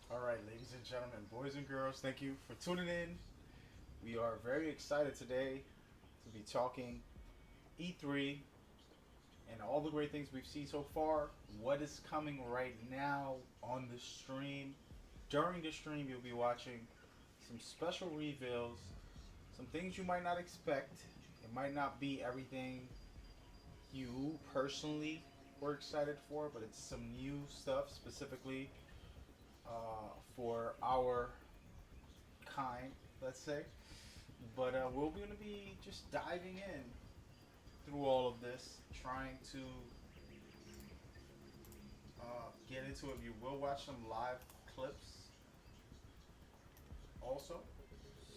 All right, ladies and gentlemen, boys and girls, thank you for tuning in. We are very excited today to be talking E3 and all the great things we've seen so far. What is coming right now on the stream? During the stream, you'll be watching some special reveals, some things you might not expect. It might not be everything you personally were excited for, but it's some new stuff specifically for our kind, let's say. But we're going to be just diving in through all of this, trying to get into it. You will watch some live clips also,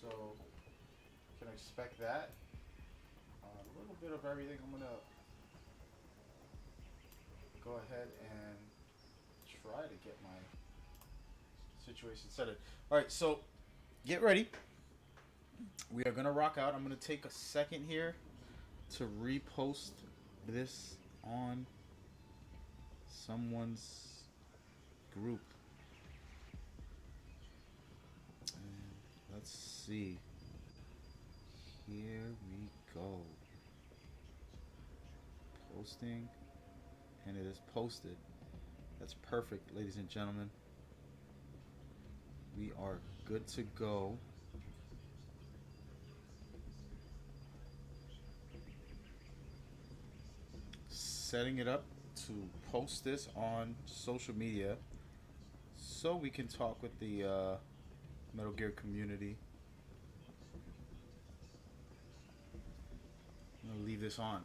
so you can expect that. A little bit of everything. I'm going to go ahead and try to get my situation set. All right, so get ready. We are going to rock out. I'm going to take a second here to repost this on someone's group. And let's see. Here we go. Posting. And it is posted. That's perfect, ladies and gentlemen. We are good to go. Setting it up to post this on social media so we can talk with the Metal Gear community. I'm gonna leave this on.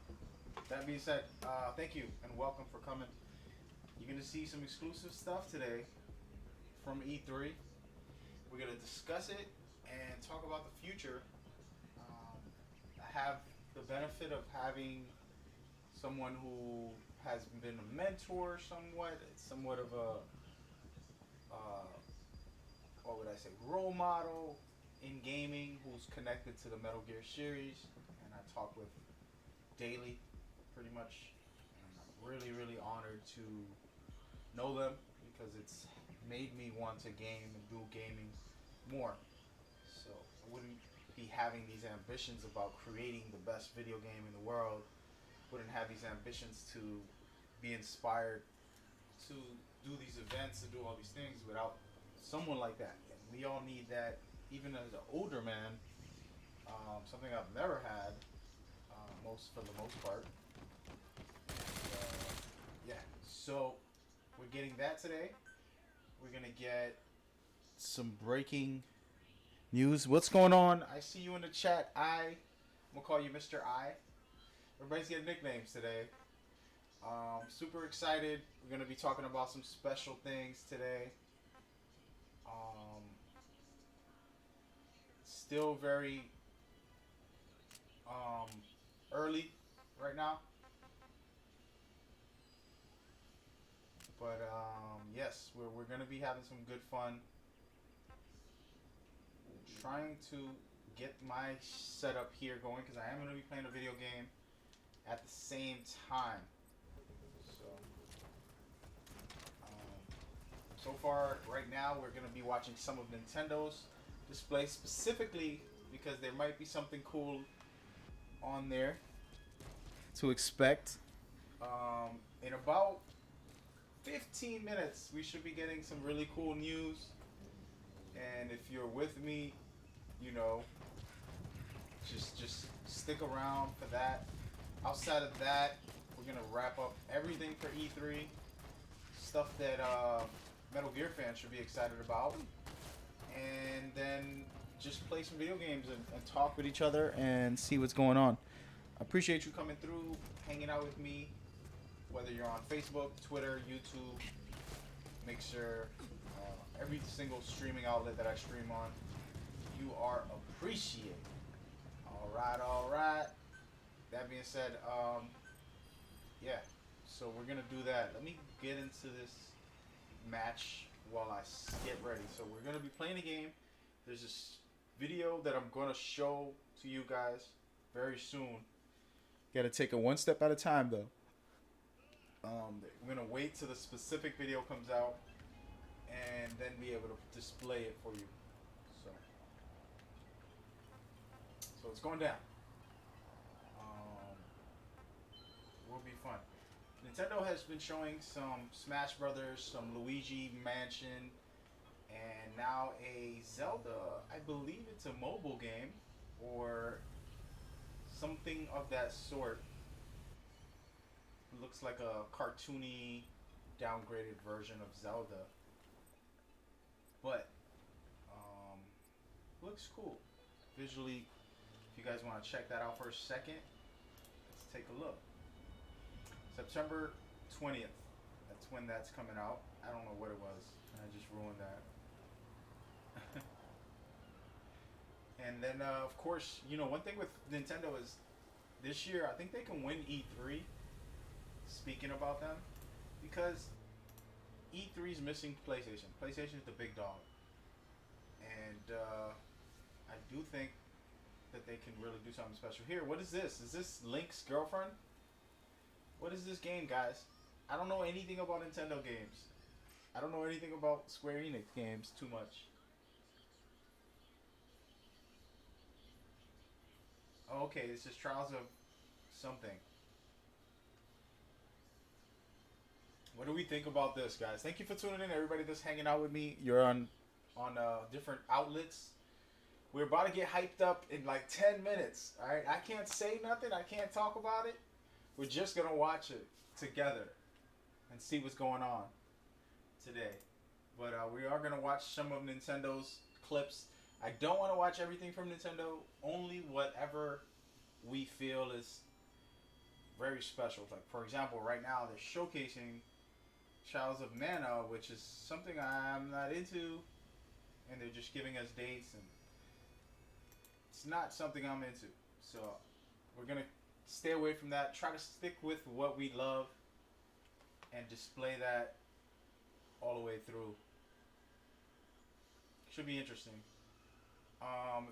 That being said, thank you and welcome for coming. You're gonna see some exclusive stuff today from E3. We're gonna discuss it and talk about the future. I have the benefit of having someone who has been a mentor, somewhat of a what would I say, role model in gaming, who's connected to the Metal Gear series, and I talk with daily, pretty much. And I'm really, really honored to know them because it's made me want to game and do gaming more. So I wouldn't be having these ambitions about creating the best video game in the world. Wouldn't have these ambitions to be inspired to do these events and do all these things without someone like that. And we all need that, even as an older man. Something I've never had, most for the most part. Yeah. So we're getting that today. We're gonna get some breaking news. What's going on? I see you in the chat. I'm gonna call you Mr. I. Everybody's getting nicknames today. Super excited. We're gonna be talking about some special things today. Um, Still very um, early right now, but yes, we're gonna be having some good fun. Trying to get my setup here going because I am gonna be playing a video game at the same time. So, so far, right now, we're gonna be watching some of Nintendo's display specifically because there might be something cool on there to expect. In about 15 minutes, we should be getting some really cool news. And if you're with me, you know, just stick around for that. Outside of that, we're gonna wrap up everything for E3, stuff that Metal Gear fans should be excited about, and then just play some video games and talk with each other and see what's going on. I appreciate you coming through, hanging out with me, whether you're on Facebook, Twitter, YouTube, Mixer, every single streaming outlet that I stream on. You are appreciated. All right, all right. That being said, yeah. So we're gonna do that. Let me get into this match while I get ready. So we're gonna be playing a game. There's this video that I'm gonna show to you guys very soon. Gotta take it one step at a time though. We're gonna wait till the specific video comes out. and then be able to display it for you. So, so it's going down. Um, will be fun. Nintendo has been showing some Smash Brothers, some Luigi Mansion, and now a Zelda. I believe it's a mobile game or something of that sort. It looks like a cartoony, downgraded version of Zelda, but um, looks cool visually. If you guys want to check that out for a second, let's take a look. September 20th. That's when that's coming out. I don't know what it was. I just ruined that. And then, of course, one thing with Nintendo is this year, I think they can win E3. Speaking about them, because E3 is missing PlayStation. PlayStation is the big dog, and I do think that they can really do something special. Here, what is this? Is this Link's girlfriend? What is this game, guys? I don't know anything about Nintendo games. I don't know anything about Square Enix games too much. Oh, okay, this is Trials of something. What do we think about this, guys? Thank you for tuning in, everybody that's hanging out with me. You're on different outlets. We're about to get hyped up in like 10 minutes. All right, I can't say nothing. I can't talk about it. We're just gonna watch it together and see what's going on today. But we are gonna watch some of Nintendo's clips. I don't want to watch everything from Nintendo. Only whatever we feel is very special. Like for example, right now they're showcasing Trials of Mana, which is something I'm not into, and they're just giving us dates, and it's not something I'm into. So we're gonna stay away from that. Try to stick with what we love, and display that all the way through. Should be interesting.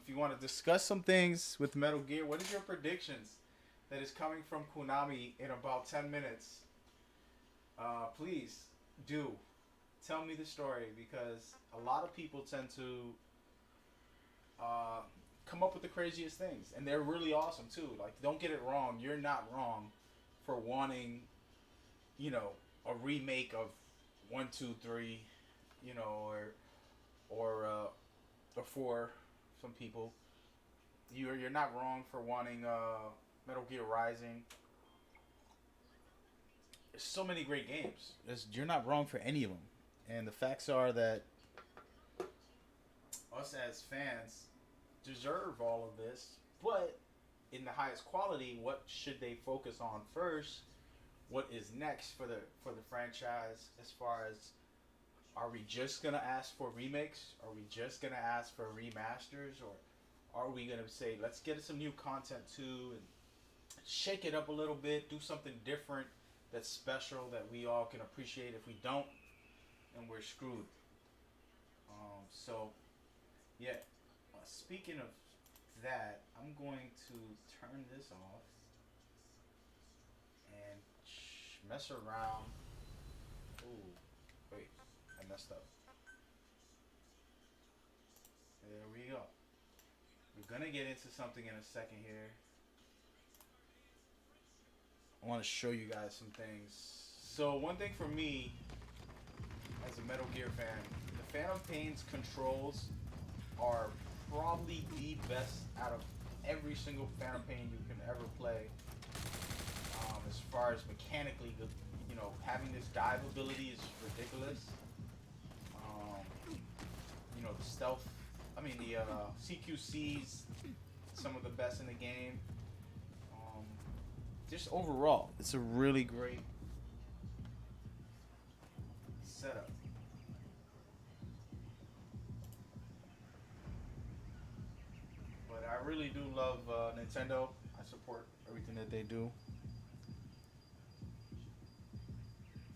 If you want to discuss some things with Metal Gear, what is your predictions that is coming from Konami in about 10 minutes? Please do tell me the story, because a lot of people tend to come up with the craziest things, and they're really awesome too. Like, don't get it wrong, you're not wrong for wanting, you know, a remake of 1, 2, 3, or 4. Some people, you're not wrong for wanting Metal Gear Rising. There's so many great games. You're not wrong for any of them. And the facts are that us as fans deserve all of this, but in the highest quality, what should they focus on first? What is next for the franchise? As far as, are we just gonna ask for remakes? Are we just gonna ask for remasters, or are we gonna say let's get some new content too and shake it up a little bit, do something different that's special that we all can appreciate? If we don't, then we're screwed. So yeah. Speaking of that, I'm going to turn this off and mess around. Ooh, wait, I messed up. There we go. We're gonna get into something in a second here. I want to show you guys some things. So one thing for me, as a Metal Gear fan, the Phantom Pain's controls are probably the best out of every single Phantom Pain you can ever play. As far as mechanically, having this dive ability is ridiculous. The stealth, the CQC's some of the best in the game. Just overall, it's a really great setup. But I really do love Nintendo. I support everything that they do,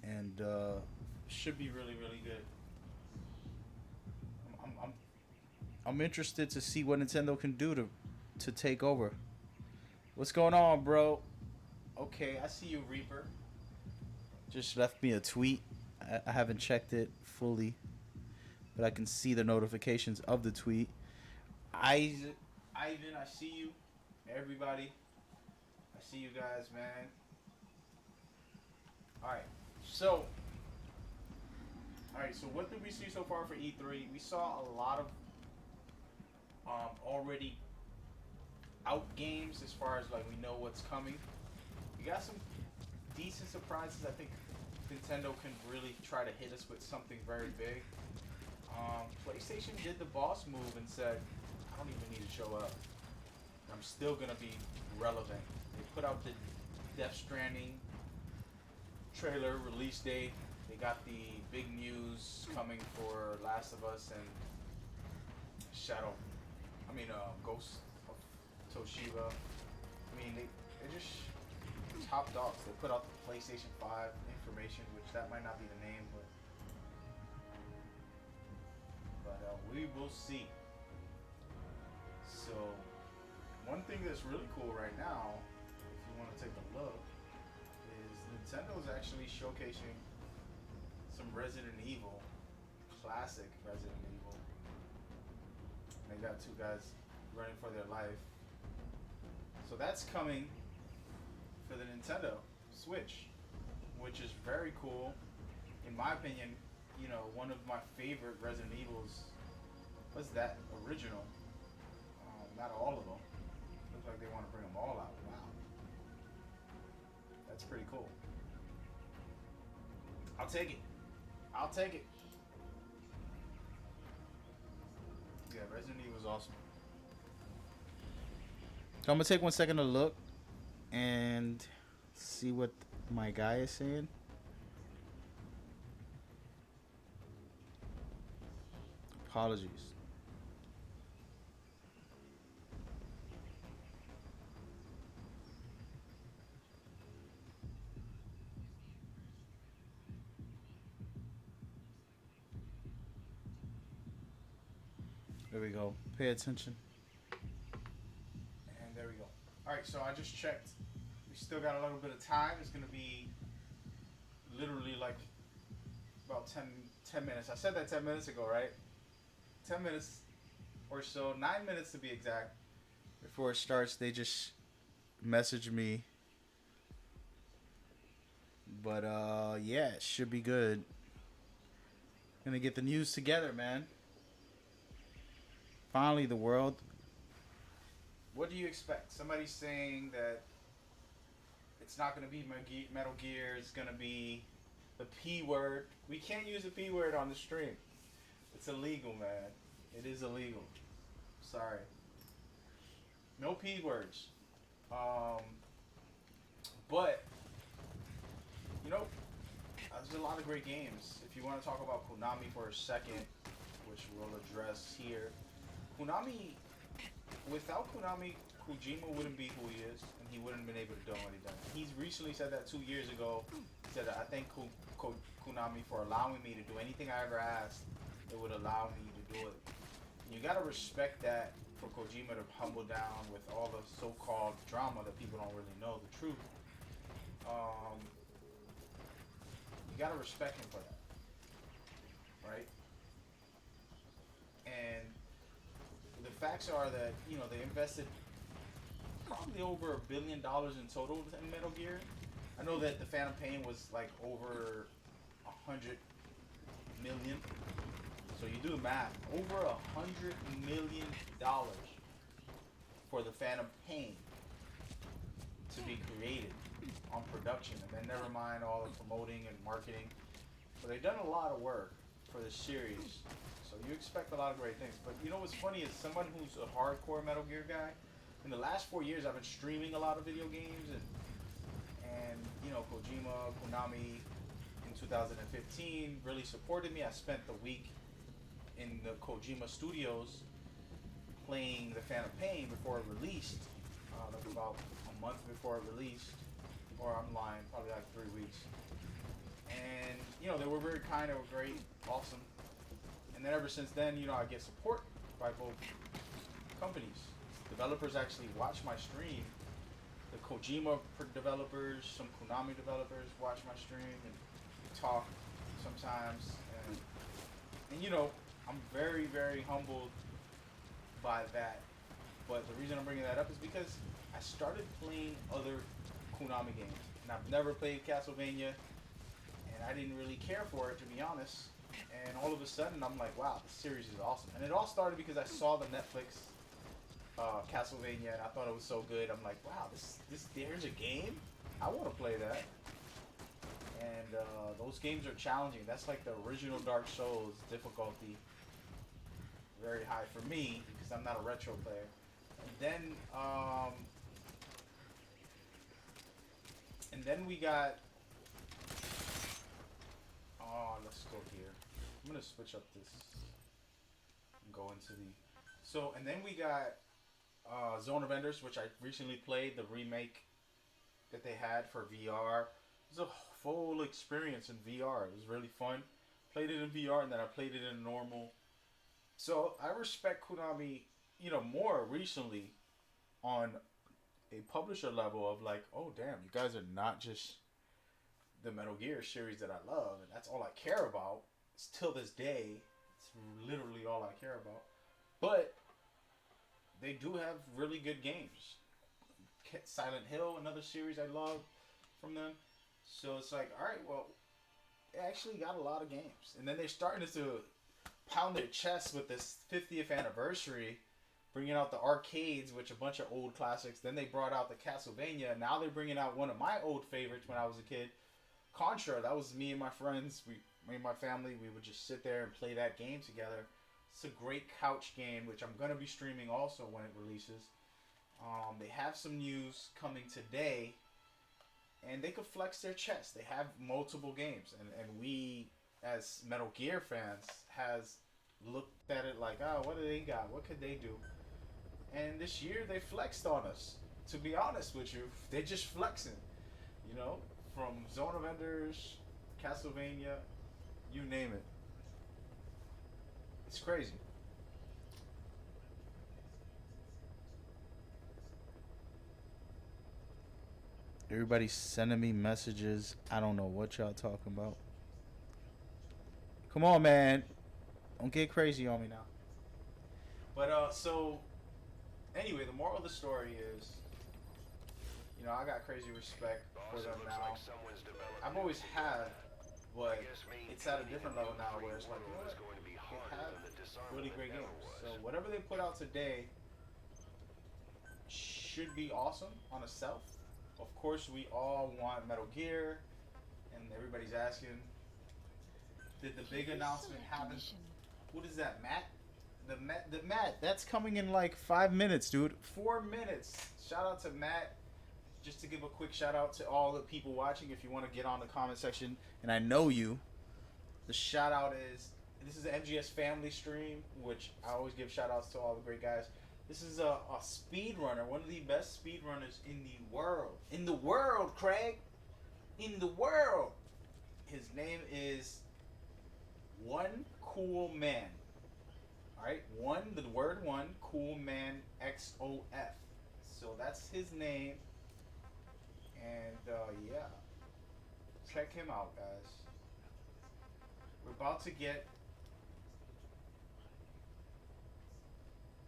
and should be really, really good. I'm, I'm, I'm, I'm interested to see what Nintendo can do to take over. What's going on, bro? Okay, I see you, Reaper. Just left me a tweet. I haven't checked it fully. but I can see the notifications of the tweet. Ivan, I see you. Everybody, I see you guys, man. All right, so so what did we see so far for E3? We saw a lot of already out games as far as like we know what's coming. We got some decent surprises. I think Nintendo can really try to hit us with something very big. PlayStation did the boss move and said, I don't even need to show up. I'm still going to be relevant. They put out the Death Stranding trailer release date. They got the big news coming for Last of Us and Ghost of Toshiba. They're just top dogs. They put out the PlayStation 5 information, which that might not be the name, but we will see. So, one thing that's really cool right now, if you want to take a look, is Nintendo's actually showcasing some Resident Evil, classic Resident Evil. And they got two guys running for their life. So that's coming for the Nintendo Switch, which is very cool. In my opinion, one of my favorite Resident Evils was that original. Not all of them. Looks like they want to bring them all out. Wow. That's pretty cool. I'll take it. I'll take it. Yeah, Resident Evil is awesome. So I'm going to take 1 second to look and see what my guy is saying. Apologies. There we go. Pay attention. And there we go. Alright, so I just checked. We still got a little bit of time. It's going to be literally like about 10 minutes. I said that 10 minutes ago, right? 10 minutes or so. 9 minutes to be exact. Before it starts, they just messaged me. But, yeah, it should be good. Gonna get the news together, man. Finally, the world. What do you expect? Somebody's saying that it's not going to be Metal Gear. It's going to be the P word. We can't use the P word on the stream. It's illegal, man. It is illegal. Sorry. No P words. But, there's a lot of great games. If you want to talk about Konami for a second, which we'll address here. Konami, without Konami, Kojima wouldn't be who he is, and he wouldn't have been able to do what he done. He's recently said that 2 years ago. He said, I thank Konami for allowing me to do anything I ever asked. It would allow me to do it. And you gotta respect that for Kojima to humble down with all the so-called drama that people don't really know the truth. You gotta respect him for that, right? And the facts are that they invested probably over $1 billion in total in Metal Gear. I know that the Phantom Pain was like over 100 million. So you do the math, over $100 million for the Phantom Pain to be created on production, and then never mind all the promoting and marketing. So they've done a lot of work for the series. So you expect a lot of great things. But what's funny is someone who's a hardcore Metal Gear guy, in the last 4 years I've been streaming a lot of video games, and Kojima, Konami in 2015 really supported me. I spent the week in the Kojima studios playing the Phantom Pain before it released, like about a month before it released, or I'm lying, probably like 3 weeks. And they were very kind, they were great, awesome. And then ever since then, I get support by both companies. Developers actually watch my stream. The Kojima developers, some Konami developers watch my stream and talk sometimes. And I'm very, very humbled by that. But the reason I'm bringing that up is because I started playing other Konami games, and I've never played Castlevania, and I didn't really care for it, to be honest. And all of a sudden, I'm like, wow, this series is awesome. And it all started because I saw the Netflix Castlevania, and I thought it was so good. I'm like, wow, this there's a game. I want to play that. And those games are challenging. That's like the original Dark Souls difficulty, very high for me because I'm not a retro player. And then we got. Oh, let's go here. I'm gonna switch up this and go into the. So and then we got Zone of Enders, which I recently played the remake that they had for VR. It was a full experience in VR. It was really fun. Played it in VR and then I played it in normal. So I respect Konami, more recently on a publisher level of like, oh damn, you guys are not just the Metal Gear series that I love, and that's all I care about. It's till this day, it's literally all I care about. But they do have really good games. Silent Hill, another series I love from them. So it's like, all right, well, they actually got a lot of games, and then they're starting to pound their chest with this 50th anniversary, bringing out the arcades, which a bunch of old classics. Then they brought out the Castlevania. Now they're bringing out one of my old favorites when I was a kid, Contra. That was me and my friends. Me and my family, we would just sit there and play that game together. It's a great couch game, which I'm gonna be streaming also when it releases. They have some news coming today, and they could flex their chest. They have multiple games, and we, as Metal Gear fans, has looked at it like, oh, what do they got? What could they do? And this year they flexed on us. To be honest with you, they're just flexing. You know, from Zone of Enders, Castlevania, you name it. It's crazy. Everybody's sending me messages. I don't know what y'all talking about. Come on, man. Don't get crazy on me now. But so anyway, the moral of the story is, I got crazy respect for them now. I've always had, but it's at a different level now where it's like, you know what? They have really great games. So whatever they put out today should be awesome on itself. Of course, we all want Metal Gear, and everybody's asking, did the big announcement happen? What is that, Matt? The Matt, that's coming in like 5 minutes, dude. 4 minutes. Shout out to Matt. Just to give a quick shout out to all the people watching. If you want to get on the comment section, and I know you, the shout out is, this is an MGS family stream, which I always give shout outs to all the great guys. This is a speed runner, one of the best speed runners in the world. In the world, Craig. In the world. His name is One Cool Man. Alright, the word one, Cool Man XOF. So that's his name. And yeah, check him out, guys. We're about to get.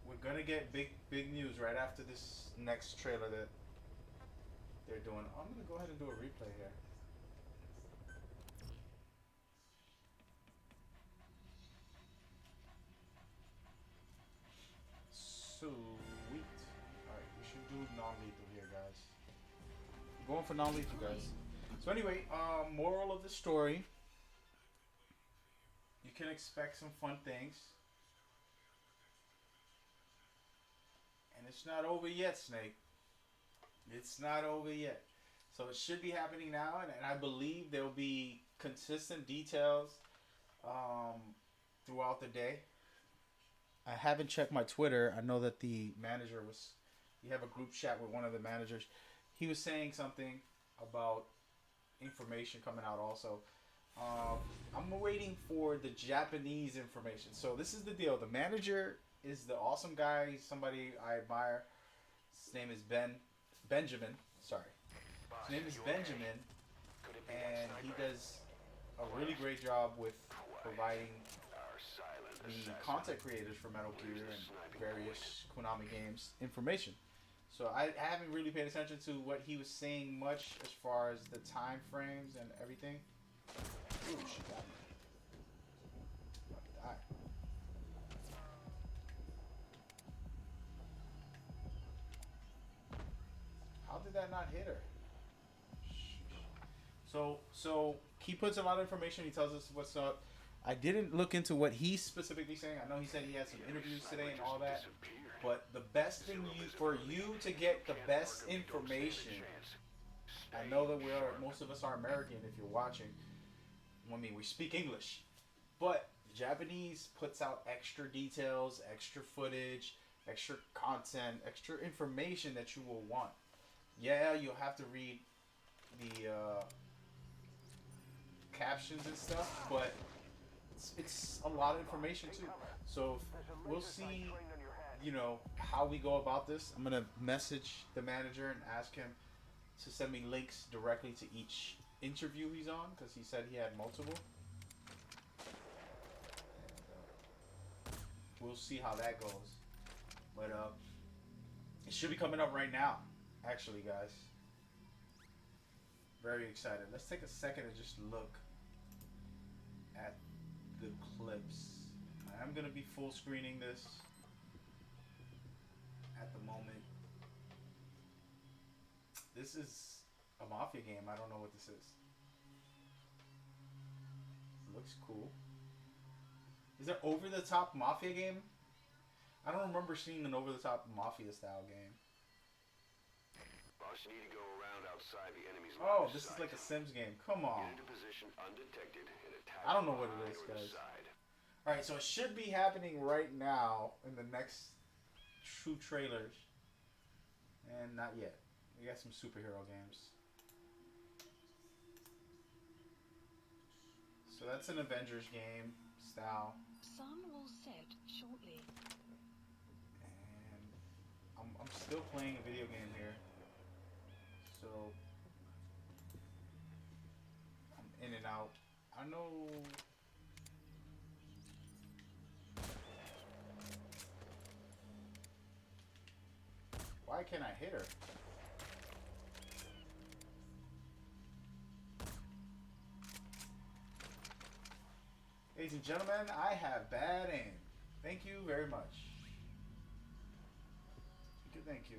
We're gonna get big news right after this next trailer that they're doing. I'm gonna go ahead and do a replay here. Sweet. Alright, we should do non-lethal here, guys. I'm going for non-lethal, guys. So anyway, moral of the story. You can expect some fun things. And it's not over yet, Snake. It's not over yet. So it should be happening now, and I believe there'll be consistent details throughout the day. I haven't checked my Twitter. I know that the manager was. You have a group chat with one of the managers. He was saying something about information coming out also. I'm waiting for the Japanese information. So this is the deal. The manager is the awesome guy. He's somebody I admire. His name is Benjamin. Sorry. His name is Benjamin, and he does a really great job with providing the content creators for Metal Gear and various Konami games information. So I haven't really paid attention to what he was saying much as far as the time frames and everything. Ooh, she got me. About to die. How did that not hit her? So he puts a lot of information. He tells us what's up. I didn't look into what he's specifically saying. I know he said he had some interviews today and all that. But the best thing for you to get the best information, I know that most of us are American if you're watching. I mean, we speak English. But Japanese puts out extra details, extra footage, extra content, extra information that you will want. Yeah, you'll have to read the captions and stuff, but it's a lot of information too. So we'll see, how we go about this. I'm gonna message the manager and ask him to send me links directly to each interview he's on because he said he had multiple. And, we'll see how that goes. But it should be coming up right now, actually, guys. Very excited. Let's take a second and just look at the clips. I am going to be full screening this at the moment. This is a Mafia game. I don't know what this is. It looks cool. Is there over-the-top Mafia game? I don't remember seeing an over-the-top Mafia style game. Boss, you need to go around outside the enemy's line. Oh, this is like a Sims game. Come on. Get into position undetected and attack. I don't know what it is, guys. Alright, so it should be happening right now in the next 2 trailers. And not yet. We got some superhero games. So that's an Avengers game style. Sun will set shortly. And I'm still playing a video game here. So I'm in and out. I know. Why can't I hit her? Ladies and gentlemen, I have bad aim. Thank you very much. Thank you.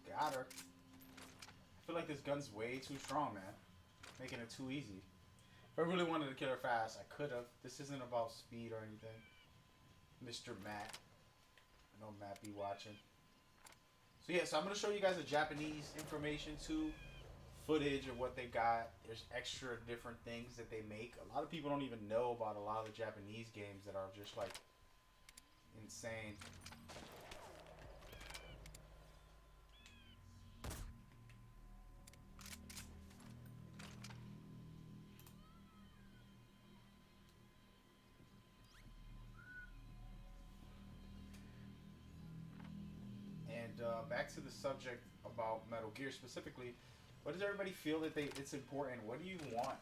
Got her. I feel like this gun's way too strong, man. Making it too easy. If I really wanted to kill her fast, I could have. This isn't about speed or anything. Mr. Matt. I know Matt be watching. So yeah, so I'm going to show you guys the Japanese information too. Footage of what they got. There's extra different things that they make. A lot of people don't even know about a lot of the Japanese games that are just like insane. Back to the subject about Metal Gear specifically, what does everybody feel that it's important? What do you want?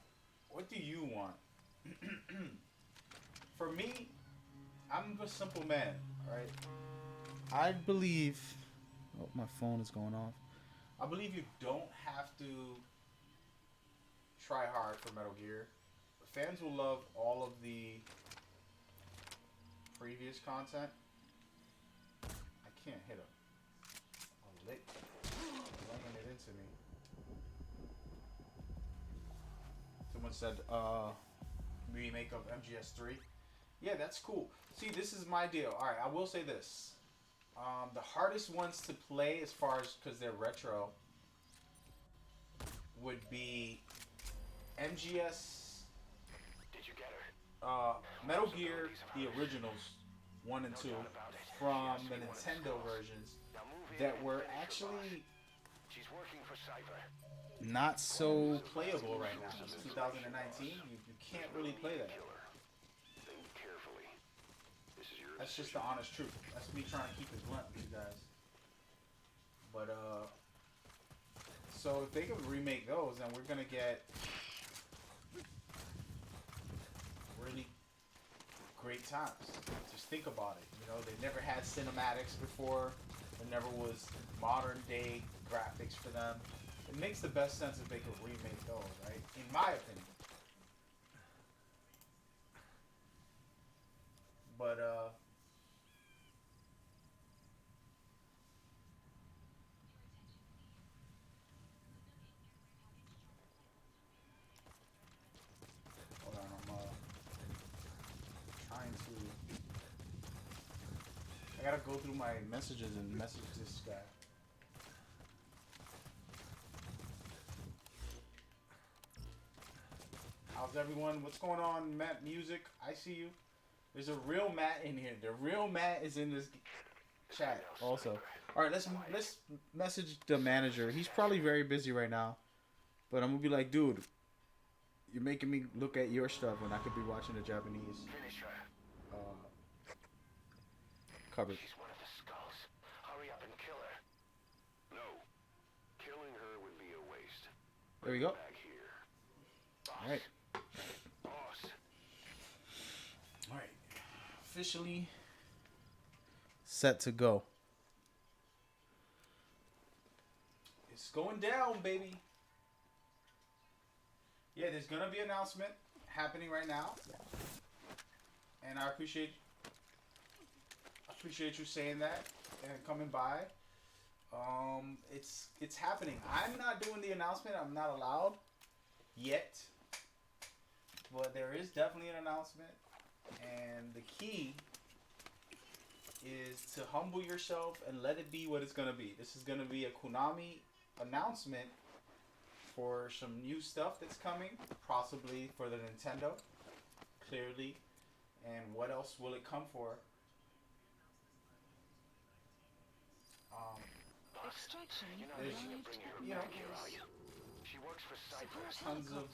What do you want? For me, I'm a simple man, alright? I believe... Oh, my phone is going off. I believe you don't have to try hard for Metal Gear. Fans will love all of the previous content. I can't hit him. Lick. Laying it into me. Someone said, remake of MGS3. Yeah, that's cool. See, this is my deal. Alright, I will say this. The hardest ones to play as far as, because they're retro, would be MGS, Did you get her? Metal Gear, the originals, 1 and 2, from the Nintendo versions, that were actually not so playable right now. It's 2019. You can't really play that. That's just the honest truth. That's me trying to keep it blunt with you guys. But So if they can remake those, then we're gonna get really great times. Just think about it. You know, they never had cinematics before. There never was modern day graphics for them. It makes the best sense if they could remake those, right? In my opinion. But hold on, I'm trying to. I gotta go through my messages and message this guy. How's everyone? What's going on, Matt Music? I see you. There's a real Matt in here. The real Matt is in this chat also. All right, let's message the manager. He's probably very busy right now, but I'm gonna be like, dude, you're making me look at your stuff when I could be watching the Japanese coverage. She's one of the skulls. Hurry up and kill her. No. Killing her would be a waste. There we go. Back here. Boss. All right. Boss. All right. Officially set to go. It's going down, baby. Yeah, there's gonna be an announcement happening right now, and I appreciate you saying that and coming by. It's happening. I'm not doing the announcement. I'm not allowed yet, but there is definitely an announcement, and the key is to humble yourself and let it be what it's gonna be. This is gonna be a Konami announcement for some new stuff that's coming, possibly for the Nintendo, clearly. And what else will it come for? Extraction. There's, you know, She works for Cypress. tons of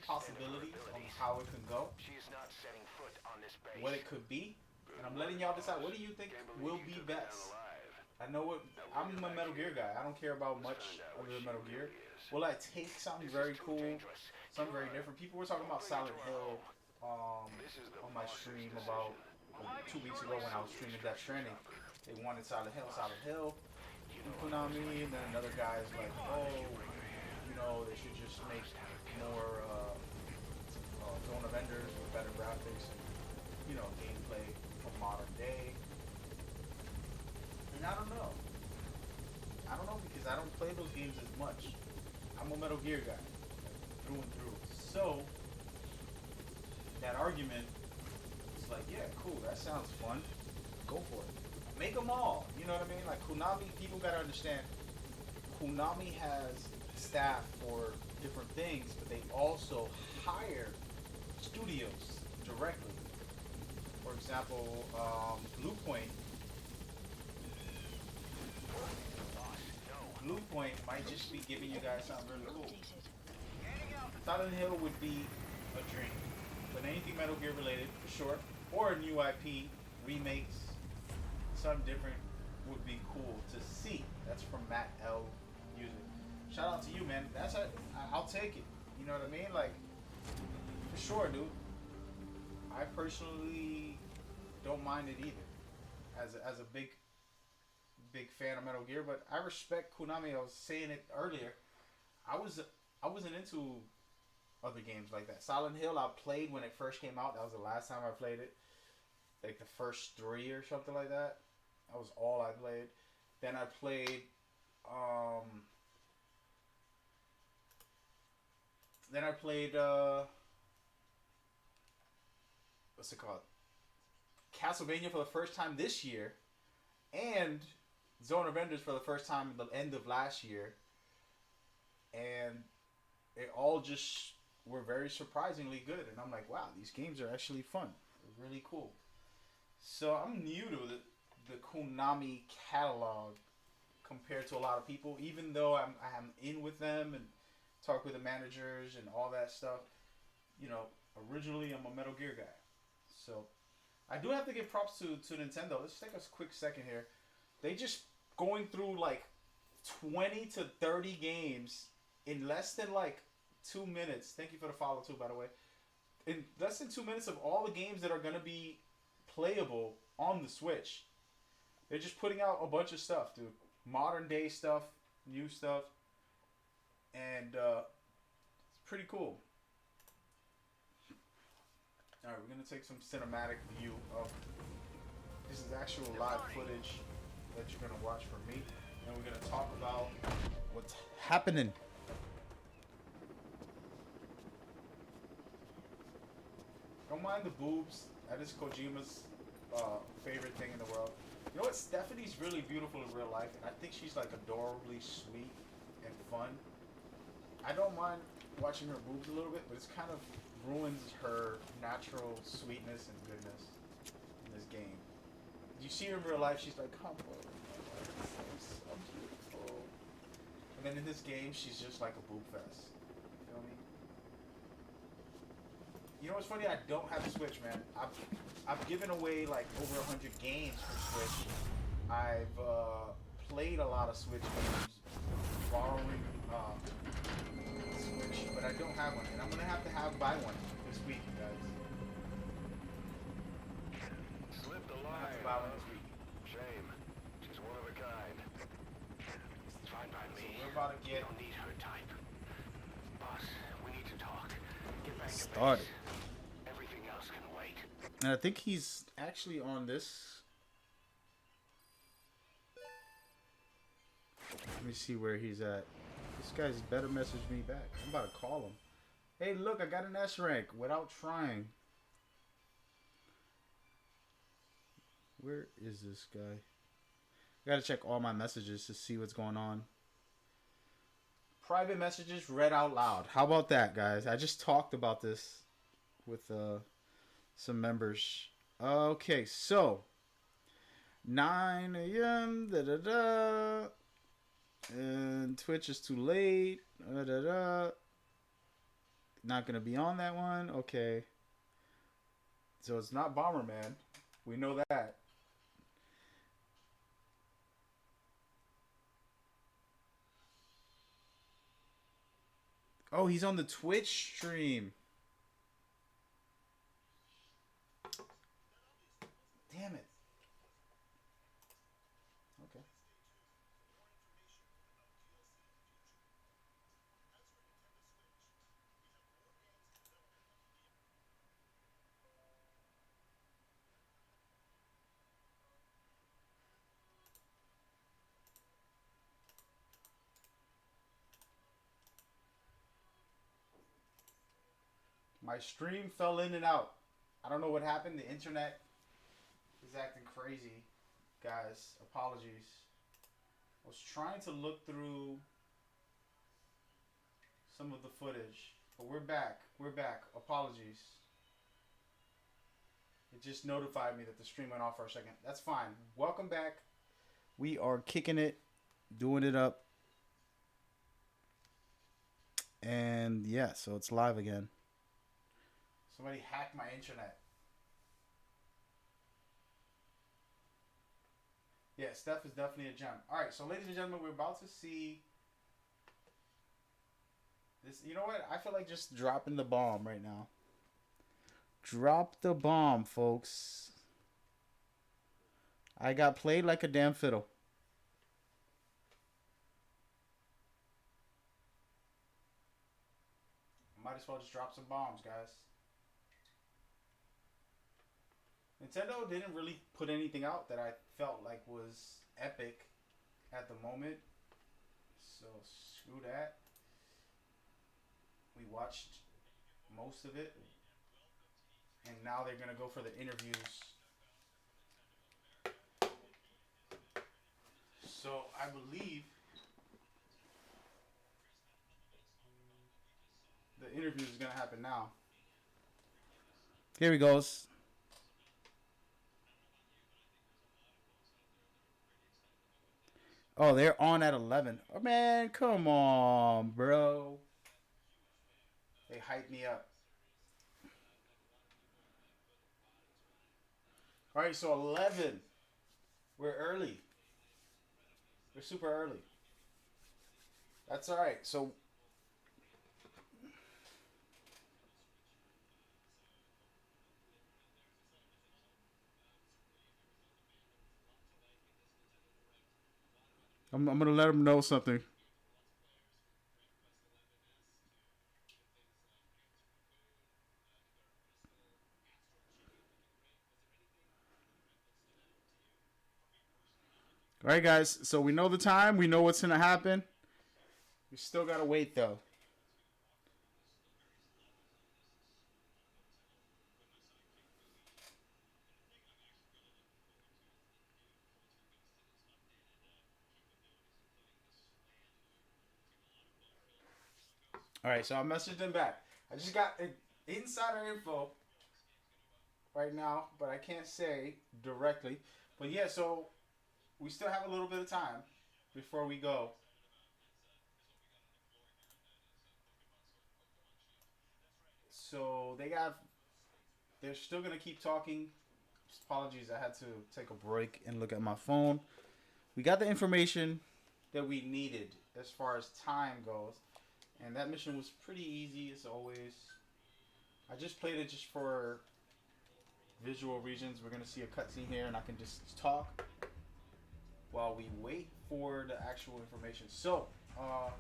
possibilities on how it can go, She is not setting foot on this base. what it could be, and I'm letting y'all decide. What do you think will be best? I know what I'm a Metal Gear guy. I don't care about much other than Metal Gear. Will I take something very cool, something very different? People were talking about Silent Hill on my stream about 2 weeks ago when I was streaming Death Stranding. They wanted Silent Hill, and Konami, and then another guy's like, oh, you know, they should just make more Zone of Enders with better graphics and, you know, gameplay from modern day. And I don't know. Because I don't play those games as much. I'm a Metal Gear guy, through and through. So, that argument is like, yeah, cool, that sounds fun. Go for it. Make them all. You know what I mean? Like, Konami, people gotta understand, Konami has staff for different things, but they also hire studios directly. For example, Blue Point might just be giving you guys something really cool. Silent Hill would be a dream, but anything Metal Gear related, for sure, or a new IP, remakes, something different would be cool to see. That's from Matt L. Music. Shout out to you, man. I'll take it. You know what I mean? Like, for sure, dude. I personally don't mind it either. As a big fan of Metal Gear, but I respect Konami. I was saying it earlier. I wasn't into other games like that. Silent Hill I played when it first came out. That was the last time I played it. Like the first 3 or something like that. That was all I played. Then I played what's it called? Castlevania for the first time this year, and Zone of Enders for the first time at the end of last year, and it all just were very surprisingly good. And I'm like, wow, these games are actually fun. They're really cool. So I'm new to the Konami catalog compared to a lot of people, even though I'm in with them and talk with the managers and all that stuff. You know, originally I'm a Metal Gear guy. So I do have to give props to Nintendo. Let's take a quick second here. They just going through like 20 to 30 games in less than like 2 minutes. Thank you for the follow too, by the way. In less than 2 minutes of all the games that are gonna be playable on the Switch. They're just putting out a bunch of stuff, dude. Modern day stuff, new stuff, and it's pretty cool. All right, we're gonna take some cinematic view of this is actual live footage that you're gonna watch from me, and we're gonna talk about what's happening. Don't mind the boobs. That is Kojima's favorite thing in the world. You know what? Stephanie's really beautiful in real life, and I think she's like adorably sweet and fun. I don't mind watching her boobs a little bit, but it's kind of ruins her natural sweetness and goodness in this game. You see her in real life, she's like humble, so beautiful. And then in this game, she's just like a boob fest. You feel me? You know what's funny? I don't have a Switch, man. I've given away like over 100 games for Switch. I've played a lot of Switch games, borrowing Switch, but I don't have one, and I'm gonna have to buy one this week, you guys. Slipped the I'm gonna have line. to buy one this week. Shame. She's one of a kind. It's fine by me. So we're about to get You don't need her type. Boss, we need to talk. Get back to started. base. Everything else can wait. And I think he's actually on this. Let me see where he's at. This guy's better message me back. I'm about to call him. Hey, look, I got an S rank without trying. Where is this guy? I gotta check all my messages to see what's going on. Private messages read out loud. How about that, guys? I just talked about this with some members. Okay, so 9 a.m. Da da da. And Twitch is too late. Da da da. Not gonna be on that one. Okay. So it's not Bomberman. We know that. Oh, he's on the Twitch stream. Damn it. Okay. My stream fell in and out. I don't know what happened. The internet is acting crazy. Guys, apologies. I was trying to look through some of the footage, but we're back. We're back. Apologies. It just notified me that the stream went off for a second. That's fine. Welcome back. We are kicking it, doing it up. And yeah, so it's live again. Somebody hacked my internet. Yeah, Steph is definitely a gem. Alright, so ladies and gentlemen, we're about to see this. You know what? I feel like just dropping the bomb right now. Drop the bomb, folks. I got played like a damn fiddle. Might as well just drop some bombs, guys. Nintendo didn't really put anything out that I felt like was epic at the moment. So screw that. We watched most of it. And now they're going to go for the interviews. So I believe the interview is going to happen now. Here he goes. Oh, they're on at 11. Oh, man, come on, bro. They hyped me up. All right, so 11. We're early. We're super early. That's all right. So I'm gonna let him know something. All right, guys. So we know the time. We know what's gonna happen. We still gotta wait though. All right. So I messaged him back. I just got insider info right now, but I can't say directly. But yeah, so we still have a little bit of time before we go. So they're still gonna keep talking. Apologies, I had to take a break and look at my phone. We got the information that we needed as far as time goes, and that mission was pretty easy as always. I just played it just for visual reasons. We're gonna see a cutscene here, and I can just talk while we wait for the actual information. So, how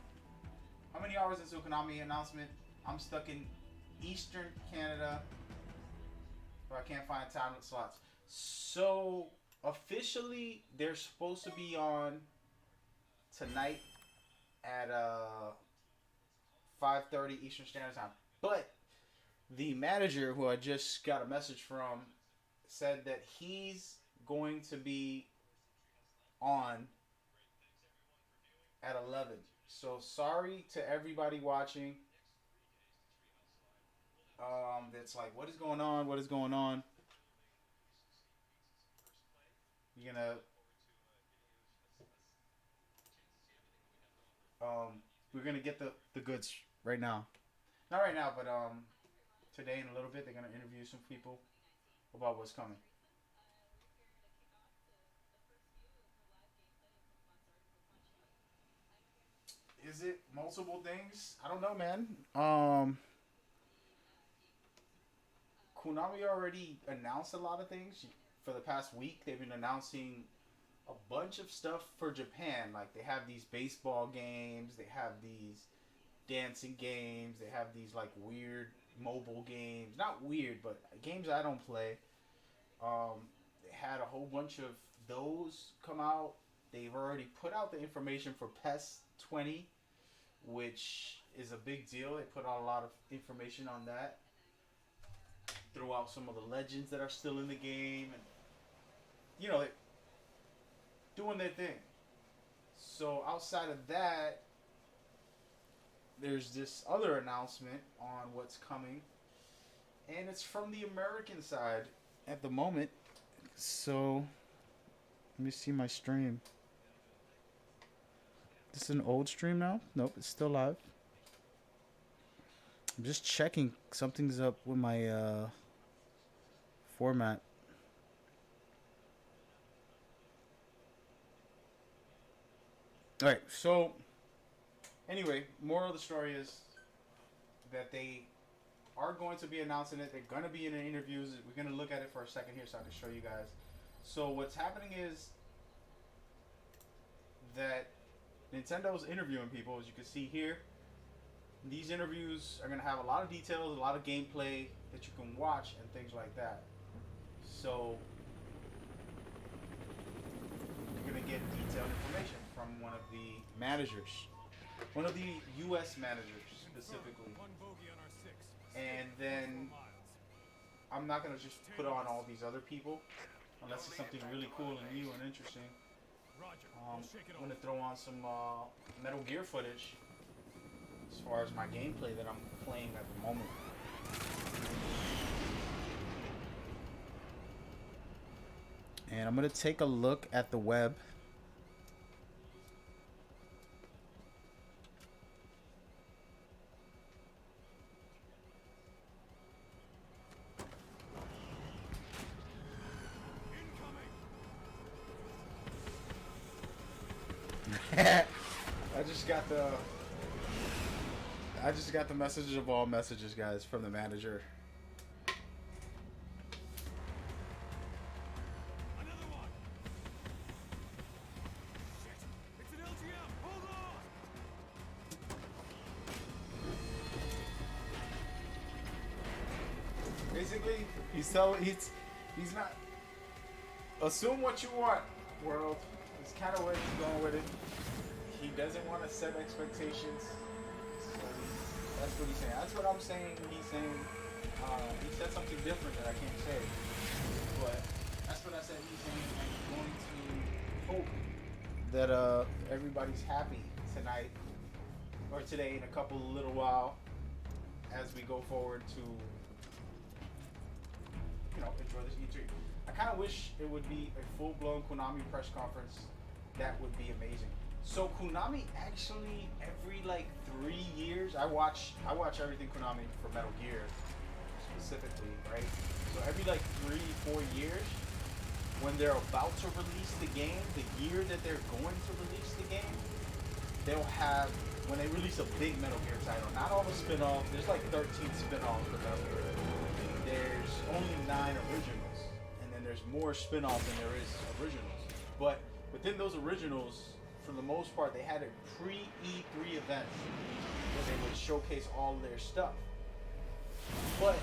many hours into Konami announcement? I'm stuck in Eastern Canada, but I can't find time slots. So officially, they're supposed to be on tonight at 5:30 Eastern Standard Time. But the manager, who I just got a message from, said that he's going to be on at 11. So sorry to everybody watching. That's like, what is going on? What is going on? You're gonna we're gonna get the goods right now. Not right now, but today in a little bit they're gonna interview some people about what's coming. Is it multiple things? I don't know, man. Konami already announced a lot of things for the past week. They've been announcing a bunch of stuff for Japan. Like they have these baseball games, they have these dancing games, they have these like weird mobile games. Not weird, but games I don't play. They had a whole bunch of those come out. They've already put out the information for PES 20, which is a big deal. They put out a lot of information on that. Throw out some of the legends that are still in the game, and you know, doing their thing. So outside of that, there's this other announcement on what's coming, and it's from the American side at the moment. So let me see my stream. This is an old stream now? Nope, it's still live. I'm just checking something's up with my format. All right, so anyway, moral of the story is that they are going to be announcing it. They're going to be in the interviews. We're going to look at it for a second here so I can show you guys. So what's happening is that Nintendo's interviewing people, as you can see here. These interviews are going to have a lot of details, a lot of gameplay that you can watch and things like that. So you're going to get detailed information from one of the managers, one of the U.S. managers specifically. And then I'm not going to just put on all these other people unless it's something really cool and new and interesting. I'm going to throw on some Metal Gear footage as far as my gameplay that I'm playing at the moment. And I'm going to take a look at the web. I just got the I just got the message of all messages, guys, from the manager. Another one. Shit. It's an LGM. Hold on. Basically, he's not. Assume what you want, world. It's kind of where he's going with it. He doesn't want to set expectations. So that's what he's saying. That's what I'm saying. He's saying he said something different that I can't say. But that's what I said. He's saying I'm going to hope that everybody's happy tonight or today in a little while as we go forward to enjoy this E3. I kind of wish it would be a full-blown Konami press conference. That would be amazing. So Konami actually every 3 years, I watch everything Konami for Metal Gear specifically, right? So every 3-4 years, when they're about to release the game, the year that they're going to release the game, they'll have, when they release a big Metal Gear title, not all the spin-offs, there's 13 spin-offs for Metal Gear. There's only 9 originals, and then there's more spin-offs than there is originals. But within those originals, for the most part, they had a pre-E3 event where they would showcase all their stuff. But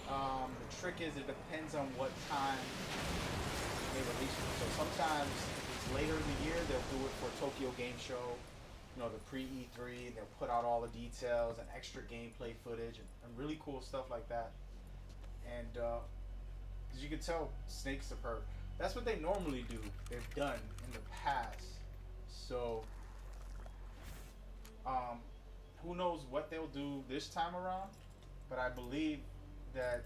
the trick is it depends on what time they release it. So sometimes if it's later in the year, they'll do it for Tokyo Game Show, the pre-E3, they'll put out all the details and extra gameplay footage and really cool stuff like that. And as you can tell, Snake's superb. That's what they normally do. They've done in the past. So, who knows what they'll do this time around? But I believe that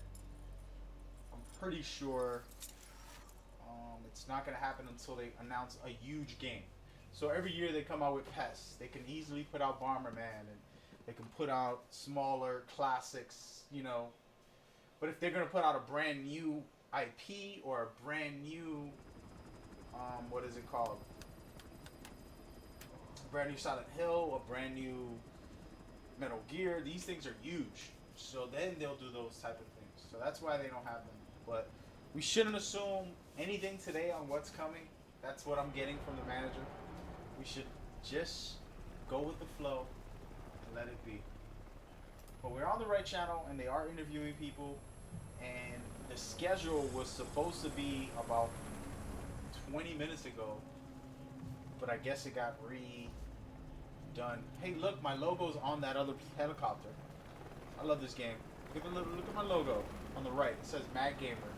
I'm pretty sure it's not going to happen until they announce a huge game. So every year they come out with PES. They can easily put out Bomberman, and they can put out smaller classics, But if they're going to put out a brand new IP or a brand new, what is it called? A brand new Silent Hill, a brand new Metal Gear, these things are huge. So then they'll do those type of things. So that's why they don't have them. But we shouldn't assume anything today on what's coming. That's what I'm getting from the manager. We should just go with the flow and let it be. But we're on the right channel, and they are interviewing people. And the schedule was supposed to be about 20 minutes ago, but I guess it got redone. Hey, look, my logo's on that other helicopter. I love this game. Look at my logo on the right. It says Mad Gamer.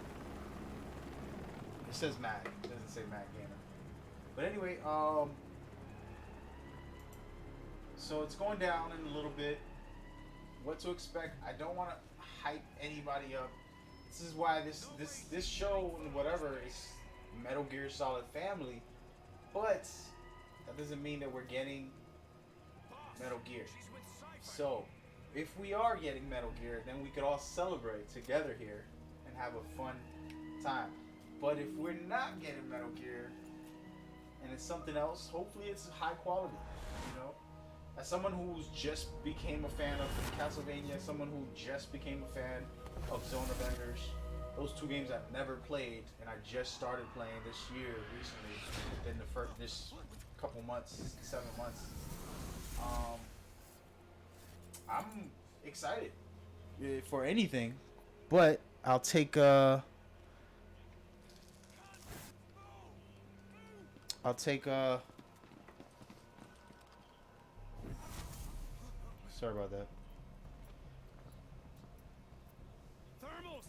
It says Mad. It doesn't say Mad Gamer. But anyway, so it's going down in a little bit. What to expect? I don't want to hype anybody up. This is why this show and whatever is Metal Gear Solid Family, but that doesn't mean that we're getting Metal Gear. So if we are getting Metal Gear, then we could all celebrate together here and have a fun time. But if we're not getting Metal Gear and it's something else, hopefully it's high quality, As someone who's just became a fan of Castlevania, someone who just became a fan of Zone of Enders, those two games I've never played, and I just started playing this year recently, within this couple months, 7 months. I'm excited for anything, but I'll take sorry about that. Thermals.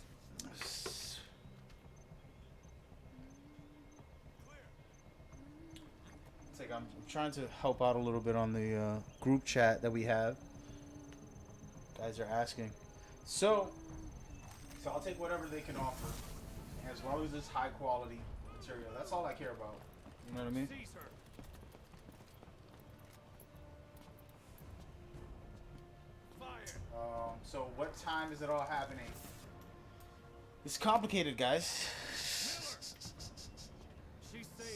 I'm trying to help out a little bit on the group chat that we have. Guys are asking. So I'll take whatever they can offer, as long as it's high quality material. That's all I care about. You know what I mean? So what time is it all happening? It's complicated, guys.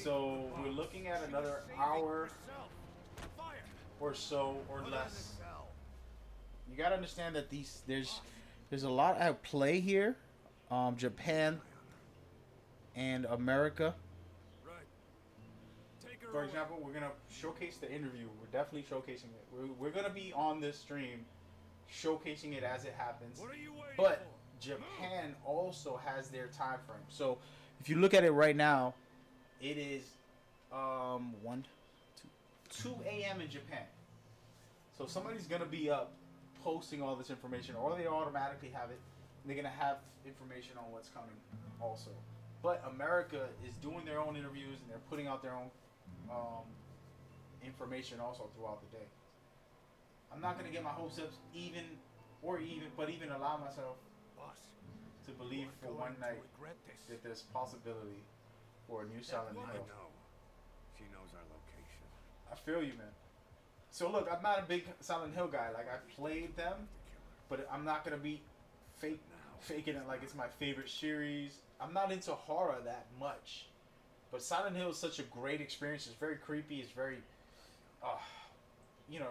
So we're looking at another hour or so or less you gotta understand that there's a lot at play here. Japan and America. Right. Take her For away. example, we're gonna showcase the interview. We're definitely showcasing it. We're gonna be on this stream, showcasing it as it happens. What are you waiting But for? Japan also has their time frame. So if you look at it right now, it is 1, 2 a.m. in Japan. So somebody's gonna be up posting all this information, or they automatically have it. And they're gonna have information on what's coming also. But America is doing their own interviews and they're putting out their own um, information also throughout the day. I'm not gonna get my hopes up but even allow myself Boss, to believe you're for going one to night regret this. that there's possibility for a new Silent I Hill. know. She knows our location. I feel you, man. So look, I'm not a big Silent Hill guy. Like I've played them, but I'm not gonna be faking it like it's my favorite series. I'm not into horror that much, but Silent Hill is such a great experience. It's very creepy. It's very, uh, it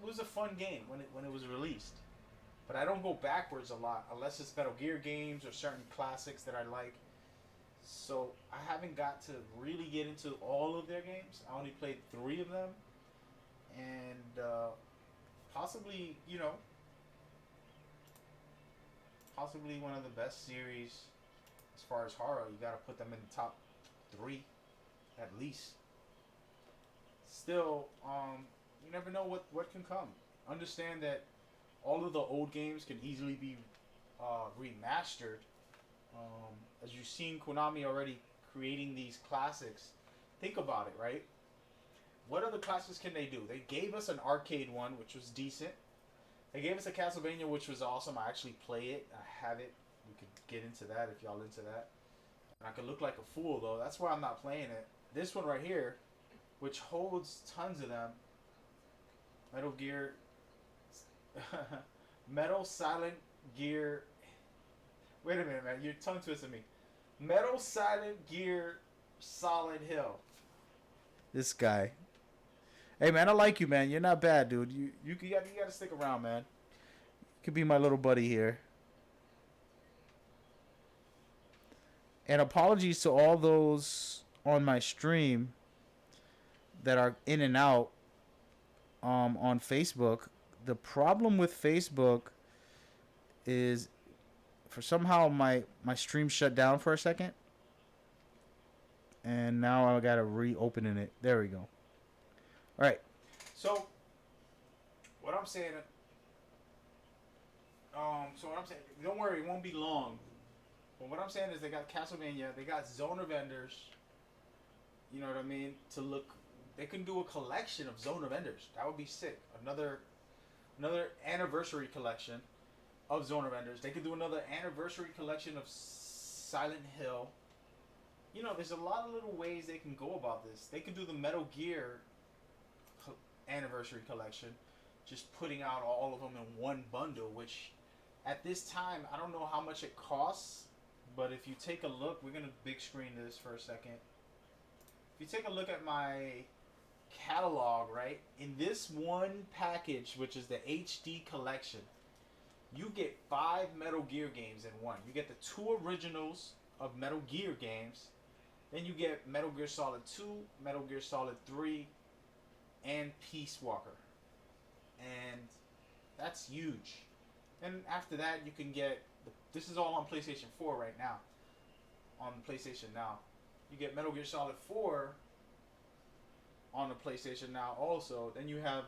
was a fun game when it was released. But I don't go backwards a lot unless it's Metal Gear games or certain classics that I like. So I haven't got to really get into all of their games. I only played 3 of them, and possibly possibly one of the best series as far as horror. You got to put them in the top 3 at least. Still, you never know what can come. Understand that all of the old games can easily be remastered. As you've seen Konami already creating these classics, think about it, right? What other classics can they do? They gave us an arcade one, which was decent. They gave us a Castlevania, which was awesome. I actually play it. I have it. We could get into that if y'all into that. And I could look like a fool, though. That's why I'm not playing it. This one right here, which holds tons of them. Metal Gear... Metal Silent Gear... Wait a minute, man. You're tongue twisting me. Metal Silent Gear Solid Hill. This guy. Hey, man, I like you, man. You're not bad, dude. You gotta stick around, man. You could be my little buddy here. And apologies to all those on my stream that are in and out on Facebook. The problem with Facebook is for somehow my stream shut down for a second. And now I gotta reopen it. There we go. Alright. So what I'm saying don't worry, it won't be long. But what I'm saying is they got Castlevania, they got Zoner vendors, you know what I mean, to look. They can do a collection of Zoner vendors. That would be sick. Another anniversary collection of Zoner vendors. They could do another anniversary collection of Silent Hill. You know, there's a lot of little ways they can go about this. They could do the Metal Gear anniversary collection, just putting out all of them in one bundle, which at this time, I don't know how much it costs, but if you take a look, we're going to big screen this for a second. If you take a look at my catalog, right, in this one package, which is the HD collection, you get 5 Metal Gear games in one. You get the 2 originals of Metal Gear games, then you get Metal Gear Solid 2, Metal Gear Solid 3, and Peace Walker. And that's huge. And after that, you can get... This is all on PlayStation 4 right now. On PlayStation Now. You get Metal Gear Solid 4 on the PlayStation Now also. Then you have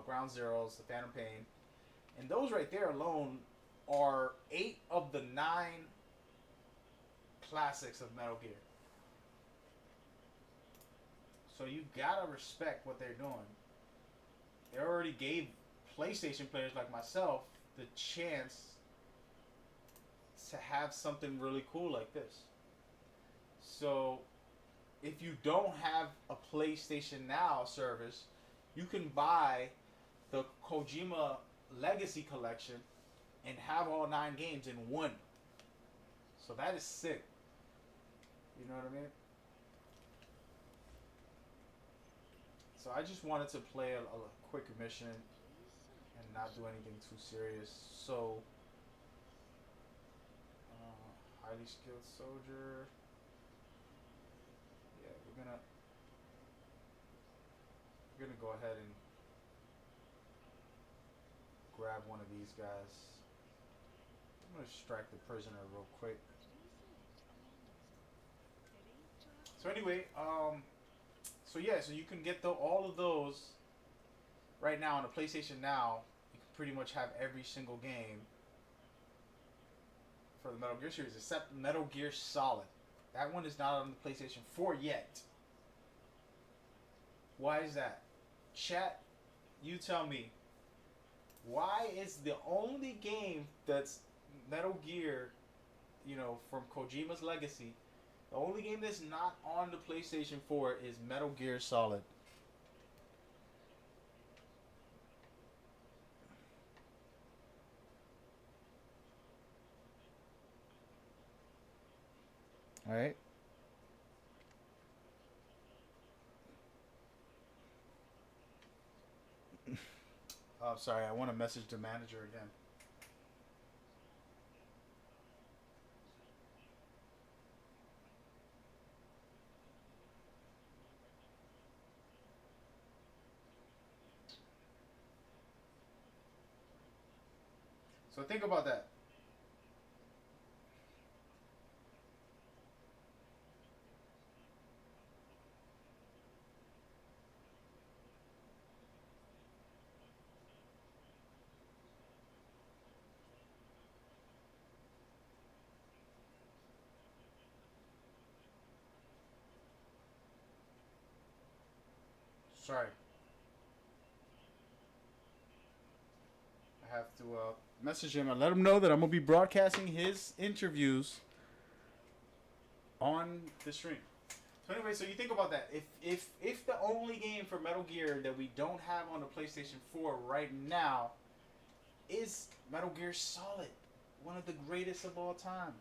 Ground Zeroes, The Phantom Pain. And those right there alone are 8 of the 9 classics of Metal Gear. So you gotta respect what they're doing. They already gave PlayStation players like myself the chance to have something really cool like this. So if you don't have a PlayStation Now service, you can buy the Kojima Legacy Collection and have all 9 games in one. So that is sick. You know what I mean? So I just wanted to play a quick mission and and not do anything too serious. So, highly skilled soldier. Yeah, we're gonna go ahead and grab one of these guys. I'm gonna strike the prisoner real quick. So anyway, so yeah, so you can get all of those right now on the PlayStation Now. You can pretty much have every single game for the Metal Gear series except Metal Gear Solid. That one is not on the PlayStation 4 yet. Why is that? Chat, you tell me. Why is the only game that's Metal Gear, from Kojima's legacy, the only game that's not on the PlayStation 4 is Metal Gear Solid? All right. Oh, sorry. I want to message the manager again. So think about that. Sorry. I have to message him and let him know that I'm going to be broadcasting his interviews on the stream. So anyway, so you think about that. If the only game for Metal Gear that we don't have on the PlayStation 4 right now is Metal Gear Solid, one of the greatest of all time.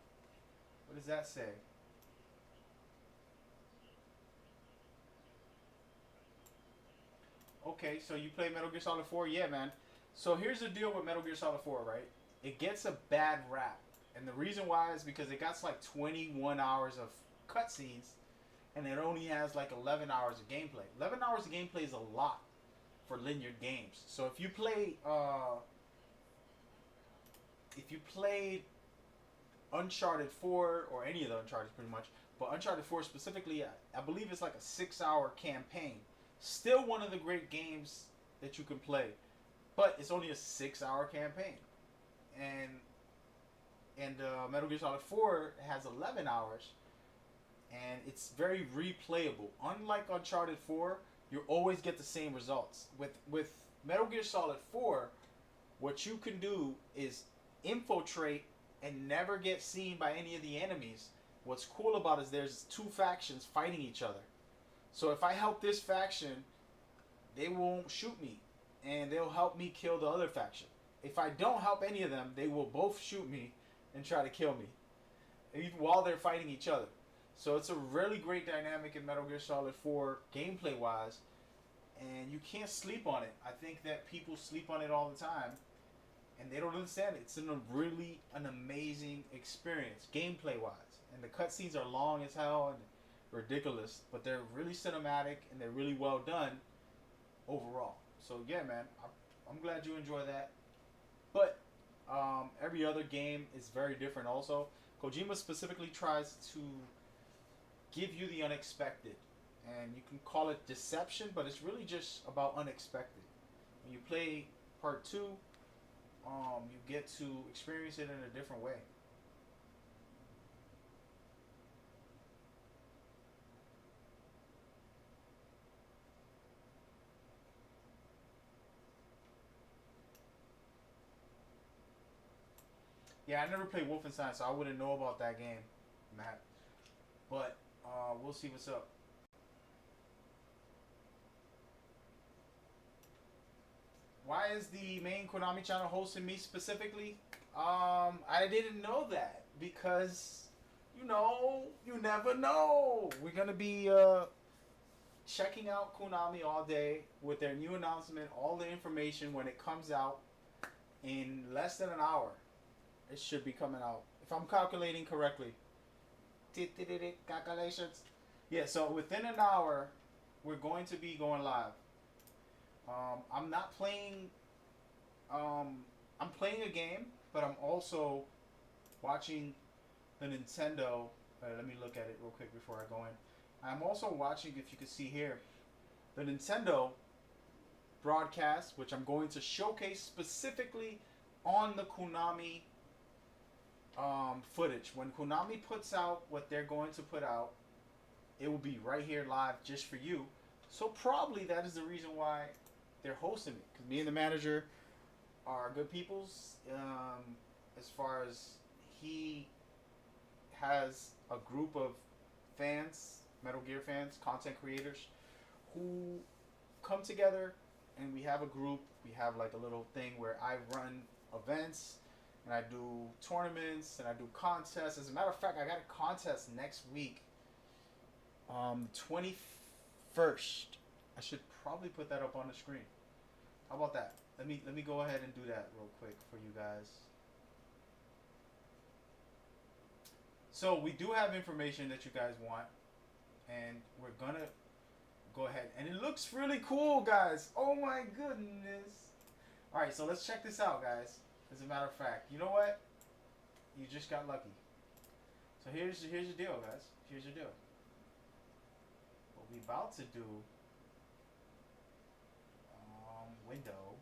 What does that say? Okay, so you play Metal Gear Solid 4? Yeah, man. So here's the deal with Metal Gear Solid 4, right? It gets a bad rap. And the reason why is because it got like 21 hours of cutscenes and it only has like 11 hours of gameplay. 11 hours of gameplay is a lot for linear games. So if you played Uncharted 4 or any of the Uncharted pretty much, but Uncharted 4 specifically, I believe it's like a 6-hour campaign. Still one of the great games that you can play, but it's only a 6-hour campaign, and Metal Gear Solid 4 has 11 hours, and it's very replayable. Unlike Uncharted 4, you always get the same results. With Metal Gear Solid 4, what you can do is infiltrate and never get seen by any of the enemies. What's cool about it is there's two factions fighting each other. So if I help this faction, they won't shoot me, and they'll help me kill the other faction. If I don't help any of them, they will both shoot me and try to kill me, even while they're fighting each other. So it's a really great dynamic in Metal Gear Solid 4 gameplay wise, and you can't sleep on it. I think that people sleep on it all the time, and they don't understand it. It's an amazing experience gameplay wise, and the cutscenes are long as hell and ridiculous, but they're really cinematic and they're really well done overall. So yeah, man, I'm glad you enjoy that. But every other game is very different. Also, Kojima specifically tries to give you the unexpected, and you can call it deception, but it's really just about unexpected. When you play part two, you get to experience it in a different way. Yeah, I never played Wolfenstein, so I wouldn't know about that game, Matt. But we'll see what's up. Why is the main Konami channel hosting me specifically? I didn't know that because, you never know. We're gonna be checking out Konami all day with their new announcement, all the information when it comes out. in less than an hour. It should be coming out if I'm calculating correctly. Calculations. Yeah, so within an hour, we're going to be going live. I'm not playing. I'm playing a game, but I'm also watching the Nintendo. Let me look at it real quick before I go in. I'm also watching, if you can see here, the Nintendo broadcast, which I'm going to showcase specifically on the Konami footage. When Konami puts out what they're going to put out, it will be right here live just for you. So probably that is the reason why they're hosting it, because me and the manager are good peoples. As far as he has a group of fans, Metal Gear fans, content creators, who come together, and we have a group. We have like a little thing where I run events, and I do tournaments, and I do contests. As a matter of fact, I got a contest next week, 21st. I should probably put that up on the screen. How about that? Let me go ahead and do that real quick for you guys. So we do have information that you guys want, and we're gonna go ahead. And it looks really cool, guys. Oh my goodness. All right, so let's check this out, guys. As a matter of fact, you know what? You just got lucky. So here's your deal, guys. Here's your deal. What we about to do. Window.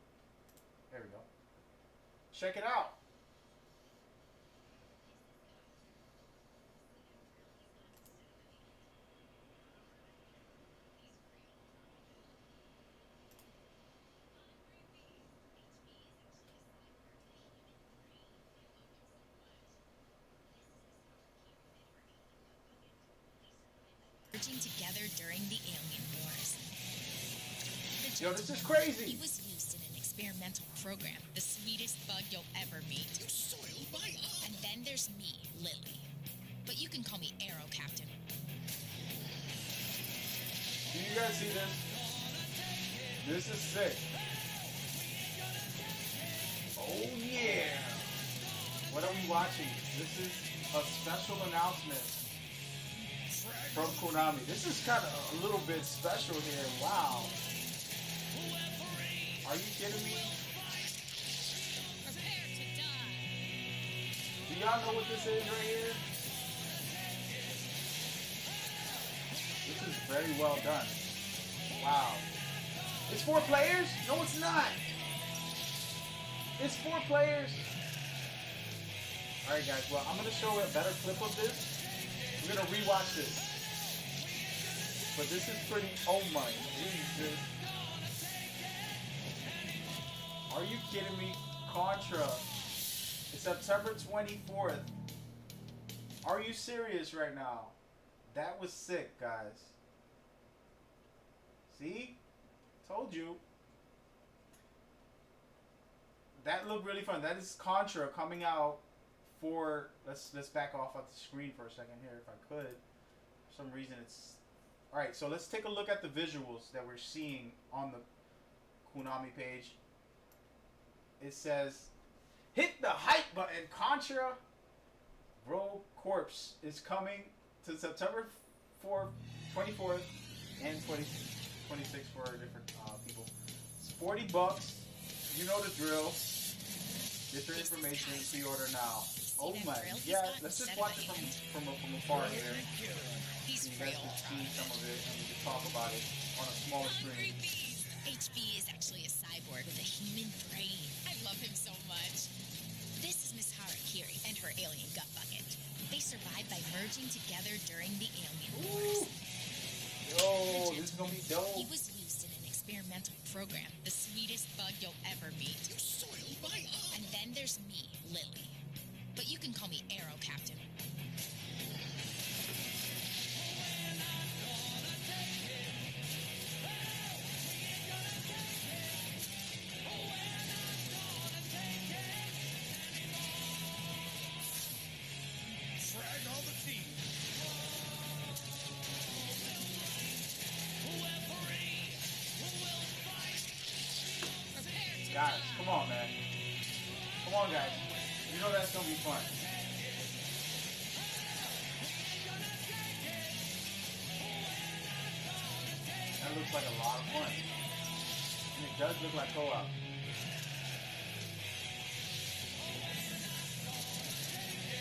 There we go. Check it out. Working together during the Alien Wars. Yo, this is crazy. He was used in an experimental program, the sweetest bug you'll ever meet. You're soiled by us. And then there's me, Lily. But you can call me Arrow Captain. Do you guys see this? This is sick. Oh yeah. What are we watching? This is a special announcement from Konami. This is kind of a little bit special here. Wow. Are you kidding me? Do y'all know what this is right here? This is very well done. Wow. It's 4 players? No, it's not. It's 4 players. Alright guys, well, I'm going to show a better clip of this. We're going to rewatch this. But this is pretty, oh my Jesus. Are you kidding me? Contra. It's September 24th. Are you serious right now? That was sick, guys. See? Told you. That looked really fun. That is Contra coming out for... Let's back off the screen for a second here if I could. For some reason it's... Alright, so let's take a look at the visuals that we're seeing on the Konami page. It says, hit the hype button. Contra Rogue Corpse is coming to September 4th, 24th, and 26th for different people. It's $40. You know the drill. Get your information and pre-order now. Oh my, yeah. Let's just watch it from afar here. So you guys can see some of it and we can talk about it on a smaller screen. HB is actually a cyborg with a human brain. I love him so much. This is Miss Harakiri and her alien gut bucket. They survived by merging together during the Alien Wars. Yo, this is gonna be He dope. was used in an experimental program, the sweetest bug you'll ever meet. You're soiled by us. And then there's me, Lily. But you can call me Arrow Captain. Frag all the thieves. Guys, come on, man. Come on, guys. You know that's gonna be fun. That looks like a lot of fun. And it does look like co-op.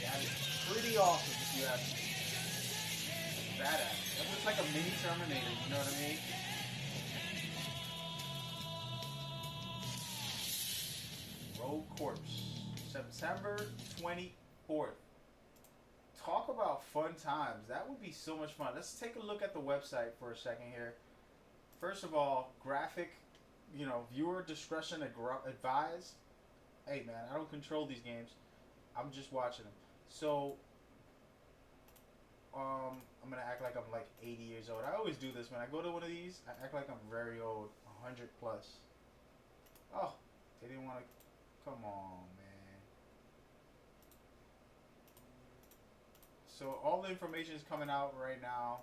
That is pretty awesome if you ask me. That's badass. That looks like a mini Terminator, you know what I mean? Rogue Corpse. September 24th. Talk about fun times. That would be so much fun. Let's take a look at the website for a second here. First of all, graphic, viewer discretion advised. Hey man, I don't control these games. I'm just watching them. So, I'm gonna act like I'm like 80 years old. I always do this when I go to one of these. I act like I'm very old, 100 plus. Oh, they didn't want to. Come on, man. So all the information is coming out right now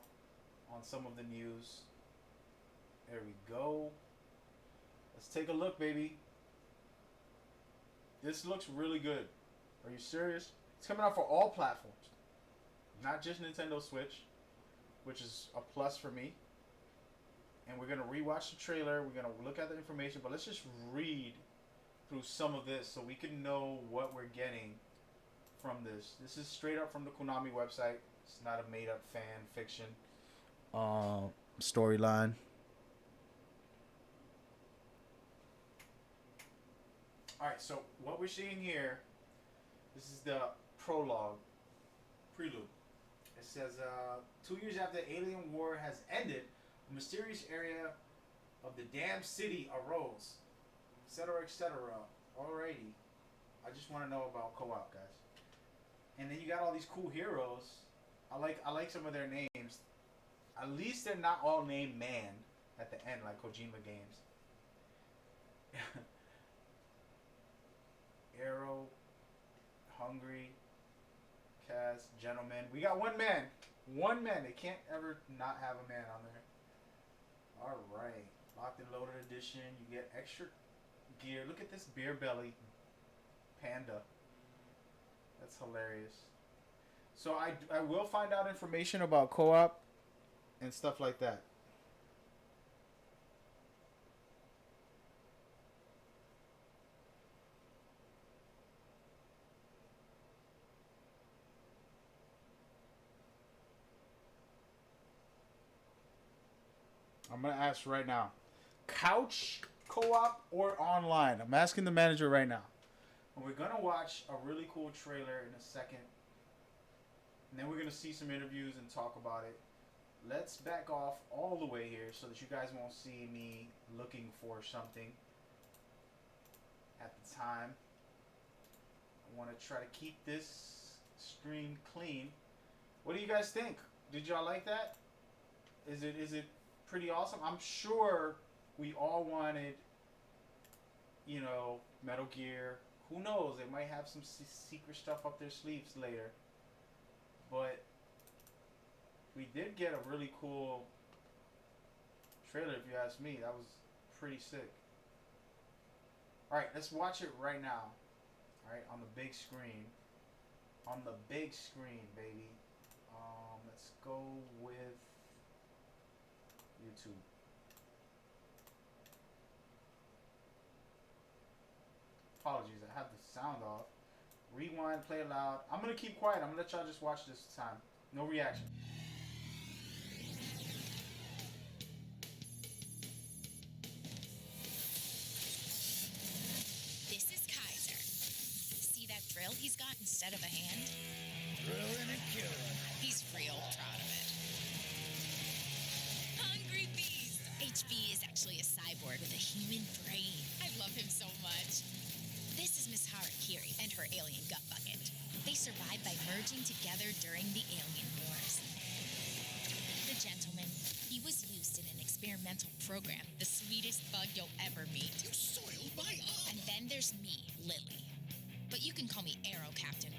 on some of the news. There we go. Let's take a look, baby. This looks really good. Are you serious? It's coming out for all platforms. Not just Nintendo Switch, which is a plus for me. And we're going to rewatch the trailer. We're going to look at the information. But let's just read through some of this so we can know what we're getting from this. This is straight up from the Konami website. It's not a made-up fan fiction storyline. Alright, so what we're seeing here, this is the prologue, prelude. It says, 2 years after the alien war has ended, a mysterious area of the damned city arose, etc., etc. Alrighty. I just want to know about co-op, guys. And then you got all these cool heroes. I like some of their names. At least they're not all named man at the end like Kojima games. Arrow, Hungry, Cast, Gentleman. We got one man. One man. They can't ever not have a man on there. Alright. Locked and Loaded Edition. You get extra gear. Look at this beer belly panda. That's hilarious. So I will find out information about co-op and stuff like that. I'm going to ask right now. Couch co-op or online? I'm asking the manager right now. And we're going to watch a really cool trailer in a second. And then we're going to see some interviews and talk about it. Let's back off all the way here so that you guys won't see me looking for something at the time. I want to try to keep this screen clean. What do you guys think? Did y'all like that? Is it pretty awesome? I'm sure we all wanted, Metal Gear. Who knows? They might have some secret stuff up their sleeves later. But we did get a really cool trailer, if you ask me. That was pretty sick. Alright, let's watch it right now. Alright, on the big screen. On the big screen, baby. Let's go with YouTube. Apologies, I have the sound off. Rewind, play loud. I'm going to keep quiet. I'm going to let y'all just watch this time. No reaction. This is Kaiser. See that drill he's got instead of a hand? Drilling and killing. He's real proud of it. Hungry Beast! HB is actually a cyborg with a human brain. I love him so much. This is Miss Harakiri and her alien gut bucket. They survived by merging together during the alien wars. The gentleman, he was used in an experimental program, the sweetest bug you'll ever meet. You soiled my arm. And then there's me, Lily. But you can call me Arrow, Captain.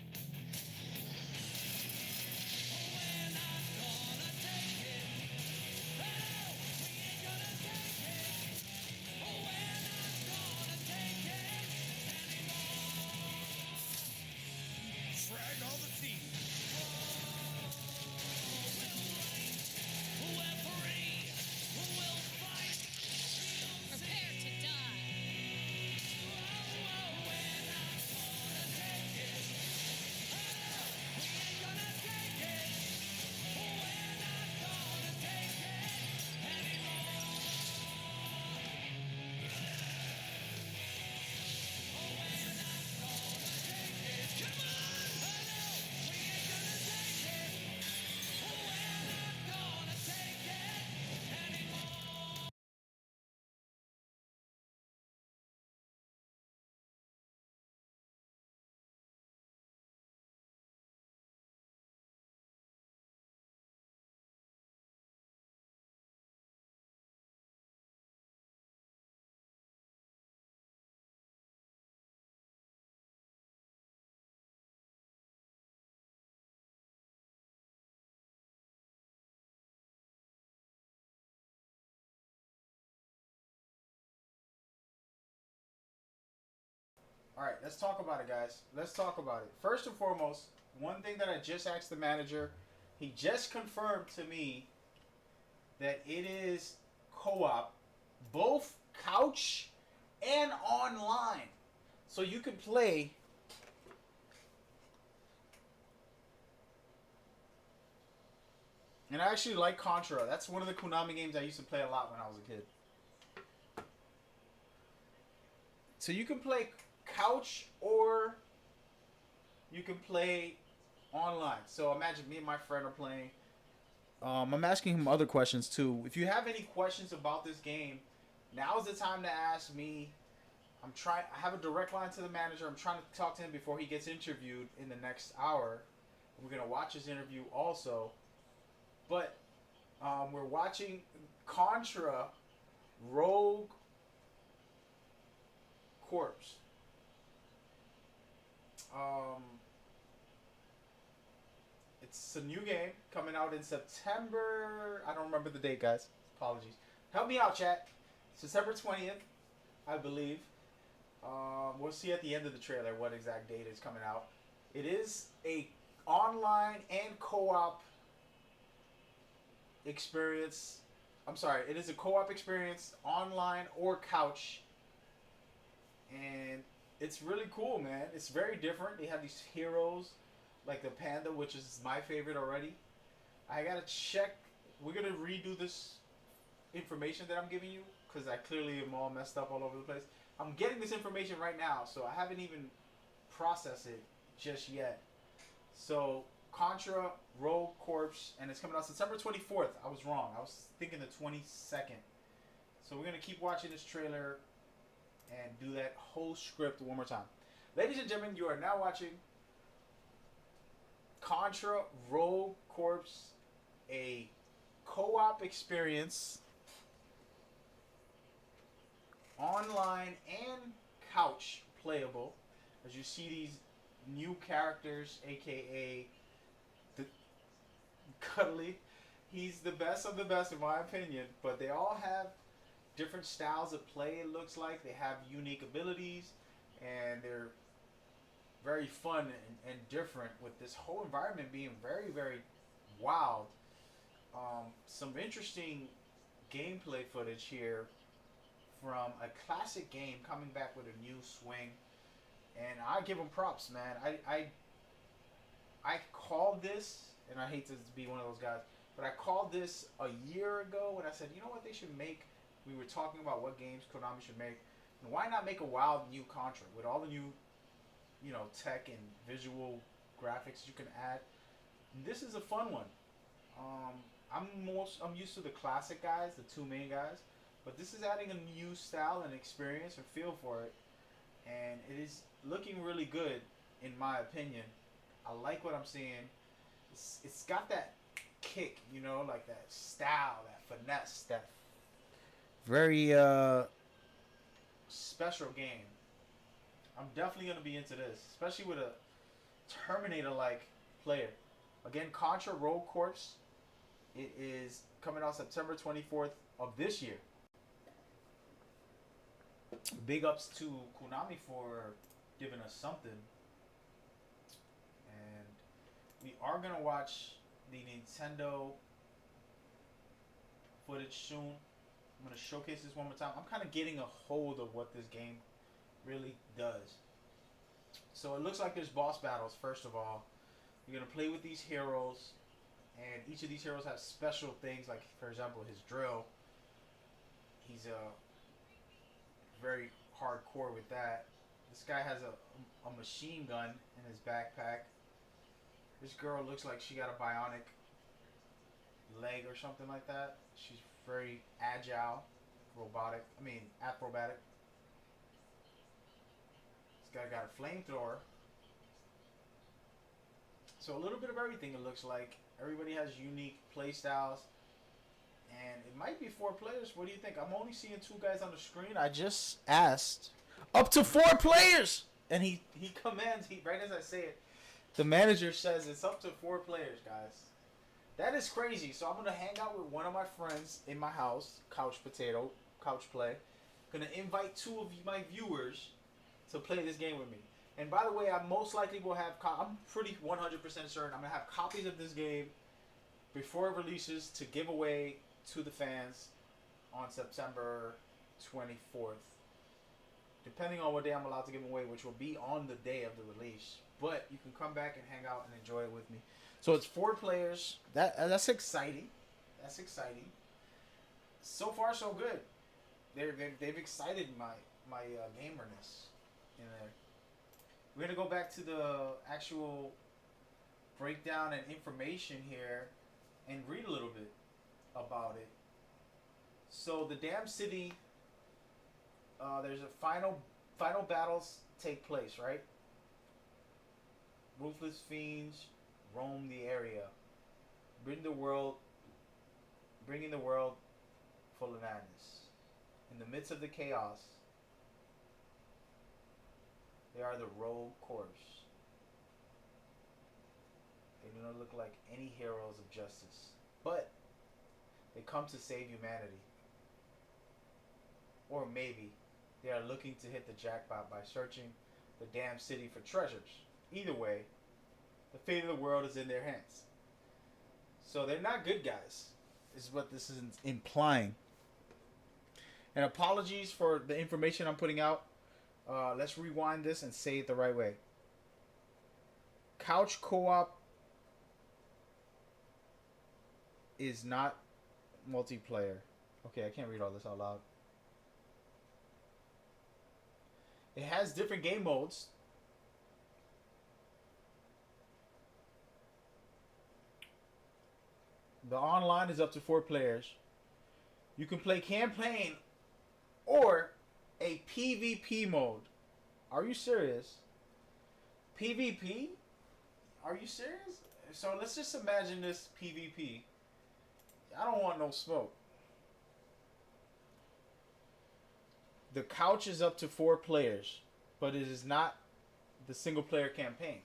All right, let's talk about it, guys. Let's talk about it. First and foremost, one thing that I just asked the manager, he just confirmed to me that it is co-op, both couch and online. So you can play. And I actually like Contra. That's one of the Konami games I used to play a lot when I was a kid. So you can play couch or you can play online. So imagine me and my friend are playing. I'm asking him other questions too. If you have any questions about this game, now's the time to ask me. I have a direct line to the manager. I'm trying to talk to him before he gets interviewed in the next hour. We're gonna watch his interview also. But we're watching Contra Rogue Corpse. It's a new game coming out in September. I don't remember the date, guys. Apologies. Help me out, chat. September 20th, I believe. We'll see at the end of the trailer what exact date is coming out. It is a online and co-op experience. I'm sorry, it is a co-op experience, online or couch. And it's really cool, man. It's very different. They have these heroes like the panda, which is my favorite already. I gotta check. We're gonna redo this information that I'm giving you because I clearly am all messed up all over the place. I'm getting this information right now, so I haven't even processed it just yet. So Contra Rogue Corpse, and it's coming out September 24th. I was wrong. I was thinking the 22nd. So we're gonna keep watching this trailer and do that whole script one more time. Ladies and gentlemen, you are now watching Contra Rogue Corpse, a co-op experience, online and couch playable. As you see these new characters, aka the Cuddly. He's the best of the best in my opinion, but they all have different styles of play. It looks like they have unique abilities, and they're very fun and different, with this whole environment being very, very wild. Some interesting gameplay footage here from a classic game coming back with a new swing, and I give them props, man. I called this, and I hate to be one of those guys, but I called this a year ago when I said, you know what they should make. We were talking about what games Konami should make, and why not make a wild new Contra with all the new, tech and visual graphics you can add. This is a fun one. I'm used to the classic guys, the two main guys, but this is adding a new style and experience and feel for it, and it is looking really good in my opinion. I like what I'm seeing. It's got that kick, like that style, that finesse, that very special game. I'm definitely gonna be into this, especially with a Terminator-like player. Again, Contra Rogue Corpse. It is coming out September 24th of this year. Big ups to Konami for giving us something. And we are gonna watch the Nintendo footage soon. I'm gonna showcase this one more time. I'm kind of getting a hold of what this game really does. So it looks like there's boss battles. First of all, you're gonna play with these heroes, and each of these heroes have special things. Like, for example, his drill. He's very hardcore with that. This guy has a machine gun in his backpack. This girl looks like she got a bionic leg or something like that. She's very agile, acrobatic. This guy got a flamethrower. So a little bit of everything, it looks like. Everybody has unique play styles. And it might be 4 players. What do you think? I'm only seeing 2 guys on the screen. I just asked up to 4 players. And he commands, right as I say it, the manager says it's up to 4 players, guys. That is crazy. So I'm going to hang out with one of my friends in my house, couch play. Going to invite 2 of my viewers to play this game with me. And by the way, I most likely will have. I'm pretty 100% certain I'm gonna have copies of this game before it releases to give away to the fans on September 24th. Depending on what day I'm allowed to give them away, which will be on the day of the release. But you can come back and hang out and enjoy it with me. So it's 4 players. That's exciting. That's exciting. So far, so good. They've excited my gamerness in there. We're gonna go back to the actual breakdown and information here and read a little bit about it. So the damn city. There's a final battles take place, right? Ruthless fiends roam the area, bringing the world full of madness. In the midst of the chaos, they are the rogue corps. They do not look like any heroes of justice, but they come to save humanity. Or maybe they are looking to hit the jackpot by searching the damn city for treasures. Either way, the fate of the world is in their hands. So they're not good guys, is what this is implying. And apologies for the information I'm putting out. Let's rewind this and say it the right way. Couch co-op is not multiplayer. Okay, I can't read all this out loud. It has different game modes. The online is up to 4 players. You can play campaign or a PvP mode. Are you serious? PvP? Are you serious? So let's just imagine this PvP. I don't want no smoke. The couch is up to 4 players, but it is not the single player campaign.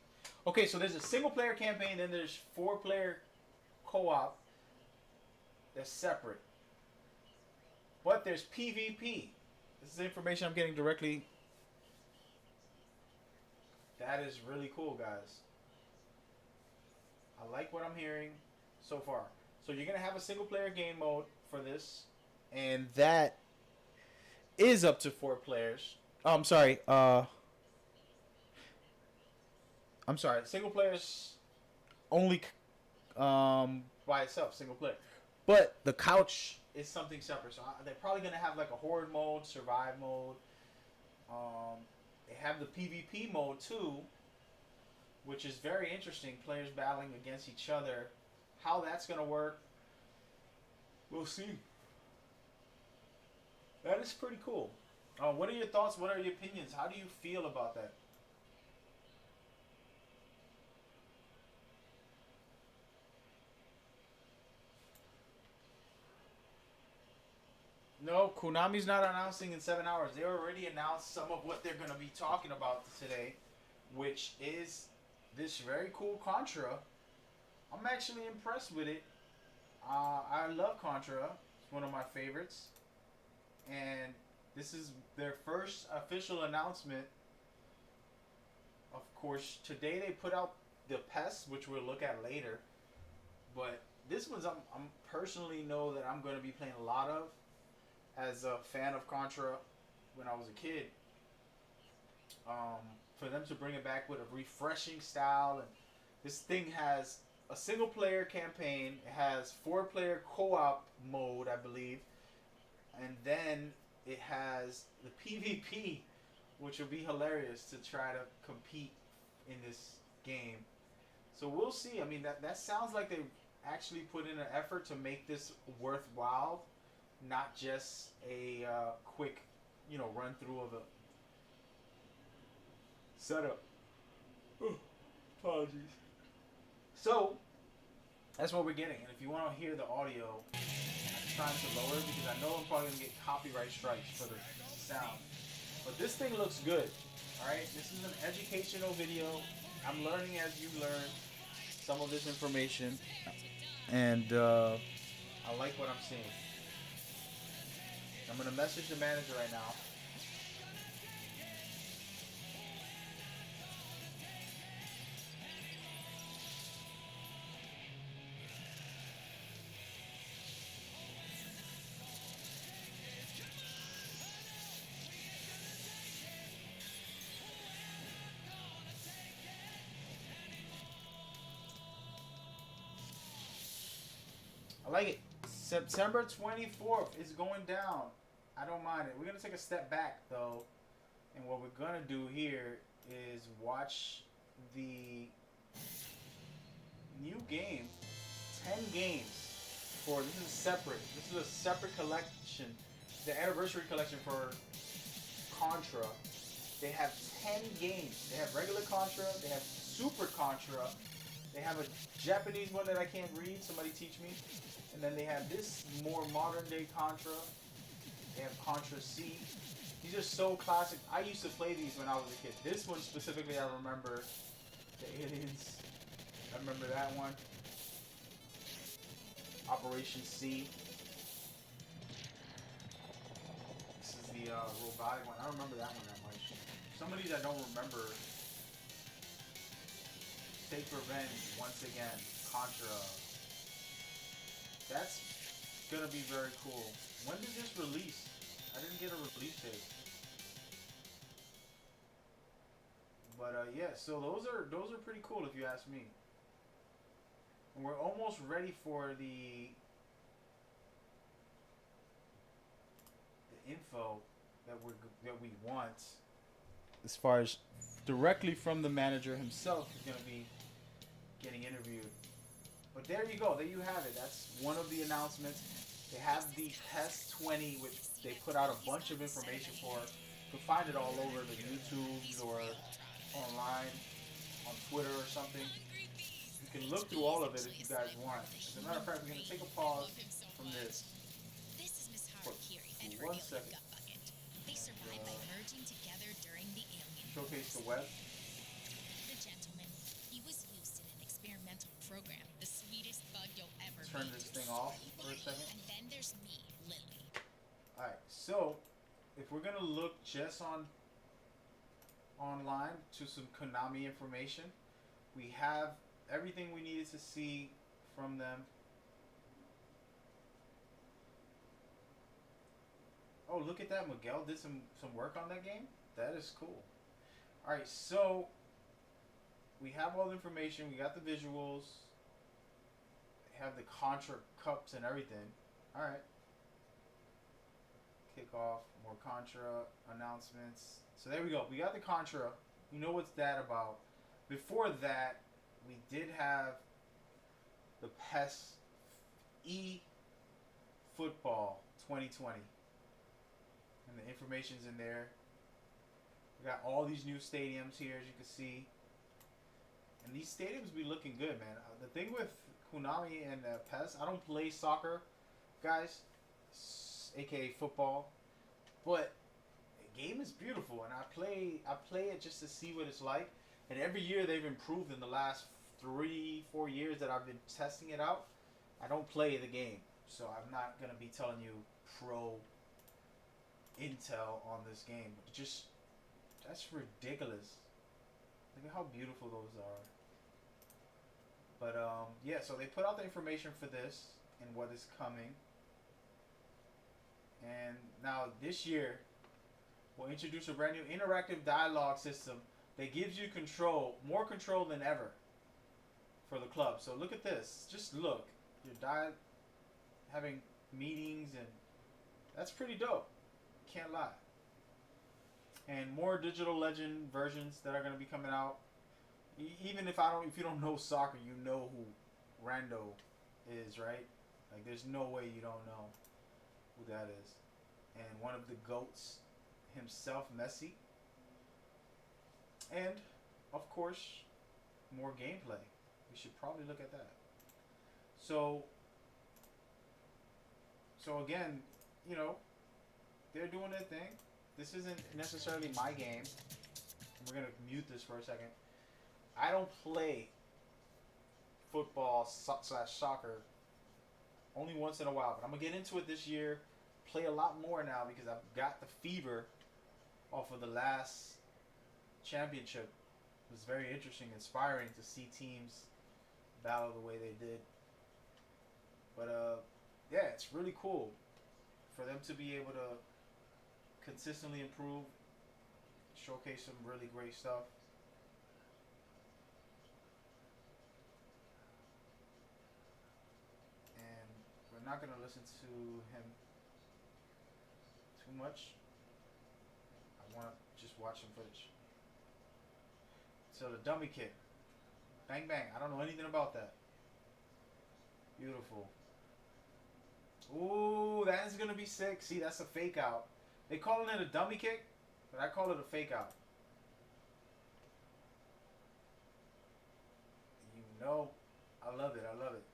Okay, so there's a single player campaign, then there's 4 player co-op that's separate. But there's PvP. This is information I'm getting directly. That is really cool, guys. I like what I'm hearing so far. So you're going to have a single player game mode for this, and that is up to 4 players. Oh, I'm sorry. Single players only by itself, single player. But the couch is something separate. So they're probably going to have like a horde mode, survive mode. They have the PvP mode too, which is very interesting. Players battling against each other. How that's going to work, we'll see. That is pretty cool. What are your thoughts? What are your opinions? How do you feel about that? No, Konami's not announcing in 7 hours. They already announced some of what they're going to be talking about today, which is this very cool Contra. I'm actually impressed with it. I love Contra. It's one of my favorites. And this is their first official announcement. Of course, today they put out the PES, which we'll look at later. But this one's I'm personally know that I'm going to be playing a lot of as a fan of Contra when I was a kid. For them to bring it back with a refreshing style, and this thing has a single player campaign. It has 4 player co-op mode, I believe. And then it has the PvP, which will be hilarious to try to compete in this game. So we'll see. I mean, that sounds like they actually put in an effort to make this worthwhile, not just a quick, run through of a setup. Apologies. So that's what we're getting. And if you want to hear the audio, I'm trying to lower it because I know I'm probably gonna get copyright strikes for the sound. But this thing looks good. Alright? This is an educational video. I'm learning as you learn some of this information. And I like what I'm seeing. I'm gonna message the manager right now. I like it. September 24th is going down. I don't mind it. We're gonna take a step back though, and what we're gonna do here is watch the new game. 10 games for this is separate. This is a separate collection. The anniversary collection for Contra. They have 10 games. They have regular Contra. They have Super Contra. They have a Japanese one that I can't read. Somebody teach me. And then they have this more modern day Contra. They have Contra C. These are so classic. I used to play these when I was a kid. This one specifically, I remember the aliens. I remember that one. Operation C. This is the robotic one. I don't remember that one that much. Some of these I don't remember. Take Revenge, once again. Contra. That's gonna be very cool. When did this release? I didn't get a release date. But yeah, so those are pretty cool if you ask me. And we're almost ready for the info that we want, as far as directly from the manager himself, who's gonna be getting interviewed. But there you go. There you have it. That's one of the announcements. They have the PES 20, which they put out a bunch of information for. You can find it all over the YouTubes or online, on Twitter or something. You can look through all of it if you guys want. As a matter of fact, we're going to take a pause from this for 1 second. They survive by merging together during the alien. Showcase the web. The gentleman, he was used in an experimental program, the sweetest bug you'll ever Turn meet. this thing off for a second. And then there's me, Lily. Alright, so if we're going to look just online to some Konami information, we have everything we needed to see from them. Oh, look at that. Miguel did some work on that game. That is cool. Alright, so we have all the information. We got the visuals. We have the Contra cups and everything. Alright. Kickoff. More Contra announcements. So there we go. We got the Contra. You know what's that about. Before that, we did have the PES E Football 2020. And the information's in there. We got all these new stadiums here, as you can see. And these stadiums be looking good, man. The thing with Konami and PES, I don't play soccer, guys, aka football, but the game is beautiful, and I play it just to see what it's like. And every year they've improved in the last 3-4 years that I've been testing it out. I don't play the game, so I'm not gonna be telling you pro intel on this game. Just that's ridiculous. Look at how beautiful those are. But yeah, so they put out the information for this and what is coming. And now this year, we'll introduce a brand new interactive dialogue system that gives you control, more control than ever for the club. So look at this. Just look. You're having meetings, and that's pretty dope. Can't lie. And more Digital Legend versions that are going to be coming out. Even if you don't know soccer, you know who Rando is, right? Like, there's no way you don't know who that is. And one of the GOATs himself, Messi. And, of course, more gameplay. We should probably look at that. So again, you know, they're doing their thing. This isn't necessarily my game. We're going to mute this for a second. I don't play football / soccer only once in a while, but I'm going to get into it this year. Play a lot more now because I've got the fever off of the last championship. It was very interesting, inspiring to see teams battle the way they did. But yeah, it's really cool for them to be able to consistently improve, showcase some really great stuff. And we're not gonna listen to him too much. I want to just watch some footage. So the dummy kick, bang bang. I don't know anything about that. Beautiful. Ooh, that is gonna be sick. See, that's a fake out. They calling it a dummy kick, but I call it a fake out. You know, I love it. I love it.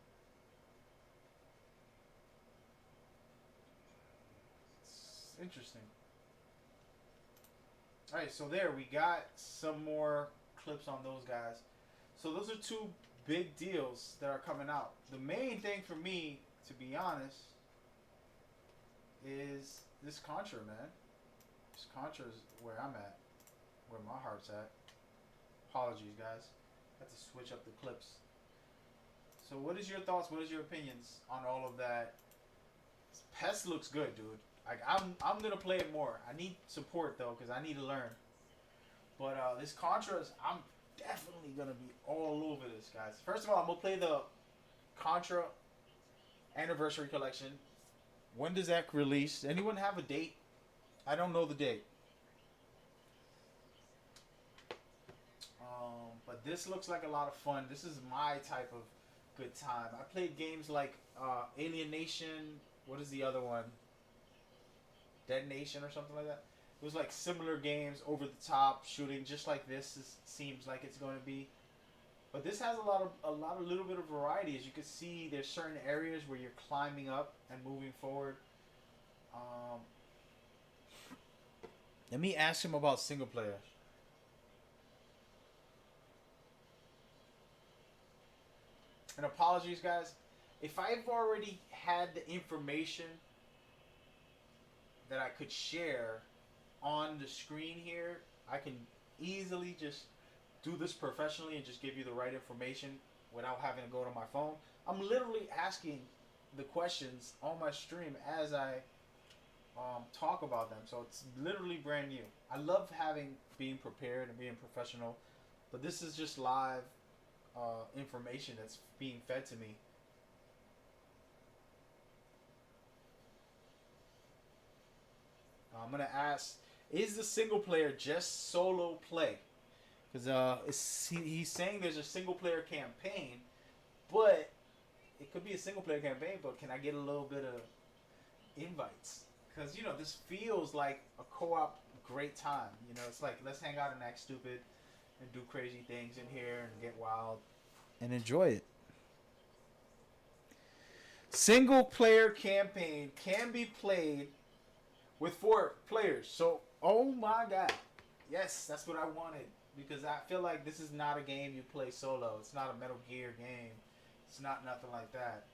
It's interesting. All right, so there we got some more clips on those guys. So those are two big deals that are coming out. The main thing for me, to be honest, is this Contra, man. This Contra is where I'm at, where my heart's at. Apologies, guys. I have to switch up the clips. So what is your thoughts? What is your opinions on all of that? PES looks good, dude. Like I'm gonna play it more. I need support though, cause I need to learn. But this Contra's, I'm definitely gonna be all over this, guys. First of all, I'm gonna play the Contra Anniversary Collection. When does that release? Anyone have a date? I don't know the date. But this looks like a lot of fun. This is my type of good time. I played games like Alien Nation. What is the other one? Dead Nation or something like that. It was like similar games, over the top shooting, just like this seems like it's going to be. But this has a little bit of variety. As you can see, there's certain areas where you're climbing up and moving forward. Let me ask him about single player. And apologies, guys, if I've already had the information that I could share on the screen here, I can easily just do this professionally and just give you the right information without having to go to my phone. I'm literally asking the questions on my stream as I talk about them, so it's literally brand new. I love being prepared and being professional, but this is just live information that's being fed to me. I'm gonna ask: is the single player just solo play? Because he's saying there's a single player campaign, but it could be a single player campaign. But can I get a little bit of invites? Because this feels like a co-op great time. It's like, let's hang out and act stupid and do crazy things in here and get wild and enjoy it. Single player campaign can be played with 4 players. So, oh my god. Yes, that's what I wanted. Because I feel like this is not a game you play solo. It's not a Metal Gear game. It's not nothing like that.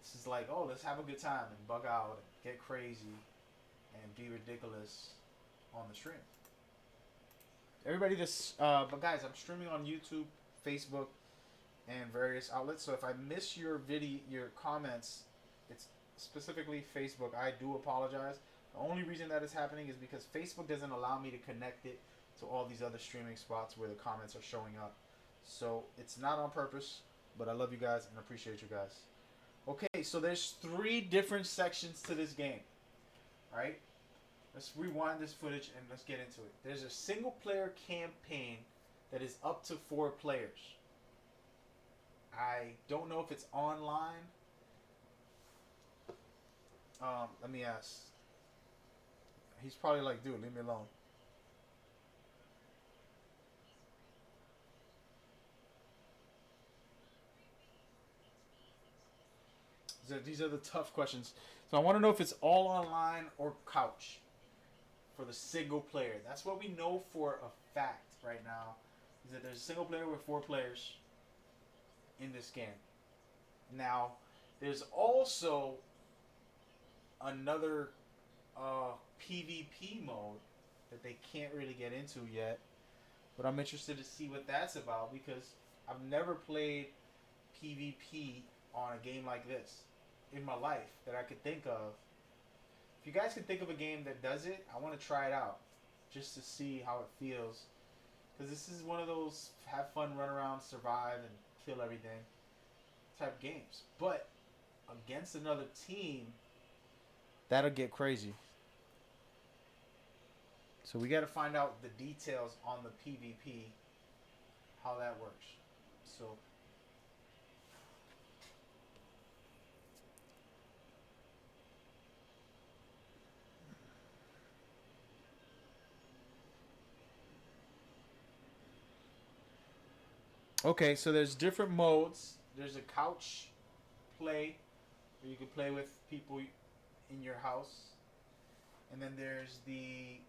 This is like, oh, let's have a good time and bug out and get crazy and be ridiculous on the stream. Everybody just, but guys, I'm streaming on YouTube, Facebook, and various outlets. So if I miss your comments, it's specifically Facebook. I do apologize. The only reason that is happening is because Facebook doesn't allow me to connect it to all these other streaming spots where the comments are showing up. So it's not on purpose, but I love you guys and appreciate you guys. Okay, so there's 3 different sections to this game. All right, let's rewind this footage and let's get into it. There's a single player campaign that is up to 4 players. I don't know if it's online. Let me ask. He's probably like, dude, leave me alone. These are the tough questions. So I want to know if it's all online or couch for the single player. That's what we know for a fact right now, is that there's a single player with 4 players in this game. Now, there's also another PvP mode that they can't really get into yet, but I'm interested to see what that's about because I've never played PvP on a game like this in my life that I could think of. If you guys can think of a game that does it, I want to try it out just to see how it feels, because this is one of those have fun, run around, survive, and kill everything type games. But against another team, that'll get crazy. So we got to find out the details on the PvP, how that works. So okay, so there's different modes. There's a couch play where you can play with people in your house. And then there's the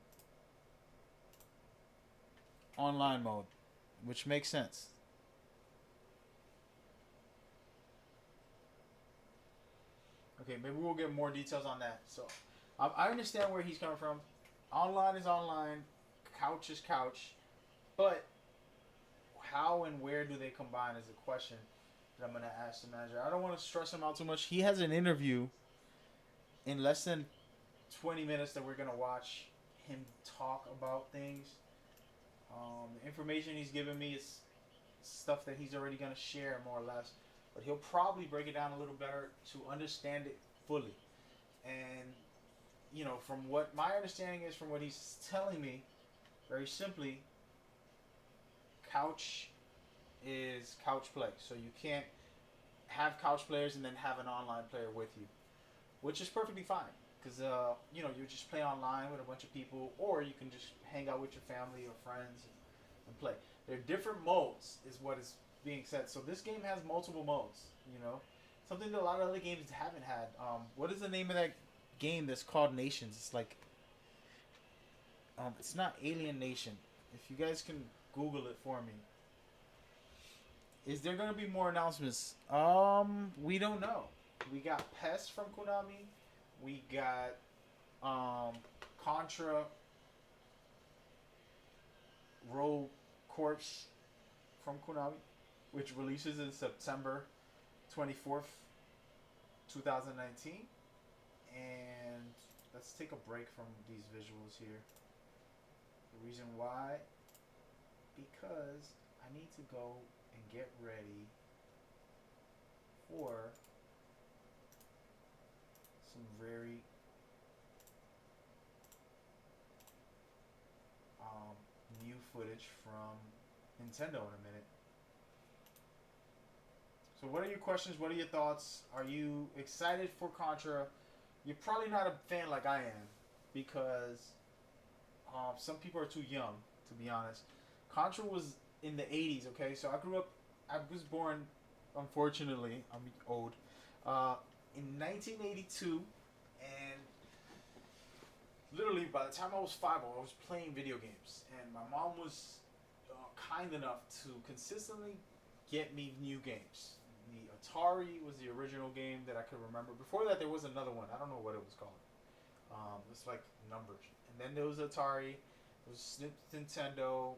online mode, which makes sense. Okay, maybe we'll get more details on that. So, I understand where he's coming from. Online is online, couch is couch, but how and where do they combine is a question that I'm gonna ask the manager. I don't want to stress him out too much. He has an interview in less than 20 minutes that we're gonna watch him talk about things. The information he's giving me is stuff that he's already gonna share more or less, but he'll probably break it down a little better to understand it fully. And from what my understanding is, from what he's telling me, very simply, couch is couch play. So you can't have couch players and then have an online player with you, which is perfectly fine because you just play online with a bunch of people, or you can just hang out with your family or friends and play. There are different modes, is what is being said. So this game has multiple modes. Something that a lot of other games haven't had. What is the name of that game that's called Nations? It's like it's not Alien Nation. If you guys can Google it for me. Is there gonna be more announcements? We don't know. We got Pest from Konami. We got Contra Rogue Corps from Konami, which releases in September 24th, 2019. And let's take a break from these visuals here. The reason why, because I need to go and get ready for some very new footage from Nintendo in a minute. So what are your questions? What are your thoughts? Are you excited for Contra? You're probably not a fan like I am, because some people are too young, to be honest. Contra was in the 80s, okay? So I was born, unfortunately, I'm old, in 1982, and literally by the time I was 5, I was playing video games, and my mom was kind enough to consistently get me new games. The Atari was the original game that I could remember. Before that, there was another one. I don't know what it was called. It's like numbers. And then there was Atari, there was Nintendo,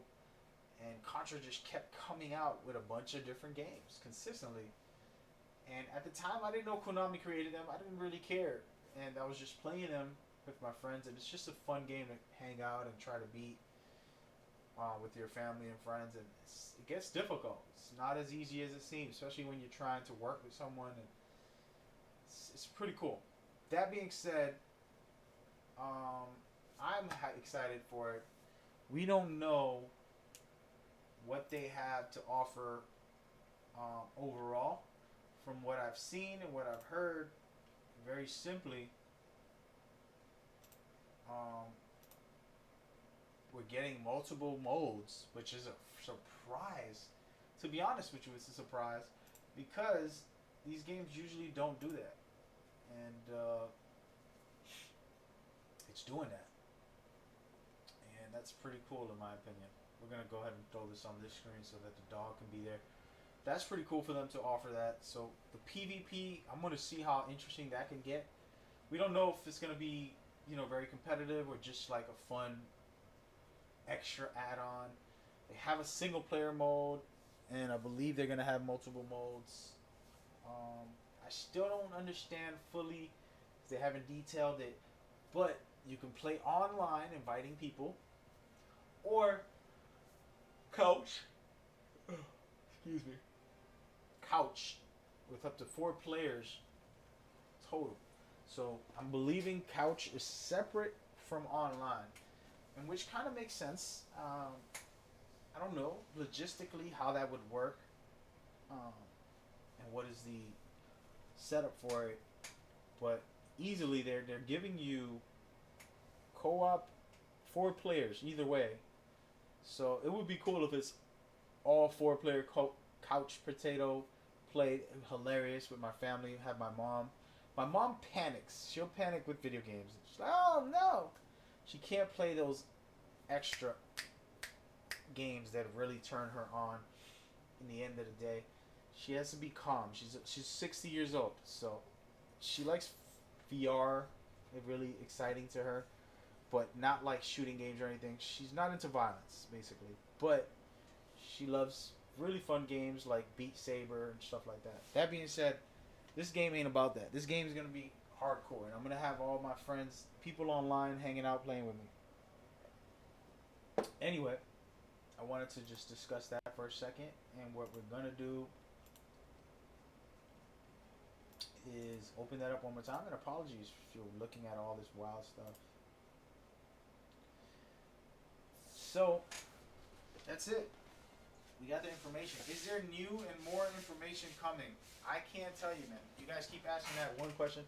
and Contra just kept coming out with a bunch of different games consistently. And at the time, I didn't know Konami created them. I didn't really care. And I was just playing them with my friends. And it's just a fun game to hang out and try to beat with your family and friends. And it gets difficult. It's not as easy as it seems, especially when you're trying to work with someone. And it's pretty cool. That being said, I'm excited for it. We don't know what they have to offer overall. From what I've seen and what I've heard, very simply, we're getting multiple modes, which is a surprise. To be honest with you, it's a surprise because these games usually don't do that, and it's doing that, and that's pretty cool in my opinion. We're gonna go ahead and throw this on this screen so that the dog can be there. That's pretty cool for them to offer that. So the PvP, I'm going to see how interesting that can get. We don't know if it's going to be, very competitive or just like a fun extra add-on. They have a single player mode, and I believe they're going to have multiple modes. I still don't understand fully, because they haven't detailed it, but you can play online, inviting people, or couch. Excuse me. Couch with up to 4 players total. So I'm believing couch is separate from online, and which kind of makes sense. I don't know logistically how that would work, and what is the setup for it, but easily they're giving you co-op 4 players either way. So it would be cool if it's all 4 player couch potato play. Hilarious with my family. Have my mom. My mom panics. She'll panic with video games. She's like, oh no, she can't play those extra games that really turn her on. In the end of the day, she has to be calm. She's 60 years old, so she likes VR. It's really exciting to her, but not like shooting games or anything. She's not into violence, basically, but she loves really fun games like Beat Saber and stuff like that. That being said, this game ain't about that. This game is gonna be hardcore, and I'm gonna have all my friends, people online, hanging out, playing with me. Anyway, I wanted to just discuss that for a second, and what we're gonna do is open that up one more time. And apologies if you're looking at all this wild stuff. So that's it. We got the information. Is there new and more information coming? I can't tell you, man. You guys keep asking that one question.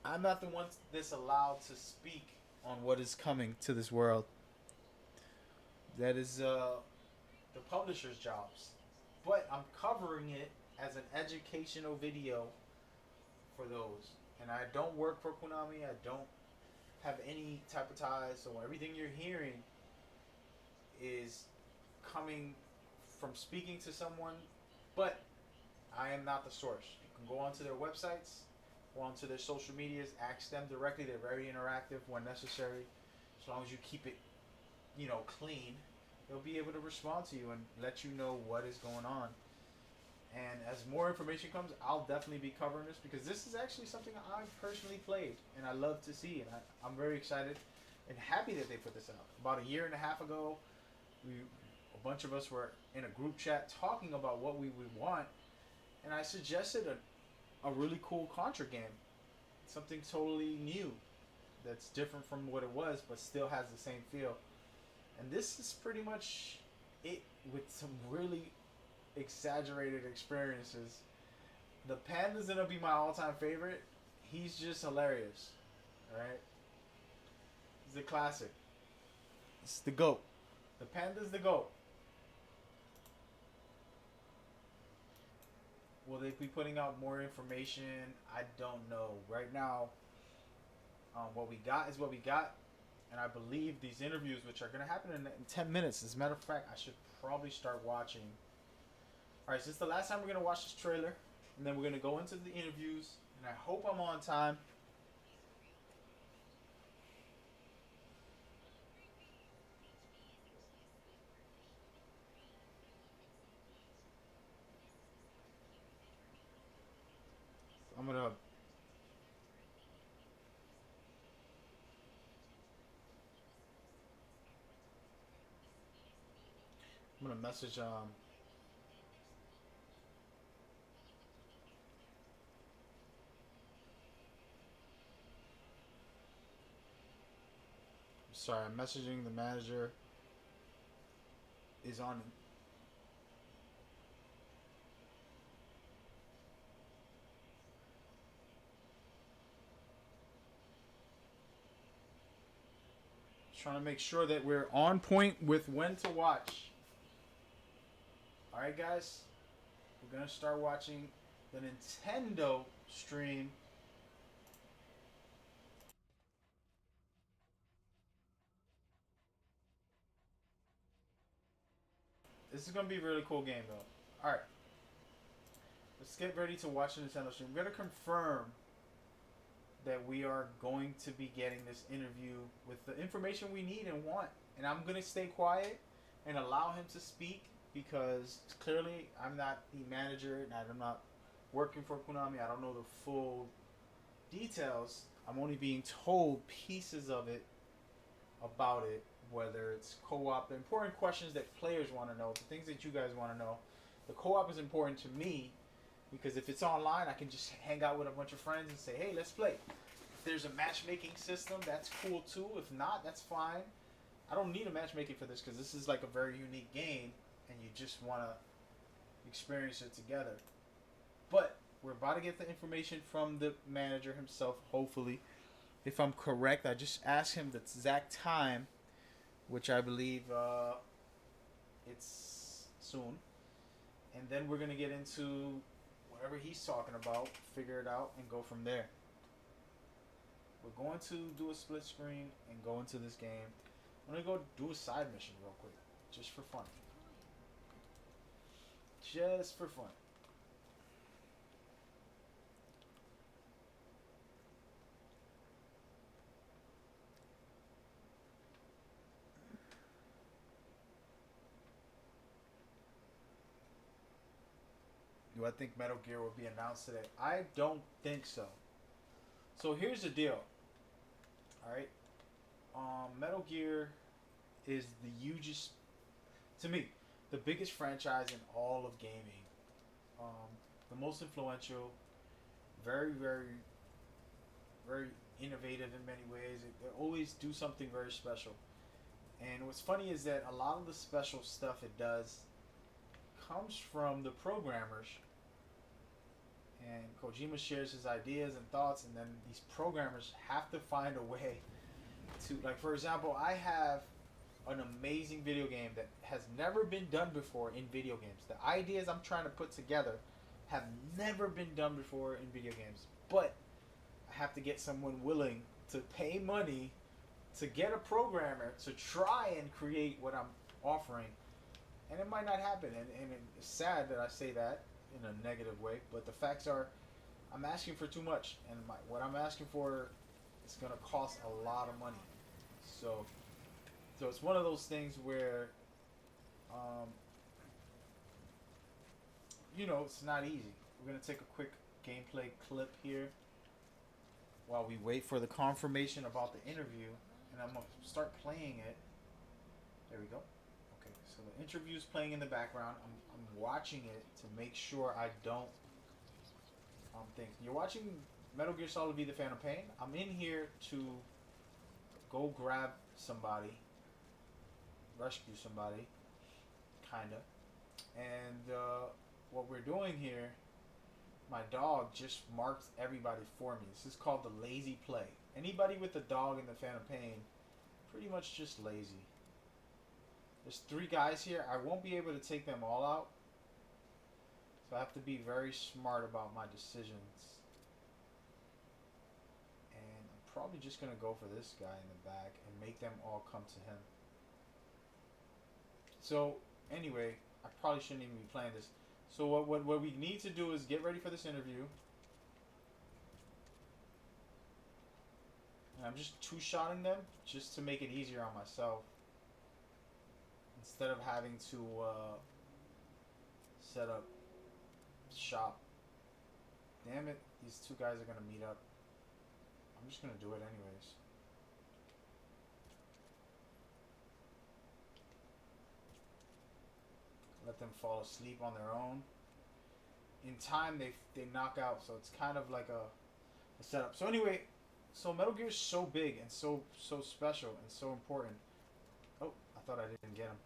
I'm not the one that's allowed to speak on what is coming to this world. That is the publisher's jobs. But I'm covering it as an educational video for those. And I don't work for Konami. I don't have any type of ties. So everything you're hearing is coming from speaking to someone, but I am not the source. You can go onto their websites, go onto their social medias, ask them directly. They're very interactive when necessary. As long as you keep it, clean, they'll be able to respond to you and let you know what is going on. And as more information comes, I'll definitely be covering this, because this is actually something I've personally played and I love to see. And I'm very excited and happy that they put this out. About a year and a half ago, a bunch of us were in a group chat talking about what we would want, and I suggested a really cool Contra game, something totally new, that's different from what it was, but still has the same feel. And this is pretty much it, with some really exaggerated experiences. The Panda's gonna be my all-time favorite. He's just hilarious. Alright? He's a classic. It's the GOAT. The Panda's the GOAT. Will they be putting out more information? I don't know. Right now, what we got is what we got. And I believe these interviews, which are going to happen in 10 minutes. As a matter of fact, I should probably start watching. Alright, so this is the last time we're going to watch this trailer. And then we're going to go into the interviews. And I hope I'm on time. I'm gonna message sorry, I'm messaging the manager. Is on. Trying to make sure that we're on point with when to watch. Alright, guys. We're going to start watching the Nintendo stream. This is going to be a really cool game, though. Alright. Let's get ready to watch the Nintendo stream. We're going to confirm that we are going to be getting this interview with the information we need and want. And I'm going to stay quiet and allow him to speak, because clearly I'm not the manager and I'm not working for Konami. I don't know the full details. I'm only being told pieces of it about it, whether it's co-op, the important questions that players want to know, the things that you guys want to know. The co-op is important to me Because if it's online, I can just hang out with a bunch of friends and say, hey, let's play. If there's a matchmaking system, that's cool too. If not, that's fine. I don't need a matchmaking for this because this is like a very unique game and you just want to experience it together. But we're about to get the information from the manager himself, hopefully. If I'm correct, I just asked him the exact time, which I believe it's soon. And then we're going to get into whatever he's talking about, figure it out, and go from there. We're going to do a split screen and go into this game. I'm going to go do a side mission real quick, just for fun. Just for fun. Do I think Metal Gear will be announced today? I don't think so. So here's the deal. Alright. Metal Gear is the hugest, to me, the biggest franchise in all of gaming. The most influential, very, very, very innovative in many ways. They always do something very special. And what's funny is that a lot of the special stuff it does comes from the programmers. And Kojima shares his ideas and thoughts, and then these programmers have to find a way to, like, for example, I have an amazing video game that has never been done before in video games. The ideas I'm trying to put together have never been done before in video games. But I have to get someone willing to pay money to get a programmer to try and create what I'm offering. And it might not happen. And it's sad that I say that in a negative way. But the facts are, I'm asking for too much. And what I'm asking for is going to cost a lot of money. So it's one of those things where, it's not easy. We're going to take a quick gameplay clip here while we wait for the confirmation about the interview. And I'm going to start playing it. There we go. Okay, so the interview's playing in the background. I'm watching it to make sure I don't think. You're watching Metal Gear Solid V: The Phantom Pain. I'm in here to go grab somebody, rescue somebody, kinda. And what we're doing here, my dog just marked everybody for me. This is called the lazy play. Anybody with a dog in the Phantom Pain, pretty much just lazy. There's 3 guys here. I won't be able to take them all out. So I have to be very smart about my decisions. And I'm probably just going to go for this guy in the back and make them all come to him. So, anyway, I probably shouldn't even be playing this. So what we need to do is get ready for this interview. And I'm just two-shotting them just to make it easier on myself. Instead of having to set up shop. Damn it, these 2 guys are going to meet up. I'm just going to do it anyways. Let them fall asleep on their own. In time, they knock out, so it's kind of like a setup. So anyway, so Metal Gear is so big and so special and so important. Oh, I thought I didn't get him.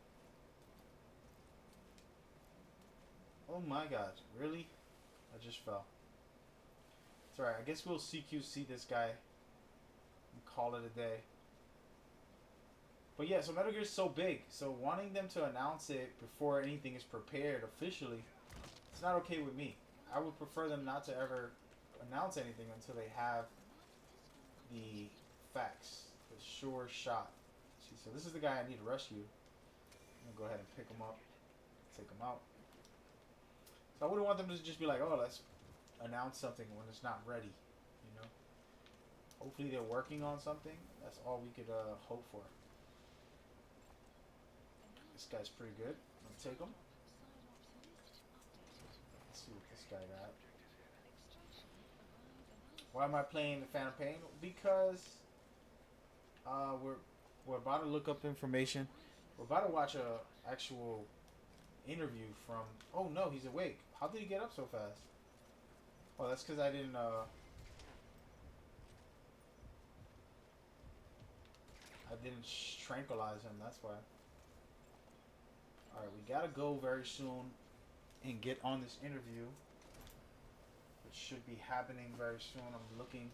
Oh my god, really? I just fell. It's alright, I guess we'll CQC this guy and call it a day. But yeah, so Metal Gear is so big, so wanting them to announce it before anything is prepared officially, it's not okay with me. I would prefer them not to ever announce anything until they have the facts, the sure shot. See, so this is the guy I need to rescue. I'm gonna go ahead and pick him up, take him out. So I wouldn't want them to just be like, oh, let's announce something when it's not ready, you know? Hopefully they're working on something. That's all we could hope for. This guy's pretty good. I'm gonna take him. Let's see what this guy got. Why am I playing the Phantom Pain? Because we're about to look up information. We're about to watch a actual interview from. Oh no, he's awake. How did he get up so fast? Oh, that's because I didn't. I didn't tranquilize him. That's why. All right, we gotta go very soon and get on this interview, which should be happening very soon. I'm looking.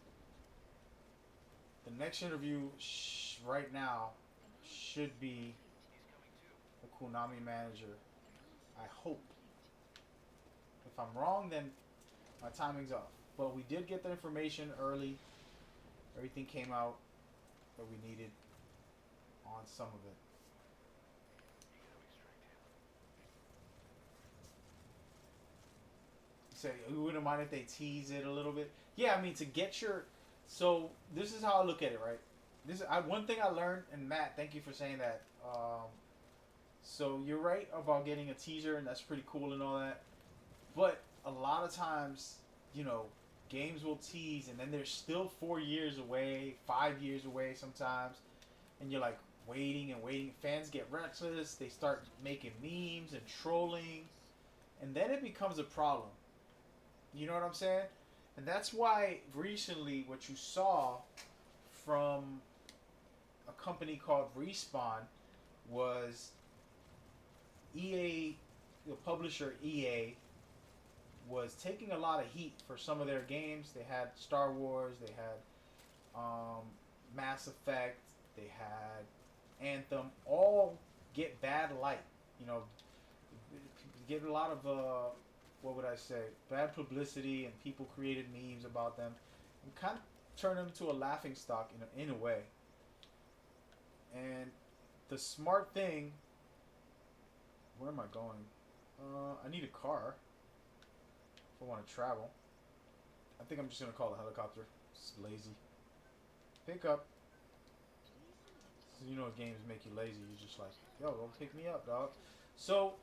The next interview right now should be the Konami manager. I hope. If I'm wrong, then my timing's off. But we did get the information early. Everything came out that we needed on some of it. Say we wouldn't mind if they tease it a little bit. Yeah, I mean to get your. So this is how I look at it, right? One thing I learned, and Matt, thank you for saying that. So you're right about getting a teaser, and that's pretty cool and all that. But a lot of times, you know, games will tease, and then they're still 4 years away, 5 years away sometimes, and you're like waiting and waiting. Fans get restless. They start making memes and trolling, and then it becomes a problem. You know what I'm saying? And that's why recently what you saw from a company called Respawn was EA, the publisher EA, was taking a lot of heat for some of their games. They had Star Wars, they had Mass Effect, they had Anthem, all get bad light. You know, get a lot of what would I say, bad publicity, and people created memes about them, and kind of turned them to a laughing stock in a way. And the smart thing, where am I going? I need a car if I want to travel. I think I'm just gonna call a helicopter. It's lazy. Pick up. So you know games make you lazy. You're just like, yo, go pick me up, dog. So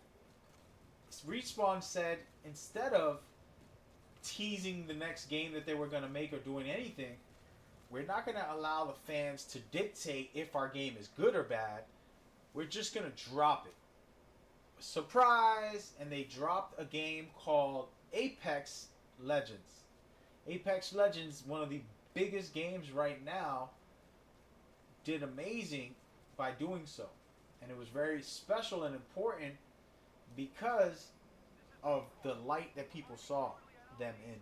Respawn said instead of teasing the next game that they were gonna make or doing anything, we're not gonna allow the fans to dictate if our game is good or bad. We're just gonna drop it. Surprise! And they dropped a game called Apex Legends. Apex Legends, one of the biggest games right now, did amazing by doing so. And it was very special and important because of the light that people saw them in.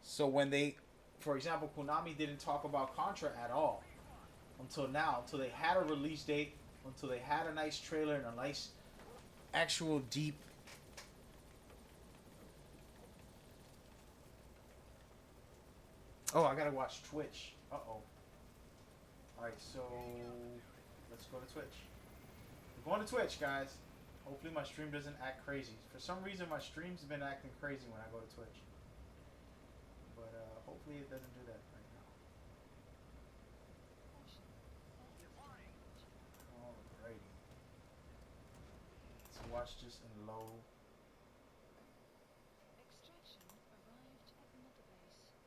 So when they, for example, Konami didn't talk about Contra at all until now, until they had a release date, until they had a nice trailer and a nice actual deep Oh, I gotta watch Twitch. Uh-oh. Alright, so let's go to Twitch. We're going to Twitch, guys. Hopefully my stream doesn't act crazy. For some reason my stream's been acting crazy when I go to Twitch. But hopefully it doesn't do that right now. Alrighty. Let's watch this in low.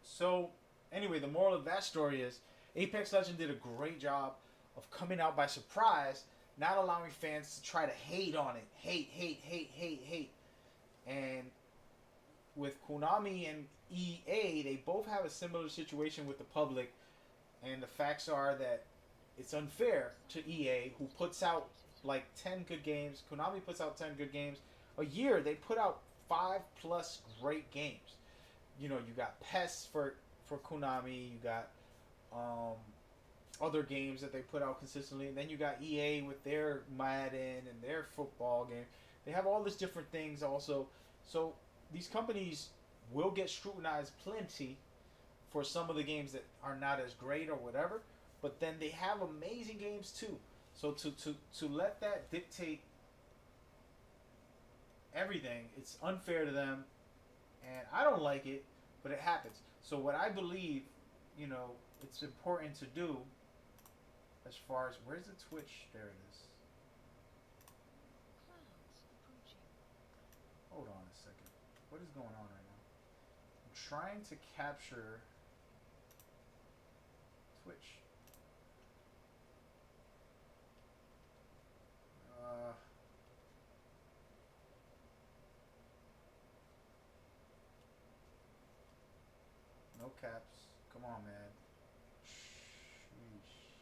So, anyway, the moral of that story is Apex Legends did a great job of coming out by surprise, not allowing fans to try to hate on it. Hate. And with Konami and EA, they both have a similar situation with the public. And the facts are that it's unfair to EA, who puts out like 10 good games. Konami puts out 10 good games. A year, they put out 5+ great games. You know, you got PES for Konami, you got other games that they put out consistently, and then you got EA with their Madden and their football game. They have all these different things also. So these companies will get scrutinized plenty for some of the games that are not as great or whatever, but then they have amazing games too. So to let that dictate everything, it's unfair to them, and I don't like it, but it happens. So what I believe, you know, it's important to do as far as, where's the Twitch? There it is. Hold on a second. What is going on right now? I'm trying to capture Twitch. No caps. Come on, man. Sheesh.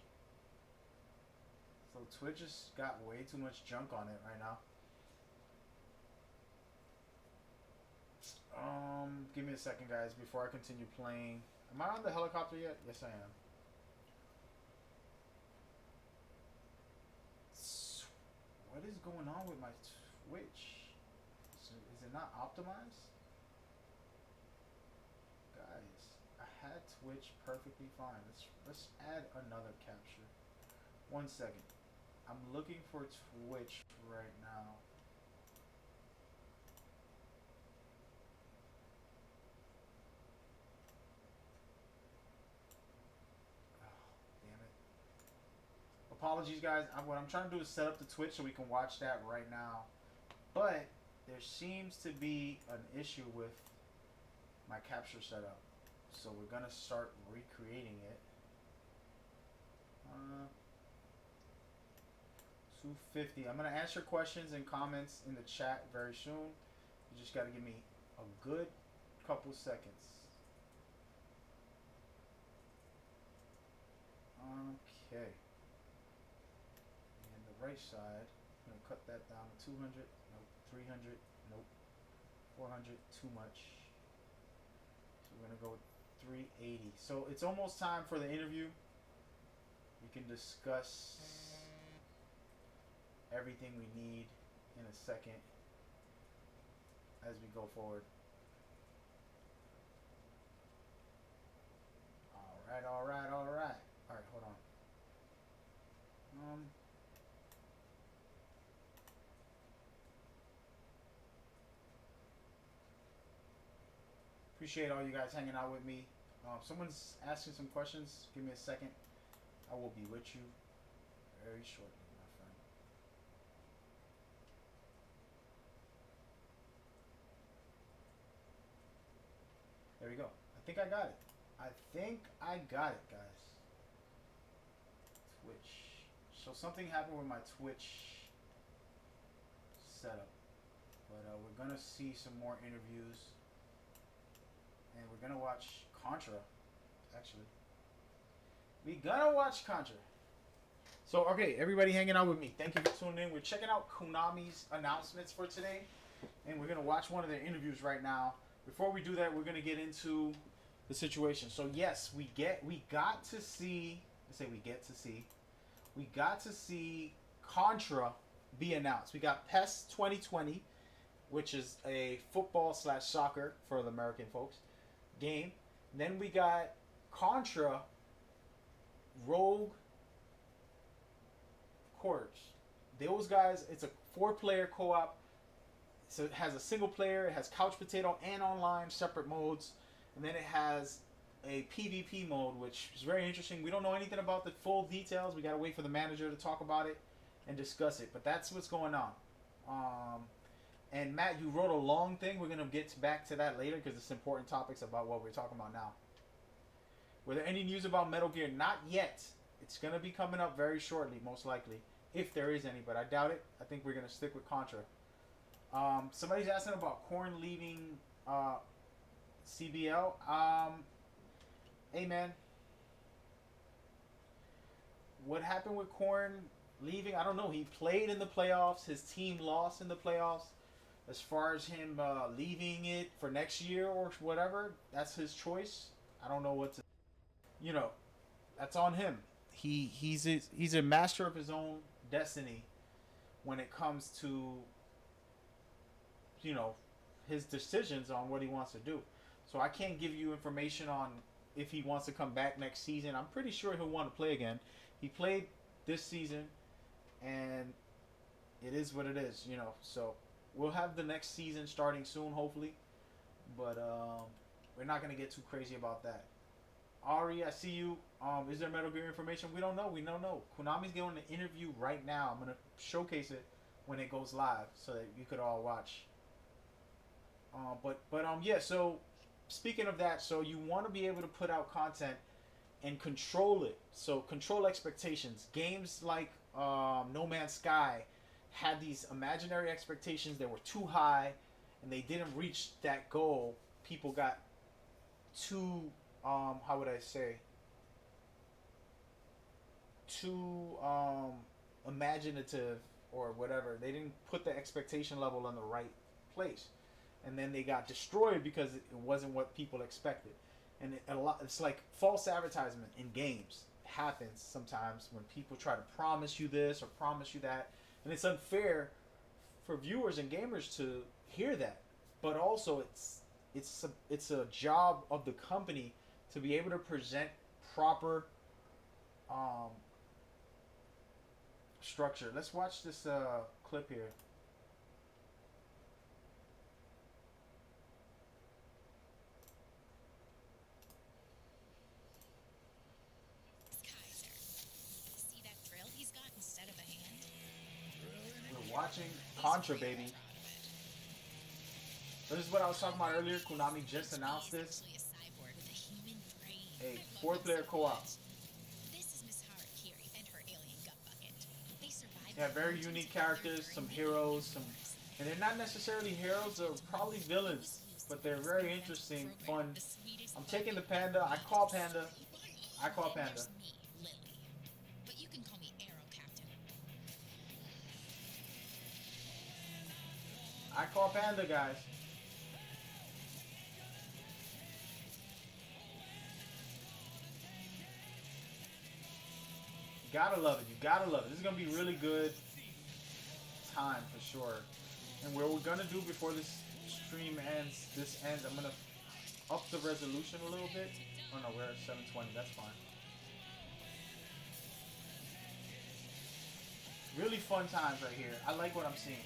So Twitch just got way too much junk on it right now. Give me a second, guys, before I continue playing. Am I on the helicopter yet? Yes, I am. What is going on with my Twitch? Is it not optimized? Guys, I had Twitch perfectly fine. Let's add another capture. 1 second. I'm looking for Twitch right now. Damn it. Apologies, guys. What I'm trying to do is set up the Twitch so we can watch that right now. But there seems to be an issue with my capture setup. So we're going to start recreating it. 250. I'm going to answer questions and comments in the chat very soon. You just got to give me a good couple seconds. Okay. And the right side, I'm going to cut that down to 200. Nope. 300. Nope. 400. Too much. So we're going to go with 380. So it's almost time for the interview. We can discuss everything we need in a second as we go forward. Alright, alright, alright. Alright, hold on. Appreciate all you guys hanging out with me. Someone's asking some questions. Give me a second. I will be with you very shortly, my friend. There we go. I think I got it. I think I got it, guys. Twitch. So something happened with my Twitch setup. But we're going to see some more interviews. And we're going to watch Contra, actually. We gonna watch Contra. So, okay, everybody hanging out with me. Thank you for tuning in. We're checking out Konami's announcements for today. And we're going to watch one of their interviews right now. Before we do that, we're going to get into the situation. So, yes, we got to see Contra be announced. We got PES 2020, which is a football/soccer for the American folks game. Then we got Contra Rogue Corps. Those guys, it's a 4-player co-op. So it has a single player, it has couch potato and online separate modes, and then it has a PvP mode, which is very interesting. We don't know anything about the full details. We gotta wait for the manager to talk about it and discuss it. But that's what's going on. And Matt, you wrote a long thing. We're gonna get back to that later because it's important topics about what we're talking about now. Were there any news about Metal Gear? Not yet. It's going to be coming up very shortly, most likely. If there is any, but I doubt it. I think we're going to stick with Contra. Somebody's asking about Korn leaving CBL. Hey, man. What happened with Korn leaving? I don't know. He played in the playoffs. His team lost in the playoffs. As far as him leaving it for next year or whatever, that's his choice. I don't know what to... that's on him. He's a master of his own destiny when it comes to his decisions on what he wants to do. So I can't give you information on if he wants to come back next season. I'm pretty sure he'll want to play again. He played this season, and it is what it is. So we'll have the next season starting soon, hopefully. But we're not gonna get too crazy about that. Ari, I see you. Is there Metal Gear information? We don't know. We don't know. Konami's doing an interview right now. I'm gonna showcase it when it goes live so that you could all watch. Yeah. So speaking of that, so you want to be able to put out content and control it. So control expectations. Games like No Man's Sky had these imaginary expectations that were too high, and they didn't reach that goal. People got too how would I say, too imaginative or whatever. They didn't put the expectation level in the right place, and then they got destroyed because it wasn't what people expected. And it's like false advertisement in games happens sometimes when people try to promise you this or promise you that, and it's unfair for viewers and gamers to hear that. But also, it's a job of the company to be able to present proper um, structure. Let's watch this clip here. Kaiser. See that drill he's got instead of a hand? We're watching Contra, baby. So this is what I was talking about earlier. Konami just announced this. Actually a cyborg with a human brain. Hey, I love 4-player him so co-op. much. This is Miss Harakiri and her alien gut bucket. They survived. They have very unique characters, some heroes, and they're not necessarily heroes, they're probably villains, but they're very interesting, fun. I'm taking the Panda. I call Panda. There's me, Lily. But you can call me Arrow Captain. I call Panda, guys. You gotta love it. You gotta love it. This is gonna be really good time for sure. And what we're gonna do before this stream ends, I'm gonna up the resolution a little bit. Oh no, we're at 720. That's fine. Really fun times right here. I like what I'm seeing.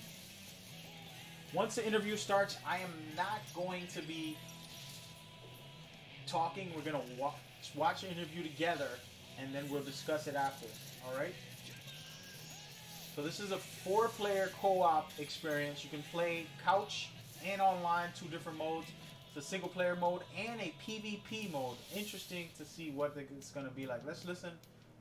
Once the interview starts, I am not going to be talking. We're gonna watch the interview together, and then we'll discuss it after. All right. So this is a 4-player co-op experience. You can play couch and online, 2 different modes. It's a single-player mode and a PvP mode. Interesting to see what it's going to be like. Let's listen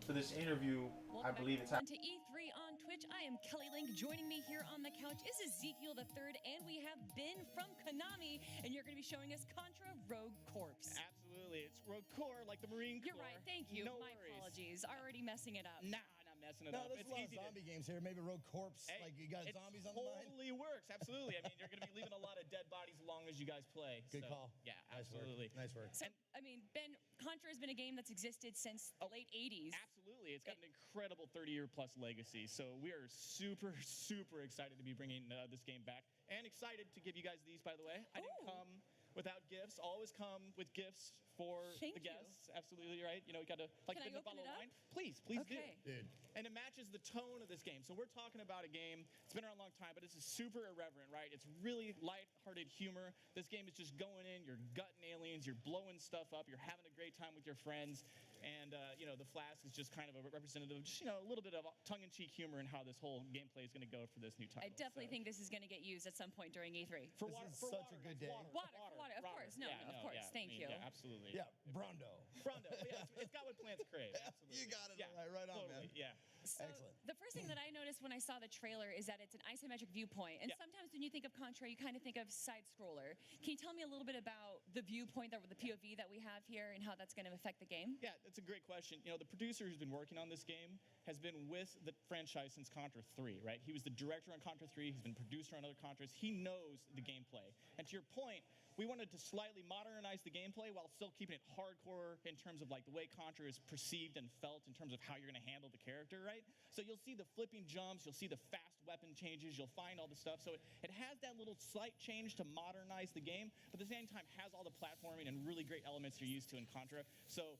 to this interview. I believe it's Welcome to E3 on Twitch. I am Kelly Link. Joining me here on the couch is Ezekiel the Third, and we have Ben from Konami, and you're going to be showing us Contra Rogue Corps. Absolutely. It's Rogue Corps, like the Marine Corps. You're right. Thank you. No My worries. apologies. Already messing it up. Nah, not messing it No, up. there's It's a lot of easy zombie games here. Maybe Rogue Corpse. Hey, Like you got it zombies on the mind. totally works. Absolutely. I mean, you're going to be leaving a lot of dead bodies as long as you guys play. Good so, call. Yeah, Nice absolutely. Work. Nice work. So, I mean, Ben, Contra has been a game that's existed since the late 80s. Absolutely. It's got an incredible 30-year plus legacy. So we are super, super excited to be bringing this game back. And excited to give you guys these, by the way. I didn't Ooh. come without gifts. Always come with gifts for Thank the you. guests. Absolutely right. You know, you got to like Can I the open bottle it of up? wine. Please do. Okay. Dude. And it matches the tone of this game. So we're talking about a game, it's been around a long time, but it's super irreverent, right? It's really light-hearted humor. This game is just going in, you're gutting aliens, you're blowing stuff up, you're having a great time with your friends. And, you know, the Flask is just kind of a representative of just, you know, a little bit of tongue-in-cheek humor in how this whole gameplay is going to go for this new title. I definitely So- think this is going to get used at some point during E3. For This water, is for such water, a good guys, day. Water, of course. No, of course. Yeah, Thank you. Yeah, absolutely. Yeah, Brondo. Brondo. Yeah, it's got what plants crave. Absolutely. You got it. Yeah, Right on, totally. man. Yeah. So Excellent. the first thing that I noticed when I saw the trailer is that it's an isometric viewpoint. And Yeah. sometimes when you think of Contra, you kind of think of side scroller. Can you tell me a little bit about the viewpoint, the POV that we have here, and how that's going to affect the game? Yeah, that's a great question. You know, the producer who's been working on this game has been with the franchise since Contra 3, right? He was the director on Contra 3. He's been producer on other Contras. He knows the gameplay. And to your point, we wanted to slightly modernize the gameplay while still keeping it hardcore in terms of like the way Contra is perceived and felt in terms of how you're going to handle the character, right? So you'll see the flipping jumps, you'll see the fast weapon changes, you'll find all the stuff. So it has that little slight change to modernize the game, but at the same time has all the platforming and really great elements you're used to in Contra. So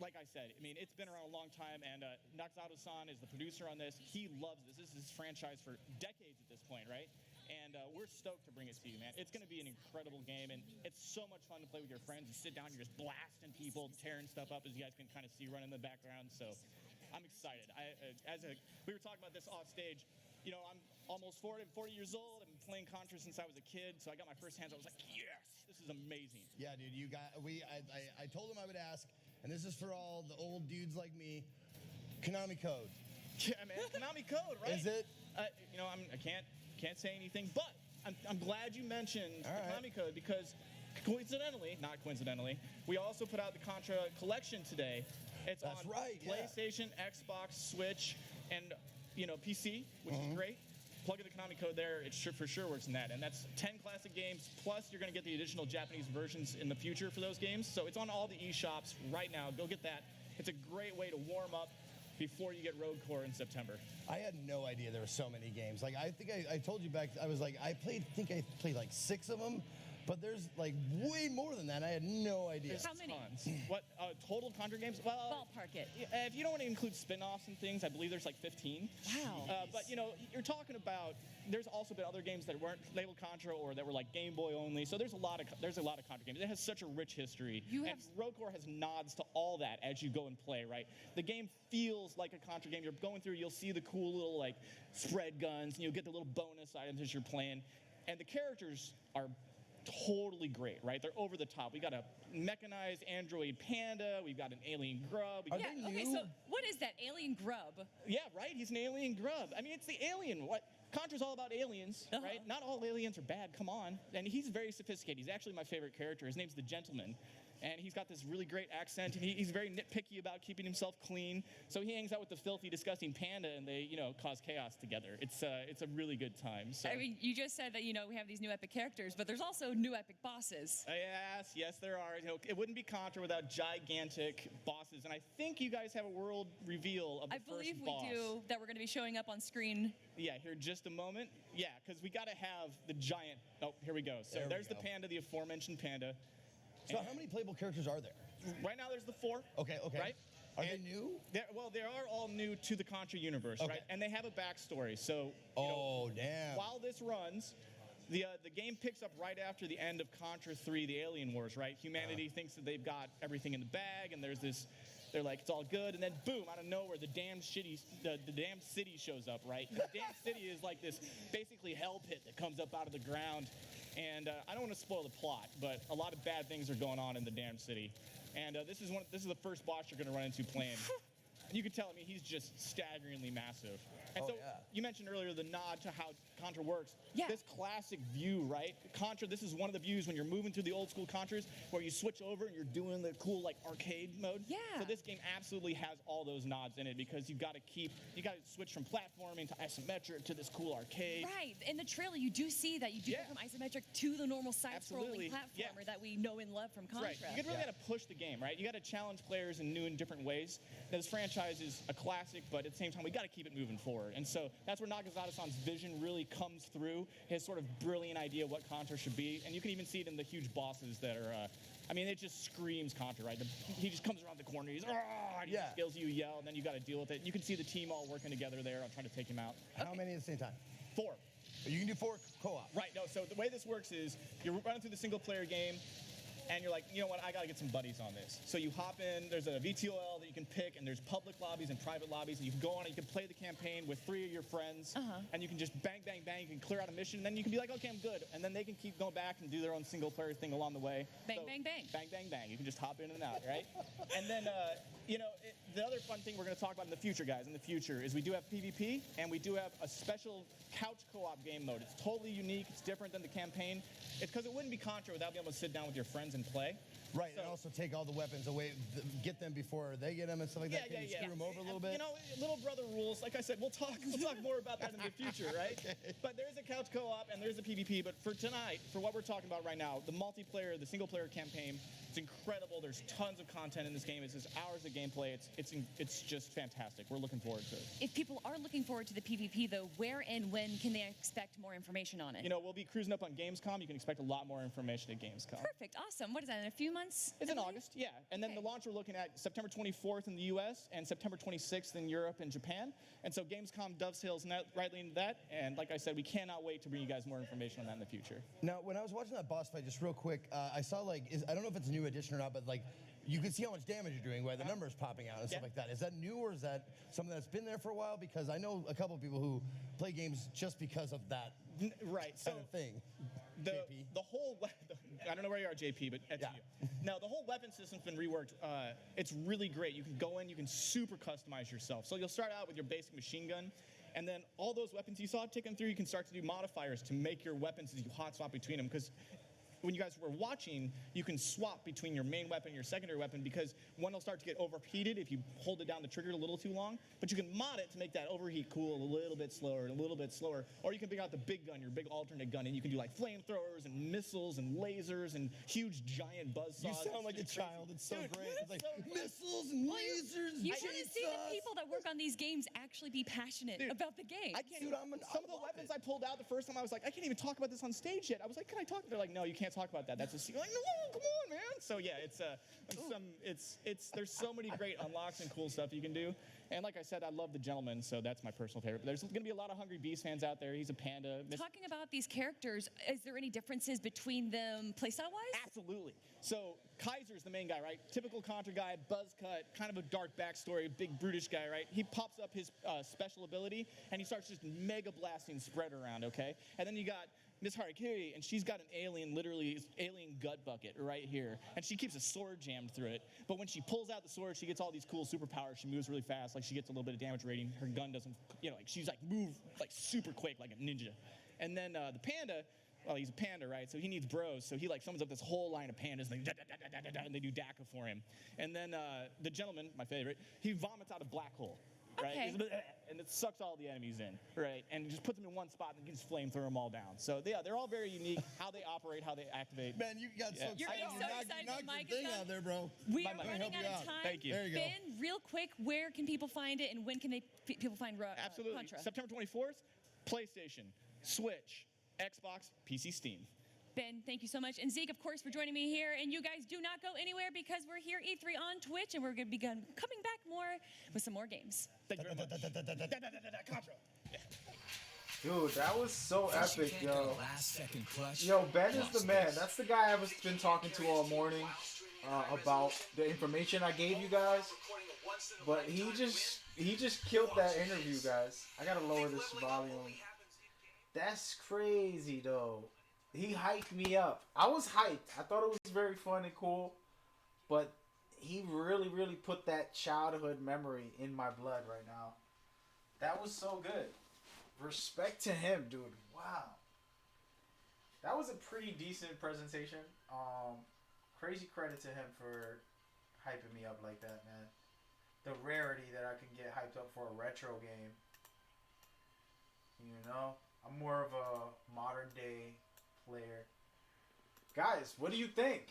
like I said, I mean, it's been around a long time, and Nakazato-san is the producer on this. He loves this. This is his franchise for decades at this point, right? And we're stoked to bring it to you, man. It's going to be an incredible game, and it's so much fun to play with your friends. You sit down, you're just blasting people, tearing stuff up, as you guys can kind of see running in the background. So I'm excited. We were talking about this off stage. You know, I'm almost 40 years old. I've been playing Contra since I was a kid, so I got my first hands. I was like, yes, this is amazing. Yeah, dude. I told him I would ask, and this is for all the old dudes like me. Konami code. Yeah, man, Konami code, right? Is it? You know, I can't say anything, but I'm glad you mentioned All right. Konami code because Coincidentally, not coincidentally, we also put out the Contra collection today. It's That's on right, yeah. PlayStation, Xbox, Switch, and PC, which is great. Plug in the Konami code there. It for sure works in that. And that's 10 classic games, plus you're going to get the additional Japanese versions in the future for those games. So it's on all the eShops right now. Go get that. It's a great way to warm up before you get Rogue Core in September. I had no idea there were so many games. Like, I think I told you back, I was like, I played like 6 of them, but there's like way more than that. I had no idea. How many? Tons. What, total Contra games? Well, Ballpark it. if you don't want to include spin-offs and things, I believe there's like 15. Wow. But, you're talking about, there's also been other games that weren't labeled Contra or that were like Game Boy only. So there's a lot of Contra games. It has such a rich history. And Rogue Core has nods to all that as you go and play, right? The game feels like a Contra game. You're going through, you'll see the cool little like spread guns, and you'll get the little bonus items as you're playing. And the characters are totally great, right? They're over the top. We got a mechanized android panda. We've got an alien grub. Are Yeah, they okay, new? so what is that alien grub? Yeah, right? He's an alien grub. I mean, it's the alien. What? Contra's all about aliens, right? Not all aliens are bad, come on. And he's very sophisticated. He's actually my favorite character. His name's the Gentleman. And he's got this really great accent, and he's very nitpicky about keeping himself clean. So he hangs out with the filthy, disgusting panda, and they, cause chaos together. It's a really good time. So. I mean, you just said that, we have these new epic characters, but there's also new epic bosses. Yes, there are. It wouldn't be Contra without gigantic bosses. And I think you guys have a world reveal of the first boss. I believe we do, that we're going to be showing up on screen. Yeah, here in just a moment. Yeah, because we got to have the giant. Oh, here we go. So there's the panda, the aforementioned panda. So how many playable characters are there? Right now, there's the 4. Okay. Right? Are they new? They are all new to the Contra universe, right? And they have a backstory. So, damn. While this runs, the game picks up right after the end of Contra 3, the Alien Wars, right? Humanity thinks that they've got everything in the bag, and there's this. They're like, it's all good, and then boom, out of nowhere, the damn city shows up, right? The damn city is like this basically hell pit that comes up out of the ground. And I don't want to spoil the plot, but a lot of bad things are going on in the damn city. And this is the first boss you're going to run into playing. You can tell, he's just staggeringly massive. And you mentioned earlier the nod to how Contra works. Yeah. This classic view, right? Contra, this is one of the views when you're moving through the old school Contras where you switch over and you're doing the cool like arcade mode. Yeah. So this game absolutely has all those nods in it because you got to switch from platforming to isometric to this cool arcade. Right. In the trailer, you do see that you do go from isometric to the normal side-scrolling platformer that we know and love from Contra. Right. You really got to push the game, right? You got to challenge players in new and different ways. This franchise is a classic, but at the same time, we got to keep it moving forward. And so that's where Nagazada-san's vision really comes through, his sort of brilliant idea of what Contra should be. And you can even see it in the huge bosses that are, it just screams Contra, right? He just comes around the corner, he's, and he just skills you, yell, and then you got to deal with it. You can see the team all working together there on trying to take him out. How many at the same time? 4. You can do 4 co-op. Right, no, so the way this works is you're running through the single-player game, and you're like, you know what, I got to get some buddies on this. So you hop in, there's a VTOL that you can pick, and there's public lobbies and private lobbies, and you can go on and you can play the campaign with 3 of your friends, and you can just bang, bang, bang, you can clear out a mission, and then you can be like, okay, I'm good. And then they can keep going back and do their own single-player thing along the way. Bang, bang, bang. Bang, bang, bang. You can just hop in and out, right? And then, the other fun thing we're going to talk about in the future, guys, is we do have PvP, and we do have a special couch co-op game mode. It's totally unique. It's different than the campaign. It's because it wouldn't be Contra without being able to sit down with your friends and play. Right, and also take all the weapons away, get them before they get them and stuff like that. Can you screw them over a little bit? Little brother rules. Like I said, we'll talk more about that in the future, right? Okay. But there's a couch co-op and there's a PvP. But for tonight, for what we're talking about right now, the multiplayer, the single-player campaign, it's incredible. There's tons of content in this game. It's just hours of gameplay. It's just fantastic. We're looking forward to it. If people are looking forward to the PvP, though, where and when can they expect more information on it? We'll be cruising up on Gamescom. You can expect a lot more information at Gamescom. Perfect. Awesome. What is that, in a few months? It's in August, yeah. And then the launch we're looking at September 24th in the US and September 26th in Europe and Japan. And so Gamescom dovetails rightly into that. And like I said, we cannot wait to bring you guys more information on that in the future. Now, when I was watching that boss fight, just real quick, I saw I don't know if it's a new addition or not, but you can see how much damage you're doing, where the numbers popping out and stuff like that. Is that new or is that something that's been there for a while? Because I know a couple of people who play games just because of that kind of thing. The whole, I don't know where you are, JP, but that's you. Now, the whole weapon system's been reworked. It's really great. You can go in, you can super customize yourself. So you'll start out with your basic machine gun, and then all those weapons you saw ticking through, you can start to do modifiers to make your weapons as you hot swap between them. Because when you guys were watching, you can swap between your main weapon and your secondary weapon because one will start to get overheated if you hold it down the trigger a little too long. But you can mod it to make that overheat cool a little bit slower and a little bit slower. Or you can pick out the big gun, your big alternate gun, and you can do like flamethrowers and missiles and lasers and huge giant buzzsaws. You sound like a child. It's so Dude, great. It's like so fun. missiles and lasers. You and should have seen the chainsaws. people that work on these games actually be passionate Dude, about the game. I can't Dude, even, I'm an- some I of the love weapons it. I pulled out the first time, I was like, I can't even talk about this on stage yet. I was like, can I talk? They're like, no, you can't talk about that. That's a secret. Like, no, come on, man. So yeah, there's so many great unlocks and cool stuff you can do. And like I said, I love the gentleman, so that's my personal favorite. But there's going to be a lot of Hungry Beast fans out there. He's a panda. Talking about these characters, is there any differences between them playstyle-wise? Absolutely. So Kaiser's the main guy, right? Typical Contra guy, buzz cut, kind of a dark backstory, big brutish guy, right? He pops up his special ability and he starts just mega blasting spread around, okay? And then you got Miss Harakiri, and she's got an alien, literally alien gut bucket right here, and she keeps a sword jammed through it. But when she pulls out the sword, she gets all these cool superpowers. She moves really fast, like she gets a little bit of damage rating. Her gun doesn't, like she's like move like super quick, like a ninja. And then the panda. Well, he's a panda, right? So he needs bros. So he like summons up this whole line of pandas, and they do DACA for him. And then the gentleman, my favorite, he vomits out a black hole, right? Okay. And it sucks all the enemies in, right? And it just puts them in one spot and can just flame throw them all down. So yeah, they're all very unique. How they operate, how they activate. Man, you got so You're excited. getting so excited You knocked when Mike your is thing done. out there, bro. We Bye, are Mike. running Help you out of out. time. Thank you. There you go. Ben, real quick, where can people find it, and when can people find Absolutely. Contra? September 24th, PlayStation, Switch, Xbox, PC, Steam. Ben, thank you so much. And Zeke, of course, for joining me here. And you guys do not go anywhere because we're here E3 on Twitch, and we're going to be coming back more with some more games. Thank you very much. Contra. Dude, that was so epic, yo. Last second clutch. Yo, Ben is the man. That's the guy I've been talking to all morning about the information I gave you guys. But he just killed that interview, guys. I gotta lower this volume. That's crazy, though. He hyped me up. I was hyped. I thought it was very fun and cool. But he really, really put that childhood memory in my blood right now. That was so good. Respect to him, dude. Wow. That was a pretty decent presentation. Crazy credit to him for hyping me up like that, man. The rarity that I can get hyped up for a retro game. You know? I'm more of a modern day player. Guys, what do you think?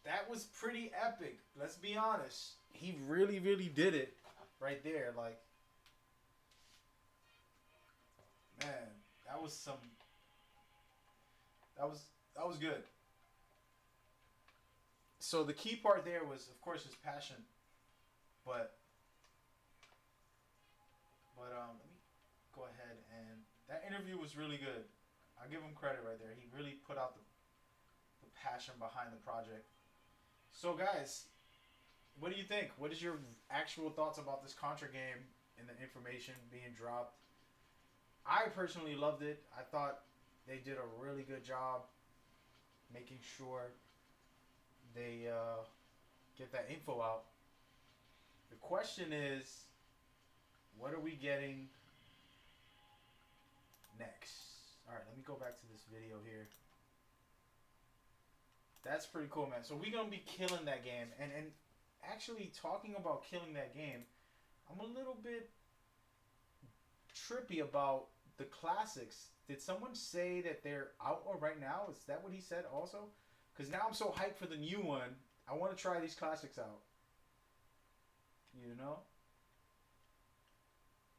That was pretty epic. Let's be honest. He really, really did it right there. Like, man, that was good. So the key part there was, of course, his passion. But let me go ahead, and that interview was really good. I'll give him credit right there. He really put out the passion behind the project. So guys, what do you think? What is your actual thoughts about this Contra game and the information being dropped? I personally loved it. I thought they did a really good job making sure they get that info out. The question is, what are we getting next? Alright, let me go back to this video here. That's pretty cool, man. So we're going to be killing that game. And actually, talking about killing that game, I'm a little bit trippy about the classics. Did someone say that they're out right now? Is that what he said also? Because now I'm so hyped for the new one. I want to try these classics out. You know?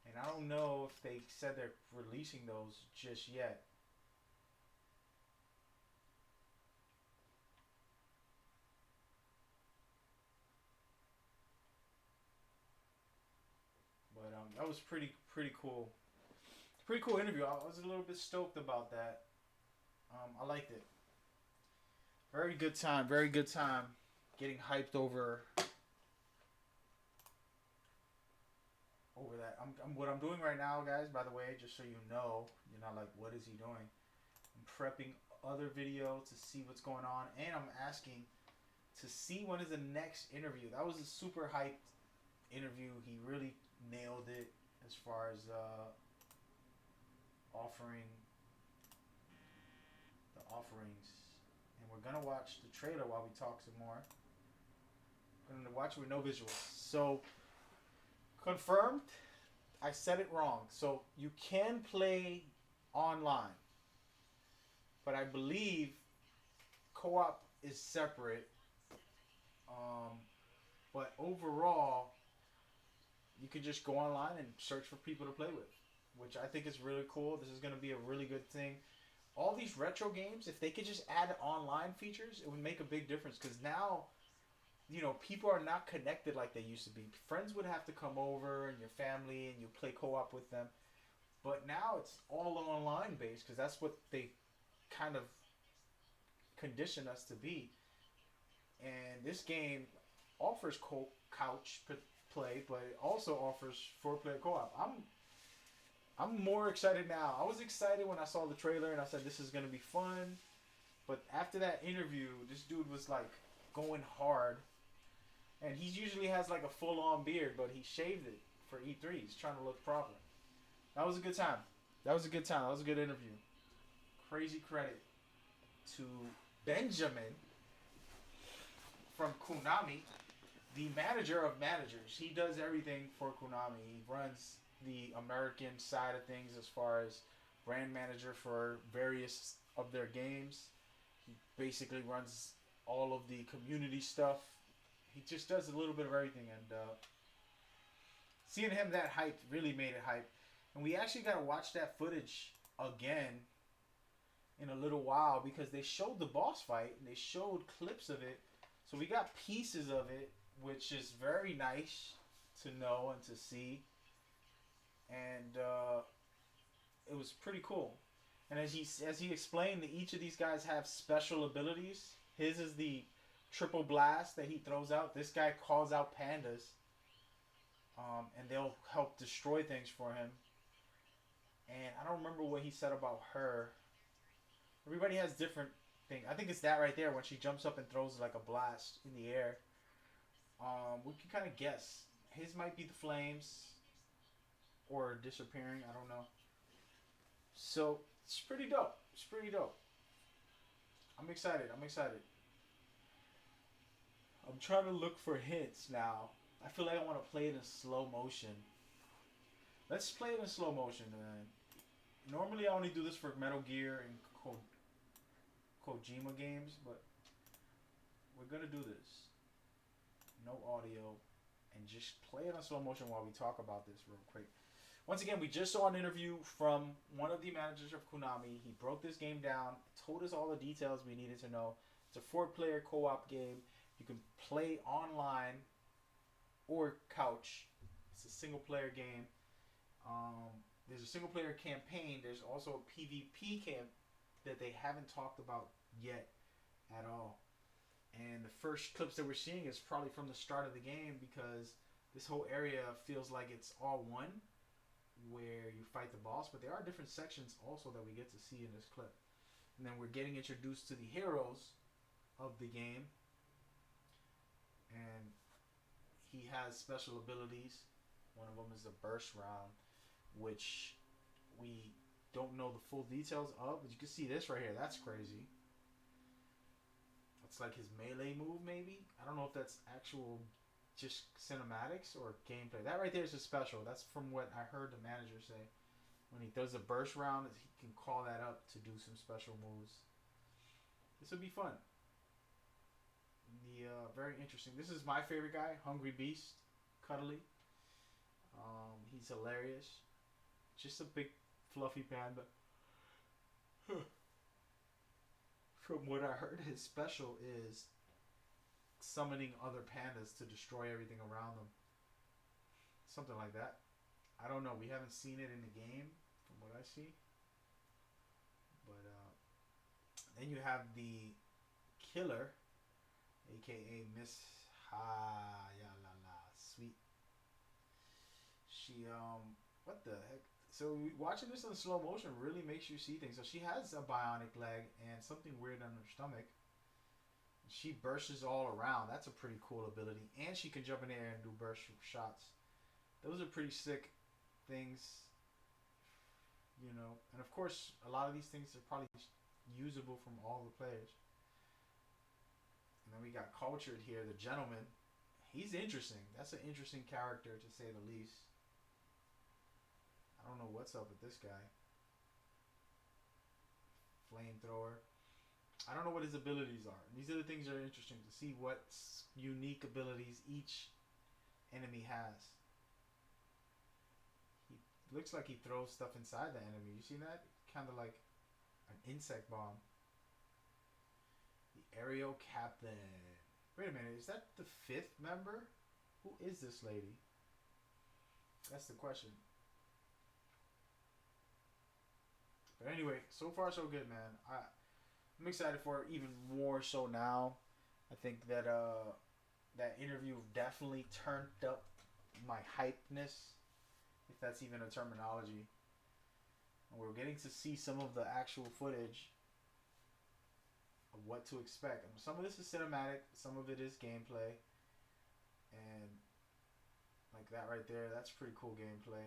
And I don't know if they said they're releasing those just yet. But that was pretty cool. Pretty cool interview. I was a little bit stoked about that. I liked it. Very good time. Very good time. Getting hyped over that. What I'm doing right now, guys, by the way, just so you know, you're not like, what is he doing? I'm prepping other video to see what's going on, and I'm asking to see when is the next interview. That was a super hyped interview. He really nailed it as far as offering the offerings we're gonna watch the trailer while we talk some more. We're gonna watch it with no visuals. So confirmed. I said it wrong. So you can play online, but I believe co-op is separate. Um, but overall, you can just go online and search for people to play with, which I think is really cool. This is going to be a really good thing. All these retro games, if they could just add online features, it would make a big difference. Because now, people are not connected like they used to be. Friends would have to come over and your family and you play co-op with them. But now it's all online based because that's what they kind of condition us to be. And this game offers couch play, but it also offers 4-player co-op. I'm more excited now. I was excited when I saw the trailer and I said this is gonna be fun. But after that interview, this dude was like going hard, and he usually has like a full-on beard, but he shaved it for E3. He's trying to look proper. That was a good time. That was a good interview. Crazy credit to Benjamin from Konami, the manager of managers. He does everything for Konami. He runs the American side of things as far as brand manager for various of their games. He basically runs all of the community stuff. He just does a little bit of everything, and seeing him that hyped really made it hype. And we actually got to watch that footage again in a little while because they showed the boss fight and they showed clips of it. So we got pieces of it, which is very nice to know and to see. And it was pretty cool. And as he explained, that each of these guys have special abilities. His is the triple blast that he throws out. This guy calls out pandas, and they'll help destroy things for him. And I don't remember what he said about her. Everybody has different things. I think it's that right there when she jumps up and throws like a blast in the air. We can kind of guess. His might be the flames or disappearing. I don't know. So it's pretty dope. It's pretty dope. I'm excited. I'm trying to look for hints now. I feel like I want to play it in slow motion. Let's play it in slow motion, man. Normally I only do this for Metal Gear and Kojima games, but we're gonna do this. No audio, and just play it on slow motion while we talk about this real quick. Once again, we just saw an interview from one of the managers of Konami. He broke this game down, told us all the details we needed to know. It's a 4-player co-op game. You can play online or couch. It's a single-player game. There's a single-player campaign. There's also a PvP camp that they haven't talked about yet at all. And the first clips that we're seeing is probably from the start of the game because this whole area feels like it's all one, where you fight the boss, but there are different sections also that we get to see in this clip. And then we're getting introduced to the heroes of the game, and he has special abilities. One of them is the burst round, which we don't know the full details of, but you can see this right here. That's crazy. It's like his melee move, maybe. I don't know if that's actual just cinematics or gameplay. That right there is a special. That's from what I heard the manager say. When he does a burst round, he can call that up to do some special moves. This would be fun. Very interesting. This is my favorite guy, Hungry Beast, Cuddly. He's hilarious. Just a big fluffy panda. From what I heard, his special is summoning other pandas to destroy everything around them. Something like that. I don't know. We haven't seen it in the game, from what I see. But then you have the killer, aka Miss Hayalala. Sweet. She what the heck? So watching this in slow motion really makes you see things. So she has a bionic leg and something weird on her stomach. She bursts all around. That's a pretty cool ability. And she can jump in the air and do burst shots. Those are pretty sick things. And of course, a lot of these things are probably usable from all the players. And then we got Cultured here, the gentleman. He's interesting. That's an interesting character to say the least. I don't know what's up with this guy. Flamethrower. I don't know what his abilities are. These are the things that are interesting to see what unique abilities each enemy has. He looks like he throws stuff inside the enemy. You see that? Kind of like an insect bomb. The aerial captain. Wait a minute, is that the 5th member? Who is this lady? That's the question. But anyway, so far so good, man. I'm excited for it even more so now. I think that that interview definitely turned up my hypeness, if that's even a terminology. And we're getting to see some of the actual footage of what to expect. And some of this is cinematic, some of it is gameplay. And like that right there, that's pretty cool gameplay.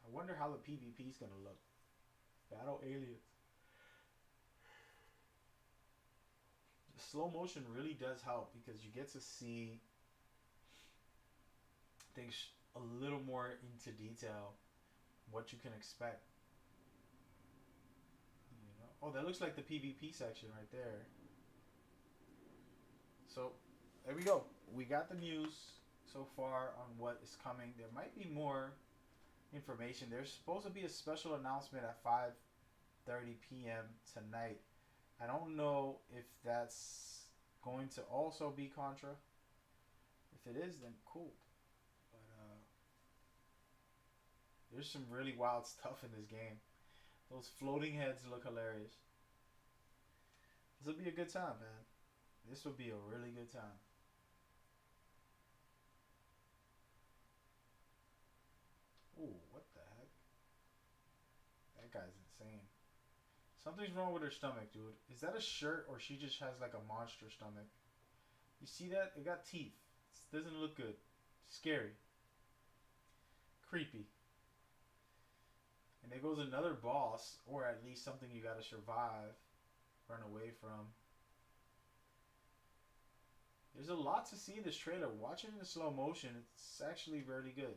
I wonder how the PvP is going to look. Battle aliens. The slow motion really does help because you get to see things a little more into detail, what you can expect. You know? Oh, that looks like the PvP section right there. So, there we go. We got the news so far on what is coming. There might be more information. There's supposed to be a special announcement at 5:30 p.m. tonight. I don't know if that's going to also be Contra. If it is, then cool. But there's some really wild stuff in this game. Those floating heads look hilarious. This will be a good time, man. This will be a really good time. Ooh, what the heck? That guy's insane. Something's wrong with her stomach, dude. Is that a shirt or she just has like a monster stomach? You see that? It got teeth. It doesn't look good. Scary. Creepy. And there goes another boss, or at least something you gotta survive, run away from. There's a lot to see in this trailer. Watching it in slow motion, it's actually really good.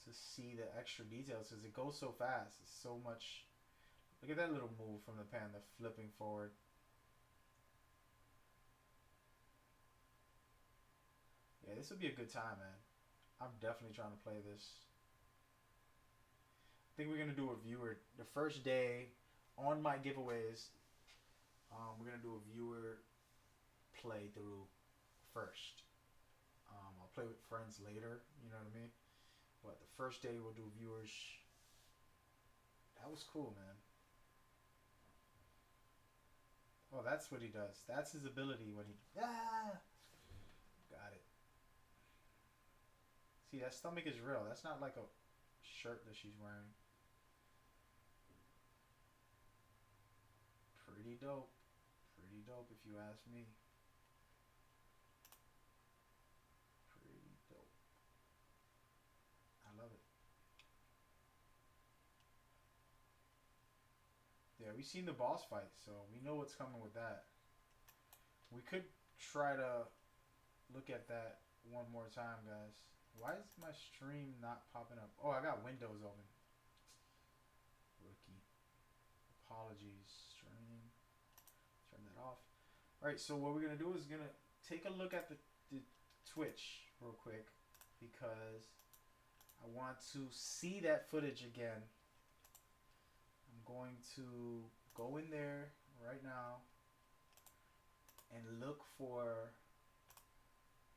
To see the extra details because it goes so fast. It's so much. Look at that little move from the panda flipping forward. Yeah, this will be a good time, man. I'm definitely trying to play this. I think we're gonna do a viewer the first day on my giveaways. We're gonna do a viewer playthrough first. I'll play with friends later. You know what I mean? But the first day we'll do viewers. That was cool, man. Oh, that's what he does. That's his ability when he... Ah! Got it. See, that stomach is real. That's not like a shirt that she's wearing. Pretty dope. Pretty dope if you ask me. Pretty dope. I love it. Yeah, we've seen the boss fight, so we know what's coming with that. We could try to look at that one more time, guys. Why is my stream not popping up? Oh, I got Windows open. Rookie. Apologies, stream. Turn that off. Alright, so what we're going to do is going to take a look at the Twitch real quick because I want to see that footage again. I'm going to go in there right now and look for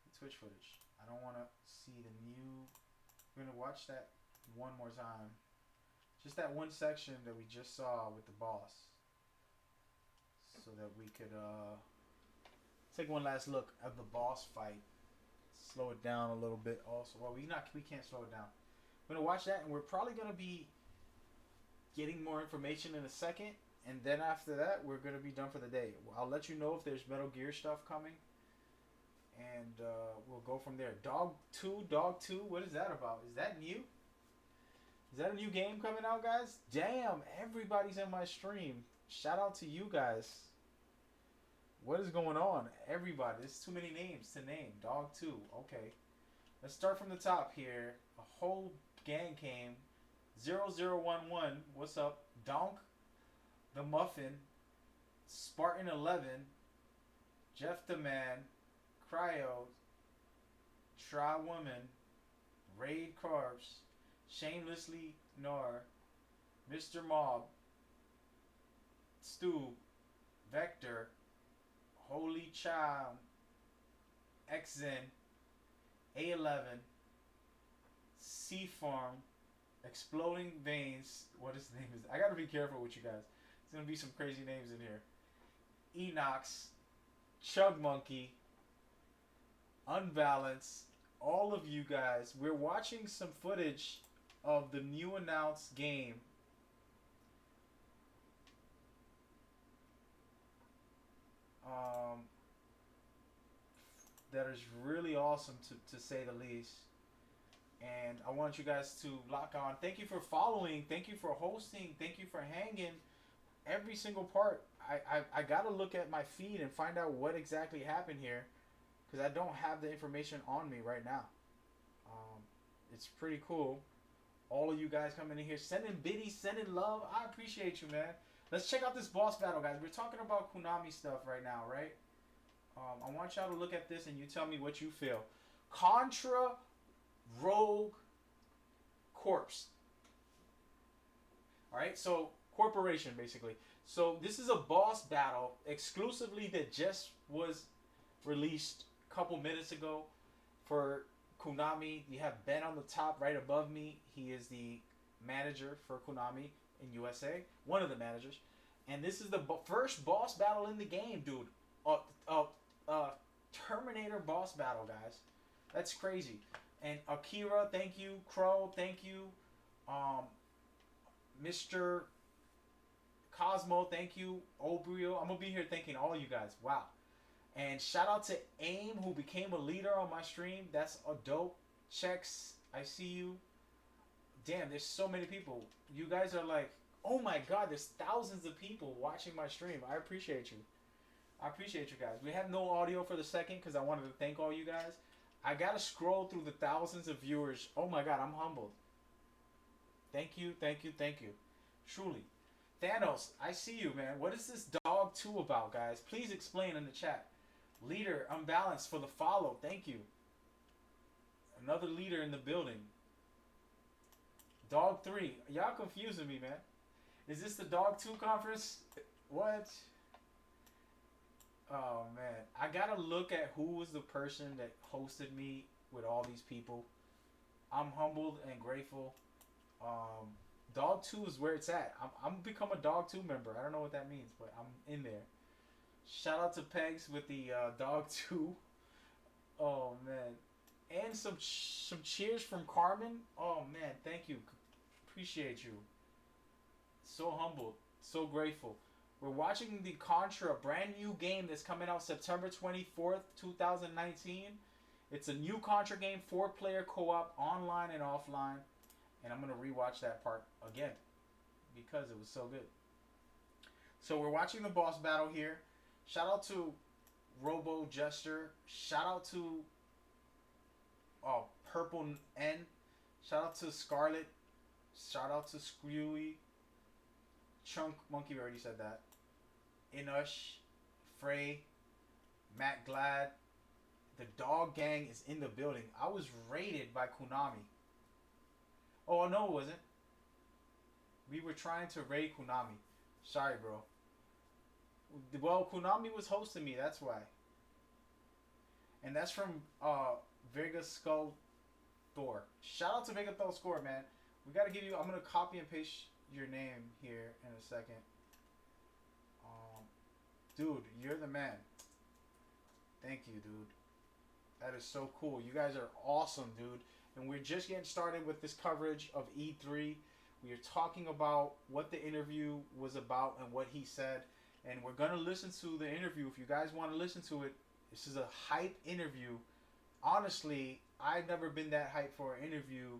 the Twitch footage. I don't want to see the new... We're going to watch that one more time. Just that one section that we just saw with the boss. So that we could take one last look at the boss fight. Slow it down a little bit also. Well, we can't slow it down. We're going to watch that and we're probably going to be getting more information in a second. And then after that, we're going to be done for the day. I'll let you know if there's Metal Gear stuff coming. And we'll go from there. Dog 2, what is that about? Is that new? Is that a new game coming out, guys? Damn, everybody's in my stream. shout out to you guys. What is going on? Everybody, there's too many names to name. Dog 2, okay. Let's start from the top here. A whole gang came. 0011, what's up? Donk, the Muffin, Spartan 11, Jeff the Man, Cryo, Try Woman, Raid Carbs, Shamelessly Nar, Mr. Mob, Stu, Vector, Holy Child, XZen, A11, Sea Farm, Exploding Veins. What his name is? I gotta be careful with you guys. There's gonna be some crazy names in here. Enox, Chug Monkey, Unbalanced. All of you guys. We're watching some footage of the new announced game. That is really awesome to say the least. And I want you guys to lock on. Thank you for following. Thank you for hosting. Thank you for hanging. Every single part. I got to look at my feed and find out what exactly happened here. Because I don't have the information on me right now. It's pretty cool. All of you guys coming in here. Sending biddies. Sending love. I appreciate you, man. Let's check out this boss battle, guys. We're talking about Konami stuff right now, right? I want y'all to look at this and you tell me what you feel. Contra Rogue Corpse. Alright, so corporation basically. So this is a boss battle exclusively that just was released a couple minutes ago for Konami. You have Ben on the top right above me. He is the manager for Konami in USA. One of the managers. And this is the first boss battle in the game, dude. Terminator boss battle, guys. That's crazy. And Akira, thank you. Crow, thank you. Mr. Cosmo, thank you. Obrio, I'm gonna be here thanking all you guys. Wow. And shout out to AIM, who became a leader on my stream. That's a dope. Checks, I see you. Damn, there's so many people. You guys are like, oh my god, there's thousands of people watching my stream. I appreciate you. I appreciate you guys. We have no audio for the second because I wanted to thank all you guys. I gotta scroll through the thousands of viewers. Oh my god, I'm humbled. Thank you, thank you, thank you. Truly. Thanos, I see you, man. What is this Dog 2 about, guys? Please explain in the chat. Leader, Unbalanced for the follow. Thank you. Another leader in the building. Dog 3. Y'all confusing me, man. Is this the Dog 2 conference? What? Oh, man. I gotta look at who was the person that hosted me with all these people. I'm humbled and grateful. Dog 2 is where it's at. I'm become a Dog 2 member. I don't know what that means, but I'm in there. Shout out to Pegs with the Dog 2. Oh, man. And some cheers from Carmen. Oh, man. Thank you. Appreciate you. So humbled. So grateful. We're watching the Contra, a brand new game that's coming out September 24th, 2019. It's a new Contra game, 4-player co-op, online and offline. And I'm going to rewatch that part again because it was so good. So we're watching the boss battle here. Shout out to Robo Jester. Shout out to Purple N. Shout out to Scarlet. Shout out to Screwy. Chunk Monkey, we already said that. Inush. Frey. Matt Glad. The Dog Gang is in the building. I was raided by Konami. Oh, no, it wasn't. We were trying to raid Konami. Sorry, bro. Well, Konami was hosting me, that's why. And that's from Vega Skull Thor. Shout out to Vega Skull Score, man. We gotta give you. I'm gonna copy and paste your name here in a second. Dude, you're the man. Thank you, dude. That is so cool. You guys are awesome, dude. And we're just getting started with this coverage of E3. We are talking about what the interview was about and what he said. And we're going to listen to the interview. If you guys want to listen to it, this is a hype interview. Honestly, I've never been that hyped for an interview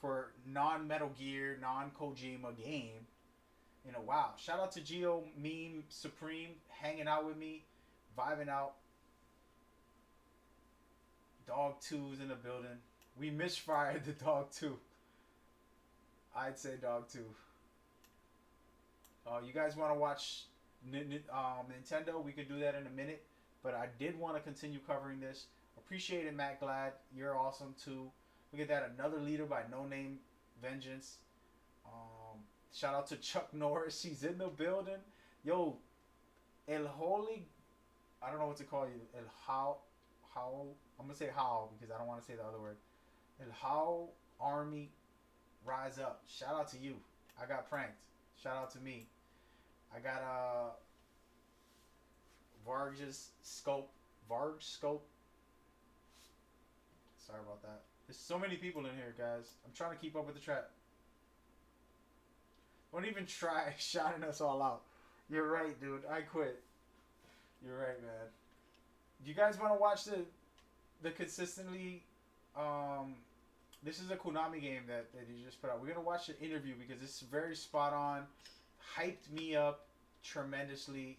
for non-Metal Gear, non-Kojima game. in a while. Shout out to Geo Meme Supreme hanging out with me, vibing out. Dog 2's in the building. We misfired the Dog 2. I'd say Dog 2. You guys want to watch Nintendo? We could do that in a minute. But I did want to continue covering this. Appreciate it, Matt Glad. You're awesome too. Look at that. Another leader by No Name Vengeance. Shout out to Chuck Norris. She's in the building. Yo, El Holy. I don't know what to call you. El How. I'm going to say how because I don't want to say the other word. El How Army Rise Up. Shout out to you. I got pranked. Shout out to me. I got Varg Scope. Sorry about that. There's so many people in here, guys. I'm trying to keep up with the chat. Don't even try shouting us all out. You're right, dude. I quit. You're right, man. Do you guys want to watch the consistently? This is a Konami game that you just put out. We're gonna watch the interview because it's very spot on. Hyped me up tremendously.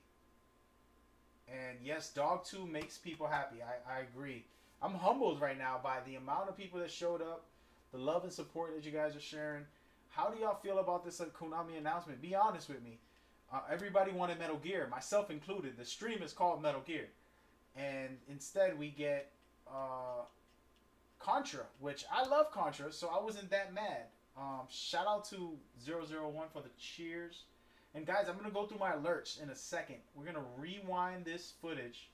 And yes, Dog 2 makes people happy. I agree. I'm humbled right now by the amount of people that showed up, the love and support that you guys are sharing. How do y'all feel about this Konami announcement? Be honest with me. Everybody wanted Metal Gear, myself included. The stream is called Metal Gear. And instead we get Contra, which I love Contra, so I wasn't that mad. Shout out to 001 for the cheers. And guys, I'm going to go through my alerts in a second. We're going to rewind this footage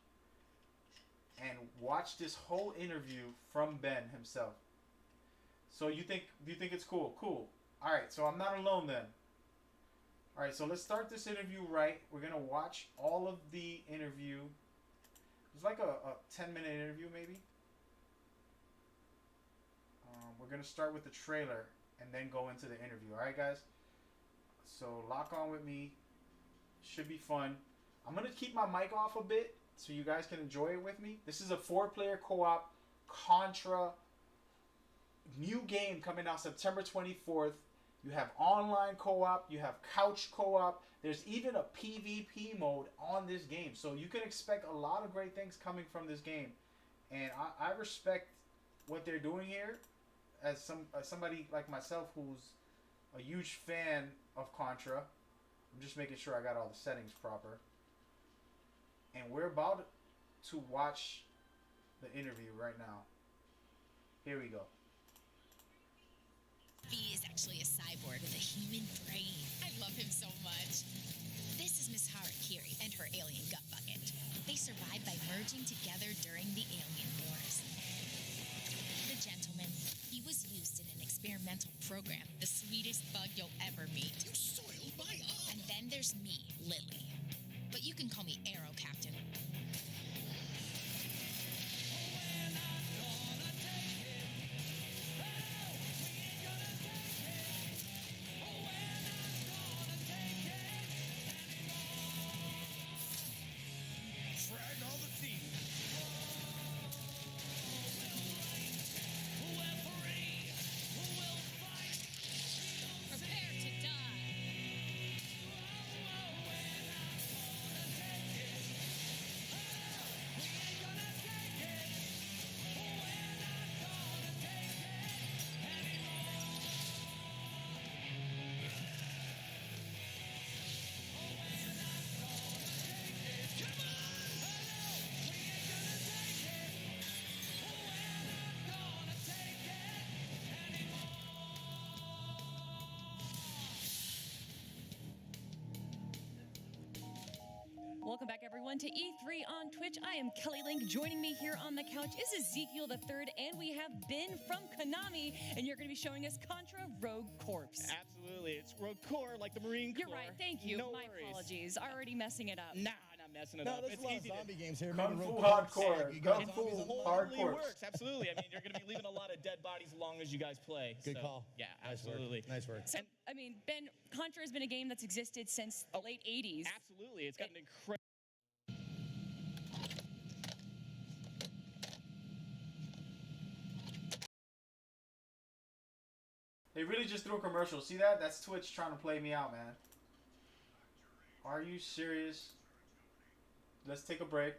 and watch this whole interview from Ben himself. So do you think it's cool? Cool. All right, so I'm not alone then. All right, so let's start this interview right. We're going to watch all of the interview. It's like a 10-minute interview maybe. We're going to start with the trailer and then go into the interview. All right, guys? So lock on with me. Should be fun. I'm going to keep my mic off a bit so you guys can enjoy it with me. This is a 4-player co-op Contra new game coming out September 24th. You have online co-op. You have couch co-op. There's even a PvP mode on this game. So you can expect a lot of great things coming from this game. And I respect what they're doing here as somebody like myself who's a huge fan of Contra. I'm just making sure I got all the settings proper. And we're about to watch the interview right now. Here we go. V is actually a cyborg with a human brain. I love him so much. This is Miss Harakiri and her alien gut bucket. They survived by merging together during the Alien Wars. The gentleman, he was used in an experimental program, the sweetest bug you'll ever meet. You're soiled by us. And then there's me, Lily. But you can call me Arrow Captain. Frag all the thieves. Prepare to die. Welcome back, everyone, to E3 on Twitch. I am Kelly Link. Joining me here on the couch is Ezekiel the Third, and we have Ben from Konami, and you're going to be showing us Contra Rogue Corps. Absolutely. It's Rogue Corps, like the Marine Corps. You're right. Thank you. No My worries. apologies. Already messing it up. Nah, not messing it No, up. there's It's a lot of easy zombie games here. Kung Maybe Fu Rogue Hardcore. Corps. You got Kung Fu zombies on the Hardcore. Totally works. Absolutely. I mean, you're going to be leaving a lot of dead bodies as long as you guys play. Good so, call. Yeah, Nice work. absolutely. Nice work. So, I mean, Ben, Contra has been a game that's existed since the late 80s. Absolutely. It's got an incredible. They really just threw a commercial. See that? That's Twitch trying to play me out, man. Are you serious? Let's take a break.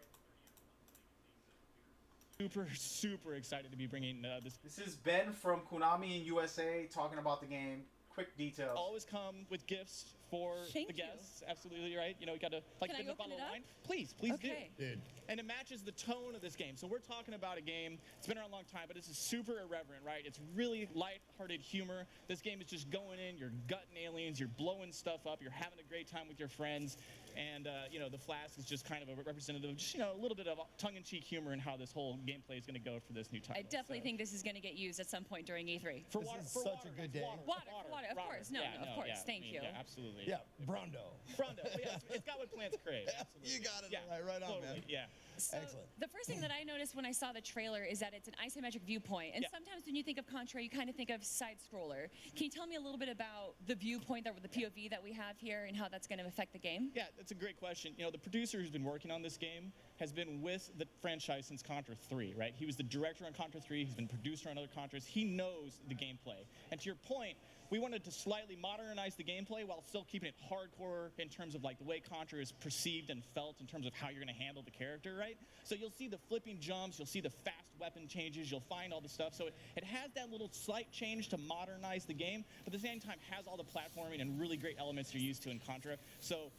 Super excited to be bringing this. This is Ben from Konami in USA talking about the game. Quick details. Always come with gifts for Thank the you. guests. Absolutely right. You know, we got to like Can I spin the open bottle it of up? wine. Please Okay. do. Dude. And it matches the tone of this game. So we're talking about a game. It's been around a long time, but this is super irreverent, right? It's really light-hearted humor. This game is just going in. You're gutting aliens. You're blowing stuff up. You're having a great time with your friends. And you know, the Flask is just kind of a representative of just, you know, a little bit of tongue-in-cheek humor in how this whole gameplay is going to go for this new title. I definitely So- think this is going to get used at some point during E3. For This water, is for such water, a good guys, day. Water, of course. No, of course. Thank you. Yeah, absolutely. Yeah, Brondo. Brondo. Yeah, it's got what plants crave. Absolutely. You got it. Yeah, Right on, totally. man. Yeah. So Excellent. the first thing that I noticed when I saw the trailer is that it's an isometric viewpoint. And Yeah. sometimes when you think of Contra, you kind of think of side scroller. Can you tell me a little bit about the viewpoint, the POV that we have here, and how that's going to affect the game? Yeah, that's a great question. You know, the producer who's been working on this game has been with the franchise since Contra 3, right? He was the director on Contra 3. He's been producer on other Contras. He knows the gameplay. And to your point, we wanted to slightly modernize the gameplay while still keeping it hardcore in terms of like the way Contra is perceived and felt in terms of how you're going to handle the character, right? So you'll see the flipping jumps, you'll see the fast weapon changes, you'll find all the stuff. So it has that little slight change to modernize the game, but at the same time has all the platforming and really great elements you're used to in Contra. So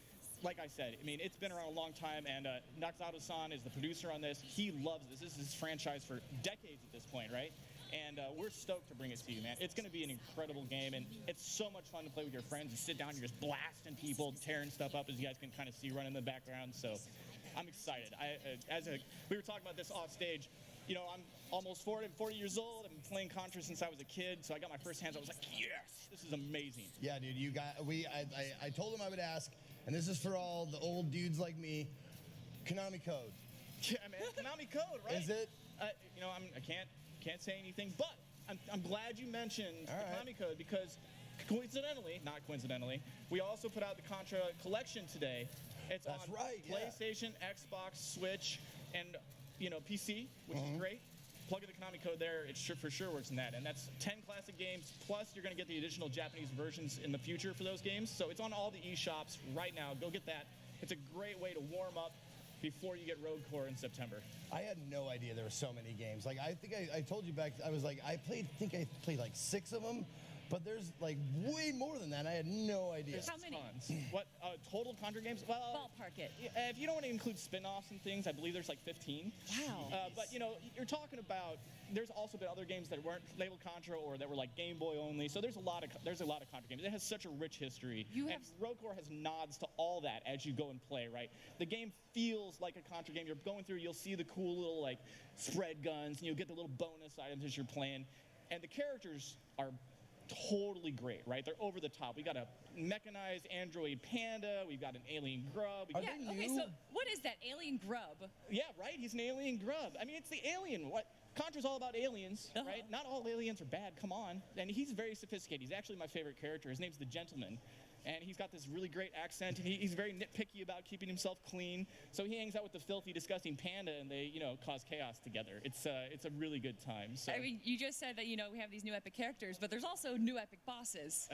like I said, I mean, it's been around a long time, and Naxato-san is the producer on this. He loves this. This is his franchise for decades at this point, right? And we're stoked to bring it to you, man. It's going to be an incredible game, and it's so much fun to play with your friends. You sit down, you're just blasting people, tearing stuff up, as you guys can kind of see running in the background. So I'm excited. We were talking about this off stage. You know, I'm almost 40 years old. I've been playing Contra since I was a kid, so I got my first hands. I was like, yes, this is amazing. Yeah, dude, I told him I would ask, and this is for all the old dudes like me. Konami code. Yeah, man, Konami code, right? Is it? You know, I can't say anything, but I'm glad you mentioned All the right. Konami code because not coincidentally, we also put out the Contra collection today. It's That's on right, yeah. PlayStation, Xbox, Switch, and you know, PC, which is great. Plug in the Konami code there, it for sure works in that. And that's 10 classic games, plus you're going to get the additional Japanese versions in the future for those games. So it's on all the eShops right now. Go get that. It's a great way to warm up before you get Road Core in September. I had no idea there were so many games. Like, I think I told you back, I was like, I played like 6 of them, but there's like way more than that. I had no idea. There's How many? Tons. What total Contra games? Well, Ballpark it. if you don't want to include spin-offs and things, I believe there's like 15. Wow. But you know, you're talking about. There's also been other games that weren't labeled Contra or that were like Game Boy only. So there's a lot of Contra games. It has such a rich history. You and have- Road Core has nods to all that as you go and play. Right. The game feels like a Contra game. You're going through. You'll see the cool little like spread guns, and you'll get the little bonus items as you're playing, and the characters are totally great, right? They're over the top. We got a mechanized android panda. We've got an alien grub. Are Yeah, they okay, new? so what is that alien grub? Yeah, right? He's an alien grub. I mean, it's the alien. What? Contra's all about aliens, Uh-huh. right? Not all aliens are bad. Come on. And he's very sophisticated. He's actually my favorite character. His name's the Gentleman. And he's got this really great accent, and he's very nitpicky about keeping himself clean. So he hangs out with the filthy, disgusting panda, and they, you know, cause chaos together. It's a really good time. So. I mean, you just said that, you know, we have these new epic characters, but there's also new epic bosses.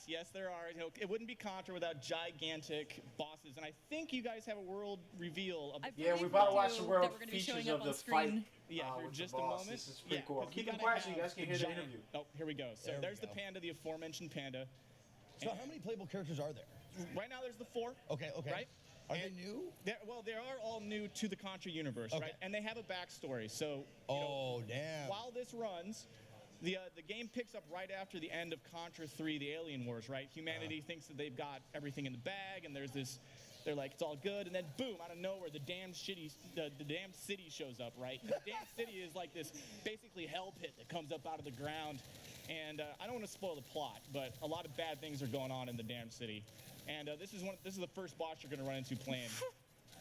Yes, there are. You know, it wouldn't be Contra without gigantic bosses, and I think you guys have a world reveal of the I Yeah, believe we about to we watch do, the that world we're gonna be features showing of up the on screen. fight. for with just the a boss. moment. This is pretty cool. 'cause we Keep it gotta quiet so you have guys can hear the giant- interview. Oh, here we go. So There we there's the go. panda, the aforementioned panda. So how many playable characters are there? Right now there's the 4. Okay. Right? Are they And new? They are all new to the Contra universe, Okay. right? And they have a backstory. So, Oh, damn. while this runs, the game picks up right after the end of Contra 3, the Alien Wars, right? Humanity thinks that they've got everything in the bag, and there's this. They're like, it's all good, and then boom, out of nowhere, the damn city shows up, right? The damn city is like this basically hell pit that comes up out of the ground, and I don't want to spoil the plot, but a lot of bad things are going on in the damn city, and this is the first boss you're going to run into playing.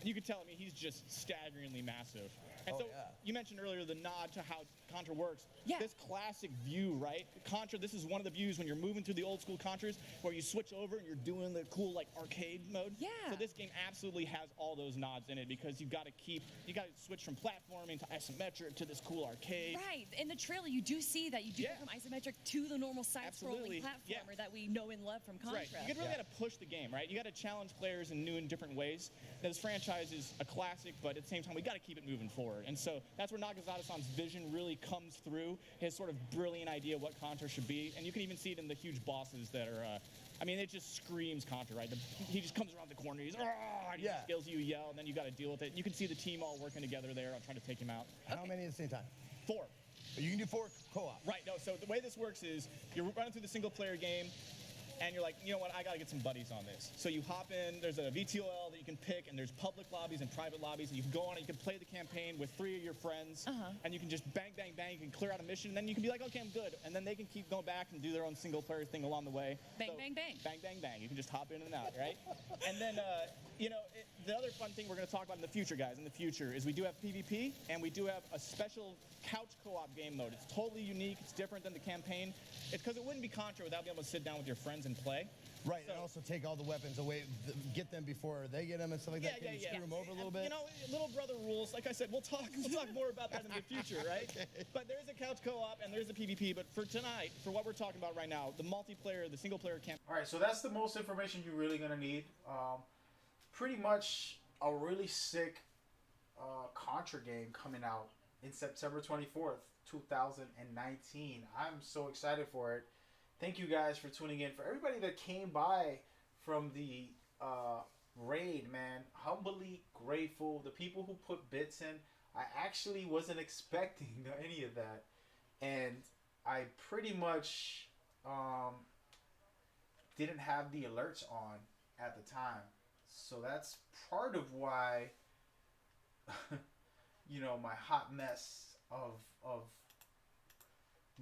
And you can tell, I mean, he's just staggeringly massive. And Oh, so yeah. you mentioned earlier the nod to how Contra works. Yeah. This classic view, right? Contra, this is one of the views when you're moving through the old school Contras where you switch over and you're doing the cool like arcade mode. Yeah. So this game absolutely has all those nods in it because you got to switch from platforming to isometric to this cool arcade. Right. In the trailer, you do see that you do Yeah. go from isometric to the normal Absolutely. side-scrolling platformer Yeah. that we know and love from Contra. Right. You really got to push the game, right? You got to challenge players in new and different ways. Now, this franchise is a classic, but at the same time, we got to keep it moving forward. And so that's where Nagazada-san's vision really comes through. His sort of brilliant idea of what Contra should be, and you can even see it in the huge bosses that are. I mean, it just screams Contra, right? He just comes around the corner, he's and he Yeah. skills you, yell, and then you got to deal with it. You can see the team all working together there on trying to take him out. How many at the same time? 4. You can do 4 co-op. Right, no, so the way this works is you're running through the single player game and you're like, you know what, I gotta get some buddies on this. So you hop in, there's a VTOL that you can pick, and there's public lobbies and private lobbies, and you can go on and you can play the campaign with 3 of your friends, and you can just bang, bang, bang, you can clear out a mission, and then you can be like, okay, I'm good. And then they can keep going back and do their own single player thing along the way. Bang, bang, bang. Bang, bang, bang. You can just hop in and out, right? And then, the other fun thing we're gonna talk about in the future, guys, in the future, is we do have PvP, and we do have a special couch co-op game mode. It's totally unique, it's different than the campaign. It's because it wouldn't be Contra without being able to sit down with your friends and play. Right, So- and also take all the weapons away, get them before they get them and stuff like that. Can you screw them over a little bit? You know, little brother rules. Like I said, we'll talk more about that in the future, right? But there is a couch co-op and there is a PvP. But for tonight, for what we're talking about right now, the multiplayer, the single player campaign. All right, so that's the most information you're really gonna need. Pretty much a really sick Contra game coming out in September 24th, 2019. I'm so excited for it. Thank you guys for tuning in. For everybody that came by from the raid, man, humbly grateful. The people who put bits in, I actually wasn't expecting any of that, and I pretty much didn't have the alerts on at the time. So that's part of why, my hot mess of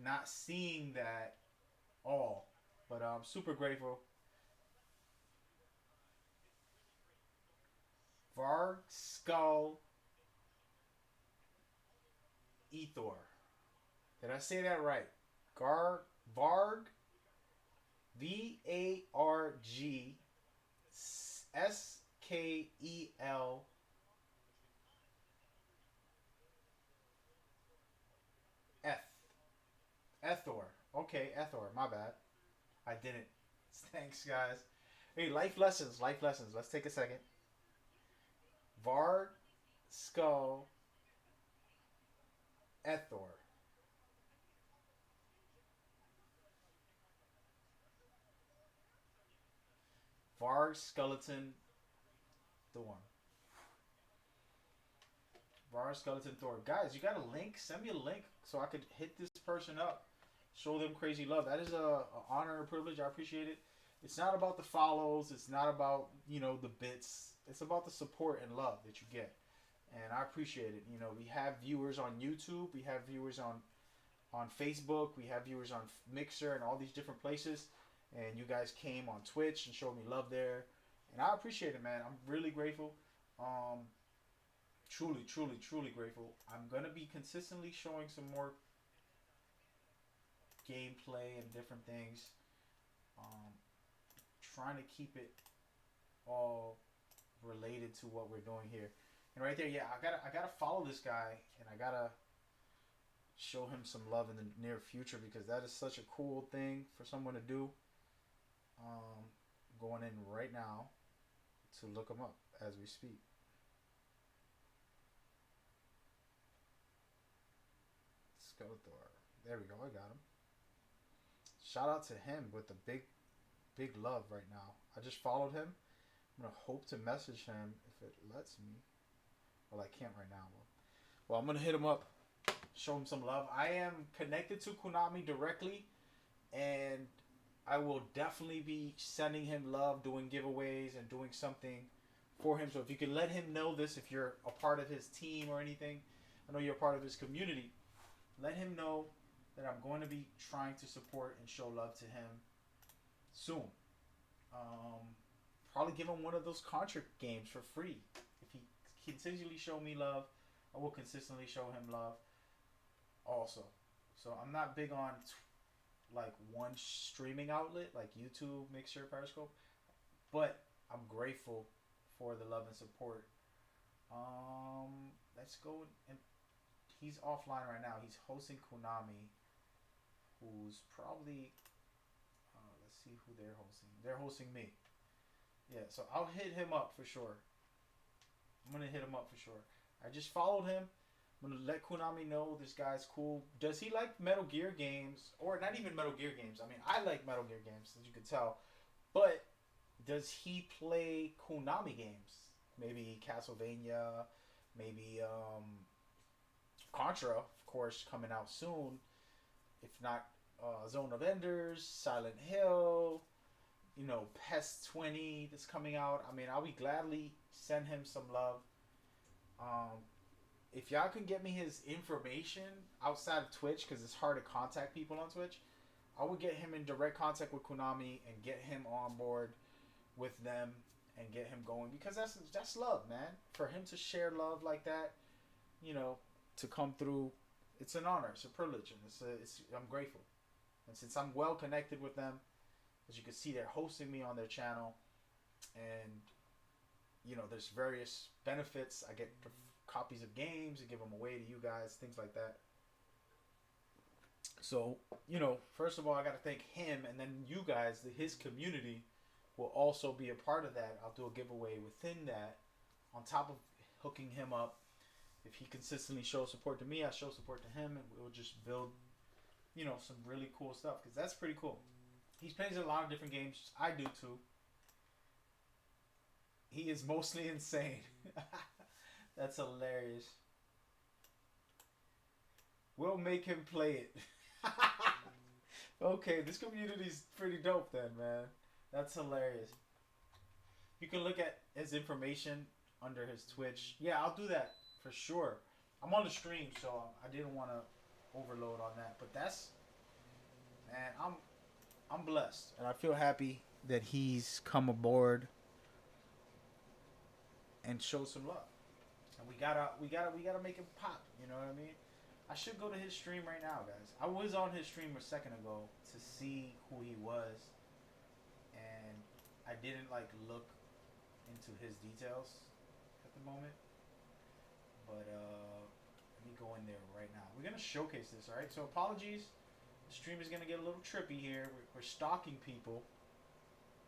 not seeing that all. But I'm super grateful. Varg Skull Ethor. Did I say that right? Varg VARG SKEL Ethor. Okay, Ethor. My bad. I didn't. Thanks, guys. Hey, life lessons. Let's take a second. Varg Skull Ethor. Varg Skeleton Thorn. Varg Skeleton Thorn. Guys, you got a link? Send me a link so I could hit this person up. Show them crazy love. That is a honor and a privilege. I appreciate it. It's not about the follows. It's not about, the bits. It's about the support and love that you get. And I appreciate it. We have viewers on YouTube. We have viewers on Facebook. We have viewers on Mixer and all these different places. And you guys came on Twitch and showed me love there. And I appreciate it, man. I'm really grateful. Truly, truly, truly grateful. I'm going to be consistently showing some more gameplay and different things. Trying to keep it all related to what we're doing here. And right there, yeah, I gotta follow this guy, and I gotta show him some love in the near future, because that is such a cool thing for someone to do. Going in right now to look him up as we speak. Skeletor. There we go, I got him. Shout out to him with the big love right now. I just followed him. I'm gonna hope to message him if it lets me. Well, I can't right now. Well, I'm gonna hit him up, show him some love. I am connected to Konami directly, and I will definitely be sending him love, doing giveaways, and doing something for him. So if you can let him know this, if you're a part of his team or anything, I know you're a part of his community, let him know that I'm going to be trying to support and show love to him soon. Probably give him one of those Contra games for free if he continually show me love, I will consistently show him love also. So I'm not big on like one streaming outlet like YouTube, Mixer, Periscope, but I'm grateful for the love and support. Let's go and he's offline right now. He's hosting Konami, who's probably let's see who they're hosting. They're hosting me. Yeah, so I'll hit him up for sure. I'm gonna hit him up for sure. I just followed him. I'm gonna let Konami know this guy's cool. Does he like Metal Gear games? Or not even Metal Gear games. I mean, I like Metal Gear games, as you can tell. But does he play Konami games? Maybe Castlevania, maybe Contra, of course, coming out soon. If not, Zone of Enders, Silent Hill, you know, Pest 20 that's coming out. I mean, I would gladly send him some love. If y'all can get me his information outside of Twitch, because it's hard to contact people on Twitch, I would get him in direct contact with Konami and get him on board with them and get him going, because that's love, man. For him to share love like that, you know, to come through, it's an honor, it's a privilege, and I'm grateful. And since I'm well connected with them, as you can see, they're hosting me on their channel, and you know, there's various benefits. I get copies of games and give them away to you guys, things like that. So, you know, first of all, I got to thank him, and then you guys, his community, will also be a part of that. I'll do a giveaway within that, on top of hooking him up. If he consistently shows support to me, I show support to him, and we'll just build, you know, some really cool stuff, because that's pretty cool. He plays a lot of different games. I do too. He is mostly insane. That's hilarious. We'll make him play it. Okay, this community's pretty dope then, man. That's hilarious. You can look at his information under his Twitch. Yeah, I'll do that for sure. I'm on the stream, so I didn't want to overload on that. But that's, man, I'm blessed, and I feel happy that he's come aboard and showed some love. And we gotta make him pop. You know what I mean? I should go to his stream right now, guys. I was on his stream a second ago to see who he was, and I didn't like look into his details at the moment. But let me go in there right now. We're gonna showcase this, all right? So apologies. The stream is gonna get a little trippy here. We're stalking people,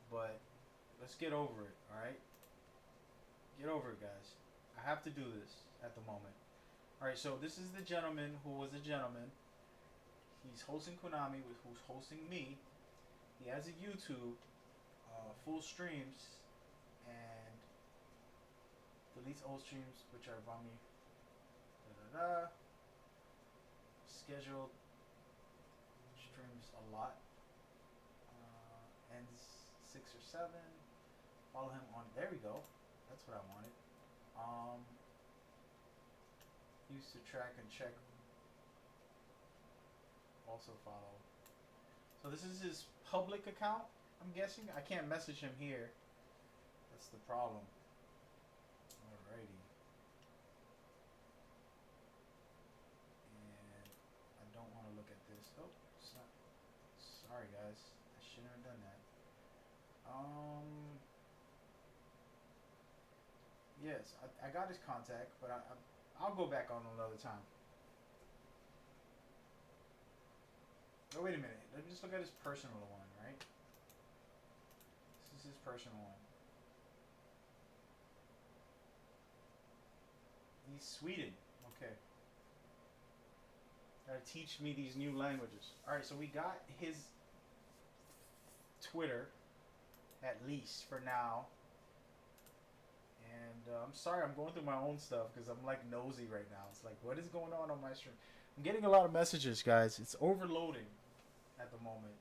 but let's get over it, all right? Get over it, guys. I have to do this at the moment. All right, so this is the gentleman who was a gentleman. He's hosting Konami, who's hosting me. He has a YouTube, full streams, and deletes old streams, which are Vami. Scheduled streams a lot. Ends 6 or 7. Follow him on. There we go. That's what I wanted. Used to track and check. Also follow. So this is his public account, I'm guessing. I can't message him here. That's the problem. Alrighty. And I don't want to look at this. Oh, it's not. Sorry guys. I shouldn't have done that. Yes, I got his contact, but I'll go back on another time. Oh, wait a minute. Let me just look at his personal one, right? This is his personal one. He's Sweden. Okay. Gotta teach me these new languages. Alright, so we got his Twitter, at least for now. And I'm sorry, I'm going through my own stuff because I'm like nosy right now. It's like, what is going on my stream? I'm getting a lot of messages, guys. It's overloading at the moment.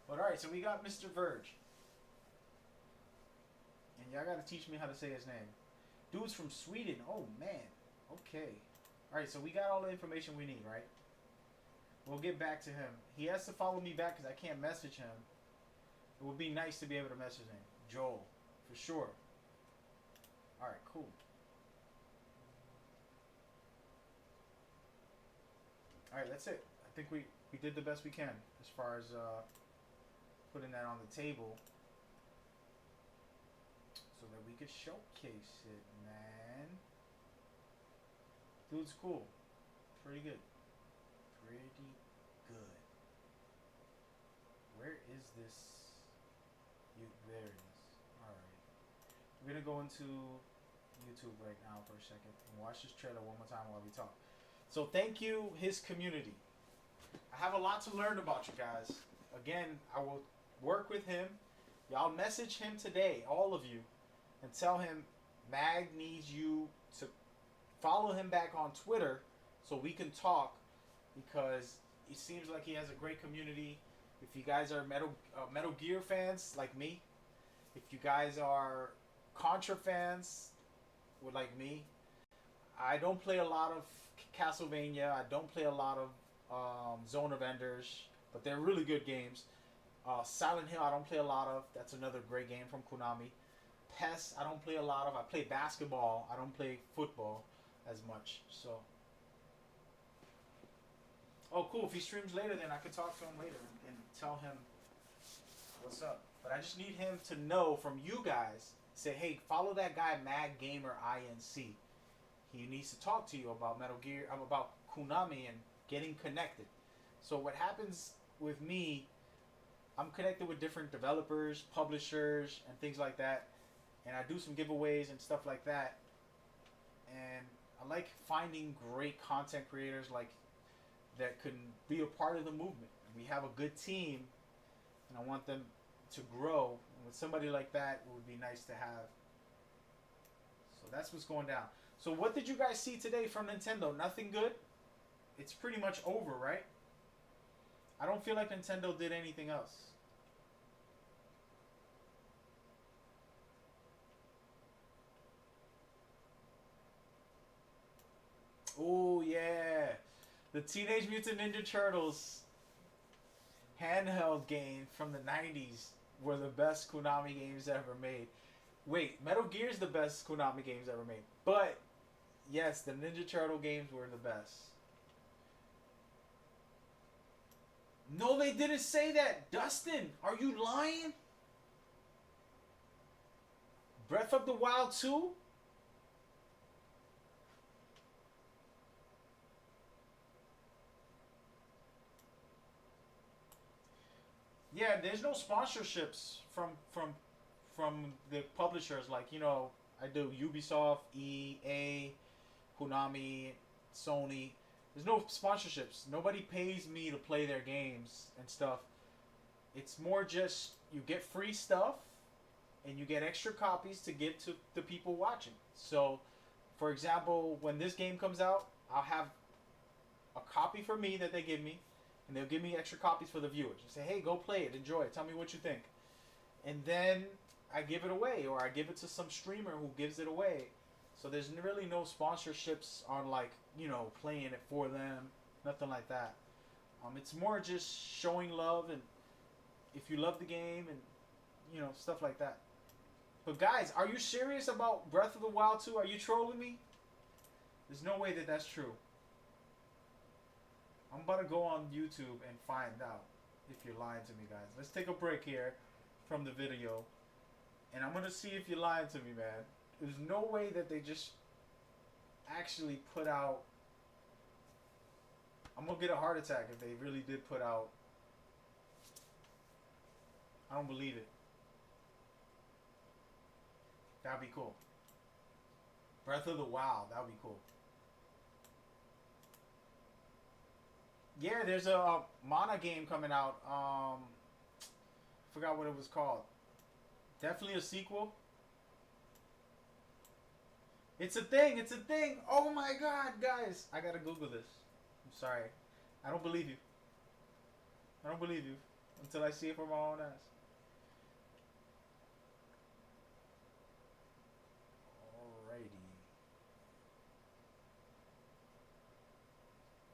But alright, so we got Mr. Verge. And y'all gotta teach me how to say his name. Dude's from Sweden. Oh, man. Okay. Alright, so we got all the information we need, right? We'll get back to him. He has to follow me back because I can't message him. It would be nice to be able to message him. Joel, for sure. Alright, cool. All right, that's it. I think we did the best we can as far as putting that on the table so that we could showcase it, man. Dude's cool. Pretty good. Pretty good. Where is this? There it is. Alright. We're gonna go into YouTube right now for a second and watch this trailer one more time while we talk. So thank you, his community. I have a lot to learn about you guys. Again, I will work with him. Y'all message him today, all of you, and tell him Mag needs you to follow him back on Twitter so we can talk, because it seems like he has a great community. If you guys are Metal Gear fans like me, if you guys are Contra fans like me, I don't play a lot of Castlevania. I don't play a lot of Zone of Enders, but they're really good games. Silent Hill, I don't play a lot of. That's another great game from Konami. PES, I don't play a lot of. I play basketball. I don't play football as much. So, oh, cool. If he streams later, then I could talk to him later and tell him what's up. But I just need him to know from you guys. Say, hey, follow that guy Mag Gamer INC. He needs to talk to you about Metal Gear, about Konami and getting connected. So what happens with me, I'm connected with different developers, publishers, and things like that. And I do some giveaways and stuff like that. And I like finding great content creators like that can be a part of the movement. We have a good team, and I want them to grow. And with somebody like that, it would be nice to have. So that's what's going down. So what did you guys see today from Nintendo? Nothing good? It's pretty much over, right? I don't feel like Nintendo did anything else. Oh, yeah. The Teenage Mutant Ninja Turtles handheld game from the 90s were the best Konami games ever made. Wait, Metal Gear's the best Konami games ever made. But, yes, the Ninja Turtle games were the best. No, they didn't say that. Dustin, are you lying? Breath of the Wild 2? Yeah, there's no sponsorships from the publishers. Like, you know, I do Ubisoft, EA, Konami, Sony. There's no sponsorships. Nobody pays me to play their games and stuff. It's more just you get free stuff and you get extra copies to give to the people watching. So, for example, when this game comes out, I'll have a copy for me that they give me, and they'll give me extra copies for the viewers. They say, hey, go play it, enjoy it, tell me what you think. And then I give it away, or I give it to some streamer who gives it away. So there's really no sponsorships on, like, you know, playing it for them, nothing like that. It's more just showing love, and if you love the game, and, you know, stuff like that. But guys, are you serious about Breath of the Wild 2? Are you trolling me? There's no way that that's true. I'm about to go on YouTube and find out if you're lying to me, guys. Let's take a break here from the video, and I'm going to see if you're lying to me, man. There's no way that they just actually put out... I'm going to get a heart attack if they really did put out... I don't believe it. That'd be cool. Breath of the Wild, that'd be cool. Yeah, there's a Mana game coming out. Forgot what it was called. Definitely a sequel. It's a thing. It's a thing. Oh my god, guys. I gotta Google this. I'm sorry. I don't believe you. I don't believe you until I see it for my own eyes. Alrighty.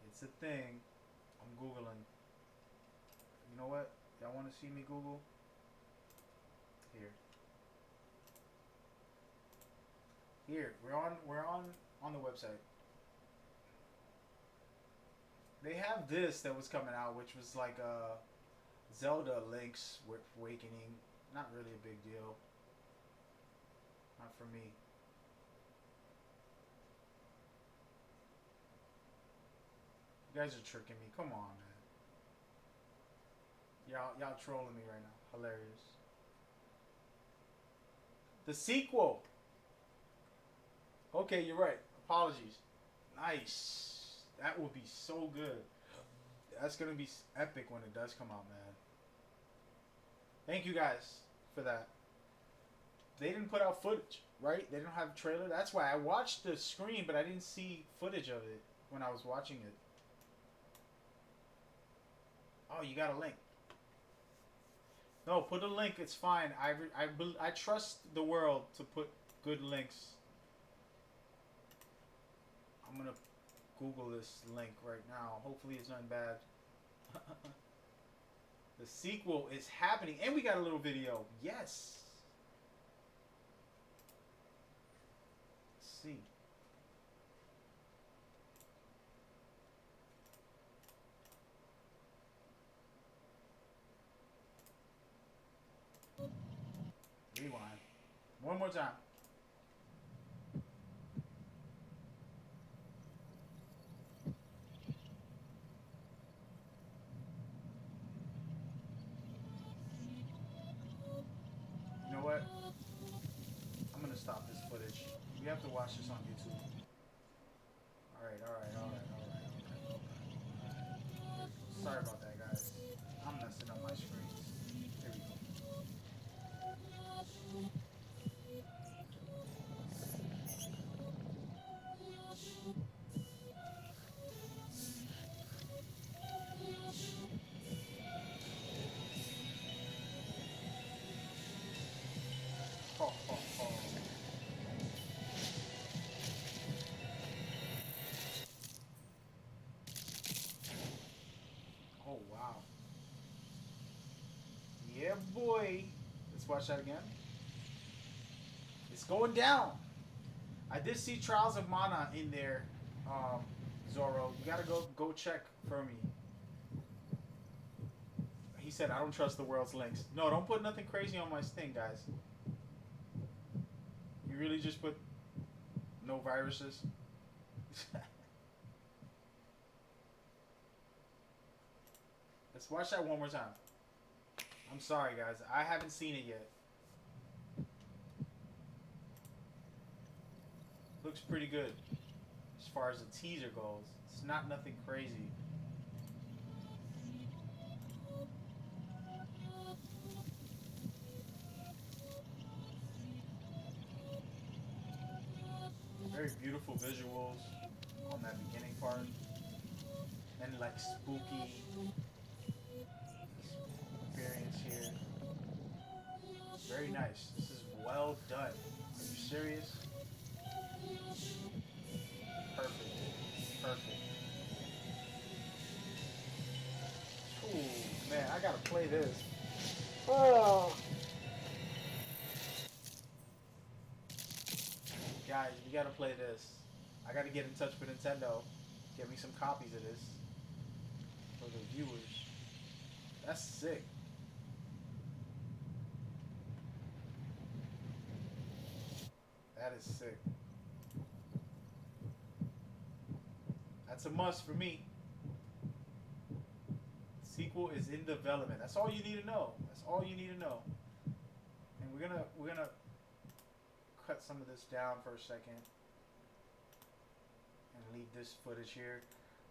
It's a thing. I'm Googling. You know what? Y'all want to see me Google? Here. Here. We're on the website. They have this that was coming out, which was like Zelda Link's Awakening. Not really a big deal. Not for me. You guys are tricking me. Come on, man. Y'all trolling me right now. Hilarious. The sequel. Okay, you're right. Apologies. Nice. That will be so good. That's gonna be epic when it does come out, man. Thank you guys for that. They didn't put out footage, right? They didn't have a trailer. That's why I watched the screen, but I didn't see footage of it when I was watching it. Oh, you got a link. No, put a link. It's fine. I trust the world to put good links. I'm gonna Google this link right now. Hopefully it's not bad. The sequel is happening, and we got a little video. Yes. Let's see. Rewind. One more time. You know what? I'm gonna stop this footage. We have to watch this on YouTube. Alright. Sorry about that, guys. I'm messing up my screens. Here we go. Ho, ho, ho. Oh, wow. Yeah, boy. Let's watch that again. It's going down. I did see Trials of Mana in there, Zoro. You gotta go check for me. He said, I don't trust the world's links. No, don't put nothing crazy on my thing, guys. You really just put no viruses? Let's watch that one more time. I'm sorry, guys. I haven't seen it yet. Looks pretty good as far as the teaser goes. It's not nothing crazy. Very beautiful visuals on that beginning part. And like spooky experience here. Very nice. This is well done. Are you serious? Perfect. Perfect. Ooh, man, I gotta play this. Oh. Guys, we gotta play this. I gotta get in touch with Nintendo. Get me some copies of this for the viewers. That's sick. That is sick. That's a must for me. Sequel is in development. That's all you need to know. That's all you need to know. And we're gonna cut some of this down for a second and leave this footage here.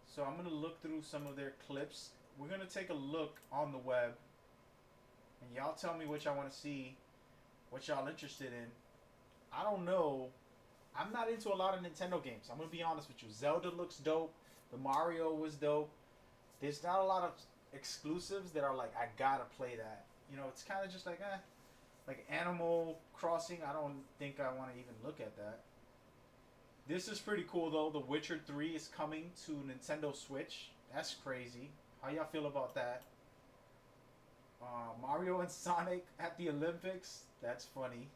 So I'm gonna look through some of their clips. We're gonna take a look on the web, and y'all tell me what y'all want to see, what y'all interested in. I don't know. I'm not into a lot of Nintendo games. I'm gonna be honest with you. Zelda looks dope. The Mario was dope. There's not a lot of exclusives that are like, I gotta play that. You know, it's kind of just like, like Animal Crossing. I don't think I want to even look at that. This is pretty cool though. The Witcher 3 is coming to Nintendo Switch. That's crazy. How y'all feel about that? Mario and Sonic at the Olympics. That's funny.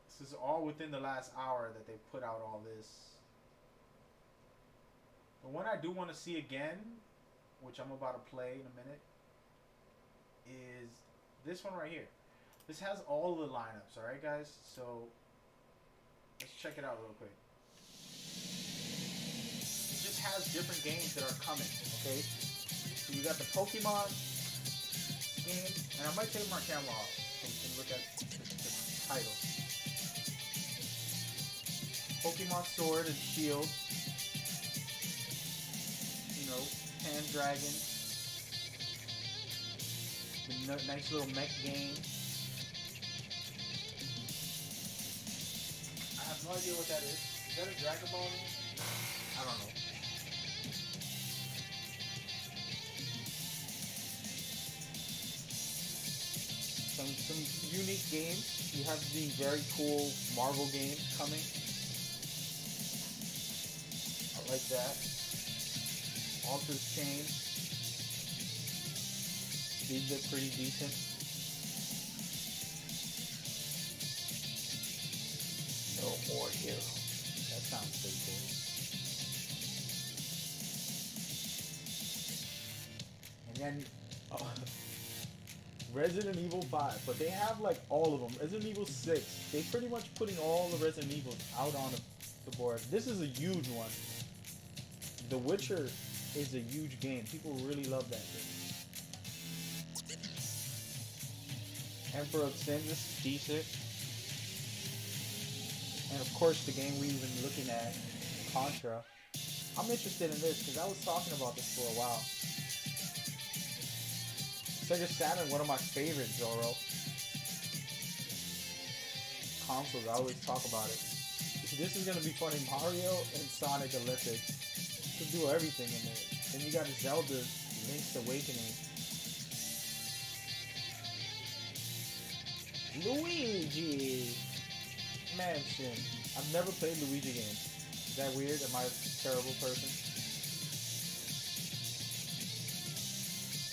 This is all within the last hour that they put out all this. The one I do want to see again, which I'm about to play in a minute, is this one right here. This has all the lineups, alright guys? So, let's check it out real quick. It just has different games that are coming, okay? So you got the Pokemon game, and I might take my camera off so we can look at the title. Pokemon Sword and Shield. You know, Pandragon. The nice little mech game. I have no idea what that is. Is that a Dragon Ball game? I don't know. Some unique games. You have the very cool Marvel games coming. I like that. Alter's Chain. These look pretty decent. No more hero. That sounds pretty cool. And then Resident Evil 5, but they have like all of them. Resident Evil 6, they pretty much putting all the Resident Evils out on the board. This is a huge one. The Witcher is a huge game. People really love that game. Emperor of Sin, this is decent. And of course the game we've been looking at, Contra. I'm interested in this because I was talking about this for a while. Sega Saturn, one of my favorites, Zoro. Consoles, I always talk about it. This is going to be funny. Mario and Sonic Olympics. You can do everything in there. Then you got Zelda, Link's Awakening. Luigi Mansion. I've never played Luigi games. Is that weird? Am I a terrible person?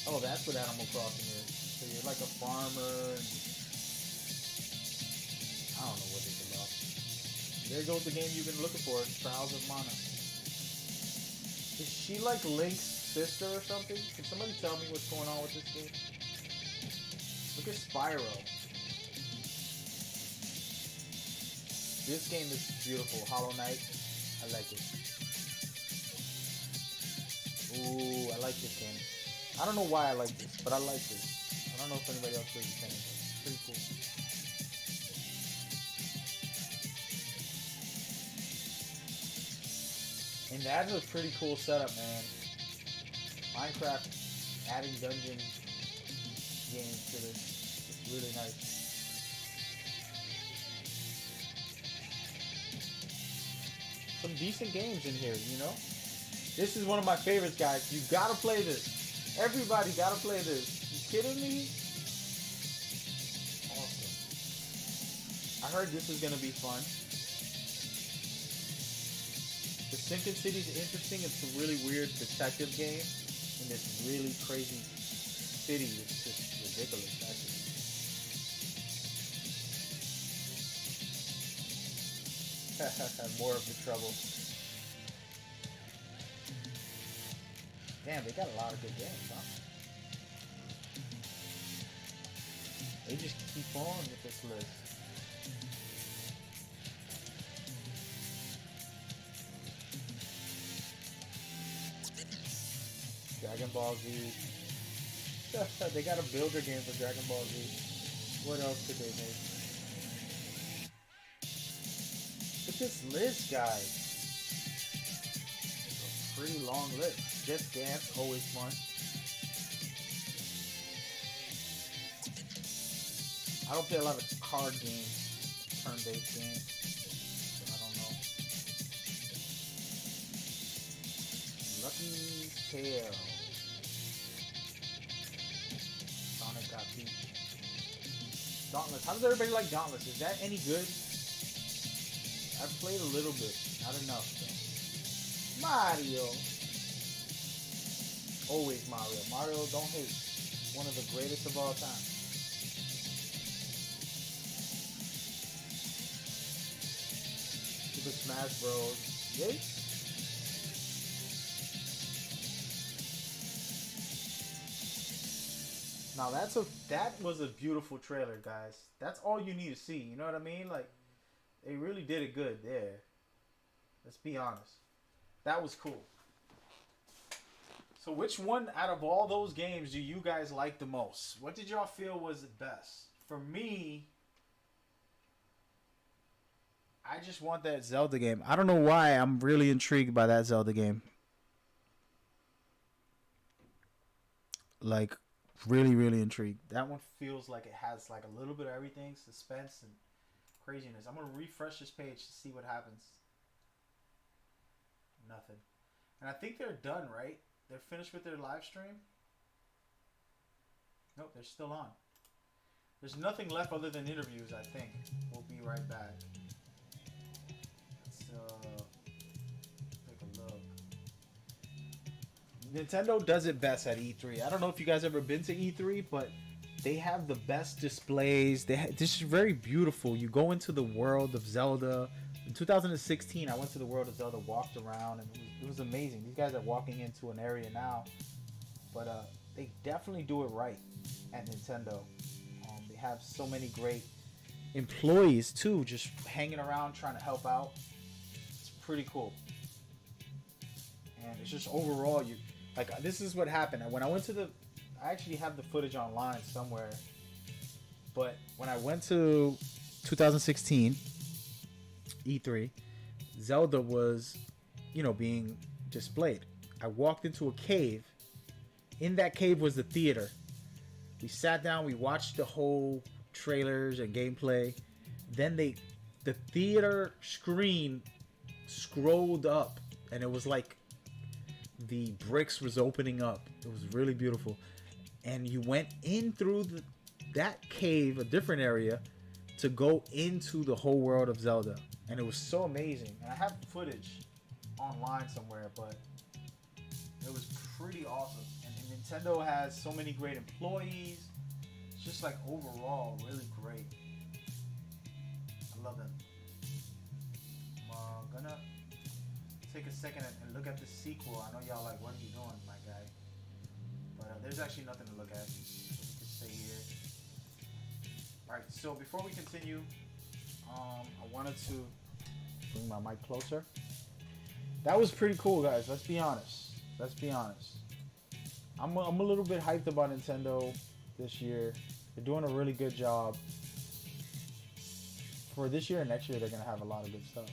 Oh, that's what Animal Crossing is. So you're like a farmer. And I don't know what it's about. There goes the game you've been looking for, Trials of Mana. Is she like Link's sister or something? Can somebody tell me what's going on with this game? Look at Spyro. This game is beautiful. Hollow Knight. I like it. Ooh, I like this game. I don't know why I like this, but I like this. I don't know if anybody else feels the same, but it's pretty cool. And that's a pretty cool setup, man. Minecraft adding dungeon games to this. It's really nice. Some decent games in here, you know? This is one of my favorites, guys. You gotta play this. Everybody gotta play this. You kidding me? Awesome. I heard this is gonna be fun. The Sinking City is interesting. It's a really weird detective game in this really crazy city. It's just ridiculous, actually. More of the trouble. Damn, they got a lot of good games, huh? They just keep on with this list. Dragon Ball Z. They got a builder game for Dragon Ball Z. What else could they make? Look at this list, guys. It's a pretty long list. Just Dance, always fun. I don't play a lot of card games, turn-based games, so I don't know. Lucky Tail. Sonic got beat. Dauntless. How does everybody like Dauntless? Is that any good? I've played a little bit, not enough. So. Mario. Always Mario. Mario, don't hate. One of the greatest of all time. Super Smash Bros. Yay. Now that was a beautiful trailer, guys. That's all you need to see. You know what I mean? Like, they really did it good there. Let's be honest. That was cool. So which one out of all those games do you guys like the most? What did y'all feel was the best? For me, I just want that Zelda game. I don't know why I'm really intrigued by that Zelda game. Like, really, really intrigued. That one feels like it has like a little bit of everything, suspense and craziness. I'm gonna refresh this page to see what happens. Nothing. And I think they're done, right? They're finished with their live stream? Nope, they're still on. There's nothing left other than interviews, I think. We'll be right back. Let's take a look. Nintendo does it best at E3. I don't know if you guys ever been to E3, but they have the best displays. This is very beautiful. You go into the world of Zelda. In 2016, I went to the world of Zelda, walked around, and it was amazing. These guys are walking into an area now, but they definitely do it right at Nintendo. They have so many great employees too, just hanging around trying to help out. It's pretty cool, and it's just overall, you like this is what happened when I went to I actually have the footage online somewhere, but when I went to 2016 E3, Zelda was, being displayed. I walked into a cave. In that cave was the theater. We sat down, we watched the whole trailers and gameplay. Then the theater screen scrolled up, and it was like the bricks was opening up. It was really beautiful. And you went in through that cave, a different area, to go into the whole world of Zelda. And it was so amazing. And I have footage online somewhere, but it was pretty awesome. And Nintendo has so many great employees. It's just like overall really great. I love them. I'm gonna take a second and look at the sequel. I know y'all like, what are you doing, my guy? But there's actually nothing to look at. So we can stay here. Alright, so before we continue, I wanted to bring my mic closer. That was pretty cool, guys. Let's be honest. I'm a little bit hyped about Nintendo this year. They're doing a really good job. For this year and next year, they're going to have a lot of good stuff.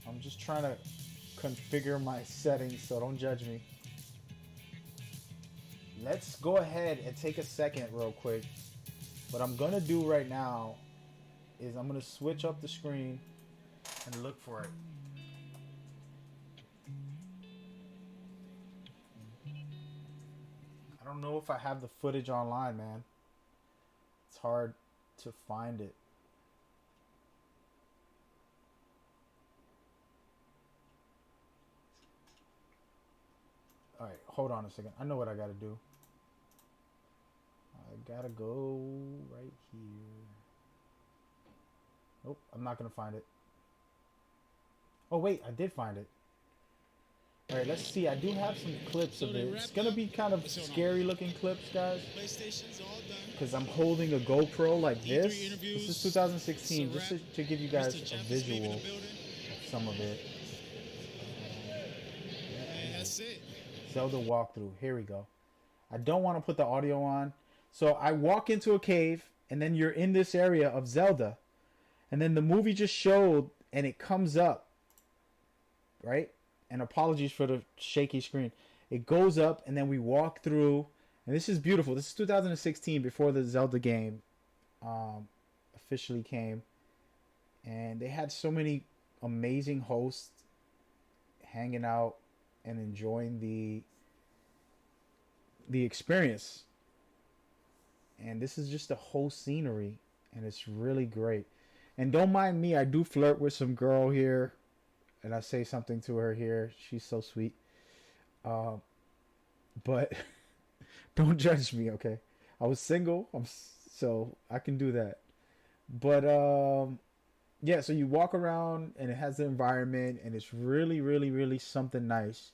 I'm just trying to configure my settings, so don't judge me. Let's go ahead and take a second real quick. What I'm going to do right now is I'm going to switch up the screen and look for it. I don't know if I have the footage online, man. It's hard to find it. Alright, hold on a second. I know what I gotta do. I gotta go right here. Nope, I'm not gonna find it. Oh wait, I did find it. Alright, let's see. I do have some clips of it. It's gonna be kind of scary looking clips, guys. Because I'm holding a GoPro like this. This is 2016, just to give you guys a visual of some of it. That's it. Zelda walkthrough. Here we go. I don't want to put the audio on. So I walk into a cave, and then you're in this area of Zelda. And then the movie just showed, and it comes up. Right? And apologies for the shaky screen. It goes up, and then we walk through. And this is beautiful. This is 2016, before the Zelda game officially came. And they had so many amazing hosts hanging out and enjoying the experience. And this is just the whole scenery, and it's really great. And don't mind me, I do flirt with some girl here, and I say something to her here. She's so sweet. But don't judge me, okay? I was single, so I can do that. But yeah, so you walk around, and it has the environment, and it's really, really, really something nice.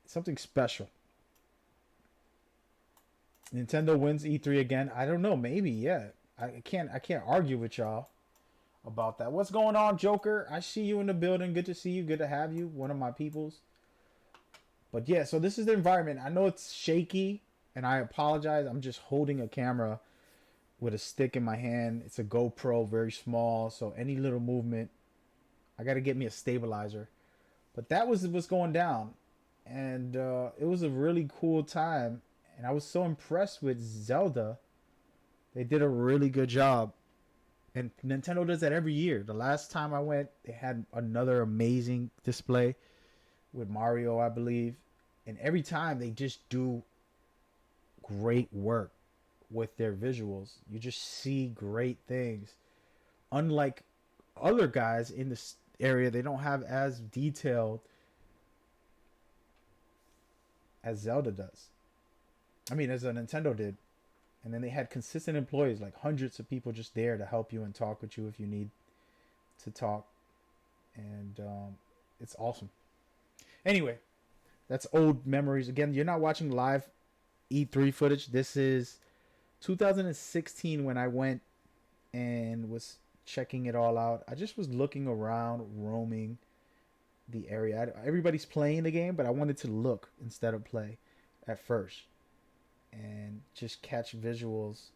something special. Nintendo wins E3 again. I don't know. Maybe, yeah. I can't argue with y'all about that. What's going on, Joker? I see you in the building. Good to see you. Good to have you. One of my peoples. But yeah, so this is the environment. I know it's shaky, and I apologize. I'm just holding a camera with a stick in my hand. It's a GoPro, very small. So any little movement, I got to get me a stabilizer. But that was what's going down. And it was a really cool time. And I was so impressed with Zelda. They did a really good job. And Nintendo does that every year. The last time I went, they had another amazing display with Mario, I believe. And every time they just do great work with their visuals. You just see great things. Unlike other guys in this area, they don't have as detailed as Zelda does. I mean, as a Nintendo did. And then they had consistent employees, like hundreds of people just there to help you and talk with you if you need to talk. And it's awesome. Anyway, that's old memories. Again, you're not watching live E3 footage. This is 2016 when I went and was checking it all out. I just was looking around, roaming the area. Everybody's playing the game, but I wanted to look instead of play at first. And just catch visuals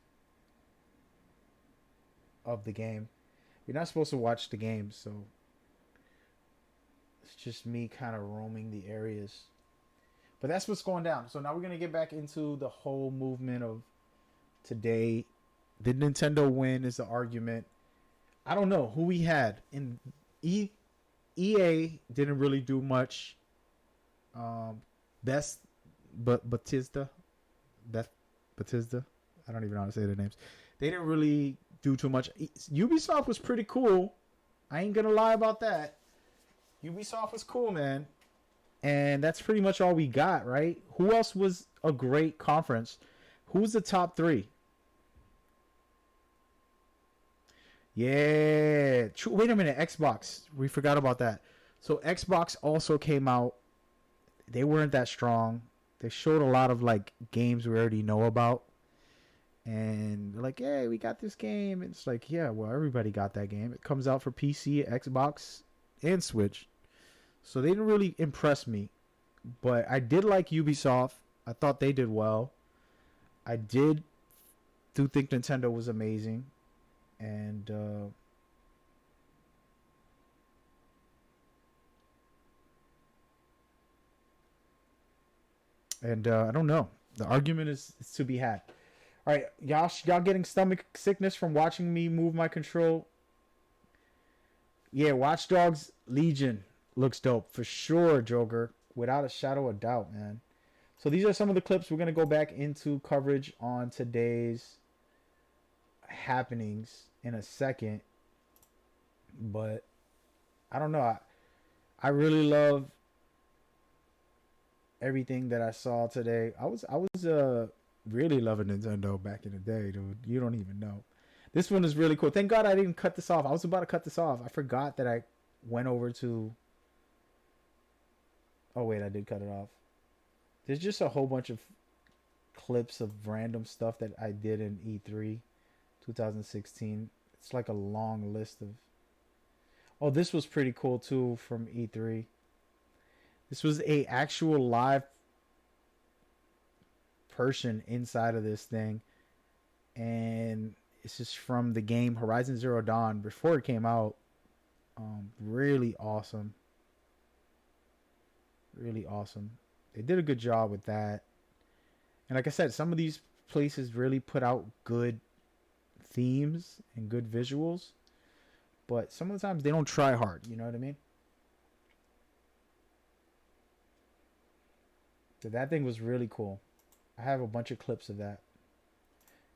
of the game. You're not supposed to watch the game, so it's just me kind of roaming the areas. But that's what's going down. So now we're going to get back into the whole movement of today. Did Nintendo win is the argument. I don't know who we had. In EA didn't really do much. Bethesda. I don't even know how to say their names. They didn't really do too much. Ubisoft was pretty cool. I ain't gonna lie about that. Ubisoft was cool, man. And that's pretty much all we got, right? Who else was a great conference? Who's the top 3? Yeah. Wait a minute. Xbox. We forgot about that. So Xbox also came out. They weren't that strong. They showed a lot of like games we already know about. And they're like, hey, we got this game. It's like, yeah, well, everybody got that game. It comes out for PC, Xbox, and Switch. So they didn't really impress me. But I did like Ubisoft. I thought they did well. I do think Nintendo was amazing. And I don't know. The argument is to be had. All right, y'all getting stomach sickness from watching me move my control? Yeah, Watch Dogs Legion looks dope for sure, Joker. Without a shadow of doubt, man. So these are some of the clips. We're going to go back into coverage on today's happenings in a second. But I don't know. I really love everything that I saw today. I was really loving Nintendo back in the day, dude. You don't even know. This one is really cool. Thank God I didn't cut this off. I was about to cut this off. I forgot that I went over to... Oh, wait, I did cut it off. There's just a whole bunch of clips of random stuff that I did in E3 2016. It's like a long list of... Oh, this was pretty cool, too, from E3. This was a actual live person inside of this thing. And it's just from the game Horizon Zero Dawn before it came out. Really awesome. Really awesome. They did a good job with that. And like I said, some of these places really put out good themes and good visuals. But some of the times they don't try hard. You know what I mean? So that thing was really cool. I have a bunch of clips of that.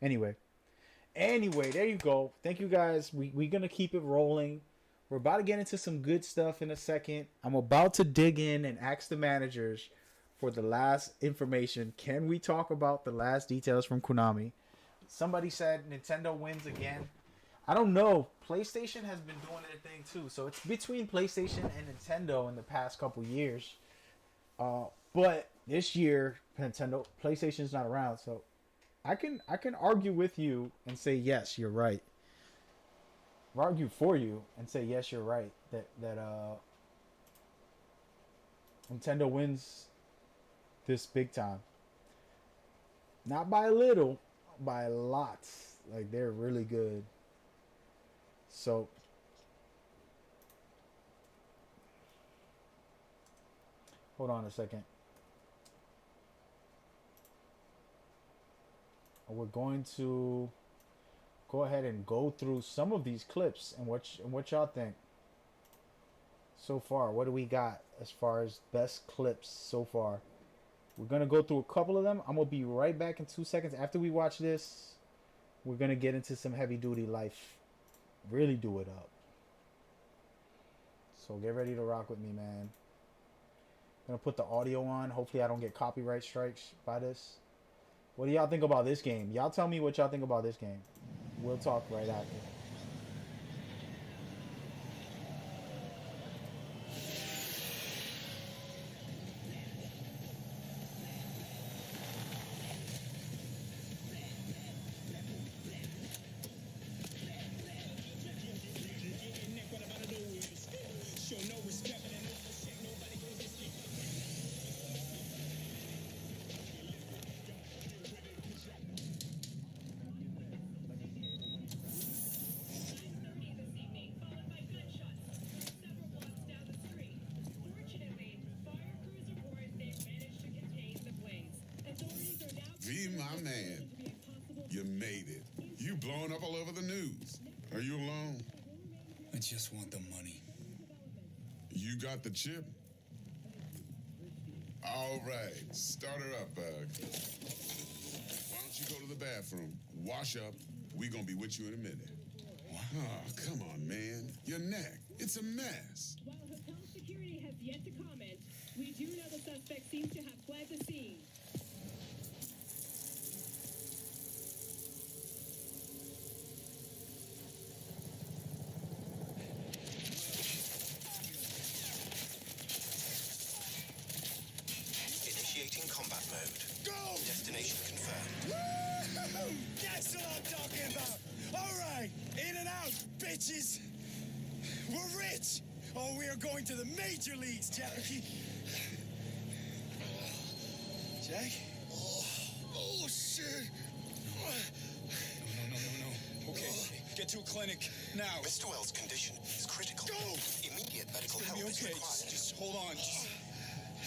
Anyway, there you go. Thank you guys. We're going to keep it rolling. We're about to get into some good stuff in a second. I'm about to dig in and ask the managers for the last information. Can we talk about the last details from Konami? Somebody said Nintendo wins again. I don't know. PlayStation has been doing their thing too. So it's between PlayStation and Nintendo in the past couple years. But this year, PlayStation's not around, so I can argue with you and say yes, you're right. Or argue for you and say yes, you're right. That Nintendo wins this big time. Not by a little, by lots. Like, they're really good. So hold on a second. We're going to go ahead and go through some of these clips and what y'all think so far. What do we got as far as best clips so far? We're gonna go through a couple of them. I'm gonna be right back in 2 seconds after we watch this. We're gonna get into some heavy duty life. Really do it up. So get ready to rock with me, man. Gonna put the audio on. Hopefully I don't get copyright strikes by this. What do y'all think about this game? Y'all tell me what y'all think about this game. We'll talk right after. V, my man, you made it. You blowing up all over the news. Are you alone? I just want the money. You got the chip? All right, start her up, Bug. Why don't you go to the bathroom, wash up, we gonna be with you in a minute. Oh, come on, man. Your neck, it's a mess. While hotel security has yet to comment, we do know the suspect seems to have fled the scene. Initiating combat mode. Go! Destination confirmed. Woo! That's what I'm talking about! Alright, in and out, bitches! We're rich! Oh, we are going to the major leagues, Jackie! Jack? Oh, shit! No. Okay, get to a clinic now. Mr. Wells' condition is critical. Go! Immediate medical It's gonna help be is okay. required. Just hold on.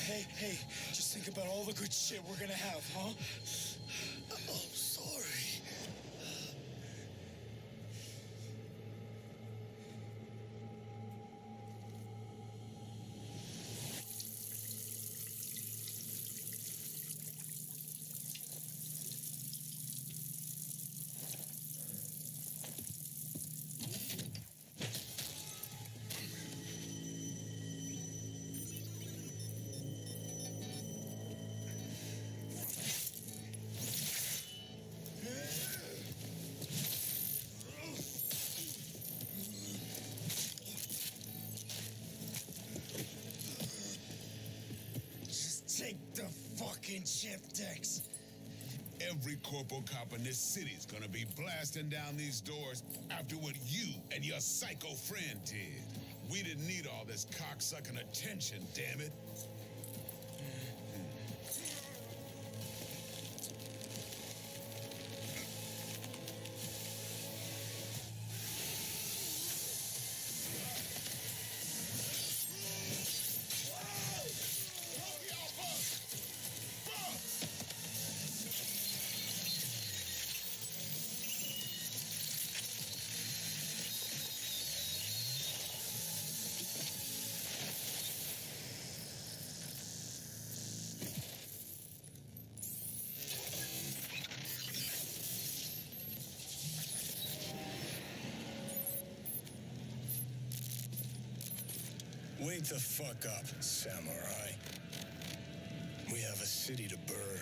Hey, just think about all the good shit we're gonna have, huh? Oh, sorry. Just take the fucking chip, Dex. Every corporal cop in this city's gonna be blasting down these doors after what you and your psycho friend did. We didn't need all this cocksucking attention, damn it. Wake the fuck up, samurai. We have a city to burn.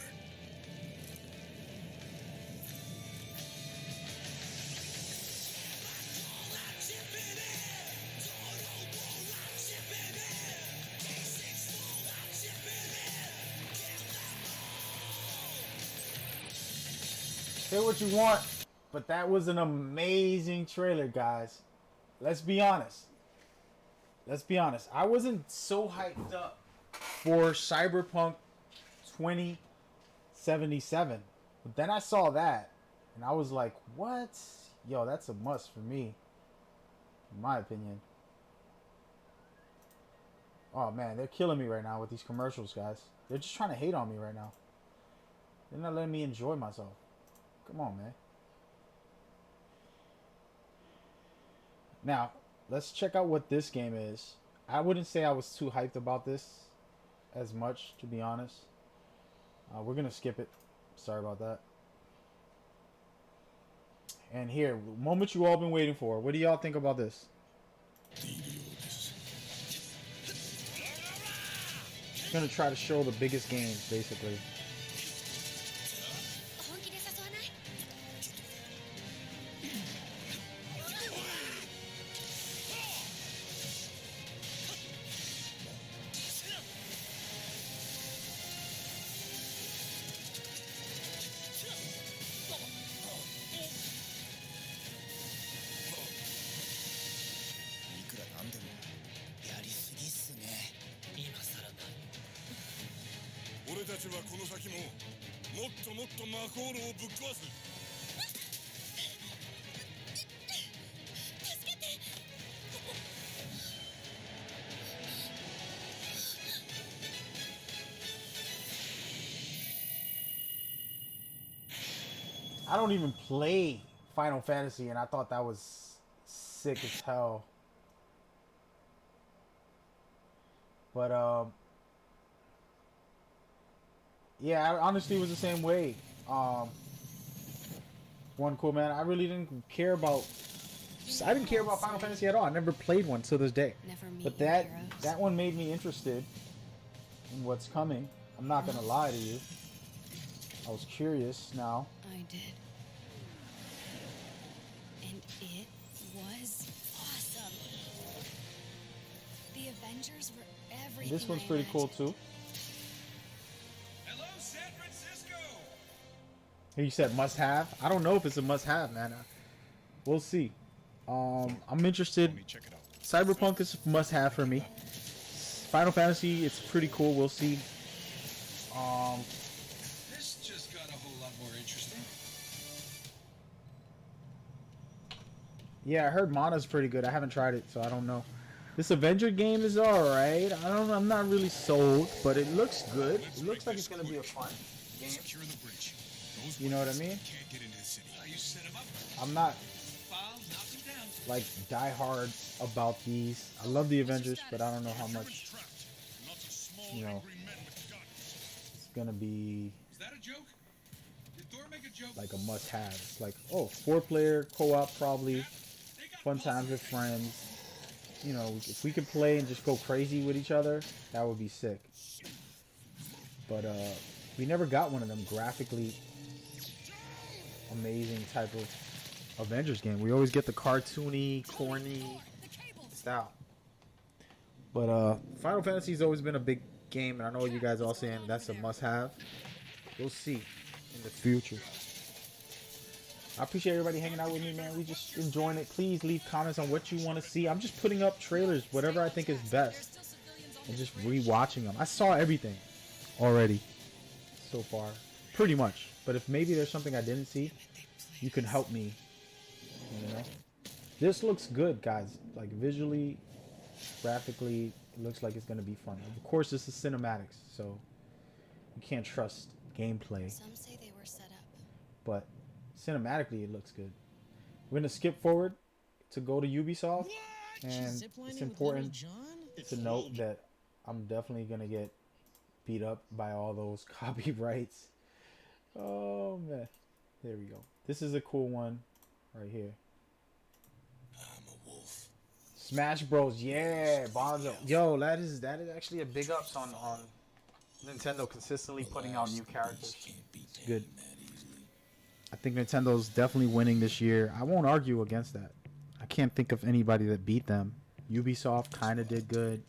Say what you want, but that was an amazing trailer, guys. Let's be honest. Let's be honest. I wasn't so hyped up for Cyberpunk 2077. But then I saw that, and I was like, what? Yo, that's a must for me, in my opinion. Oh, man, they're killing me right now with these commercials, guys. They're just trying to hate on me right now. They're not letting me enjoy myself. Come on, man. Now, let's check out what this game is. I wouldn't say I was too hyped about this as much, to be honest. We're going to skip it. Sorry about that. And here, the moment you all been waiting for. What do y'all think about this? It's going to try to show the biggest games, basically. I don't even play Final Fantasy, and I thought that was sick as hell. But, yeah, I honestly was the same way. One cool, man. I really didn't care about... I didn't care about Final Fantasy at all. I never played one to this day. But that one made me interested in what's coming. I'm not going to lie to you. I was curious now. I did. And it was awesome. The Avengers were everything. This one's pretty cool too. Hello, San Francisco. You said must have? I don't know if it's a must have, man. We'll see. I'm interested. Cyberpunk is a must have for me. Final Fantasy, it's pretty cool. We'll see. This just got a whole lot more interesting. Yeah, I heard Mana's pretty good. I haven't tried it, so I don't know. This Avenger game is alright. I'm not really sold, but it looks good. It looks like it's gonna be a fun game. You know what I mean? I'm not like die hard about these. I love the Avengers, but I don't know how much, you know, it's gonna be like a must have. It's like, oh, 4-player co-op probably, fun times with friends. You know, if we could play and just go crazy with each other, that would be sick. But we never got one of them graphically amazing type of Avengers game. We always get the cartoony, corny style. But Final Fantasy's always been a big game, and I know you guys are all saying that's a must-have. We'll see in the future. I appreciate everybody hanging out with me, man. We just enjoying it. Please leave comments on what you want to see. I'm just putting up trailers, whatever I think is best, and just rewatching them. I saw everything already so far, pretty much. But if maybe there's something I didn't see, you can help me. You know, this looks good, guys. Like visually, graphically, it looks like it's gonna be fun. Of course, this is cinematics, so you can't trust gameplay. Some say they were set up. But cinematically, it looks good. We're gonna skip forward to go to Ubisoft, and it's important to note that I'm definitely gonna get beat up by all those copyrights. Oh man, there we go. This is a cool one right here. I'm a wolf. Smash Bros. Yeah, Bonzo. Yo, that is actually a big ups on Nintendo consistently putting out new characters. It's good. I think Nintendo's definitely winning this year. I won't argue against that. I can't think of anybody that beat them. Ubisoft kind of did good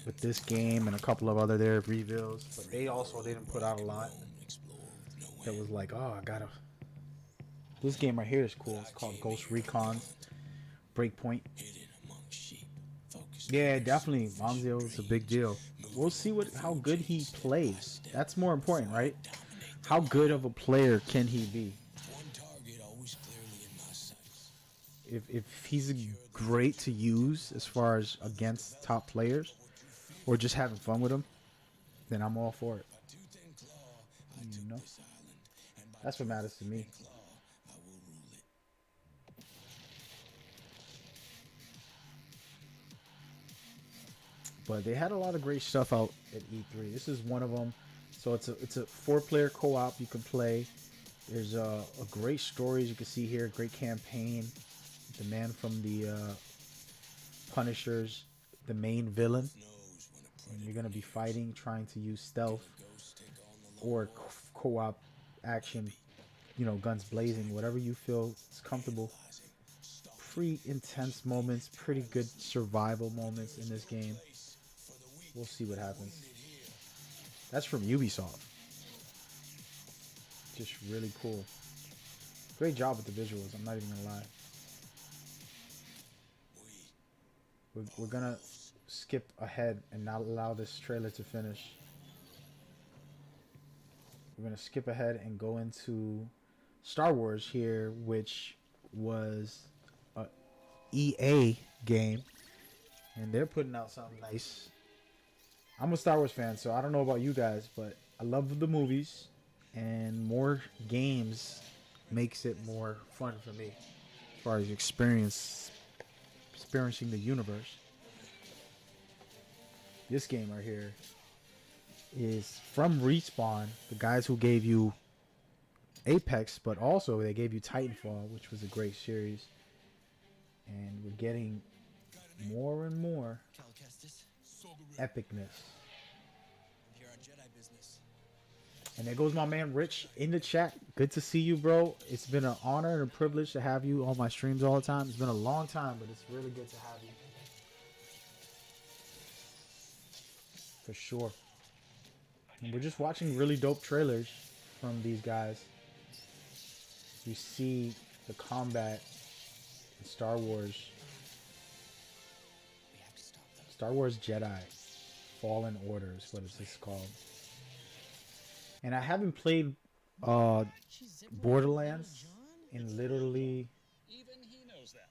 with this game and a couple of other their reveals, but they also didn't put out a lot. that was like, oh, I gotta. This game right here is cool. It's called Ghost Recon Breakpoint. Yeah, definitely. Monzio is a big deal. We'll see how good he plays. That's more important, right? How good of a player can he be? If he's great to use as far as against top players or just having fun with him, then I'm all for it. You know? That's what matters to me. But they had a lot of great stuff out at E3. This is one of them. So it's a 4-player co-op you can play. There's a great story, as you can see here, great campaign. The man from the Punishers, the main villain. And you're going to be fighting, trying to use stealth or co-op action, you know, guns blazing, whatever you feel is comfortable. Pretty intense moments, pretty good survival moments in this game. We'll see what happens. That's from Ubisoft. Just really cool. Great job with the visuals, I'm not even gonna lie. We're gonna skip ahead and not allow this trailer to finish. We're gonna skip ahead and go into Star Wars here, which was a EA game, and they're putting out something nice. I'm a Star Wars fan, so I don't know about you guys, but I love the movies, and more games makes it more fun for me as far as experiencing the universe. This game right here is from Respawn, the guys who gave you Apex, but also they gave you Titanfall, which was a great series. And we're getting more and more epicness. And there goes my man Rich in the chat. Good to see you, bro. It's been an honor and a privilege to have you on my streams all the time. It's been a long time, but it's really good to have you. For sure. And we're just watching really dope trailers from these guys. You see the combat in Star Wars. Star Wars Jedi Fallen Order is what is this called. And I haven't played Borderlands in literally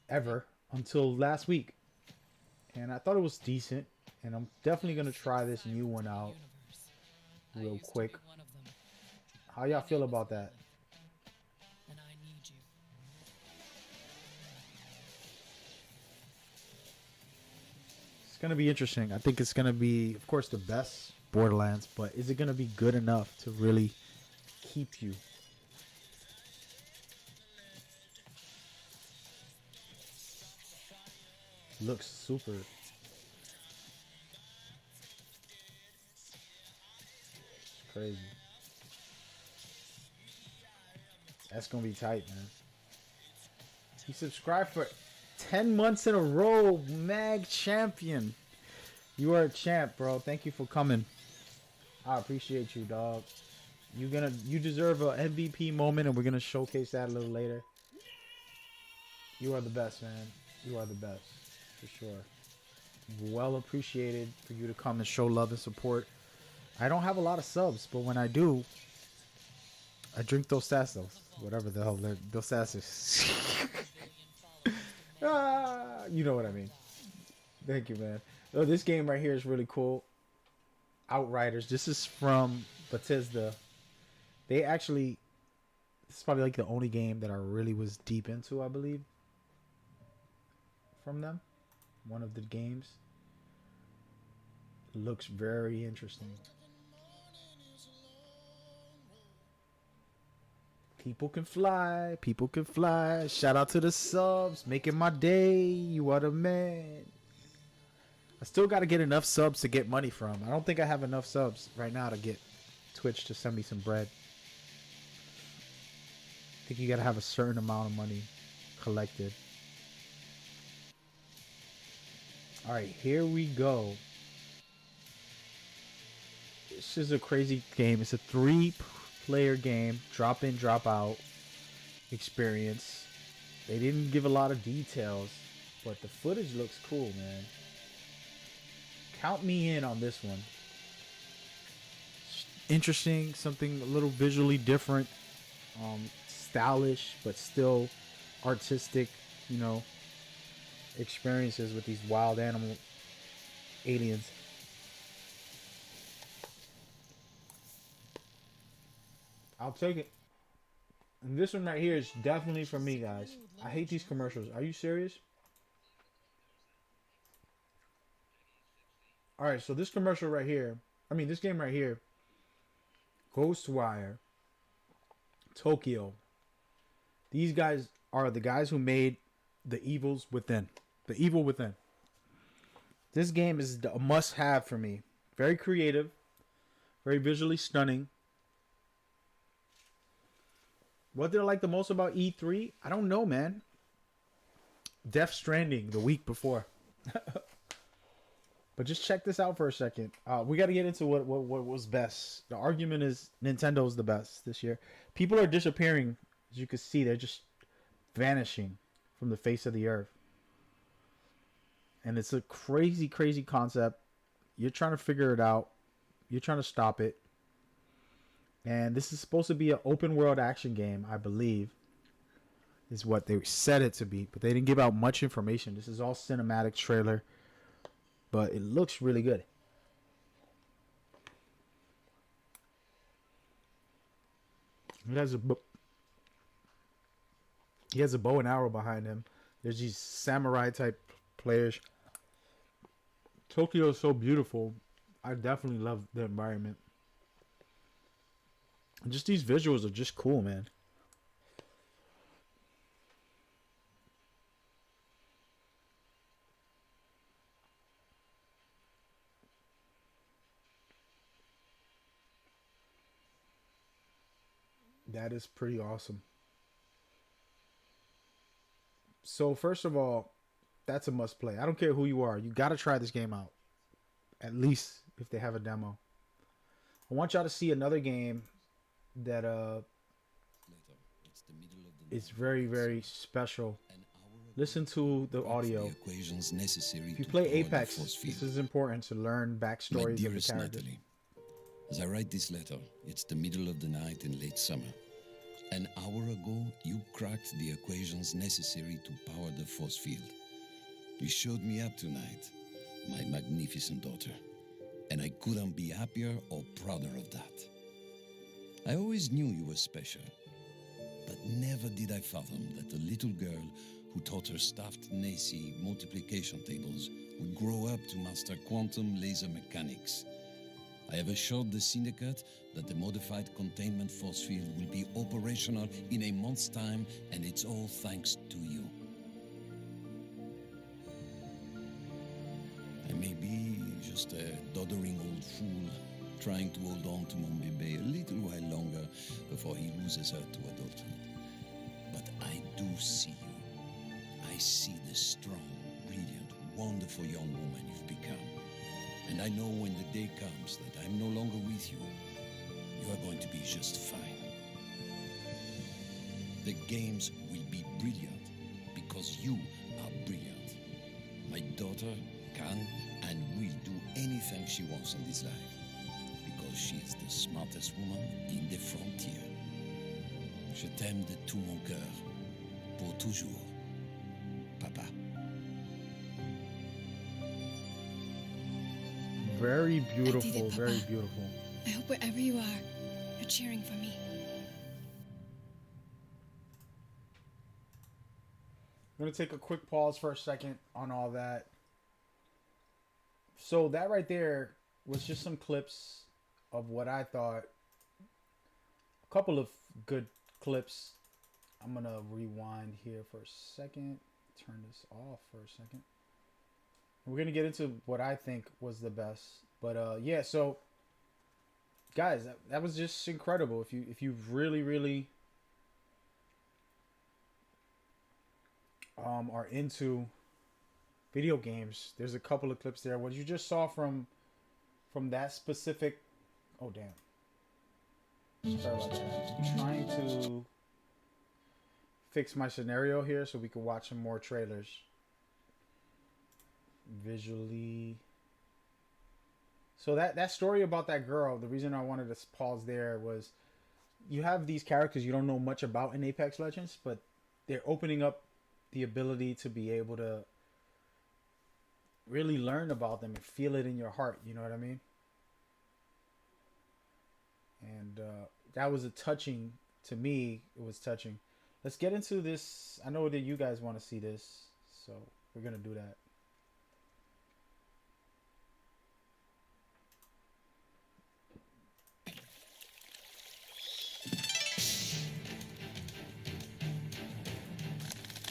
ever until last week. And I thought it was decent. And I'm definitely going to try this new one out real quick. How y'all feel about that? It's going to be interesting. I think it's going to be, of course, the best Borderlands, but is it going to be good enough to really keep you? Looks super. It's crazy. That's going to be tight, man. He subscribed for 10 months in a row. Mag Champion. You are a champ, bro. Thank you for coming. I appreciate you, dog. You deserve an MVP moment, and we're gonna showcase that a little later. You are the best, man. You are the best, for sure. Well appreciated for you to come and show love and support. I don't have a lot of subs, but when I do, I drink Dos Sassos. Whatever the hell they're Dos Sassos. You know what I mean. Thank you, man. Oh, this game right here is really cool. Outriders. This is from Bethesda. They actually, this is probably like the only game that I really was deep into, I believe, from them. One of the games. Looks very interesting. People can fly. People can fly. Shout out to the subs. Making my day. You are the man. I still got to get enough subs to get money from. I don't think I have enough subs right now to get Twitch to send me some bread. I think you got to have a certain amount of money collected. All right, here we go. This is a crazy game. It's a player game, drop in, drop out experience. They didn't give a lot of details, but the footage looks cool, man. Count me in on this one. Interesting, something a little visually different, stylish, but still artistic, you know, experiences with these wild animal aliens. I'll take it. And this one right here is definitely for me, guys. I hate these commercials. Are you serious? Alright, so this commercial right here, this game right here, Ghostwire, Tokyo. These guys are the guys who made The Evils Within. The Evil Within. This game is a must-have for me. Very creative, very visually stunning. What did I like the most about E3? I don't know, man. Death Stranding the week before. But just check this out for a second. We got to get into what was best. The argument is Nintendo's the best this year. People are disappearing. As you can see, they're just vanishing from the face of the earth. And it's a crazy, crazy concept. You're trying to figure it out. You're trying to stop it. And this is supposed to be an open world action game, I believe. Is what they said it to be. But they didn't give out much information. This is all cinematic trailer. But it looks really good. He has a bow and arrow behind him. There's these samurai type players. Tokyo is so beautiful. I definitely love the environment. And just these visuals are just cool, man. That is pretty awesome. So first of all, that's a must play. I don't care who you are. You got to try this game out. At least if they have a demo. I want y'all to see another game that is very, very special. Listen to the audio. If you play Apex, this is important to learn backstories of the characters. As I write this letter, it's the middle of the night in late summer. An hour ago, you cracked the equations necessary to power the force field. You showed me up tonight, my magnificent daughter, and I couldn't be happier or prouder of that. I always knew you were special, but never did I fathom that the little girl who taught her staffed Nacy multiplication tables would grow up to master quantum laser mechanics. I have assured the Syndicate that the modified containment force field will be operational in a month's time, and it's all thanks to you. I may be just a doddering old fool trying to hold on to mon bébé a little while longer before he loses her to adulthood. But I do see you. I see the strong, brilliant, wonderful young woman you've become. And I know when the day comes that I'm no longer with you, you are going to be just fine. The games will be brilliant because you are brilliant. My daughter can and will do anything she wants in this life because she is the smartest woman in the frontier. Je t'aime de tout mon cœur, pour toujours, Papa. Very beautiful, very beautiful. I hope wherever you are, you're cheering for me. I'm going to take a quick pause for a second on all that. So that right there was just some clips of what I thought. A couple of good clips. I'm going to rewind here for a second. Turn this off for a second. We're going to get into what I think was the best. But yeah, so guys, that was just incredible. If you really are into video games, there's a couple of clips there. What you just saw from that specific, oh damn. Sorry about that. I'm trying to fix my scenario here so we can watch some more trailers. Visually. So that story about that girl, the reason I wanted to pause there was you have these characters you don't know much about in Apex Legends, but they're opening up the ability to be able to really learn about them and feel it in your heart. You know what I mean? And that was to me, it was touching. Let's get into this. I know that you guys want to see this, so we're going to do that.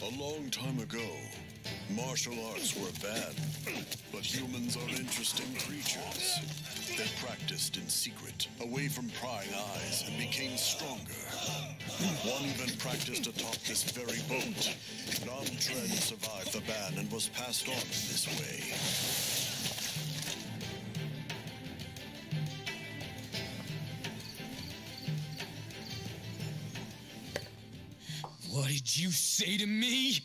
A long time ago, martial arts were bad, but humans are interesting creatures. They practiced in secret, away from prying eyes, and became stronger. One even practiced atop this very boat. Nam-Tren survived the ban and was passed on in this way. What did you say to me?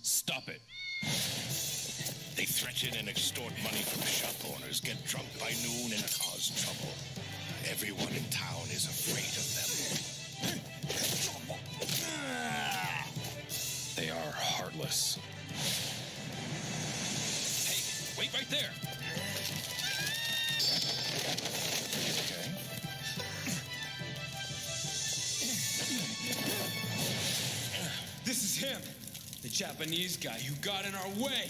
Stop it. They threaten and extort money from shop owners, get drunk by noon, and cause trouble. Everyone in town is afraid of them. They are heartless. Hey, wait right there. Okay. This is him, the Japanese guy who got in our way.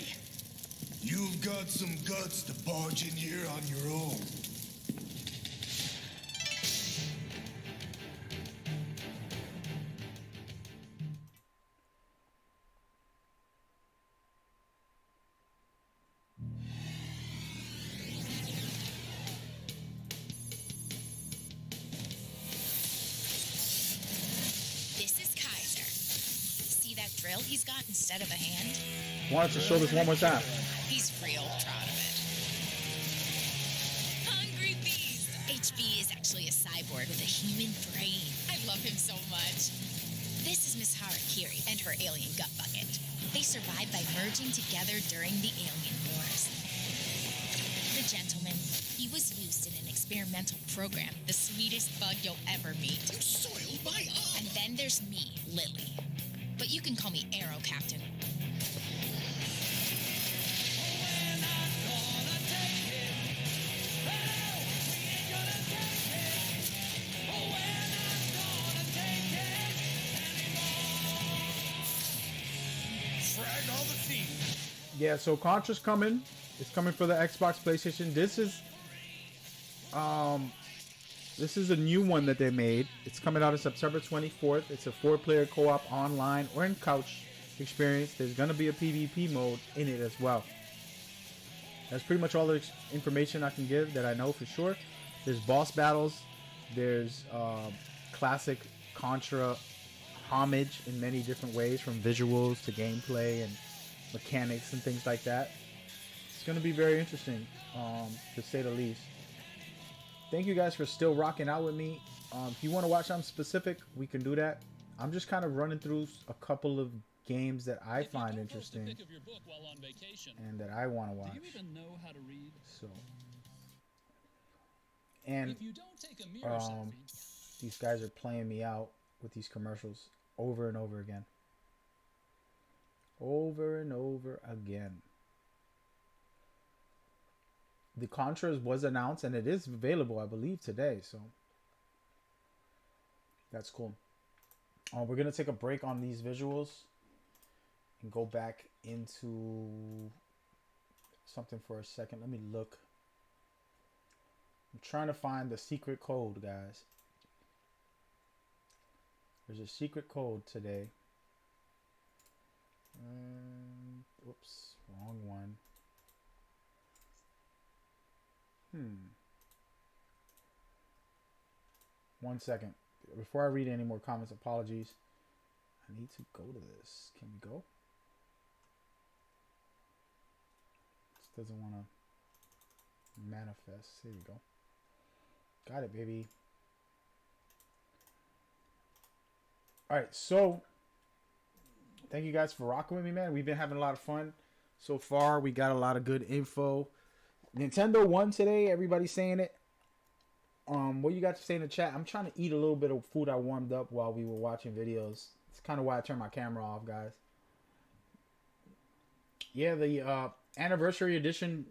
You've got some guts to barge in here on your own. This is Kaiser. See that drill he's got instead of a hand? Wanted to show this one more time. He's real proud of it. Hungry Beast! HB is actually a cyborg with a human brain. I love him so much. This is Miss Harakiri and her alien gut bucket. They survived by merging together during the alien wars. The gentleman, he was used in an experimental program, the sweetest bug you'll ever meet. You soiled my arm! And then there's me, Lily. But you can call me Arrow Captain. Yeah, so Contra's coming. It's coming for the Xbox, PlayStation. This is a new one that they made. It's coming out on September 24th. It's a 4-player co-op online or in couch experience. There's going to be a PvP mode in it as well. That's pretty much all the information I can give that I know for sure. There's boss battles. There's classic Contra homage in many different ways, from visuals to gameplay and mechanics and things like that. It's going to be very interesting, to say the least. Thank you guys for still rocking out with me. If you want to watch something specific, we can do that. I'm just kind of running through a couple of games that I find interesting and that I want to watch. Do you even know how to read? So, and if you don't take a mirror selfie, these guys are playing me out with these commercials over and over again. Over and over again. The Contras was announced and it is available, I believe, today. So that's cool. We're going to take a break on these visuals and go back into something for a second. Let me look. I'm trying to find the secret code, guys. There's a secret code today. Oops, wrong one. 1 second. Before I read any more comments, apologies. I need to go to this. Can we go? This doesn't want to manifest. Here we go. Got it, baby. All right, so thank you guys for rocking with me, man. We've been having a lot of fun so far. We got a lot of good info. Nintendo won today. Everybody's saying it. What you got to say in the chat? I'm trying to eat a little bit of food I warmed up while we were watching videos. It's kind of why I turned my camera off, guys. Yeah, the anniversary edition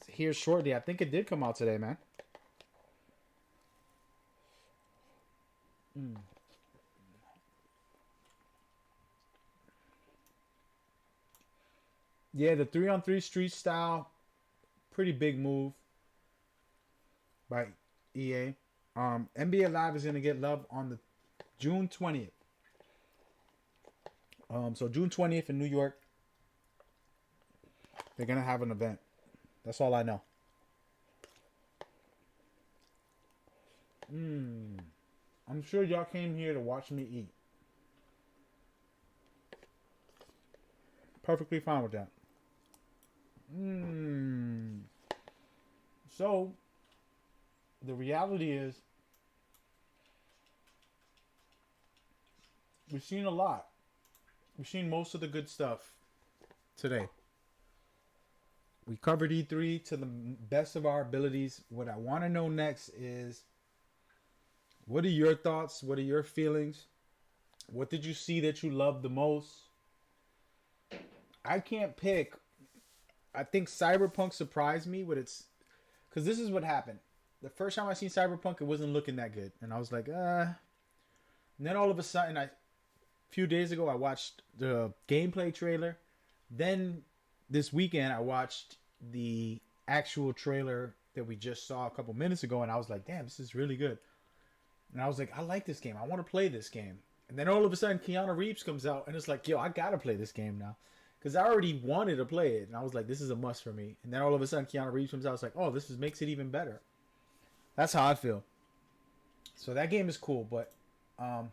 here shortly. I think it did come out today, man. Yeah, the 3-on-3 street style, pretty big move by EA. NBA Live is gonna get love on the June 20th. So June 20th in New York, they're gonna have an event. That's all I know. I'm sure y'all came here to watch me eat. Perfectly fine with that. So, the reality is, we've seen a lot. We've seen most of the good stuff today. We covered E3 to the best of our abilities. What I want to know next is, what are your thoughts? What are your feelings? What did you see that you loved the most? I can't pick. I think Cyberpunk surprised me with its... Because this is what happened. The first time I seen Cyberpunk, it wasn't looking that good. And I was like, And then all of a sudden, a few days ago, I watched the gameplay trailer. Then this weekend, I watched the actual trailer that we just saw a couple minutes ago. And I was like, damn, this is really good. And I was like, I like this game. I want to play this game. And then all of a sudden, Keanu Reeves comes out. And it's like, yo, I got to play this game now. Because I already wanted to play it. And I was like, this is a must for me. And then all of a sudden, Keanu Reeves comes out. I was like, oh, this makes it even better. That's how I feel. So that game is cool. But am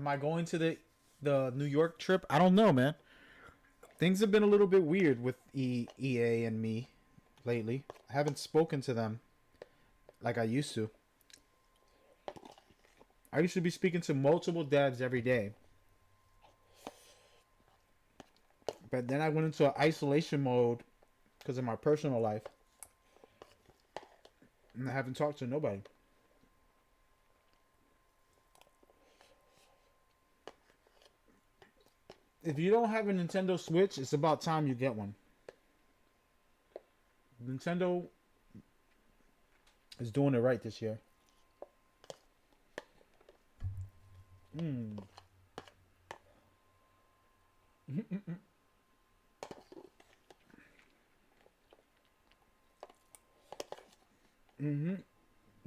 I going to the New York trip? I don't know, man. Things have been a little bit weird with EA and me lately. I haven't spoken to them like I used to. I used to be speaking to multiple devs every day. But then I went into an isolation mode because of my personal life. And I haven't talked to nobody. If you don't have a Nintendo Switch, it's about time you get one. Nintendo is doing it right this year.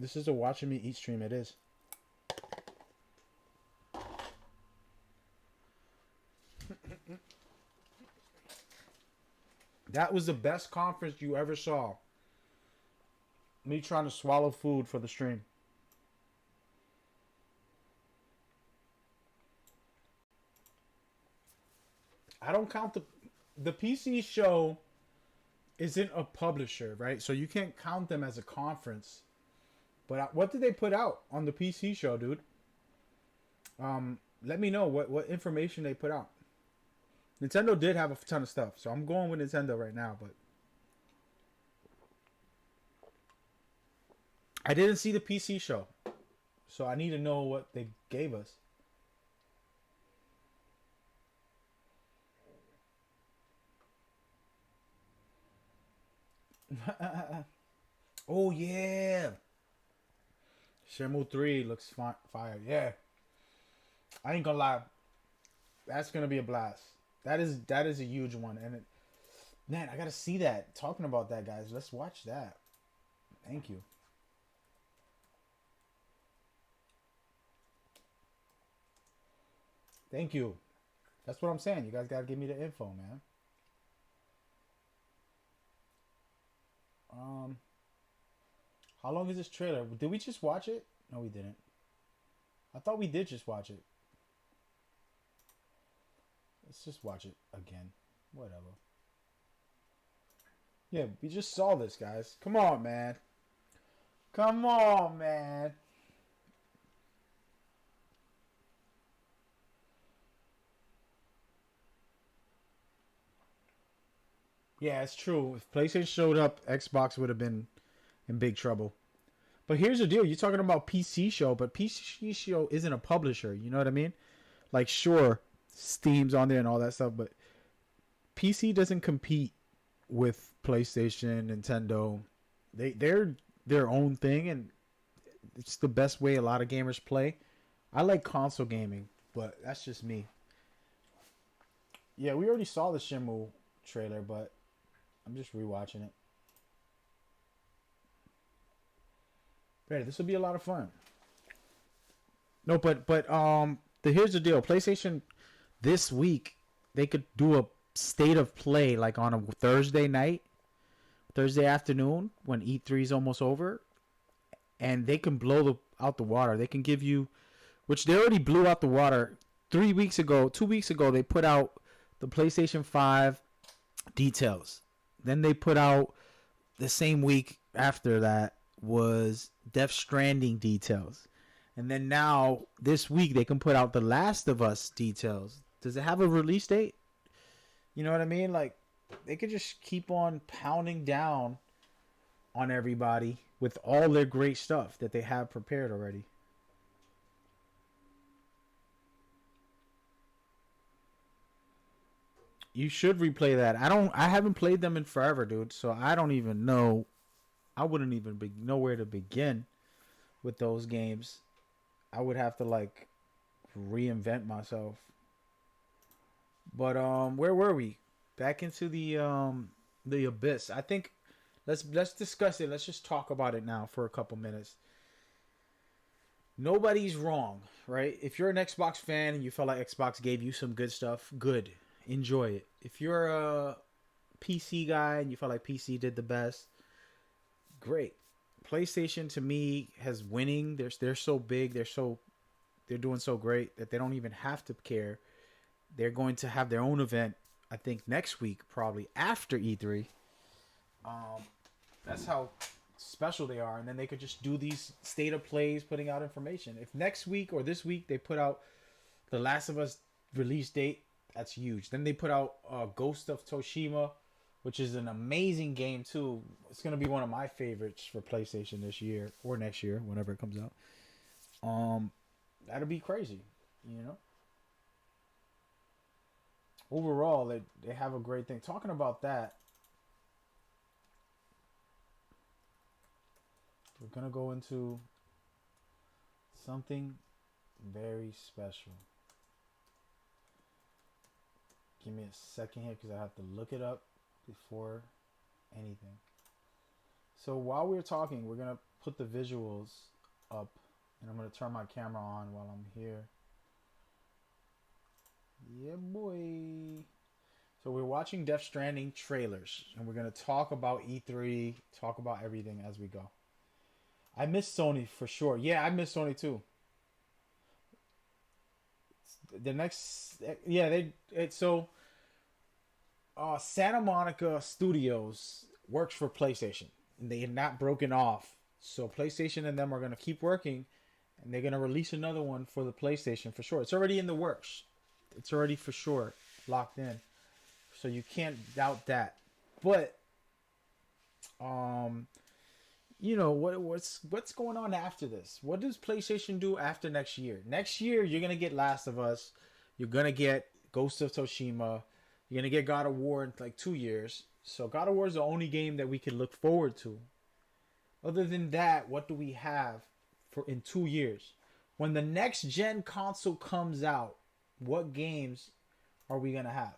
This is a watching me eat stream. It is. That was the best conference you ever saw. Me trying to swallow food for the stream. I don't count the PC show isn't a publisher, right? So you can't count them as a conference. But what did they put out on the PC show, dude? Let me know what information they put out. Nintendo did have a ton of stuff, so I'm going with Nintendo right now, but I didn't see the PC show, so I need to know what they gave us. Oh yeah, Shenmue 3 looks fire. Yeah, I ain't gonna lie, that's gonna be a blast. That is a huge one, and man, I gotta see that. Talking about that, guys, let's watch that. Thank you. Thank you. That's what I'm saying. You guys gotta give me the info, man. How long is this trailer? Did we just watch it? No, we didn't. I thought we did just watch it. Let's just watch it again. Whatever. Yeah, we just saw this, guys. Come on, man. Come on, man. Yeah, it's true. If PlayStation showed up, Xbox would have been in big trouble. But here's the deal: you're talking about PC show, but PC show isn't a publisher. You know what I mean? Like, sure, Steam's on there and all that stuff, but PC doesn't compete with PlayStation, Nintendo. They're their own thing, and it's the best way a lot of gamers play. I like console gaming, but that's just me. Yeah, we already saw the Shenmue trailer, but I'm just rewatching it. Yeah, this will be a lot of fun. No, but here's the deal. PlayStation this week they could do a state of play like on a Thursday night, Thursday afternoon when E3 is almost over, and they can out the water. They can give you, which they already blew out the water 2 weeks ago. They put out the PlayStation 5 details. Then they put out the same week after that was Death Stranding details. And then now this week they can put out The Last of Us details. Does it have a release date? You know what I mean? Like, they could just keep on pounding down on everybody with all their great stuff that they have prepared already. You should replay that. I haven't played them in forever, dude, so I don't even know. I wouldn't even know where to begin with those games. I would have to like reinvent myself. But where were we? Back into the abyss. I think let's discuss it. Let's just talk about it now for a couple minutes. Nobody's wrong, right? If you're an Xbox fan and you felt like Xbox gave you some good stuff, good. Enjoy it. If you're a PC guy and you felt like PC did the best, great. PlayStation to me has winning. They're so big. They're doing so great that they don't even have to care. They're going to have their own event, I think next week, probably after E3. That's how special they are, and then they could just do these state of plays, putting out information. If next week or this week they put out The Last of Us release date, that's huge. Then they put out Ghost of Tsushima, which is an amazing game too. It's gonna be one of my favorites for PlayStation this year or next year, whenever it comes out. That'll be crazy, you know. Overall, they have a great thing. Talking about that, we're gonna go into something very special. Give me a second here because I have to look it up before anything. So while we're talking, we're gonna put the visuals up, and I'm gonna turn my camera on while I'm here. Yeah, boy. So we're watching Death Stranding trailers, and we're gonna talk about E3, talk about everything as we go. I miss Sony for sure. Yeah, I miss Sony too. The next, yeah, Santa Monica Studios works for PlayStation, and they are not broken off. So PlayStation and them are gonna keep working, and they're gonna release another one for the PlayStation for sure. It's already in the works. It's already for sure locked in. So you can't doubt that. But you know what's going on after this? What does PlayStation do after next year? Next year you're gonna get Last of Us, you're gonna get Ghost of Tsushima, you're gonna get God of War in like 2 years. So God of War is the only game that we can look forward to. Other than that, what do we have for in 2 years? When the next gen console comes out, what games are we gonna have?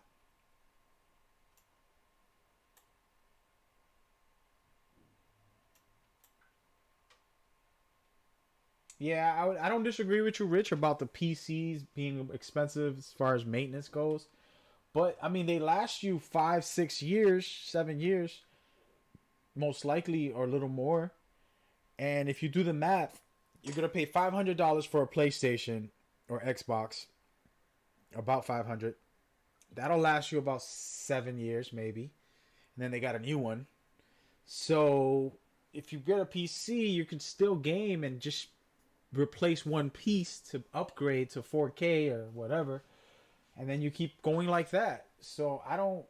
Yeah, I don't disagree with you, Rich, about the PCs being expensive as far as maintenance goes. But, I mean, they last you 5, 6 years, 7 years, most likely, or a little more. And if you do the math, you're going to pay $500 for a PlayStation or Xbox, about 500. That'll last you about 7 years, maybe. And then they got a new one. So, if you get a PC, you can still game and just replace one piece to upgrade to 4K or whatever, and then you keep going like that. So I don't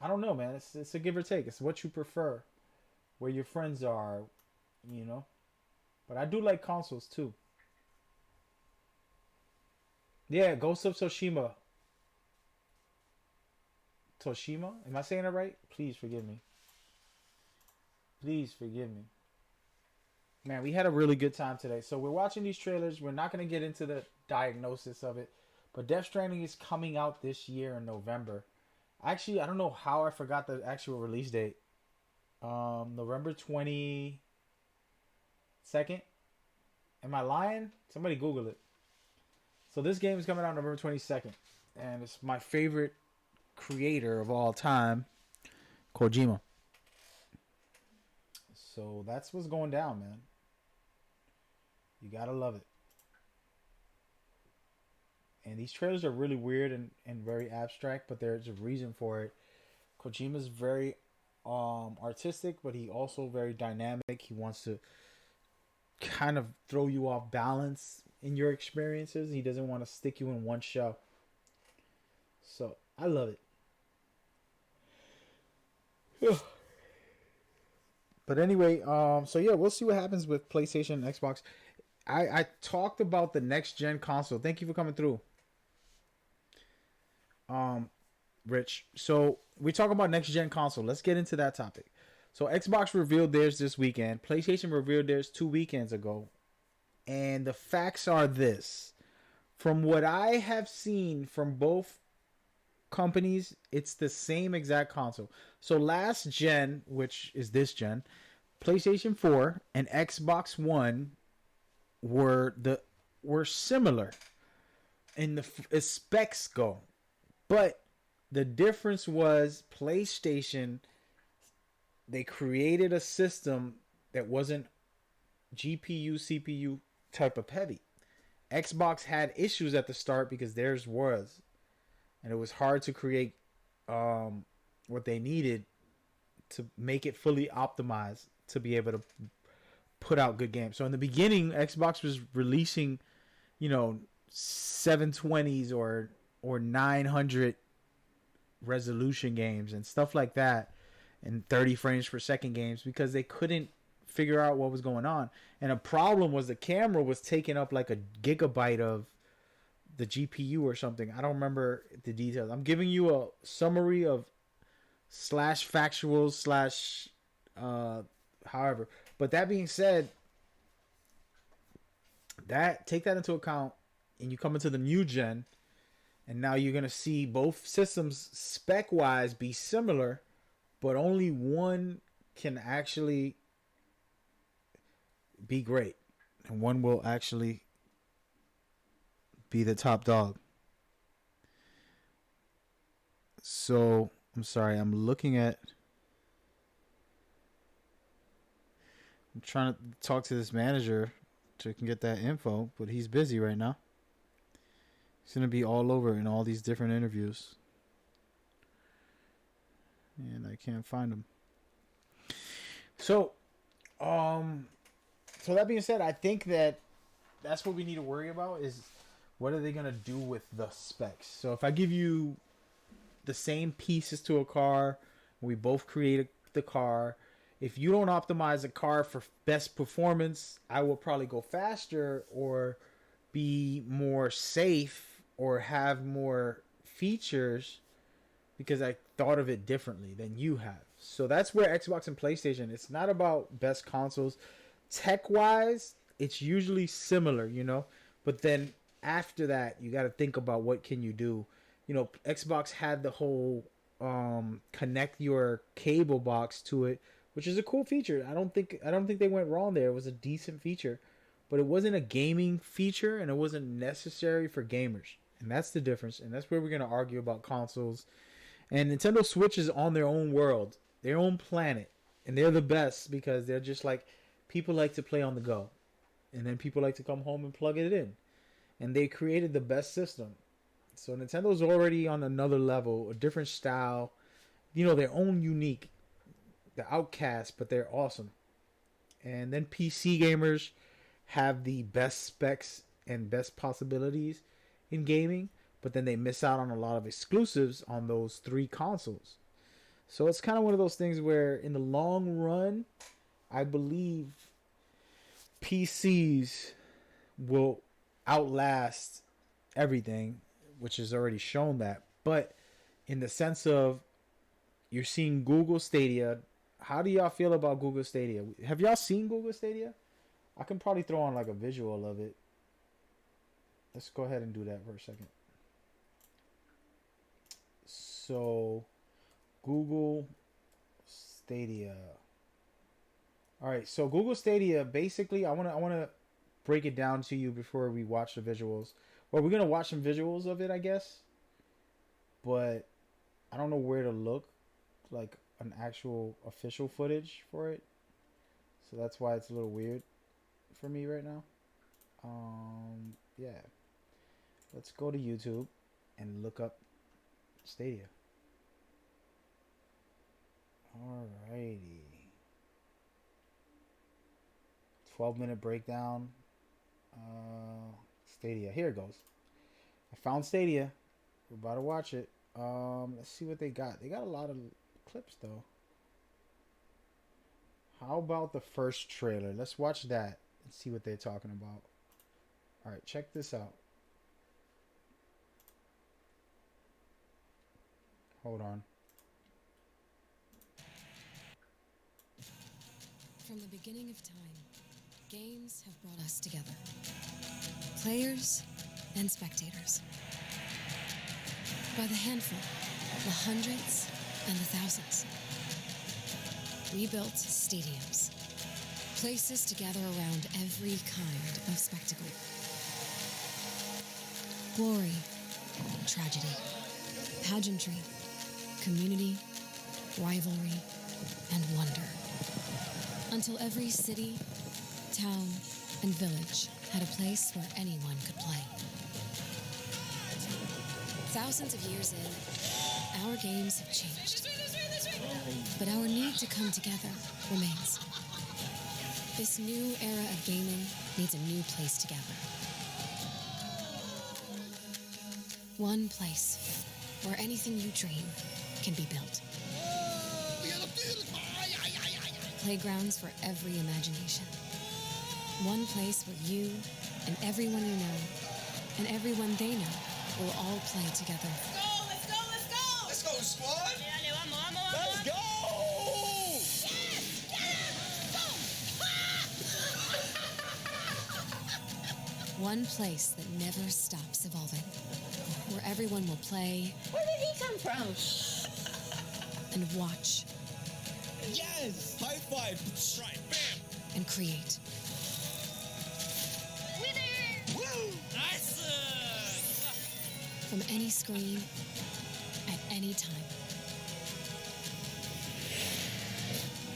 I don't know, man. It's a give or take. It's what you prefer, where your friends are, you know. But I do like consoles too. Yeah, Ghost of Tsushima. Toshima? Am I saying it right? Please forgive me. Please forgive me. Man, we had a really good time today. So we're watching these trailers. We're not going to get into the diagnosis of it. But Death Stranding is coming out this year in November. Actually, I don't know how I forgot the actual release date. November 22nd? Am I lying? Somebody Google it. So this game is coming out November 22nd. And it's my favorite creator of all time, Kojima. So that's what's going down, man. You gotta love it. And these trailers are really weird and very abstract, but there's a reason for it. Kojima's very artistic, but he also very dynamic. He wants to kind of throw you off balance in your experiences. He doesn't want to stick you in one show. So I love it. But anyway, so yeah, we'll see what happens with PlayStation and Xbox. I talked about the next gen console. Thank you for coming through. Rich. So we talk about next gen console. Let's get into that topic. So Xbox revealed theirs this weekend. PlayStation revealed theirs 2 weekends ago. And the facts are this. From what I have seen from both companies, it's the same exact console. So last gen, which is this gen, PlayStation 4 and Xbox One were similar in the as specs go. But the difference was PlayStation, they created a system that wasn't GPU, CPU type of heavy. Xbox had issues at the start because theirs was. And it was hard to create what they needed to make it fully optimized to be able to put out good games. So in the beginning, Xbox was releasing, 720s or 900 resolution games and stuff like that, and 30 frames per second games because they couldn't figure out what was going on. And a problem was the camera was taking up like a gigabyte of the GPU or something. I don't remember the details. I'm giving you a summary of /factuals/ however. But that being said, take that into account, and you come into the new gen, and now you're gonna see both systems spec wise be similar, but only one can actually be great, and one will actually be the top dog. So I'm sorry, I'm trying to talk to this manager so I can get that info, but he's busy right now. He's gonna be all over in all these different interviews, and I can't find him. So that being said, I think that's what we need to worry about is what are they going to do with the specs. So if I give you the same pieces to a car, we both create the car. If you don't optimize a car for best performance, I will probably go faster or be more safe or have more features because I thought of it differently than you have. So that's where Xbox and PlayStation, it's not about best consoles. Tech-wise, it's usually similar, But then after that, you got to think about what can you do. Xbox had the whole connect your cable box to it, which is a cool feature. I don't think they went wrong there. It was a decent feature, but it wasn't a gaming feature, and it wasn't necessary for gamers. And that's the difference. And that's where we're gonna argue about consoles. And Nintendo Switch is on their own world, their own planet, and they're the best because they're just like people like to play on the go, and then people like to come home and plug it in, and they created the best system. So Nintendo's already on another level, a different style, their own unique, the outcast, but they're awesome. And then PC gamers have the best specs and best possibilities in gaming, but then they miss out on a lot of exclusives on those 3 consoles. So it's kind of one of those things where, in the long run, I believe PCs will outlast everything, which has already shown that. But in the sense of, you're seeing Google Stadia. How do y'all feel about Google Stadia? Have y'all seen Google Stadia? I can probably throw on like a visual of it. Let's go ahead and do that for a second. So, Google Stadia. All right, so Google Stadia, basically, I want to break it down to you before we watch the visuals. Well, we're going to watch some visuals of it, I guess. But I don't know where to look, like an actual official footage for it. So that's why it's a little weird for me right now. Yeah. Let's go to YouTube and look up Stadia. Alrighty. 12-minute breakdown. Stadia. Here it goes. I found Stadia. We're about to watch it. Let's see what they got. They got a lot of clips though. How about the first trailer? Let's watch that and see what they're talking about. Alright, check this out. Hold on. From the beginning of time, games have brought us together. Players and spectators. By the handful, the hundreds, and the thousands. We built stadiums. Places to gather around every kind of spectacle. Glory, tragedy, pageantry, community, rivalry, and wonder. Until every city, town, and village had a place where anyone could play. Thousands of years in, our games have changed. But our need to come together remains. This new era of gaming needs a new place to gather. One place where anything you dream can be built. Playgrounds for every imagination. One place where you and everyone you know and everyone they know will all play together. Let's go, let's go! Let's go, squad! Let's go! One place that never stops evolving. Where everyone will play. Where did he come from? And watch. Yes! High five! Strike, bam! And create. Woo! Nice! From any screen, at any time.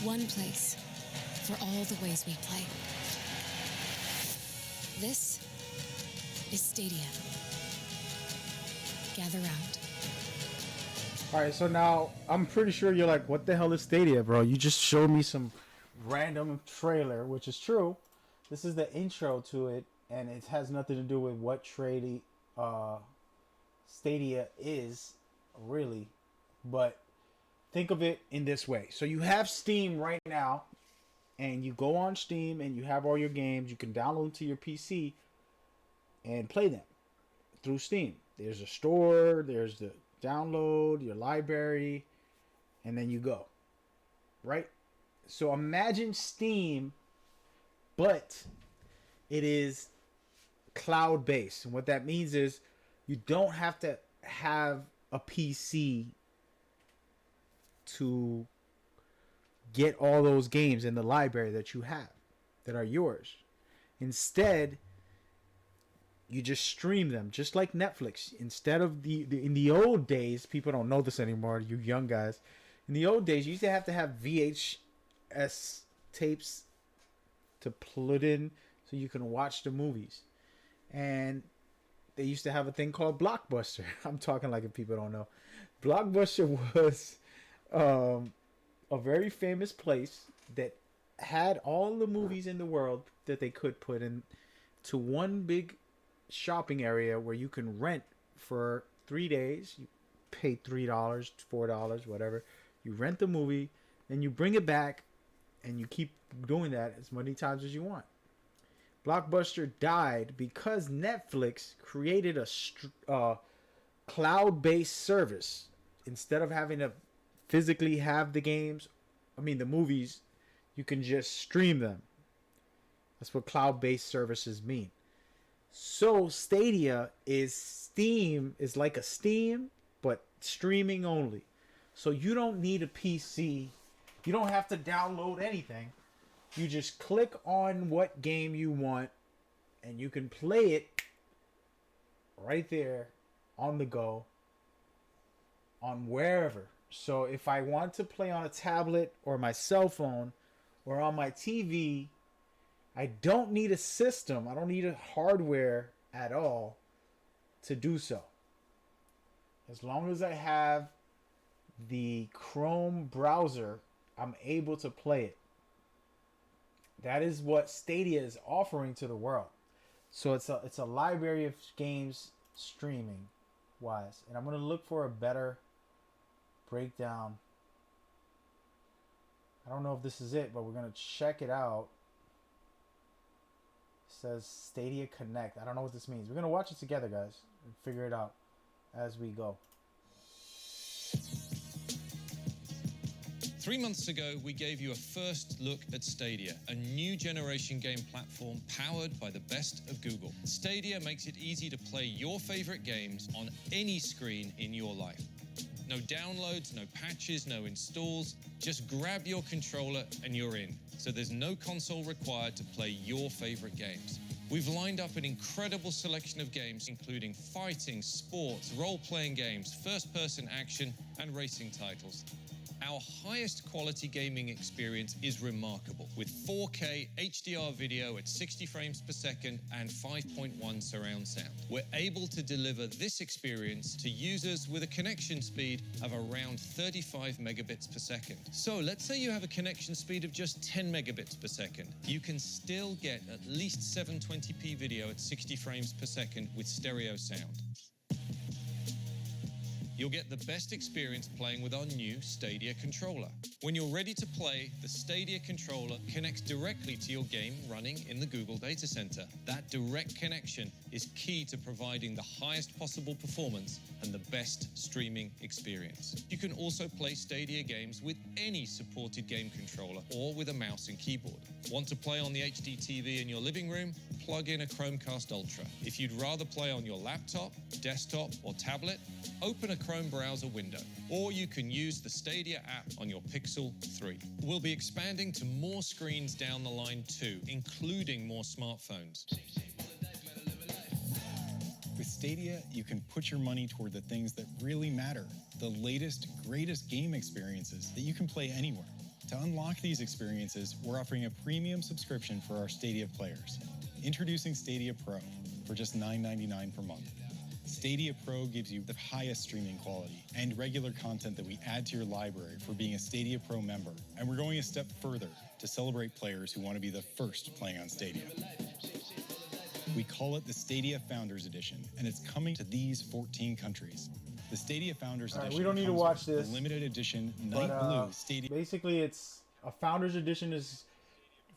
One place for all the ways we play. This is Stadia. Gather round. Alright, so now I'm pretty sure you're like, what the hell is Stadia, bro? You just showed me some random trailer, which is true. This is the intro to it, and it has nothing to do with what Stadia is, really. But think of it in this way. So you have Steam right now, and you go on Steam, and you have all your games. You can download them to your PC and play them through Steam. There's a store, there's the download, your library, and then you go. Right? So imagine Steam, but it is cloud-based. And what that means is you don't have to have a PC to get all those games in the library that you have that are yours. Instead, you just stream them, just like Netflix. Instead of in the old days, people don't know this anymore, you young guys. In the old days, you used to have VHS tapes to put in so you can watch the movies. And they used to have a thing called Blockbuster. I'm talking like if people don't know. Blockbuster was a very famous place that had all the movies in the world that they could put in to one big shopping area where you can rent for 3 days. You pay $3, $4, whatever. You rent the movie, then you bring it back, and you keep doing that as many times as you want. Blockbuster died because Netflix created a cloud-based service. Instead of having to physically have the movies, you can just stream them. That's what cloud-based services mean. So Stadia is like a Steam, but streaming only. So you don't need a PC. You don't have to download anything. You just click on what game you want, and you can play it right there on the go, on wherever. So if I want to play on a tablet or my cell phone or on my TV, I don't need a system. I don't need a hardware at all to do so. As long as I have the Chrome browser, I'm able to play it. That is what Stadia is offering to the world. So it's a library of games streaming wise. And I'm going to look for a better breakdown. I don't know if this is it, but we're going to check it out. It says Stadia Connect. I don't know what this means. We're going to watch it together, guys, and figure it out as we go. 3 months ago, we gave you a first look at Stadia, a new generation game platform powered by the best of Google. Stadia makes it easy to play your favorite games on any screen in your life. No downloads, no patches, no installs. Just grab your controller and you're in. So there's no console required to play your favorite games. We've lined up an incredible selection of games, including fighting, sports, role-playing games, first-person action, and racing titles. Our highest quality gaming experience is remarkable, with 4K HDR video at 60 frames per second and 5.1 surround sound. We're able to deliver this experience to users with a connection speed of around 35 megabits per second. So let's say you have a connection speed of just 10 megabits per second. You can still get at least 720p video at 60 frames per second with stereo sound. You'll get the best experience playing with our new Stadia controller. When you're ready to play, the Stadia controller connects directly to your game running in the Google data center. That direct connection is key to providing the highest possible performance and the best streaming experience. You can also play Stadia games with any supported game controller or with a mouse and keyboard. Want to play on the HD TV in your living room? Plug in a Chromecast Ultra. If you'd rather play on your laptop, desktop, or tablet, open a Chrome browser window, or you can use the Stadia app on your Pixel 3. We'll be expanding to more screens down the line too, including more smartphones. With Stadia, you can put your money toward the things that really matter, the latest, greatest game experiences that you can play anywhere. To unlock these experiences, we're offering a premium subscription for our Stadia players. Introducing Stadia Pro for just $9.99 per month. Stadia Pro gives you the highest streaming quality and regular content that we add to your library for being a Stadia Pro member. And we're going a step further to celebrate players who want to be the first playing on Stadia. We call it the Stadia Founders Edition, and it's coming to these 14 countries. The Stadia Founders Edition. We don't need to watch with this. The limited edition Night Blue Stadia. Basically, it's a Founders Edition is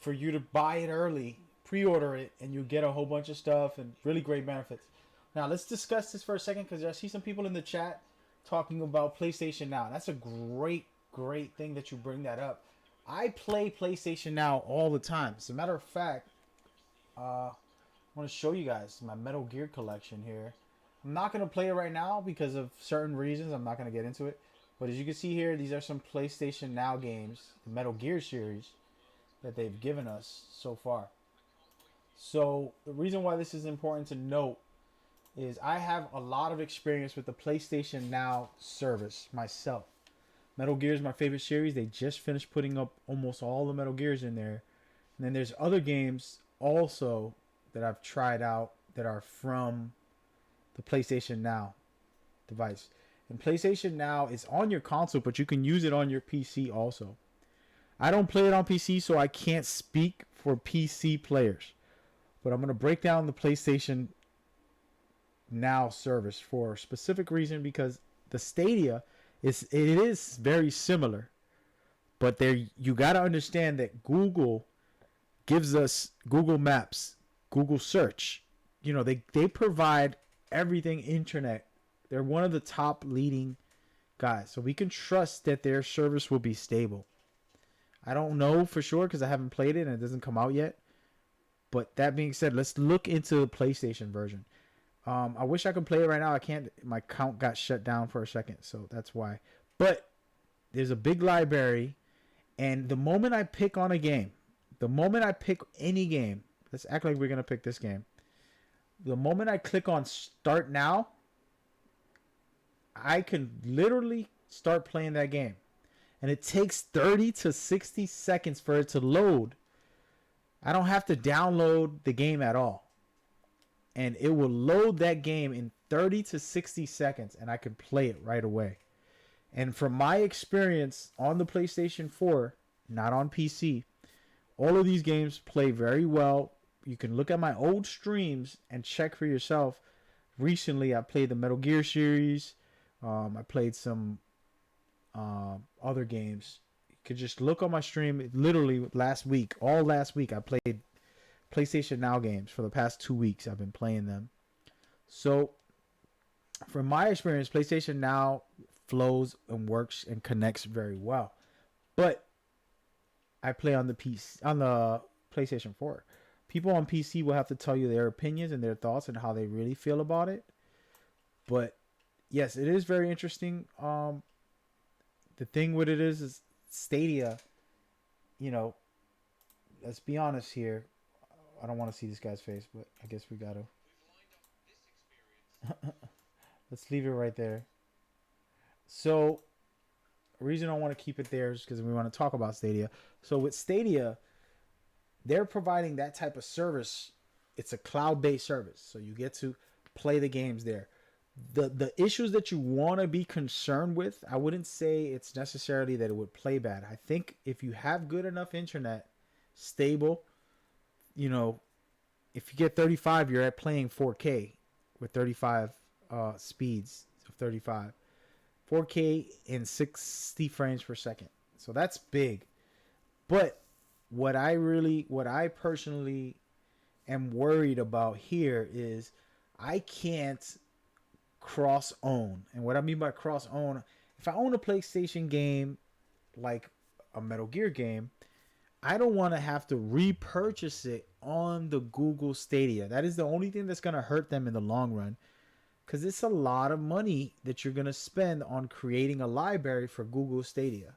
for you to buy it early, pre-order it, and you get a whole bunch of stuff and really great benefits. Now, let's discuss this for a second because I see some people in the chat talking about PlayStation Now. That's a great thing that you bring that up. I play PlayStation Now all the time. As a matter of fact, I want to show you guys my Metal Gear collection here. I'm not going to play it right now because of certain reasons. I'm not going to get into it. But as you can see here, these are some PlayStation Now games, the Metal Gear series that they've given us so far. So the reason why this is important to note is I have a lot of experience with the PlayStation Now service myself. Metal Gear is my favorite series. They just finished putting up almost all the Metal Gears in there. And then there's other games also that I've tried out that are from the PlayStation Now device. And PlayStation Now is on your console, but you can use it on your PC also. I don't play it on PC, so I can't speak for PC players. But I'm going to break down the PlayStation Now service for a specific reason, because the Stadia it is very similar, but there you got to understand that Google gives us Google Maps, Google Search. You know, they provide everything internet. They're one of the top leading guys, so we can trust that their service will be stable. I don't know for sure because I haven't played it and it doesn't come out yet. But that being said, let's look into the PlayStation version. I wish I could play it right now. I can't. My account got shut down for a second, so that's why. But there's a big library, and the moment I pick on a game, the moment I pick any game, let's act like we're going to pick this game. The moment I click on Start Now, I can literally start playing that game. And it takes 30 to 60 seconds for it to load. I don't have to download the game at all. And it will load that game in 30 to 60 seconds, and I can play it right away. And from my experience on the PlayStation 4, not on PC, all of these games play very well. You can look at my old streams and check for yourself. Recently, I played the Metal Gear series. I played some other games. You could just look on my stream. Literally all last week, I played PlayStation Now games for the past 2 weeks. I've been playing them. So, from my experience, PlayStation Now flows and works and connects very well. But I play on the PlayStation 4. People on PC will have to tell you their opinions and their thoughts and how they really feel about it. But yes, it is very interesting. The thing with it is Stadia, you know, let's be honest here. I don't want to see this guy's face, but I guess we got to. Let's leave it right there. So, the reason I want to keep it there is because we want to talk about Stadia. So, with Stadia, they're providing that type of service. It's a cloud-based service, so you get to play the games there. The issues that you want to be concerned with, I wouldn't say it's necessarily that it would play bad. I think if you have good enough internet, stable, you know, if you get 35, you're at playing 4K with 35 speeds of 35. 4K in 60 frames per second. So that's big. But what I personally am worried about here is I can't cross own. And what I mean by cross own, if I own a PlayStation game like a Metal Gear game, I don't want to have to repurchase it on the Google Stadia. That is the only thing that's going to hurt them in the long run, because it's a lot of money that you're going to spend on creating a library for Google Stadia.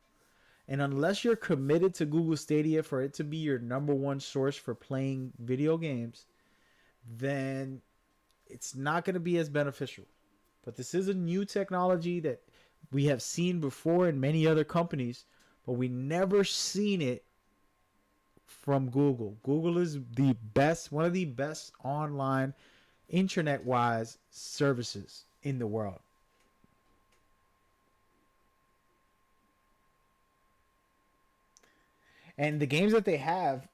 And unless you're committed to Google Stadia for it to be your number one source for playing video games, then it's not going to be as beneficial. But this is a new technology that we have seen before in many other companies, but we never seen it from Google. Google is the best, one of the best online internet-wise services in the world. And the games that they have,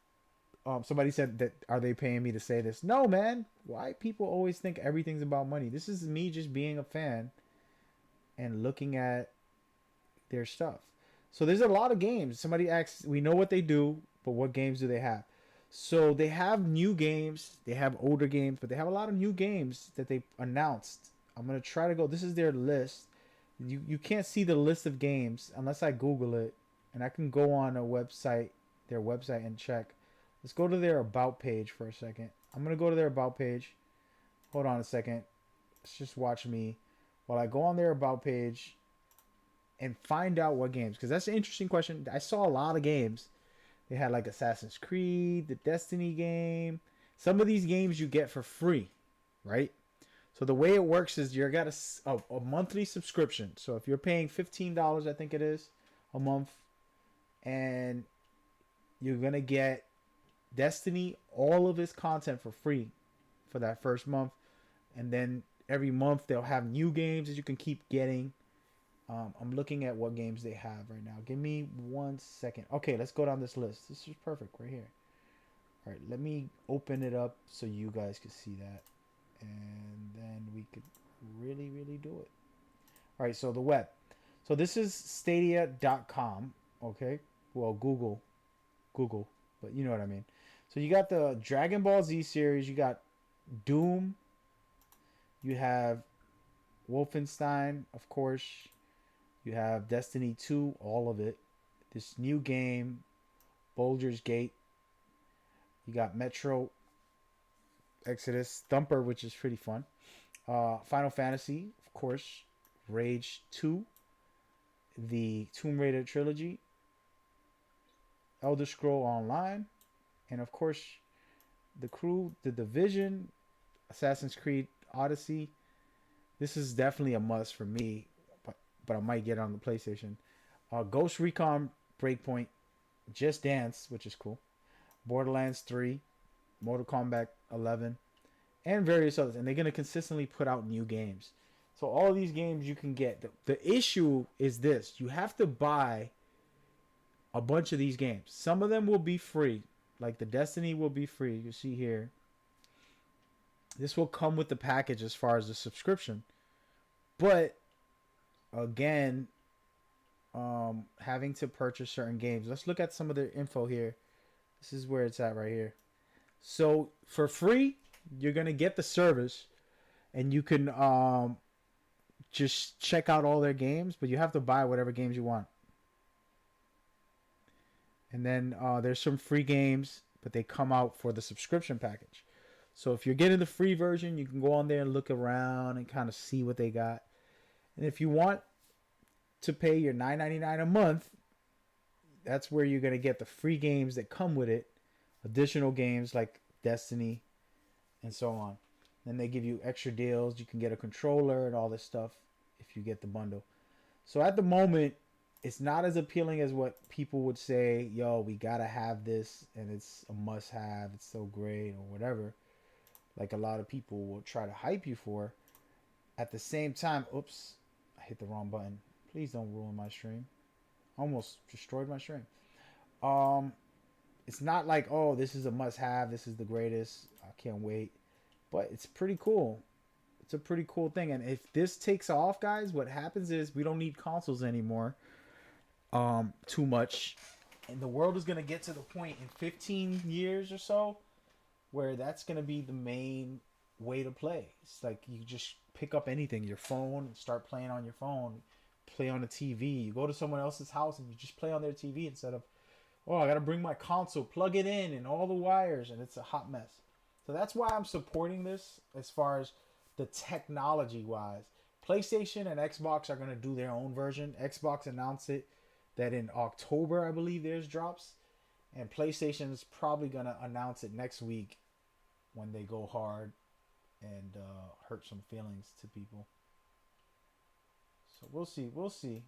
somebody said that, are they paying me to say this? No, man. Why people always think everything's about money? This is me just being a fan and looking at their stuff. So there's a lot of games. Somebody asks, we know what they do, but what games do they have? So they have new games, they have older games, but they have a lot of new games that they announced. I'm going to try to go, this is their list. You can't see the list of games unless I Google it, and I can go on their website and check. Let's go to their About page for a second. I'm going to go to their About page. Hold on a second. Let's just watch me while I go on their About page and find out what games. Because that's an interesting question. I saw a lot of games. They had like Assassin's Creed, the Destiny game. Some of these games you get for free, right? So the way it works is you got a monthly subscription. So if you're paying $15, I think it is, a month, and you're going to get Destiny, all of its content for free for that first month. And then every month they'll have new games that you can keep getting. I'm looking at what games they have right now. Give me 1 second. Okay, let's go down this list. This is perfect right here. All right, let me open it up so you guys can see that. And then we could really, really do it. All right, so the web. So this is Stadia.com. Okay, well Google, but you know what I mean. So you got the Dragon Ball Z series. You got Doom. You have Wolfenstein, of course. You have Destiny 2, all of it. This new game, Baldur's Gate. You got Metro Exodus, Thumper, which is pretty fun. Final Fantasy, of course. Rage 2. The Tomb Raider trilogy. Elder Scroll Online. And of course, The Crew, The Division, Assassin's Creed Odyssey. This is definitely a must for me, but I might get it on the PlayStation. Ghost Recon Breakpoint, Just Dance, which is cool. Borderlands 3, Mortal Kombat 11, and various others. And they're going to consistently put out new games. So all of these games you can get. The issue is this. You have to buy a bunch of these games. Some of them will be free. Like the Destiny will be free. You see here. This will come with the package as far as the subscription. But, again, having to purchase certain games. Let's look at some of the info here. This is where it's at right here. So, for free, you're going to get the service. And you can just check out all their games. But you have to buy whatever games you want. And then there's some free games. But they come out for the subscription package. So if you're getting the free version, you can go on there and look around and kind of see what they got. And if you want to pay your $9.99 a month, that's where you're going to get the free games that come with it. Additional games like Destiny and so on. Then they give you extra deals. You can get a controller and all this stuff if you get the bundle. So at the moment, it's not as appealing as what people would say, yo, we got to have this and it's a must-have. It's so great or whatever. Like a lot of people will try to hype you for. At the same time, oops, I hit the wrong button. Please don't ruin my stream. Almost destroyed my stream. It's not like, oh, this is a must-have. This is the greatest. I can't wait. But it's pretty cool. It's a pretty cool thing. And if this takes off, guys, what happens is we don't need consoles anymore too much. And the world is going to get to the point in 15 years or so where that's going to be the main way to play. It's like you just pick up anything, your phone, and start playing on your phone, play on the TV. You go to someone else's house and you just play on their TV instead of, oh, I got to bring my console, plug it in, and all the wires, and it's a hot mess. So that's why I'm supporting this as far as the technology-wise. PlayStation and Xbox are going to do their own version. Xbox announced it that in October, I believe, theirs drops. And PlayStation is probably going to announce it next week when they go hard and hurt some feelings to people. So we'll see. We'll see.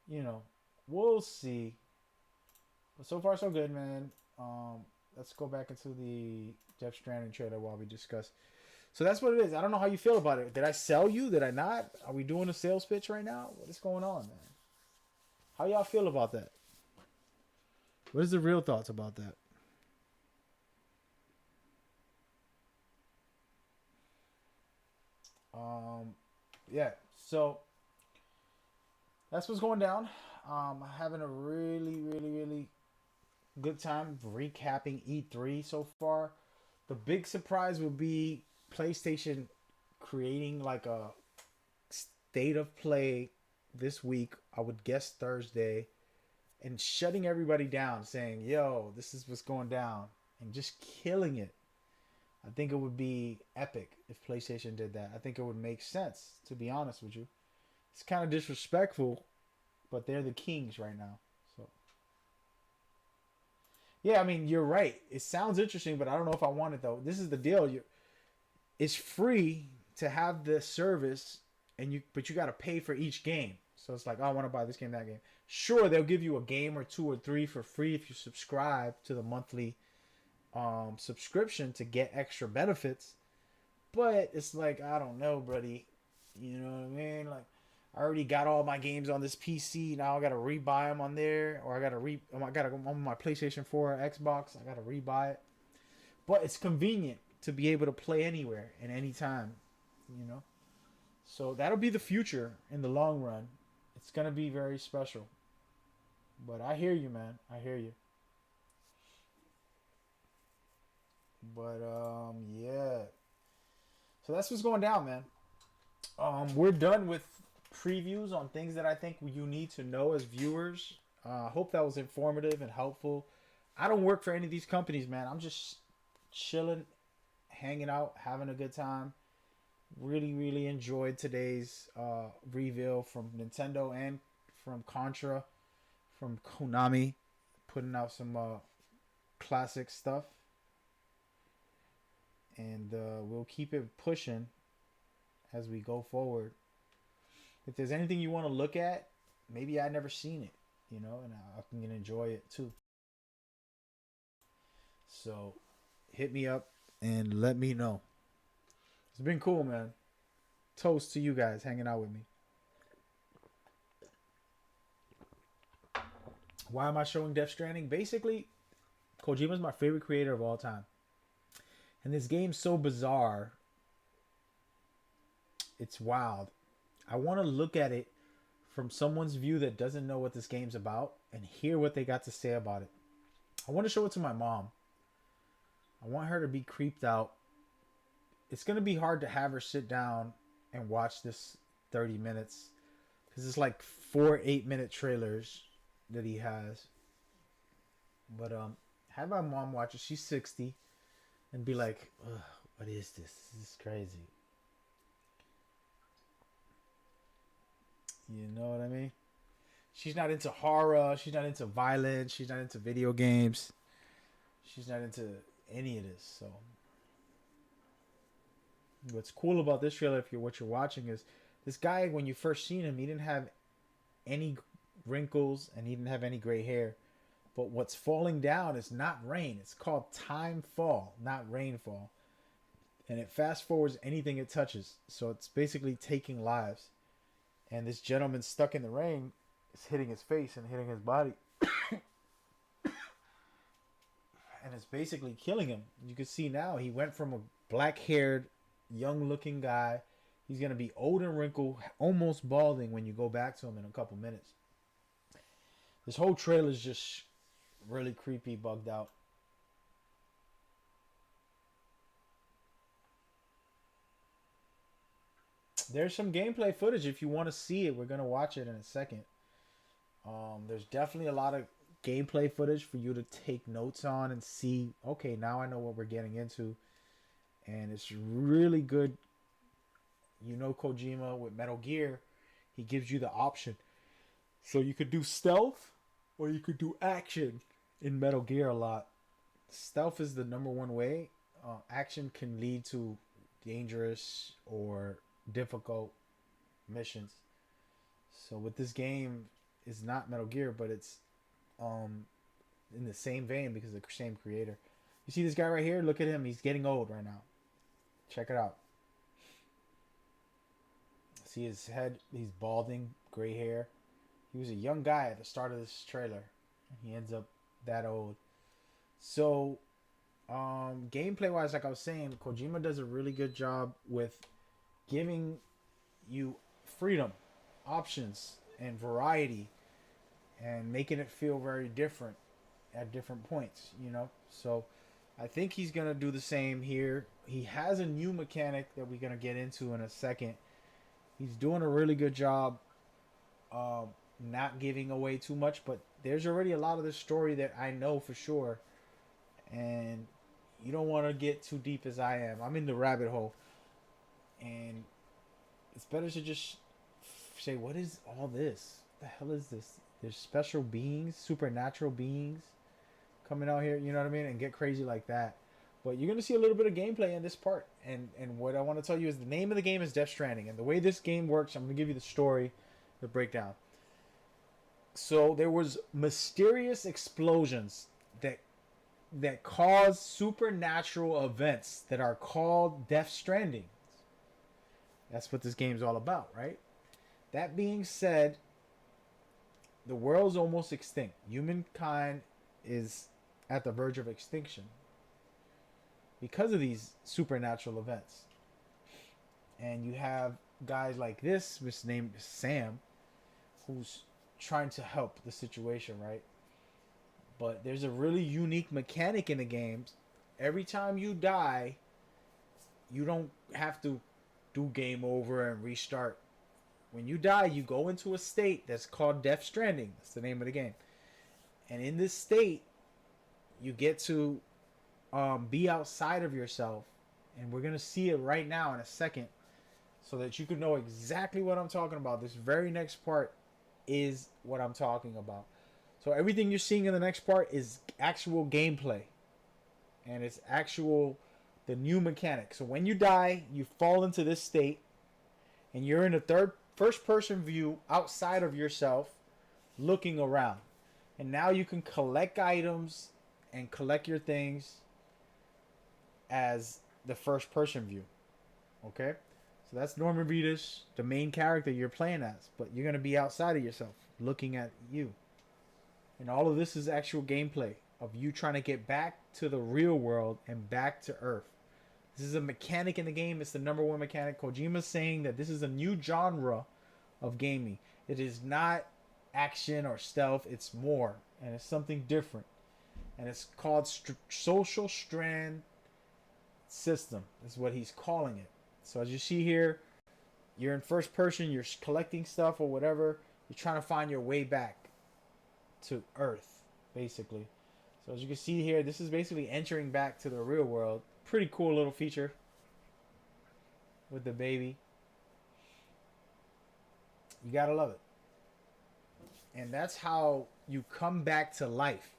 You know, we'll see. But so far, so good, man. Let's go back into the Death Stranding trailer while we discuss. So that's what it is. I don't know how you feel about it. Did I sell you? Did I not? Are we doing a sales pitch right now? What is going on, man? How y'all feel about that? What is the real thoughts about that? Yeah, so that's what's going down. Having a really good time recapping E3 so far. The big surprise will be PlayStation creating like a state of play this week. I would guess Thursday. And shutting everybody down, saying, yo, this is what's going down. And just killing it. I think it would be epic if PlayStation did that. I think it would make sense, to be honest with you. It's kind of disrespectful, but they're the kings right now. So, yeah, I mean, you're right. It sounds interesting, but I don't know if I want it, though. This is the deal. It's free to have the service, but you got to pay for each game. So it's like, oh, I want to buy this game, that game. Sure, they'll give you a game or 2 or 3 for free if you subscribe to the monthly subscription to get extra benefits. But it's like, I don't know, buddy. You know what I mean? Like, I already got all my games on this PC. Now I got to rebuy them on there. Or I got to go on my PlayStation 4 or Xbox. I got to rebuy it. But it's convenient to be able to play anywhere and anytime. You know? So that'll be the future in the long run. It's gonna be very special. But I hear you, man. I hear you. But yeah. So that's what's going down, man. We're done with previews on things that I think you need to know as viewers. I hope that was informative and helpful. I don't work for any of these companies, man. I'm just chilling, hanging out, having a good time. Really, really enjoyed today's reveal from Nintendo and from Contra, from Konami, putting out some classic stuff. And we'll keep it pushing as we go forward. If there's anything you want to look at, maybe I never seen it, you know, and I can enjoy it too. So hit me up and let me know. It's been cool, man. Toast to you guys hanging out with me. Why am I showing Death Stranding? Basically, Kojima's my favorite creator of all time. And this game's so bizarre. It's wild. I want to look at it from someone's view that doesn't know what this game's about and hear what they got to say about it. I want to show it to my mom. I want her to be creeped out. It's going to be hard to have her sit down and watch this 30 minutes because it's like 4 8-minute trailers that he has. But have my mom watch it. She's 60 and be like, ugh, what is this? This is crazy. You know what I mean? She's not into horror. She's not into violence. She's not into video games. She's not into any of this. So what's cool about this trailer, if you're what you're watching, is this guy, when you first seen him, he didn't have any wrinkles and he didn't have any gray hair. But what's falling down is not rain. It's called time fall, not rainfall. And it fast forwards anything it touches. So it's basically taking lives. And this gentleman stuck in the rain is hitting his face and hitting his body. And it's basically killing him. You can see now he went from a black-haired, young-looking guy. He's going to be old and wrinkled, almost balding when you go back to him in a couple minutes. This whole trailer is just really creepy, bugged out. There's some gameplay footage if you want to see it. We're going to watch it in a second. There's definitely a lot of gameplay footage for you to take notes on and see, okay, now I know what we're getting into. And it's really good. You know, Kojima with Metal Gear, he gives you the option. So you could do stealth or you could do action in Metal Gear a lot. Stealth is the number one way. Action can lead to dangerous or difficult missions. So with this game, it's not Metal Gear, but it's in the same vein because of the same creator. You see this guy right here? Look at him. He's getting old right now. Check it out. See his head? He's balding, gray hair. He was a young guy at the start of this trailer. He ends up that old. So, gameplay-wise, like I was saying, Kojima does a really good job with giving you freedom, options, and variety, and making it feel very different at different points, you know? So, I think he's going to do the same here. He has a new mechanic that we're going to get into in a second. He's doing a really good job not giving away too much, but there's already a lot of the story that I know for sure. And you don't want to get too deep as I am. I'm in the rabbit hole. And it's better to just say, what is all this? What the hell is this? There's special beings, supernatural beings coming out here, you know what I mean? And get crazy like that. But you're going to see a little bit of gameplay in this part. And what I want to tell you is the name of the game is Death Stranding. And the way this game works, I'm going to give you the story, the breakdown. So there was mysterious explosions that cause supernatural events that are called Death Stranding. That's what this game's all about, right? That being said, the world's almost extinct. Humankind is at the verge of extinction because of these supernatural events. And you have guys like this, which named Sam, who's trying to help the situation, right? But there's a really unique mechanic in the game. Every time you die, you don't have to do game over and restart. When you die, you go into a state that's called Death Stranding. That's the name of the game. And in this state, you get to be outside of yourself. And we're going to see it right now in a second so that you can know exactly what I'm talking about. This very next part is what I'm talking about. So everything you're seeing in the next part is actual gameplay. And it's the new mechanic. So when you die, you fall into this state. And you're in a first person view outside of yourself looking around. And now you can collect items and collect your things as the first person view. Okay? So that's Norman Reedus, the main character you're playing as. But you're going to be outside of yourself looking at you. And all of this is actual gameplay of you trying to get back to the real world and back to Earth. This is a mechanic in the game. It's the number one mechanic. Kojima's saying that this is a new genre of gaming. It is not action or stealth. It's more. And it's something different. And it's called Social Strand System. Is what he's calling it. So as you see here, you're in first person. You're collecting stuff or whatever. You're trying to find your way back to Earth, basically. So as you can see here, this is basically entering back to the real world. Pretty cool little feature with the baby. You gotta love it. And that's how you come back to life.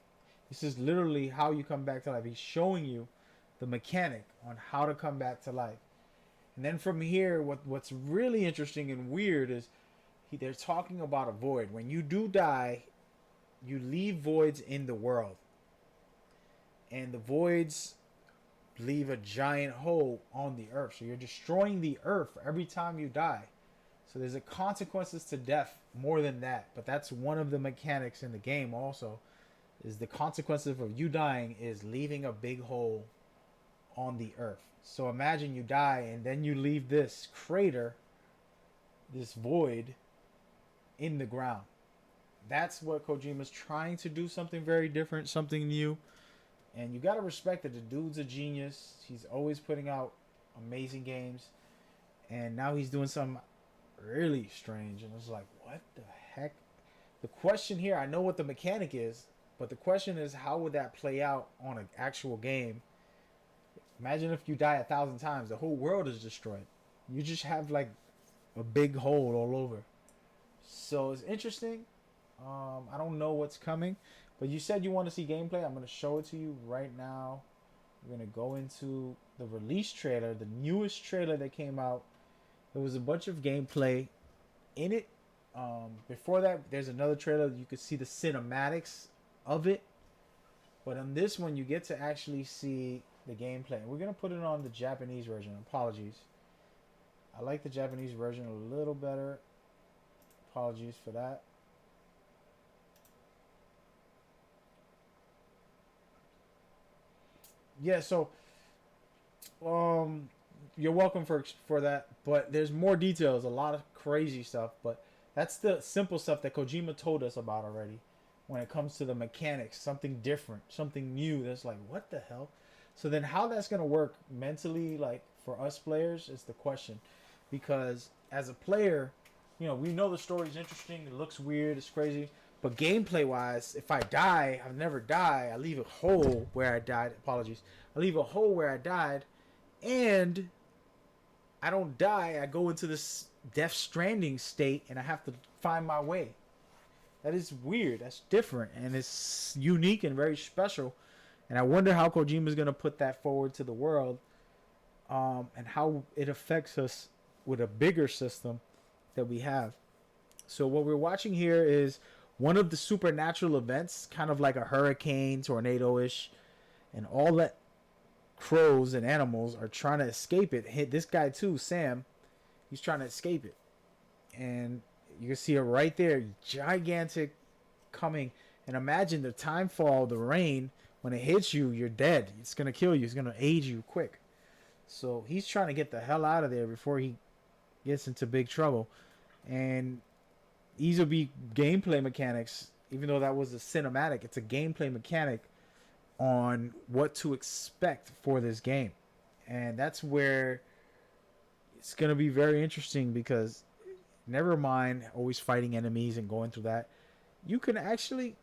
This is literally how you come back to life. He's showing you the mechanic on how to come back to life. And then from here, what's really interesting and weird is they're talking about a void. When you do die, you leave voids in the world. And the voids leave a giant hole on the earth. So you're destroying the earth every time you die. So there's a consequences to death more than that. But that's one of the mechanics in the game also. Is the consequences of you dying is leaving a big hole on the earth. So imagine you die and then you leave this crater, this void, in the ground. That's what Kojima's trying to do, something very different, something new. And you got to respect that the dude's a genius. He's always putting out amazing games. And now he's doing something really strange. And it's like, what the heck? The question here, I know what the mechanic is, but the question is, how would that play out on an actual game? Imagine if you die 1,000 times, the whole world is destroyed. You just have like a big hole all over. So it's interesting. I don't know what's coming, but you said you want to see gameplay. I'm going to show it to you right now. We're going to go into the release trailer, the newest trailer that came out. There was a bunch of gameplay in it. Before that, there's another trailer. You could see the cinematics of it. But on this one, you get to actually see the gameplay. And we're going to put it on the Japanese version. Apologies. I like the Japanese version a little better. Apologies for that. Yeah, so you're welcome for that, but there's more details, a lot of crazy stuff, but that's the simple stuff that Kojima told us about already when it comes to the mechanics, something different, something new that's like, what the hell? So then how that's going to work mentally, like for us players, is the question. Because as a player, you know, we know the story's interesting, it looks weird, it's crazy, but gameplay wise, if I die, I never die, I leave a hole where I died. Apologies. I leave a hole where I died, and I don't die. I go into this Death Stranding state, and I have to find my way. That is weird. That's different, and it's unique and very special. And I wonder how Kojima's going to put that forward to the world, and how it affects us with a bigger system that we have. So what we're watching here is one of the supernatural events, kind of like a hurricane, tornado-ish, and all that crows and animals are trying to escape it. Hit this guy too, Sam. He's trying to escape it. And you can see it right there, gigantic coming. And imagine the time fall, the rain, when it hits you, you're dead. It's going to kill you. It's going to age you quick. So he's trying to get the hell out of there before he gets into big trouble. And these will be gameplay mechanics. Even though that was a cinematic, it's a gameplay mechanic on what to expect for this game. And that's where it's going to be very interesting, because never mind always fighting enemies and going through that, you can actually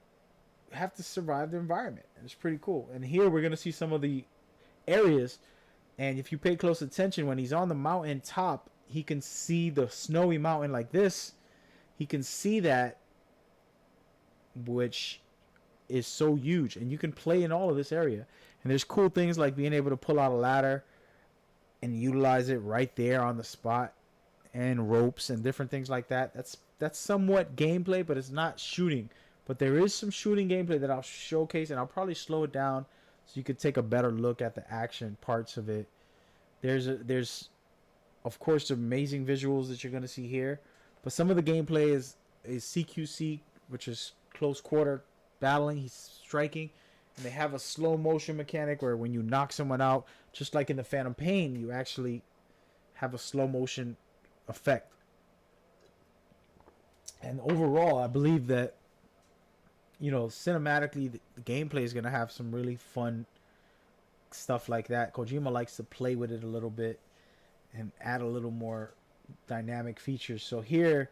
have to survive the environment. And it's pretty cool. And here we're going to see some of the areas, and if you pay close attention, when he's on the mountain top, he can see the snowy mountain like this. He can see that, which is so huge, and you can play in all of this area. And there's cool things like being able to pull out a ladder and utilize it right there on the spot, and ropes and different things like that. That's somewhat gameplay, but it's not shooting. But there is some shooting gameplay that I'll showcase, and I'll probably slow it down so you could take a better look at the action parts of it. There's of course amazing visuals that you're going to see here, but some of the gameplay is CQC, which is close quarter battling. He's striking, and they have a slow motion mechanic where when you knock someone out, just like in the Phantom Pain, you actually have a slow motion effect. And overall, I believe that, cinematically, the gameplay is going to have some really fun stuff like that. Kojima likes to play with it a little bit and add a little more dynamic features. So here,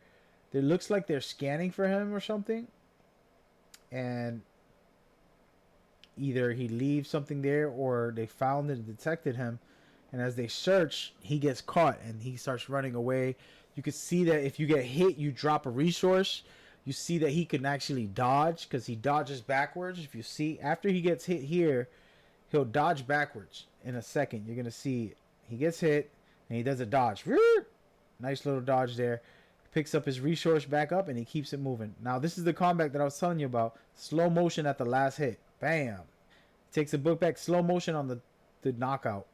it looks like they're scanning for him or something, and either he leaves something there or they found and detected him, and as they search, he gets caught and he starts running away. You can see that if you get hit, you drop a resource. You see that he can actually dodge, because he dodges backwards. If you see, after he gets hit here, he'll dodge backwards in a second. You're going to see he gets hit and he does a dodge. Nice little dodge there. Picks up his resource back up and he keeps it moving. Now, this is the combat that I was telling you about. Slow motion at the last hit. Bam. Takes the book back. Slow motion on the knockout.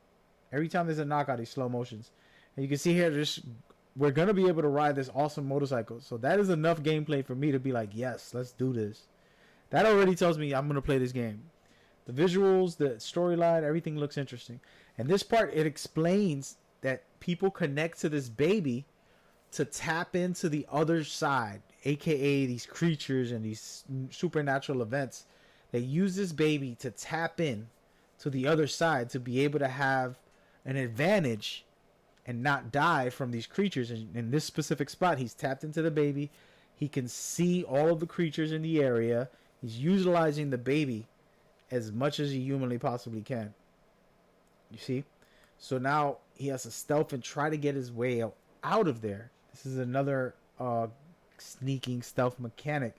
Every time there's a knockout, he slow motions. And you can see here, we're going to be able to ride this awesome motorcycle. So that is enough gameplay for me to be like, yes, let's do this. That already tells me I'm going to play this game. The visuals, the storyline, everything looks interesting. And this part, it explains that people connect to this baby to tap into the other side, aka these creatures and these supernatural events. They use this baby to tap in to the other side to be able to have an advantage and not die from these creatures. And in this specific spot, he's tapped into the baby. He can see all of the creatures in the area. He's utilizing the baby as much as he humanly possibly can. You see? So now he has to stealth and try to get his way out of there. This is another sneaking stealth mechanic.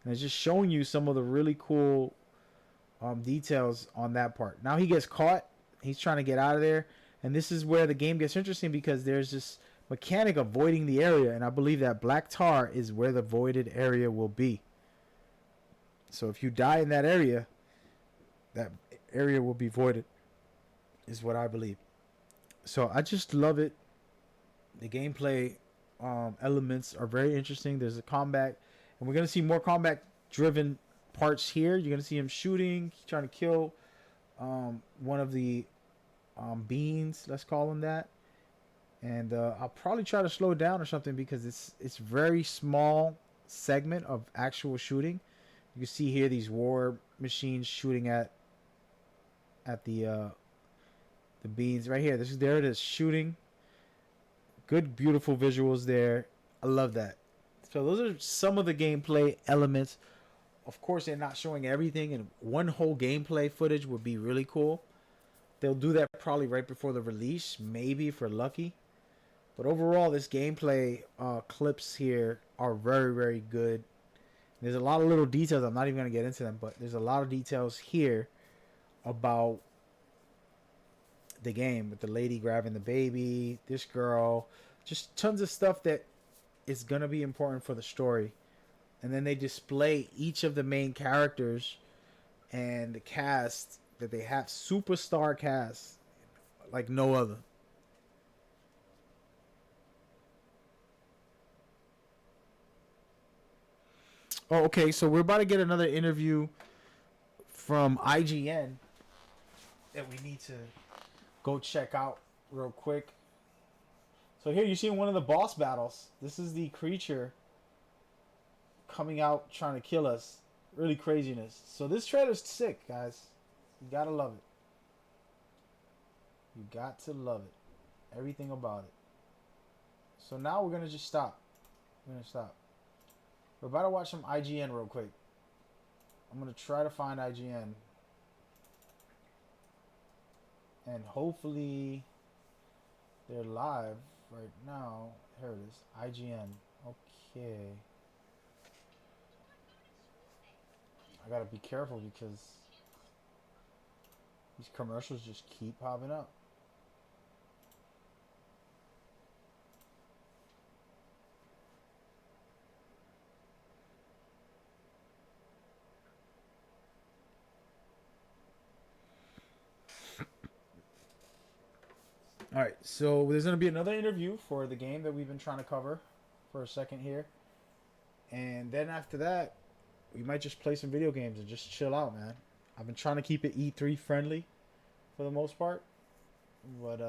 And it's just showing you some of the really cool details on that part. Now he gets caught. He's trying to get out of there. And this is where the game gets interesting, because there's this mechanic of voiding the area. And I believe that black tar is where the voided area will be. So if you die in that area will be voided, is what I believe. So I just love it. The gameplay elements are very interesting. There's a combat, and we're going to see more combat driven parts here. You're going to see him shooting, trying to kill one of the beings, let's call him that. And I'll probably try to slow it down or something, because it's very small segment of actual shooting. You can see here these war machines shooting at the beans right here. There it is, shooting. Good, beautiful visuals there. I love that. So those are some of the gameplay elements. Of course, they're not showing everything, and one whole gameplay footage would be really cool. They'll do that probably right before the release, maybe if we're lucky. But overall, this gameplay clips here are very, very good. There's a lot of little details. I'm not even going to get into them, but there's a lot of details here about the game, with the lady grabbing the baby, this girl, just tons of stuff that is going to be important for the story. And then they display each of the main characters and the cast that they have, superstar cast like no other. Oh, okay, so we're about to get another interview from IGN that we need to go check out real quick. So here you see one of the boss battles. This is the creature coming out trying to kill us. Really craziness. So this trailer's sick, guys. You gotta love it. You got to love it. Everything about it. So now we're gonna just stop. We're gonna stop. We're about to watch some IGN real quick. I'm gonna try to find IGN. And hopefully they're live right now. Here it is. IGN. Okay. I gotta be careful because these commercials just keep popping up. Alright, so there's going to be another interview for the game that we've been trying to cover for a second here. And then after that, we might just play some video games and just chill out, man. I've been trying to keep it E3 friendly for the most part. But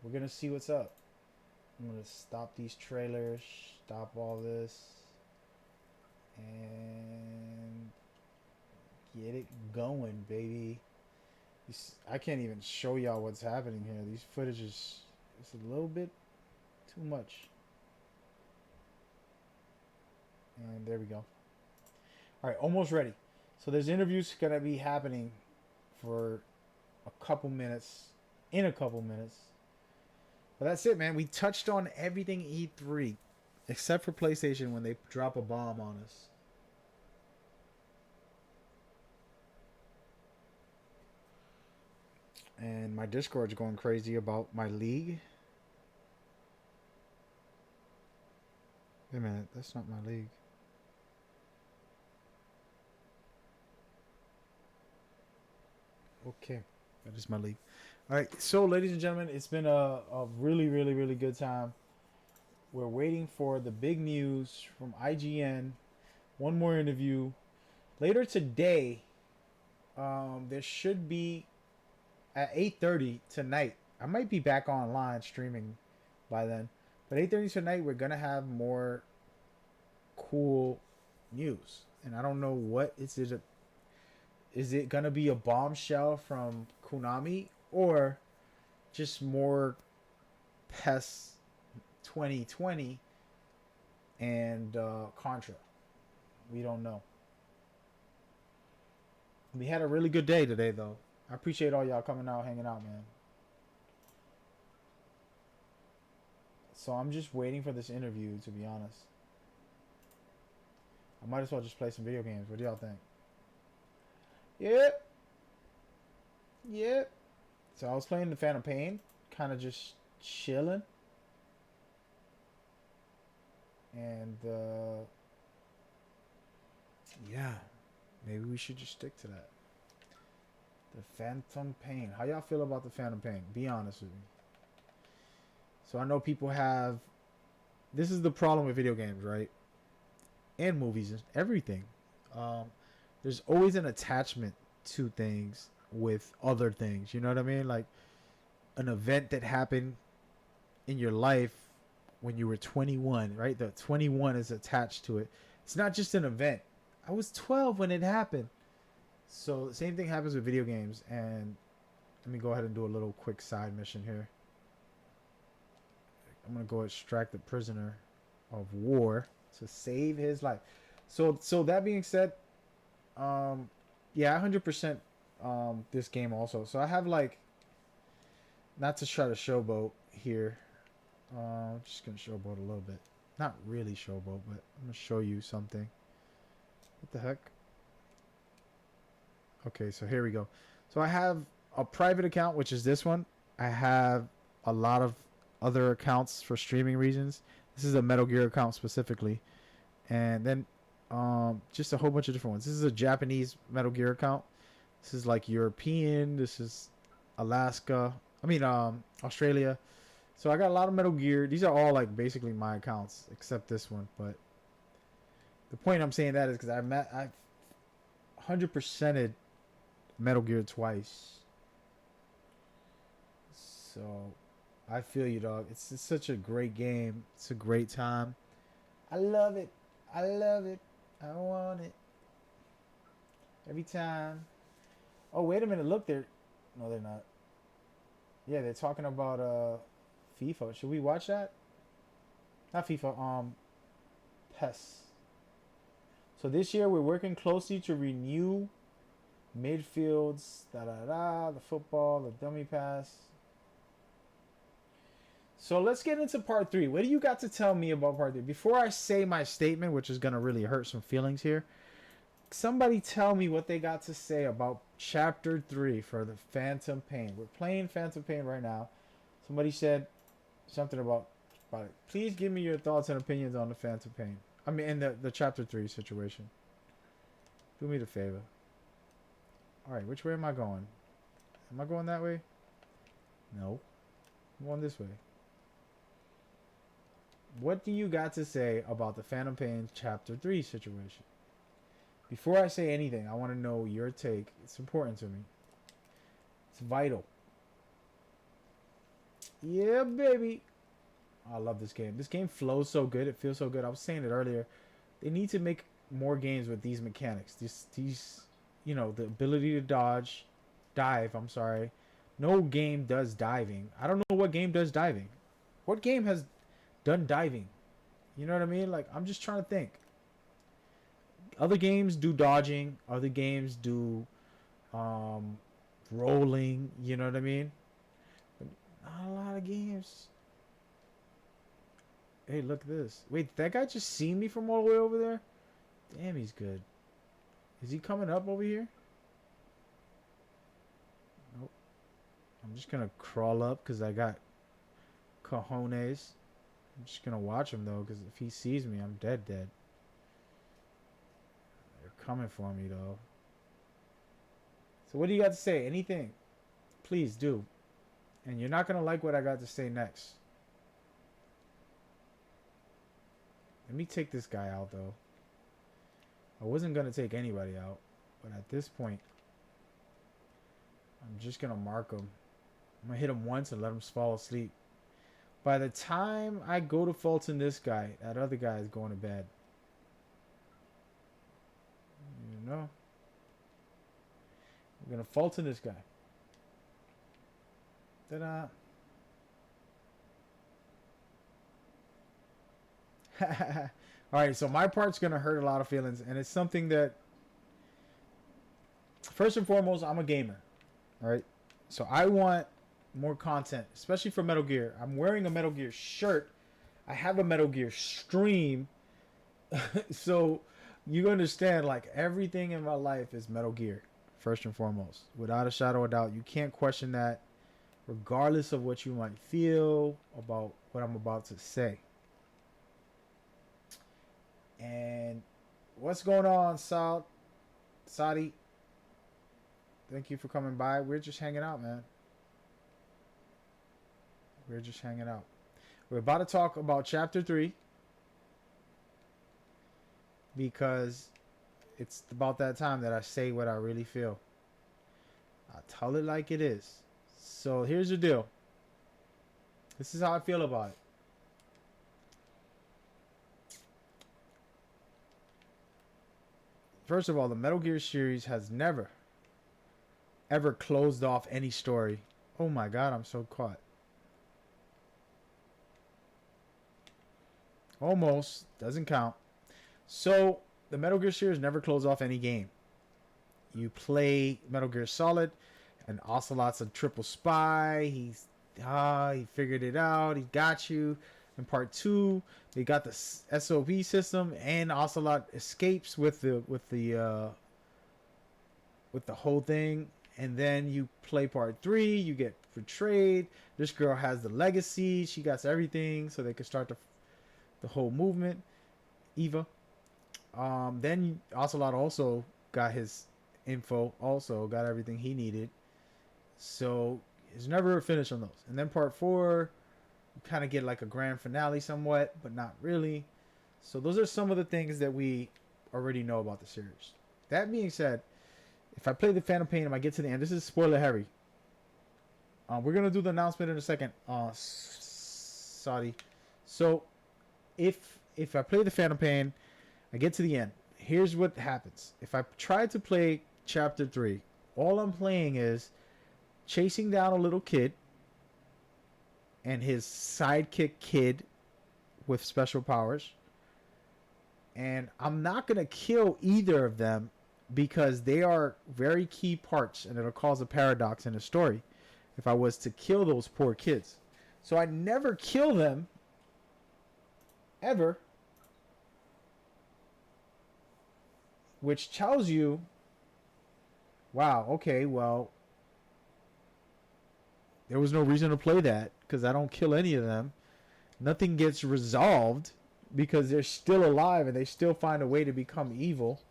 we're going to see what's up. I'm going to stop these trailers, stop all this, and get it going, baby. I can't even show y'all what's happening here. These footage is a little bit too much. And there we go. Alright, almost ready. So there's interviews going to be happening for a couple minutes. In a couple minutes. But that's it, man. We touched on everything E3. Except for PlayStation when they drop a bomb on us. And my Discord's going crazy about my league. Wait a minute, that's not my league. Okay, that is my league. Alright, so ladies and gentlemen, it's been a really, really, really good time. We're waiting for the big news from IGN. One more interview. Later today, there should be at 8:30 tonight. I might be back online streaming by then. But 8:30 tonight, we're going to have more cool news. And I don't know what is it. Is it going to be a bombshell from Konami or just more PES 2020 and Contra? We don't know. We had a really good day today, though. I appreciate all y'all coming out, hanging out, man. So I'm just waiting for this interview, to be honest. I might as well just play some video games. What do y'all think? Yep. Yep. So I was playing the Phantom Pain. Kind of just chilling. And, yeah. Maybe we should just stick to that. The Phantom Pain. How y'all feel about the Phantom Pain? Be honest with me. So I know people have... This is the problem with video games, right? And movies and everything. There's always an attachment to things with other things. You know what I mean? Like an event that happened in your life when you were 21, right? The 21 is attached to it. It's not just an event. I was 12 when it happened. So the same thing happens with video games. And let me go ahead and do a little quick side mission here. I'm going to go extract the prisoner of war to save his life. So that being said, yeah, 100% this game also. So I have like, not to try to showboat here. I'm just going to showboat a little bit. Not really showboat, but I'm going to show you something. What the heck? Okay, so here we go. So I have a private account, which is this one. I have a lot of other accounts for streaming reasons. This is a Metal Gear account specifically. And then just a whole bunch of different ones. This is a Japanese Metal Gear account. This is like European. This is Alaska. Australia. So I got a lot of Metal Gear. These are all like basically my accounts, except this one. But the point I'm saying that is because I've 100%ed Metal Gear twice. So I feel you, dog. It's such a great game. It's a great time. I love it. I love it. I want it. Every time. Oh, wait a minute. Look, they're... No, they're not. Yeah, they're talking about FIFA. Should we watch that? Not FIFA. PES. So this year we're working closely to renew midfields, the football, the dummy pass. So let's get into part 3. What do you got to tell me about part 3? Before I say my statement, which is going to really hurt some feelings here, somebody tell me what they got to say about chapter 3 for the Phantom Pain. We're playing Phantom Pain right now. Somebody said something about it. Please give me your thoughts and opinions on the Phantom Pain. I mean, in the chapter 3 situation. Do me the favor. Alright, which way am I going? Am I going that way? No. I'm going this way. What do you got to say about the Phantom Pain chapter 3 situation? Before I say anything, I want to know your take. It's important to me. It's vital. Yeah, baby. I love this game. This game flows so good. It feels so good. I was saying it earlier. They need to make more games with these mechanics. These, you know, the ability to dive. I'm sorry. No game does diving. I don't know what game does diving. What game has done diving? You know what I mean? Like, I'm just trying to think. Other games do dodging. Other games do rolling. You know what I mean? But not a lot of games. Hey, look at this. Wait, did that guy just see me from all the way over there? Damn, he's good. Is he coming up over here? Nope. I'm just gonna crawl up because I got cojones. I'm just gonna watch him though, because if he sees me, I'm dead. They're coming for me though. So what do you got to say? Anything? Please do. And you're not gonna like what I got to say next. Let me take this guy out though. I wasn't gonna take anybody out, but at this point, I'm just gonna mark him. I'm gonna hit him once and let him fall asleep. By the time I go to Fulton this guy, that other guy is going to bed. You know? We're gonna Fulton this guy. Ta-da! Alright, so my part's gonna hurt a lot of feelings, and it's something that, first and foremost, I'm a gamer. Alright? So I want more content, especially for Metal Gear. I'm wearing a Metal Gear shirt. I have a Metal Gear stream. So you understand, like, everything in my life is Metal Gear, first and foremost. Without a shadow of a doubt. You can't question that, regardless of what you might feel about what I'm about to say. And what's going on, Saudi? Thank you for coming by. We're just hanging out, man. We're just hanging out. We're about to talk about chapter 3 because it's about that time that I say what I really feel. I tell it like it is. So here's the deal. This is how I feel about it. First of all, the Metal Gear series has never, ever closed off any story. Oh my god, I'm so caught. Almost. Doesn't count. So, the Metal Gear series never closed off any game. You play Metal Gear Solid, and Ocelot's a triple spy. He figured it out. He got you. In part 2, they got the SOP system, and Ocelot escapes with the whole thing. And then you play part 3. You get betrayed. This girl has the legacy. She got everything, so they could start the whole movement. Eva. Then Ocelot also got his info. Also got everything he needed. So it's never a finish on those. And then part 4. You kind of get like a grand finale somewhat, but not really. So those are some of the things that we already know about the series. That being said, if I play the Phantom Pain and I get to the end, this is spoiler heavy. We're going to do the announcement in a second, Saudi. So if if I play the Phantom Pain, I get to the end. Here's what happens. If I try to play Chapter 3, all I'm playing is chasing down a little kid and his sidekick kid with special powers. And I'm not going to kill either of them because they are very key parts, and it'll cause a paradox in the story if I was to kill those poor kids. So I never kill them ever, which tells you, wow, okay, well, there was no reason to play that because I don't kill any of them. Nothing gets resolved because they're still alive and they still find a way to become evil.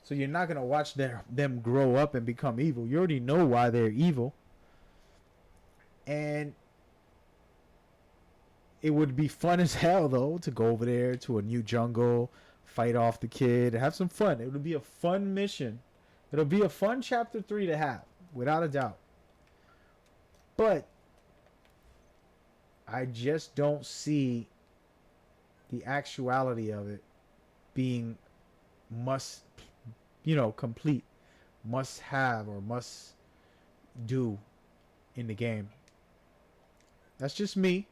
So you're not going to watch them grow up and become evil. You already know why they're evil. And it would be fun as hell, though, to go over there to a new jungle, fight off the kid, have some fun. It would be a fun mission. It'll be a fun Chapter 3 to have, without a doubt. But I just don't see the actuality of it being complete, must have or must do in the game. That's just me.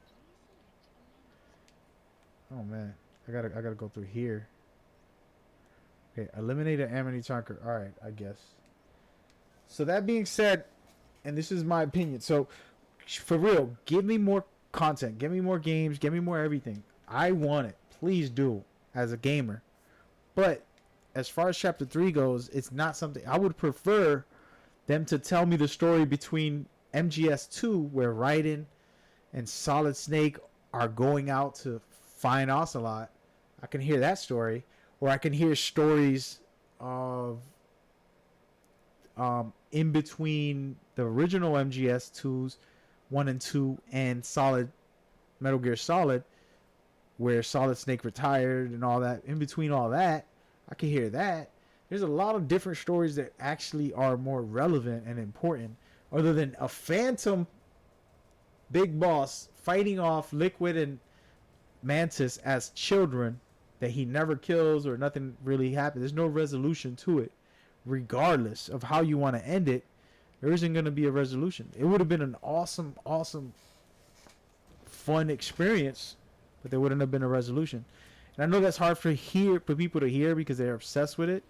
Oh man, I gotta go through here. Okay, eliminate an enemy tanker. All right, I guess. So that being said, and this is my opinion. So for real, give me more content, give me more games, give me more everything. I want it. Please do, as a gamer. But as far as Chapter 3 goes, it's not something I would prefer them to tell me the story between MGS2, where Raiden and Solid Snake are going out to find Ocelot. I can hear that story, or I can hear stories of in between the original MGS2s 1 and 2 and Metal Gear Solid, where Solid Snake retired and all that. In between all that, I can hear that. There's a lot of different stories that actually are more relevant and important, other than a phantom big boss fighting off Liquid and Mantis as children that he never kills or nothing really happens. There's no resolution to it. Regardless of how you want to end it, there isn't going to be a resolution. It would have been an awesome, fun experience, but there wouldn't have been a resolution. And I know that's hard for people to hear because they're obsessed with it.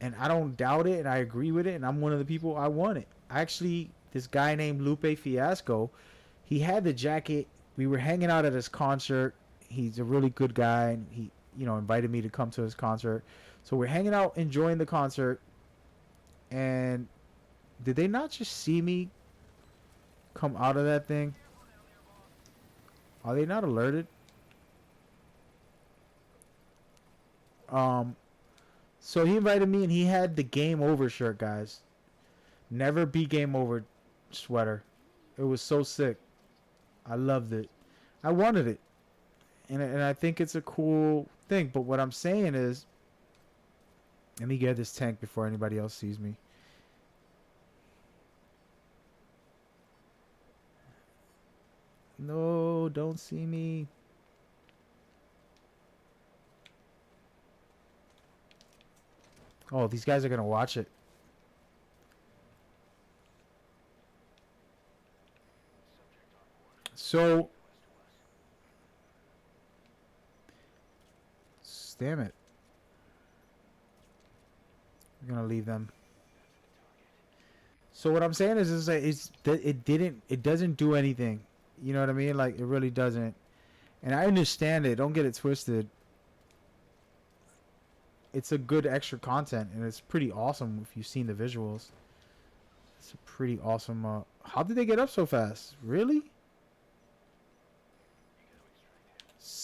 And I don't doubt it, and I agree with it, and I'm one of the people I want it. Actually, this guy named Lupe Fiasco, he had the jacket. We were hanging out at his concert. He's a really good guy, and he, invited me to come to his concert. So we're hanging out, enjoying the concert. And did they not just see me come out of that thing? Are they not alerted? So he invited me, and he had the Game Over shirt, guys. Never be Game Over sweater. It was so sick. I loved it. I wanted it. And I think it's a cool thing. But what I'm saying is, let me get this tank before anybody else sees me. No, don't see me. Oh, these guys are going to watch it. So, damn it. I'm going to leave them. So what I'm saying is that it doesn't do anything. You know what I mean? Like, it really doesn't. And I understand it. Don't get it twisted. It's a good extra content, and it's pretty awesome if you've seen the visuals. It's a pretty awesome. How did they get up so fast? Really?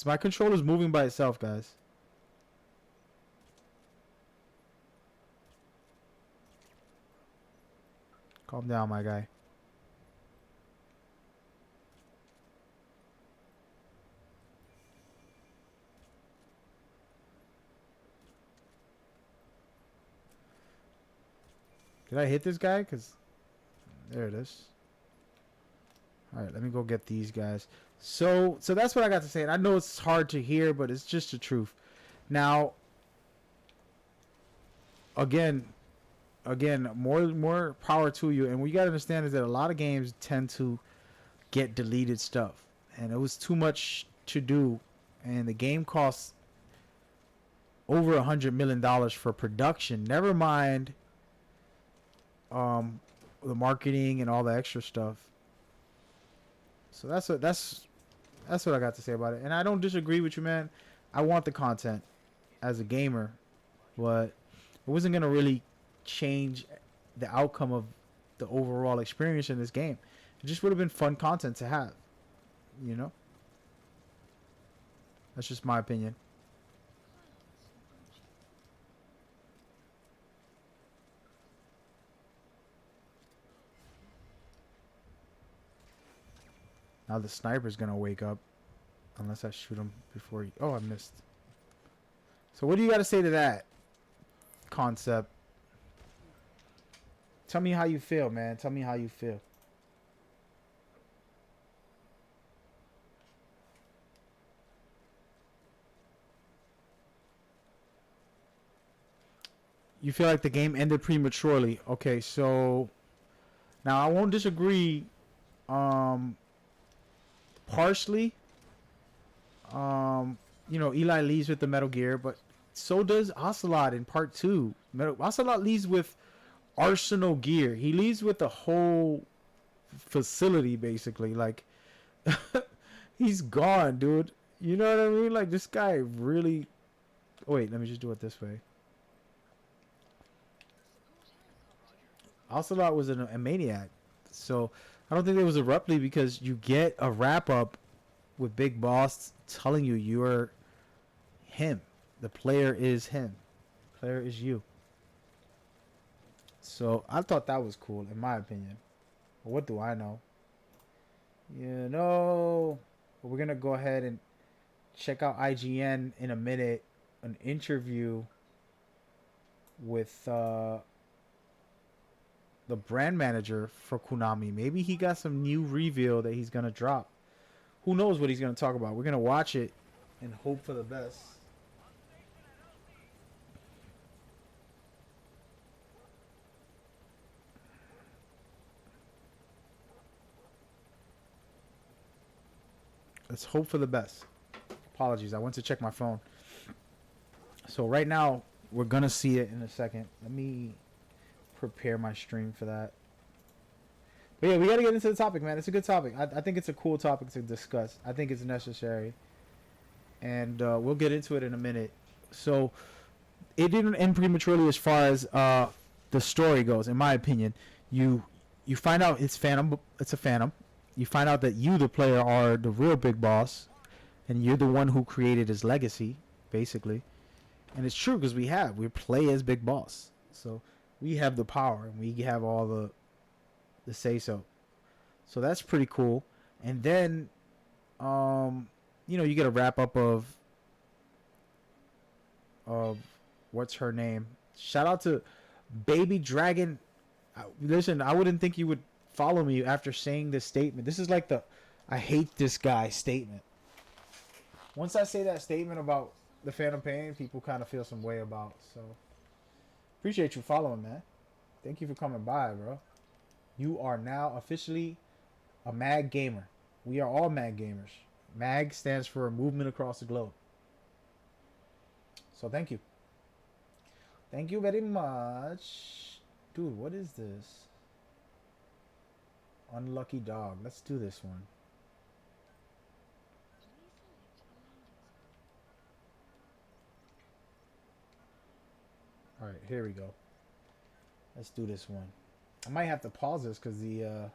My controller's moving by itself, guys. Calm down, my guy. Did I hit this guy? Because there it is. All right, let me go get these guys. So that's what I got to say. And I know it's hard to hear, but it's just the truth. Now, again, more power to you. And what you got to understand is that a lot of games tend to get deleted stuff, and it was too much to do, and the game costs over $100 million for production. Never mind, the marketing and all the extra stuff. So that's what I got to say about it. And I don't disagree with you, man. I want the content as a gamer, but it wasn't gonna really change the outcome of the overall experience in this game. It just would have been fun content to have, you know? That's just my opinion. Now the sniper's gonna wake up. Unless I shoot him before he... Oh, I missed. So what do you got to say to that concept? Tell me how you feel, man. Tell me how you feel. You feel like the game ended prematurely. Okay, so now I won't disagree partially. You know, Eli leaves with the Metal Gear, but so does Ocelot in part 2. Ocelot leaves with Arsenal gear. He leaves with the whole facility, basically. Like, he's gone, dude. You know what I mean? Like, this guy really... Wait, let me just do it this way. Ocelot was a maniac. So, I don't think it was abruptly, because you get a wrap-up with Big Boss telling you you're him. The player is him. The player is you. So I thought that was cool, in my opinion. But what do I know? You know. But we're gonna go ahead and check out IGN in a minute. An interview with the brand manager for Konami. Maybe he got some new reveal that he's gonna drop. Who knows what he's gonna talk about? We're gonna watch it and hope for the best. Let's hope for the best. Apologies, I went to check my phone. So right now, we're gonna see it in a second. Let me prepare my stream for that. But yeah, we gotta get into the topic, man. It's a good topic. I think it's a cool topic to discuss. I think it's necessary. And we'll get into it in a minute. So, it didn't end prematurely as far as the story goes, in my opinion. You find out it's a Phantom. You find out that you, the player, are the real Big Boss, and you're the one who created his legacy, basically. And it's true, because we play as Big Boss, so we have the power and we have all the say so. So that's pretty cool. And then, you know, you get a wrap up of what's her name? Shout out to Baby Dragon. Listen, I wouldn't think you would follow me after saying this statement. This is like the I hate this guy statement. Once I say that statement about the Phantom Pain, people kind of feel some way about. So appreciate you following, man. Thank you for coming by, bro. You are now officially a MAG gamer. We are all MAG gamers. MAG stands for Movement Across the Globe. So thank you. Thank you very much. Dude, what is this? Unlucky Dog. Let's do this one. Alright, here we go. Let's do this one. I might have to pause this because the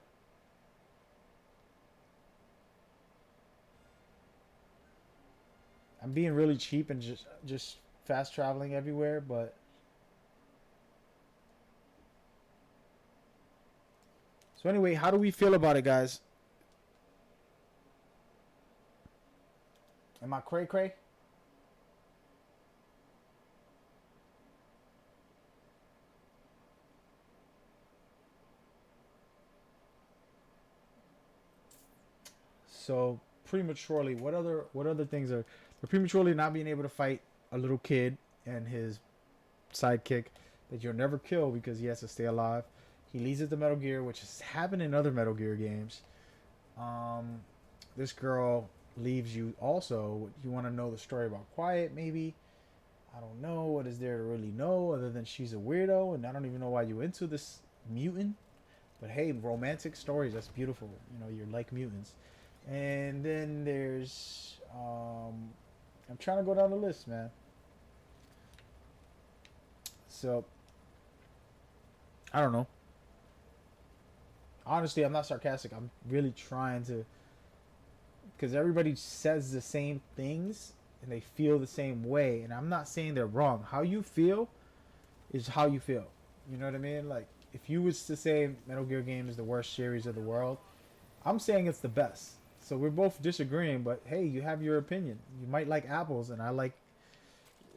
I'm being really cheap and just fast traveling everywhere, but so anyway, how do we feel about it, guys? Am I cray cray? So prematurely, what other things are they're prematurely not being able to fight a little kid and his sidekick that you'll never kill because he has to stay alive. He leads it to Metal Gear, which has happened in other Metal Gear games. This girl leaves you also. You want to know the story about Quiet, maybe? I don't know. What is there to really know other than she's a weirdo, and I don't even know why you're into this mutant. But hey, romantic stories, that's beautiful. You know, you're like mutants. And then there's... I'm trying to go down the list, man. So, I don't know. Honestly, I'm not sarcastic. I'm really trying to... Because everybody says the same things, and they feel the same way. And I'm not saying they're wrong. How you feel is how you feel. You know what I mean? Like, if you was to say Metal Gear game is the worst series of the world, I'm saying it's the best. So we're both disagreeing, but hey, you have your opinion. You might like apples, and I like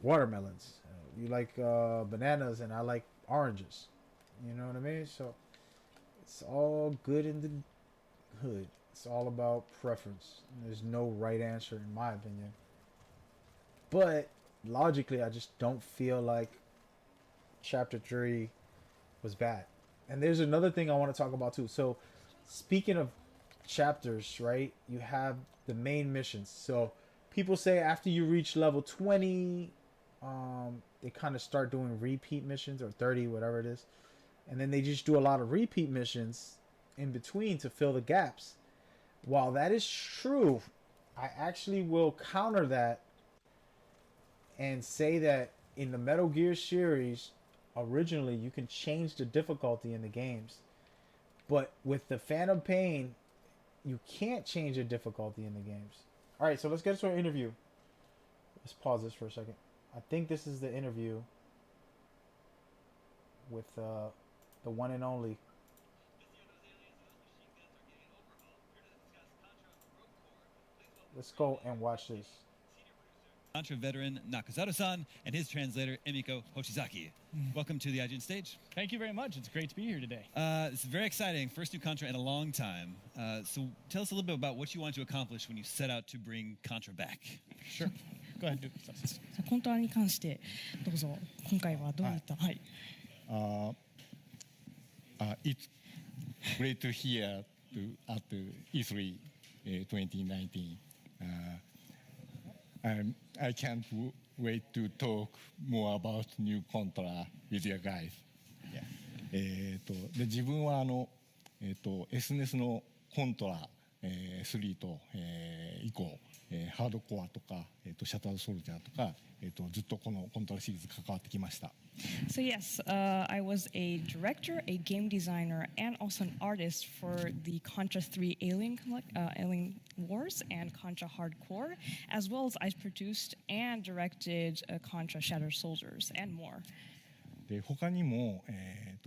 watermelons. You like bananas, and I like oranges. You know what I mean? So it's all good in the hood. It's all about preference. There's no right answer, in my opinion. But logically, I just don't feel like Chapter 3 was bad. And there's another thing I want to talk about too. So speaking of chapters, right, you have the main missions. So people say after you reach level 20, they kind of start doing repeat missions, or 30, whatever it is. And then they just do a lot of repeat missions in between to fill the gaps. While that is true, I actually will counter that and say that in the Metal Gear series, originally you can change the difficulty in the games. But with the Phantom Pain, you can't change the difficulty in the games. Alright, so let's get to our interview. Let's pause this for a second. I think this is the interview with the one and only. Let's go and watch this. Contra veteran Nakazato-san and his translator Emiko Hoshizaki. Welcome to the IGN stage. Thank you very much. It's great to be here today. It's very exciting. First new Contra in a long time. So tell us a little bit about what you want to accomplish when you set out to bring Contra back. Sure. Go ahead. コントラに関してどうぞ今回はどういったはい。It's great to hear at E3 2019. I can't wait to talk more about new Contra with you guys. で自分はSNS のコントラ、3と、以降、ハードコアとか、シャタードソルジャーとか、ずっとこのコントラシリーズ関わってきました。So yes, I was a director, a game designer, and also an artist for the Contra 3 Alien Wars and Contra Hardcore, as well as I produced and directed Contra Shattered Soldiers and more. で他にも、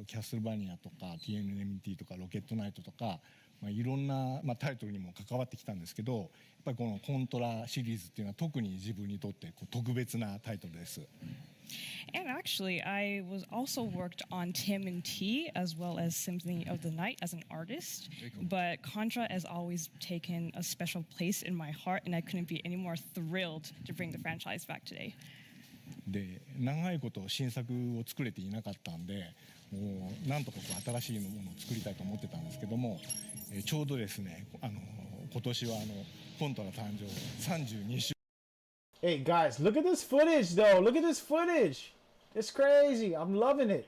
キャスルバニアとか TNMT とかロケットナイトとか、いろんな、タイトルにも関わってきたんですけど、やっぱりこのコントラシリーズっていうのは特に自分にとって特別なタイトルです。And actually, I was also worked on TMNT as well as Symphony of the Night as an artist. Cool. But Contra has always taken a special place in my heart, and I couldn't be any more thrilled to bring the franchise back today. で長いこと新作を作れていなかったんで、もうなんとか新しいものを作りたいと思ってたんですけども、ちょうどですね、今年はコントラ誕生32周。Hey guys, look at this footage though. Look at this footage. It's crazy. I'm loving it.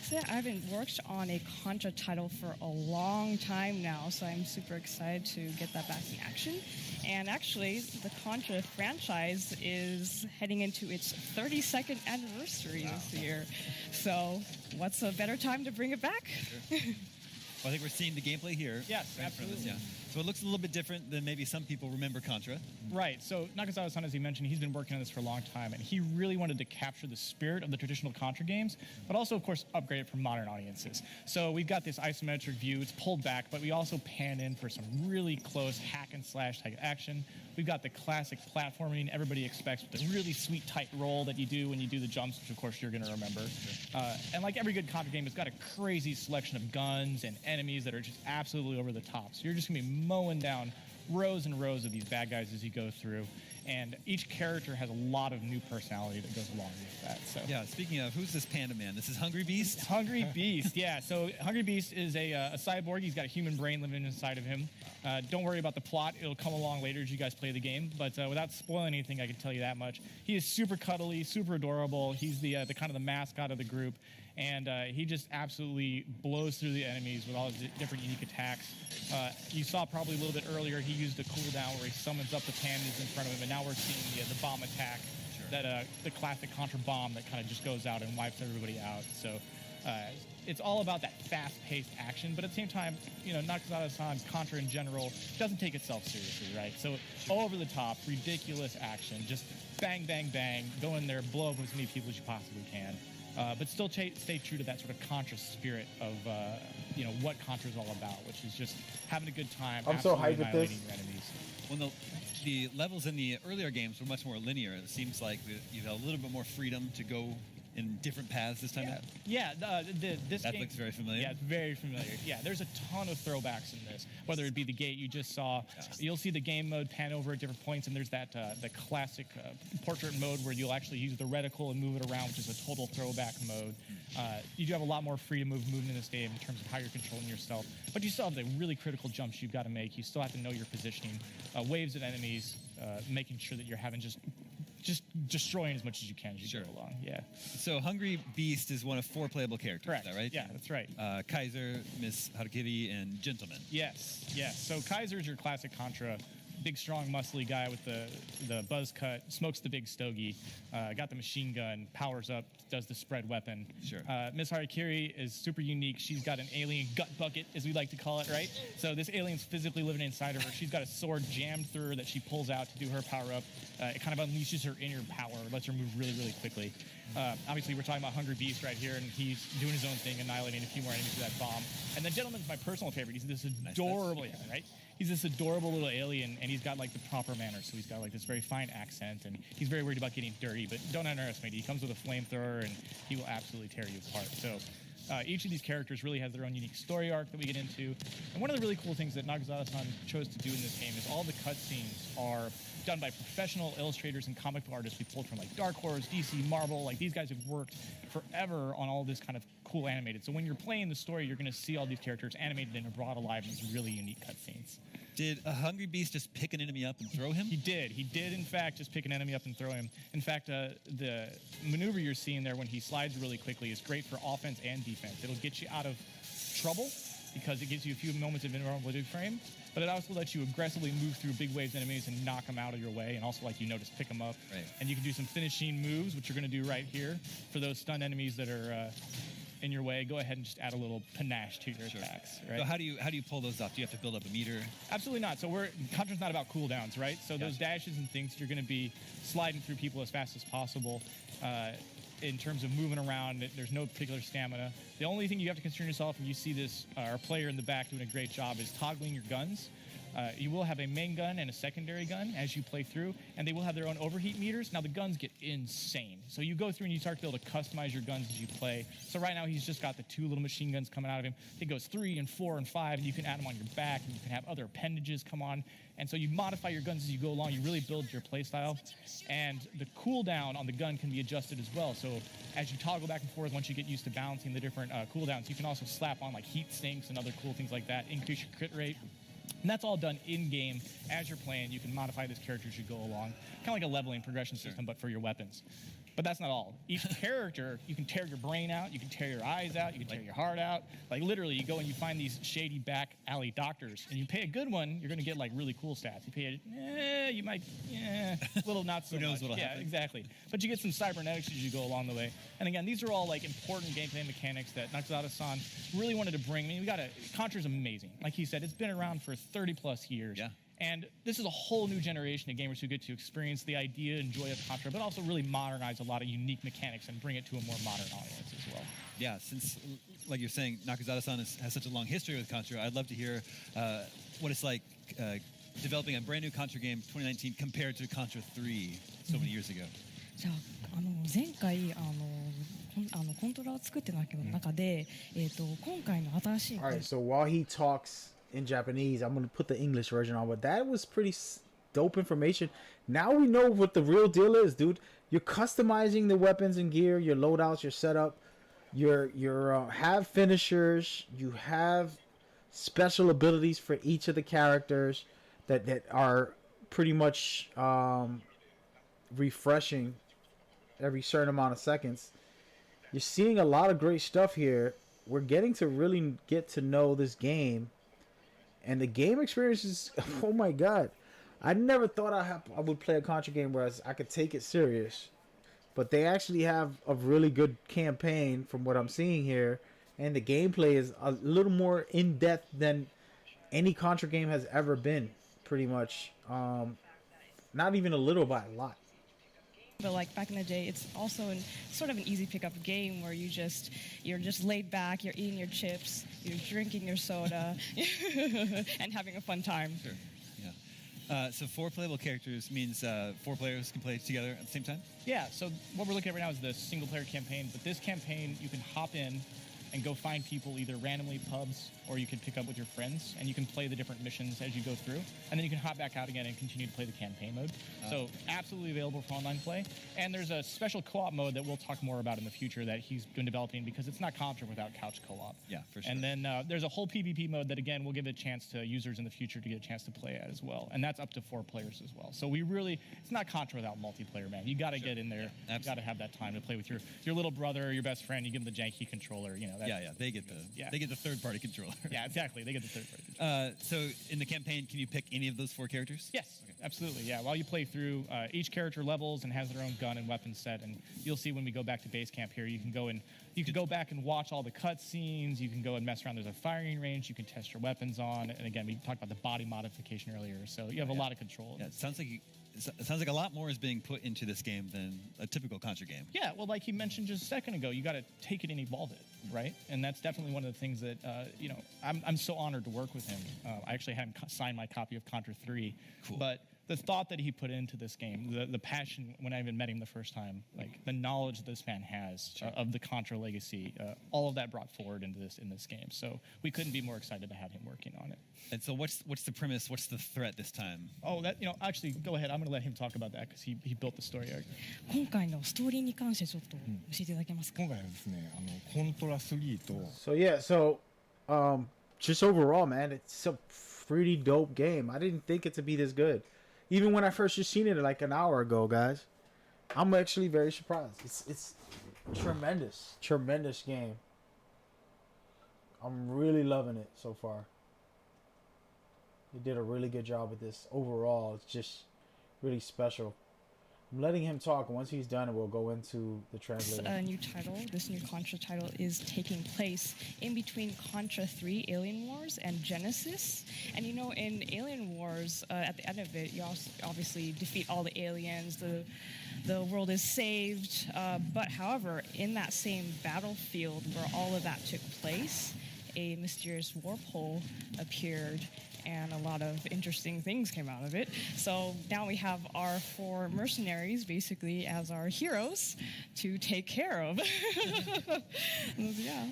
So yeah, I've been worked on a Contra title for a long time now, so I'm super excited to get that back in action. And actually, the Contra franchise is heading into its 32nd anniversary this year. So what's a better time to bring it back? Sure. Well, I think we're seeing the gameplay here. Yes, absolutely. Yeah. So it looks a little bit different than maybe some people remember Contra. Right. So Nakazawa-san, as he mentioned, he's been working on this for a long time, and he really wanted to capture the spirit of the traditional Contra games, but also, of course, upgrade it for modern audiences. So we've got this isometric view. It's pulled back, but we also pan in for some really close hack-and-slash type action. We've got the classic platforming everybody expects with the really sweet tight roll that you do when you do the jumps, which, of course, you're going to remember. And like every good Contra game, it's got a crazy selection of guns and enemies that are just absolutely over the top. So you're just going to be mowing down rows and rows of these bad guys as you go through. And each character has a lot of new personality that goes along with that. So yeah, speaking of, who's this panda man? This is Hungry Beast? Hungry Beast, yeah. So Hungry Beast is a cyborg. He's got a human brain living inside of him. Don't worry about the plot. It'll come along later as you guys play the game. But without spoiling anything, I can tell you that much. He is super cuddly, super adorable. He's the kind of the mascot of the group. And he just absolutely blows through the enemies with all his different unique attacks. You saw probably a little bit earlier, he used a cooldown where he summons up the pandas in front of him, and now we're seeing the bomb attack, that the classic Contra bomb that kind of just goes out and wipes everybody out. So it's all about that fast-paced action, but at the same time, Nakazawa-san's Contra in general doesn't take itself seriously, right? So over-the-top, ridiculous action, just bang, bang, bang, go in there, blow up as many people as you possibly can. But still stay true to that sort of Contra spirit of, what Contra is all about, which is just having a good time. I'm so hyped with this. Your enemies. Well, the levels in the earlier games were much more linear. It seems like you have a little bit more freedom to go in different paths this time. Yeah, this that game looks very familiar. Yeah, it's very familiar. Yeah, there's a ton of throwbacks in this. Whether it be the gate you just saw, you'll see the game mode pan over at different points, and there's that the classic portrait mode where you'll actually use the reticle and move it around, which is a total throwback mode. You do have a lot more freedom of movement in this game in terms of how you're controlling yourself, but you still have the really critical jumps you've got to make. You still have to know your positioning, waves of enemies, making sure that you're having just destroying as much as you can as you go along. Yeah. So Hungry Beast is one of 4 playable characters. Correct. Is that right? Yeah, that's right. Kaiser, Miss Harakiri, and Gentleman. Yes. So Kaiser is your classic Contra. Big, strong, muscly guy with the buzz cut, smokes the big stogie, got the machine gun, powers up, does the spread weapon. Sure. Miss Harakiri is super unique. She's got an alien gut bucket, as we like to call it, right? So this alien's physically living inside of her. She's got a sword jammed through her that she pulls out to do her power up. It kind of unleashes her inner power, lets her move really, really quickly. Obviously, we're talking about Hungry Beast right here, and he's doing his own thing, annihilating a few more enemies with that bomb. And the Gentleman's my personal favorite. He's this adorable, right? He's this adorable little alien, and he's got like the proper manners. So he's got like this very fine accent, and he's very worried about getting dirty. But don't underestimate it. He comes with a flamethrower, and he will absolutely tear you apart. So each of these characters really has their own unique story arc that we get into. And one of the really cool things that Nakazawa-san chose to do in this game is all the cutscenes are done by professional illustrators and comic book artists we pulled from like Dark Horse, DC, Marvel. Like these guys have worked forever on all this kind of cool animated. So when you're playing the story, you're going to see all these characters animated and brought alive in these really unique cutscenes. Did a Hungry Beast just pick an enemy up and throw him? He did, in fact, just pick an enemy up and throw him. In fact, the maneuver you're seeing there when he slides really quickly is great for offense and defense. It'll get you out of trouble because it gives you a few moments of invulnerability frame, but it also lets you aggressively move through big waves of enemies and knock them out of your way, and also, like you know, just pick them up. Right. And you can do some finishing moves, which you're going to do right here for those stunned enemies that are in your way. Go ahead and just add a little panache to your attacks. Right? So how do you pull those off? Do you have to build up a meter? Absolutely not. So Contra's not about cooldowns, right? So those dashes and things, you're going to be sliding through people as fast as possible. In terms of moving around, there's no particular stamina. The only thing you have to concern yourself, and you see this, our player in the back doing a great job, is toggling your guns. You will have a main gun and a secondary gun as you play through, and they will have their own overheat meters. Now, the guns get insane. So you go through and you start to be able to customize your guns as you play. So right now, he's just got the 2 little machine guns coming out of him. It goes 3 and 4 and 5, and you can add them on your back, and you can have other appendages come on. And so you modify your guns as you go along. You really build your play style. And the cooldown on the gun can be adjusted as well. So as you toggle back and forth, once you get used to balancing the different cooldowns, you can also slap on like heat sinks and other cool things like that, increase your crit rate. And that's all done in-game as you're playing. You can modify this character as you go along. Kind of like a leveling progression system, but for your weapons. But that's not all. Each character, you can tear your brain out, you can tear your eyes out, you can tear your heart out. Like literally, you go and you find these shady back alley doctors, and you pay a good one, you're going to get like really cool stats. You pay you might, a little not so Who knows much. what'll happen. Yeah, exactly. But you get some cybernetics as you go along the way. And again, these are all like important gameplay mechanics that Nakazawa-san really wanted to bring. I mean, Contra's amazing. Like he said, it's been around for 30 plus years. Yeah. And this is a whole new generation of gamers who get to experience the idea and joy of Contra, but also really modernize a lot of unique mechanics and bring it to a more modern audience as well. Yeah, since, like you're saying, Nakazawa-san has such a long history with Contra, I'd love to hear what it's like developing a brand new Contra game 2019 compared to Contra 3 so many years ago. じゃあ前回コントラを作ってる中で、今回の新しい All right, so while he talks in Japanese. I'm gonna put the English version on, but that was pretty dope information. Now we know what the real deal is, dude. You're customizing the weapons and gear, your loadouts, your setup. You have finishers. You have special abilities for each of the characters that are pretty much refreshing every certain amount of seconds. You're seeing a lot of great stuff here. We're getting to really get to know this game, and the game experience is, oh my god. I never thought I would play a Contra game where I could take it serious, but they actually have a really good campaign from what I'm seeing here, and the gameplay is a little more in depth than any Contra game has ever been, pretty much. Not even a little, but a lot. But like back in the day, it's also sort of an easy pickup game where you're just laid back, you're eating your chips, you're drinking your soda, and having a fun time. Sure. Yeah. So 4 playable characters means 4 players can play together at the same time? Yeah, so what we're looking at right now is the single-player campaign, but this campaign, you can hop in and go find people either randomly pubs or you can pick up with your friends, and you can play the different missions as you go through, and then you can hop back out again and continue to play the campaign mode. So absolutely available for online play. And there's a special co-op mode that we'll talk more about in the future that he's been developing, because it's not Contra without couch co-op. Yeah, for sure. And then there's a whole PvP mode that, again, will give a chance to users in the future to get a chance to play at as well. And that's up to 4 players as well. So it's not Contra without multiplayer, man. You got to get in there. You got to have that time to play with your little brother or your best friend. You give them the janky controller. They get the third-party controller. Yeah, exactly. They get the third-party controller. So in the campaign, can you pick any of those 4 characters? Yes, absolutely. Yeah, while you play through, each character levels and has their own gun and weapon set, and you'll see when we go back to base camp here, you can go back and watch all the cutscenes. You can go and mess around. There's a firing range you can test your weapons on, and again, we talked about the body modification earlier, so you have a lot of control. Yeah, it sounds like a lot more is being put into this game than a typical Contra game. Yeah, well, like you mentioned just a second ago, you got to take it and evolve it, right? And that's definitely one of the things that I'm so honored to work with him. I actually had him sign my copy of Contra 3, but the thought that he put into this game, the passion when I even met him the first time, like the knowledge that this man has of the Contra legacy, all of that brought forward in this game. So we couldn't be more excited to have him working on it. And so what's the premise? What's the threat this time? Oh, actually, go ahead. I'm going to let him talk about that because he built the story arc. 今回のストーリーに関してちょっと教えていただけますか。今回はですね、コントラ3と just overall, man, it's a pretty dope game. I didn't think it to be this good. Even when I first just seen it like an hour ago, guys. I'm actually very surprised. It's tremendous game. I'm really loving it so far. They did a really good job with this. Overall, it's just really special. I'm letting him talk. Once he's done, we'll go into the translation. This new Contra title is taking place in between Contra 3 Alien Wars and Genesis. And in Alien Wars, at the end of it, you also obviously defeat all the aliens. The world is saved. But however, in that same battlefield where all of that took place, a mysterious warp hole appeared, and a lot of interesting things came out of it. So now we have our 4 mercenaries basically as our heroes to take care of. Yeah.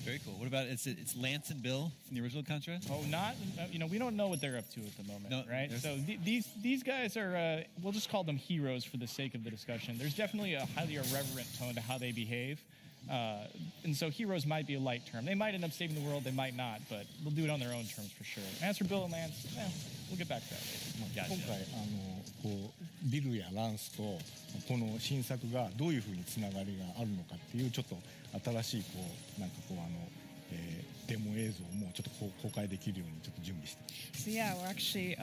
Very cool. What about it's Lance and Bill from the original Contra? Oh, we don't know what they're up to at the moment, right? So these guys are, we'll just call them heroes for the sake of the discussion. There's definitely a highly irreverent tone to how they behave. And so heroes might be a light term. They might end up saving the world, they might not, but they'll do it on their own terms for sure. As for Bill and Lance, we'll get back to that later. 今回ビルやランスとこの新作がどういうふうにつながりがあるのかっていうちょっと新しいデモ映像もちょっと公開できるようにちょっと準備して。So yeah, we're actually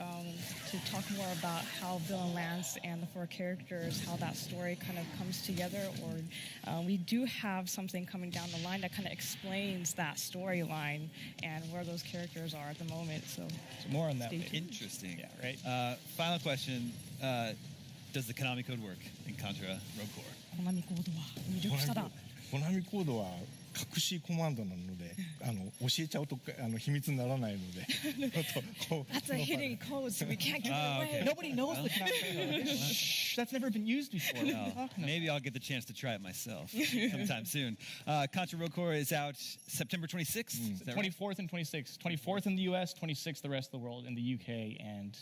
to talk more about how Bill and Lance and the 4 characters, how that story kind of comes together, or we do have something coming down the line that kind of explains that storyline and where those characters are at the moment. So more on that. Interesting. Yeah, right. Final question: does the Konami code work in Contra Rogue Core? コナミコードは魅力者だ。コナミコードは隠しコマンドなので教えちゃうと秘密にならないので That's a hidden code, so we can't give it away. Okay. Nobody knows the code. Shh, that's never been used before. Well, maybe I'll get the chance to try it myself sometime soon. Contra Rocore is out September 26th. Is that right? 24th and 26th. 24th in the US, 26th the rest of the world in the UK and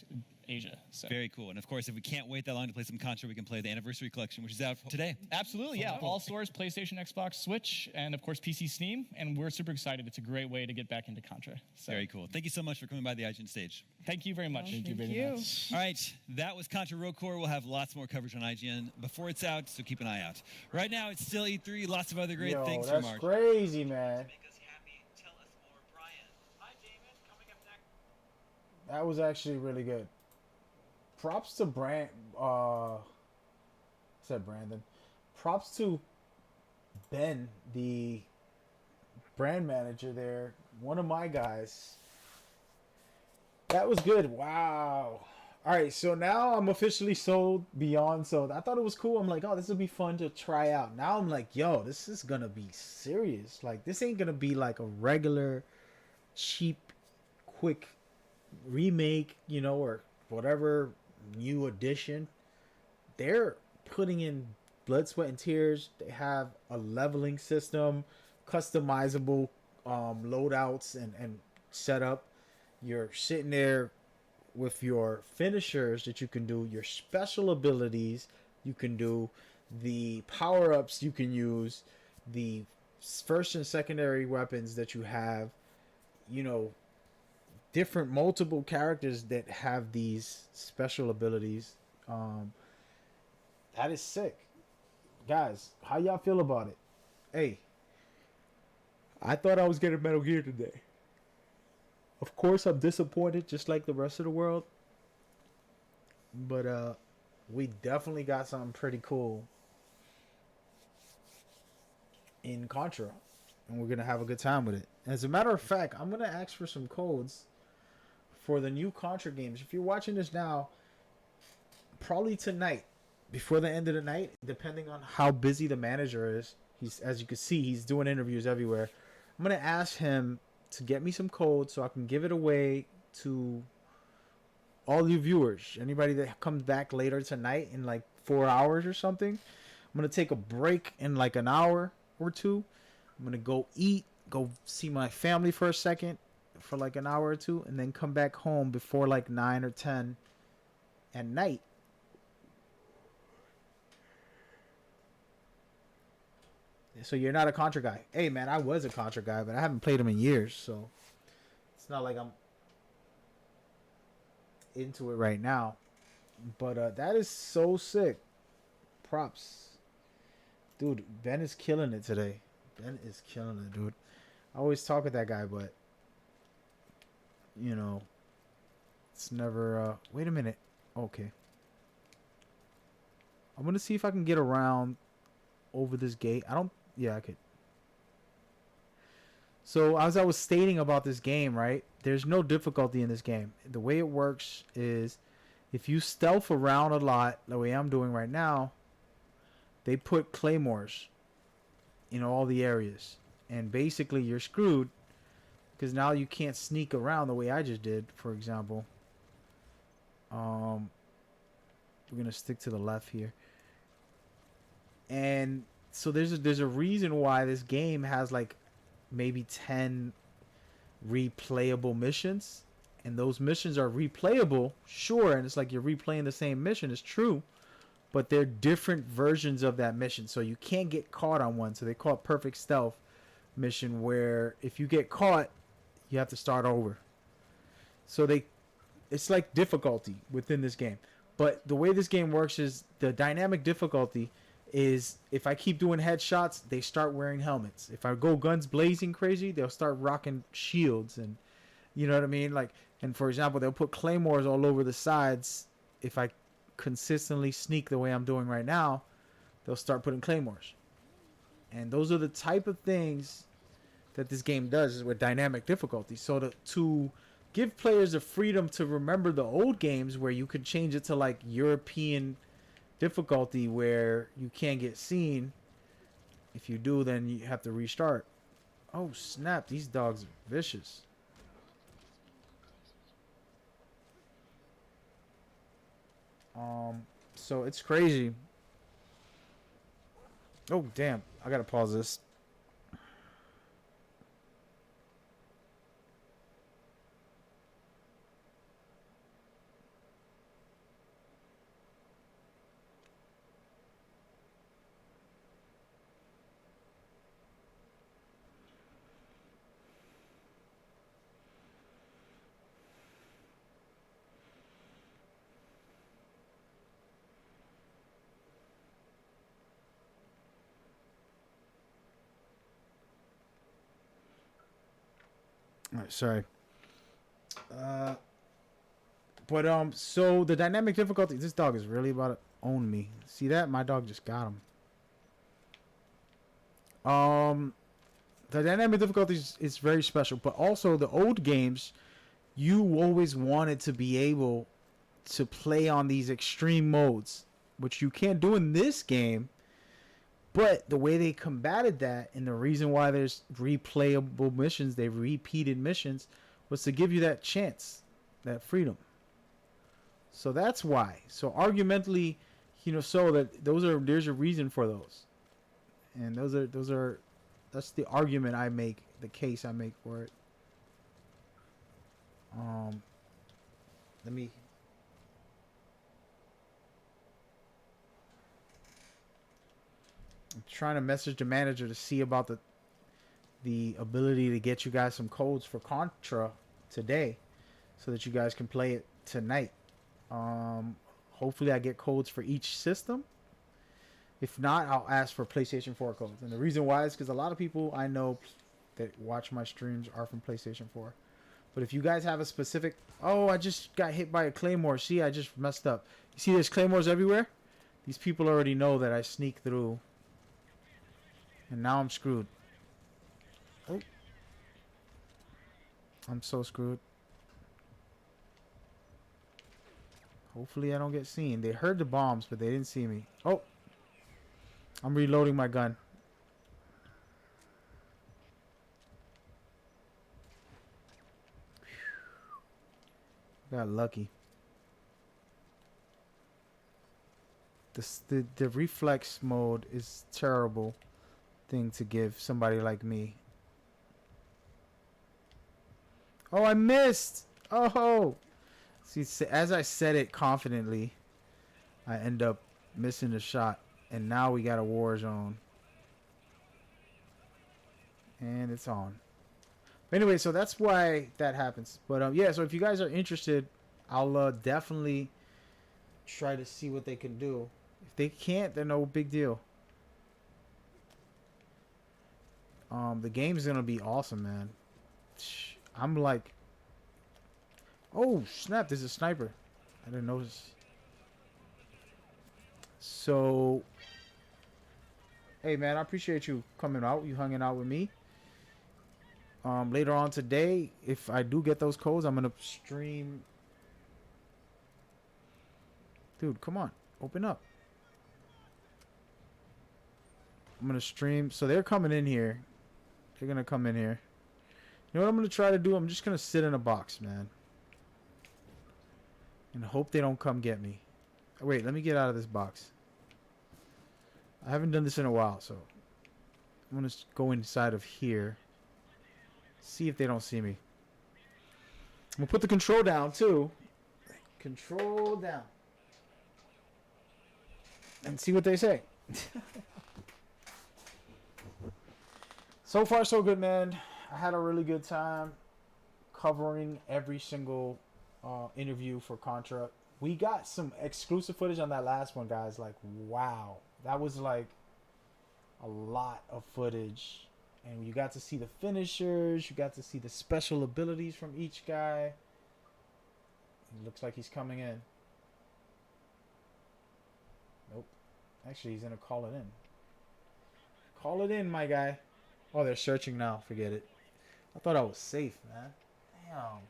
Asia. So. Very cool. And of course, if we can't wait that long to play some Contra, we can play the Anniversary Collection, which is out today. Absolutely, yeah. All stores, PlayStation, Xbox, Switch, and of course PC Steam. And we're super excited. It's a great way to get back into Contra. So. Very cool. Thank you so much for coming by the IGN stage. Thank you very much. Thank you very much. All right, that was Contra Rocore. We'll have lots more coverage on IGN before it's out, so keep an eye out. Right now, it's still E3. Lots of other great things from That's March. crazy, man. That was actually really good. Props to Brandon. Props to Ben, the brand manager there. One of my guys. That was good. Wow. All right, so now I'm officially sold beyond sold. I thought it was cool. I'm like, oh, this will be fun to try out. Now I'm like, yo, this is going to be serious. Like, this ain't going to be like a regular, cheap, quick remake, you know, or whatever new edition. They're putting in blood, sweat, and tears. They have a leveling system, customizable loadouts and setup. You're sitting there with your finishers that you can do, your special abilities you can do, the power-ups you can use, the first and secondary weapons that you have, you know, different multiple characters that have these special abilities. That is sick. Guys, how y'all feel about it? Hey, I thought I was getting Metal Gear today. Of course, I'm disappointed just like the rest of the world. But we definitely got something pretty cool in Contra. And we're going to have a good time with it. As a matter of fact, I'm going to ask for some codes for the new Contra games. If you're watching this now, probably tonight, before the end of the night, depending on how busy the manager is, as you can see, he's doing interviews everywhere. I'm going to ask him to get me some codes so I can give it away to all you viewers. Anybody that comes back later tonight in like 4 hours or something. I'm going to take a break in like an hour or two. I'm going to go eat, go see my family for a second for like an hour or two, and then come back home before like 9 or 10 at night. So you're not a Contra guy. Hey, man, I was a Contra guy, but I haven't played them in years, so it's not like I'm into it right now. But that is so sick. Props. Dude, Ben is killing it today. Ben is killing it, dude. I always talk with that guy, but, you know, it's never... wait a minute. Okay. I'm going to see if I can get around over this gate. Yeah, I could. So as I was stating about this game, right? There's no difficulty in this game. The way it works is if you stealth around a lot, the way I'm doing right now, they put claymores in all the areas. And basically you're screwed because now you can't sneak around the way I just did, for example. We're going to stick to the left here. And so there's a reason why this game has like maybe 10 replayable missions, and those missions are replayable, sure, and it's like you're replaying the same mission, it's true, but they're different versions of that mission, so you can't get caught on one. So they call it perfect stealth mission, where if you get caught, you have to start over. So it's like difficulty within this game, but the way this game works is the dynamic difficulty is if I keep doing headshots, they start wearing helmets. If I go guns blazing crazy, they'll start rocking shields, and you know what I mean? Like, and for example, they'll put claymores all over the sides. If I consistently sneak the way I'm doing right now, they'll start putting claymores. And those are the type of things that this game does with dynamic difficulty. So to give players the freedom to remember the old games where you could change it to like European difficulty where you can't get seen. If you do, then you have to restart. Oh snap! These dogs are vicious. So it's crazy. Oh damn! I gotta pause this. All right, sorry. So the dynamic difficulty. This dog is really about to own me. See that? My dog just got him. The dynamic difficulty is very special, but also the old games, you always wanted to be able to play on these extreme modes, which you can't do in this game. But the way they combated that, and the reason why there's replayable missions, they've repeated missions, was to give you that chance, that freedom. So that's why. So argumentally, so that there's a reason for those, and that's the argument I make, the case I make for it. Let me. I'm trying to message the manager to see about the ability to get you guys some codes for Contra today, so that you guys can play it tonight. Hopefully I get codes for each system. If not, I'll ask for PlayStation 4 codes. And the reason why is because a lot of people I know that watch my streams are from PlayStation 4. But if you guys have a specific... Oh, I just got hit by a claymore. See, I just messed up. You see there's claymores everywhere? These people already know that I sneak through. And now I'm screwed. Oh. I'm so screwed. Hopefully I don't get seen. They heard the bombs, but they didn't see me. Oh. I'm reloading my gun. Got lucky. The reflex mode is terrible thing to give somebody like me. Oh, I missed! Oh! See, as I said it confidently, I end up missing the shot. And now we got a war zone. And it's on. Anyway, so that's why that happens. But yeah, so if you guys are interested, I'll definitely try to see what they can do. If they can't, then no big deal. The game's gonna be awesome, man. I'm like, oh snap! There's a sniper. I didn't notice. So, hey man, I appreciate you coming out. You hanging out with me. Later on today, if I do get those codes, I'm gonna stream. Dude, come on, open up. I'm gonna stream. So they're coming in here. They're gonna come in here. You know what I'm gonna try to do? I'm just gonna sit in a box, man, and hope they don't come get me. Wait, let me get out of this box. I haven't done this in a while, so I'm gonna go inside of here. See if they don't see me. I'm gonna put the control down too. Control down. And see what they say. So far so good, man. I had a really good time covering every single interview for Contra. We got some exclusive footage on that last one, guys. Like, wow. That was like a lot of footage. And you got to see the finishers. You got to see the special abilities from each guy. It looks like he's coming in. Nope. Actually, he's going to call it in. Call it in, my guy. Oh, they're searching now. Forget it. I thought I was safe, man. Damn.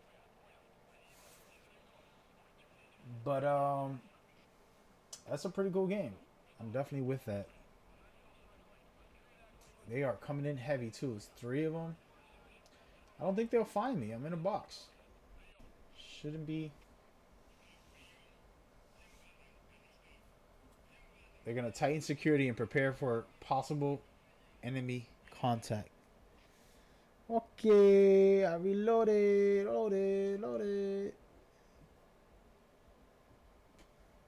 But, that's a pretty cool game. I'm definitely with that. They are coming in heavy too. It's 3 of them. I don't think they'll find me. I'm in a box. Shouldn't be. They're going to tighten security and prepare for possible enemy contact. Okay, I reloaded, loaded.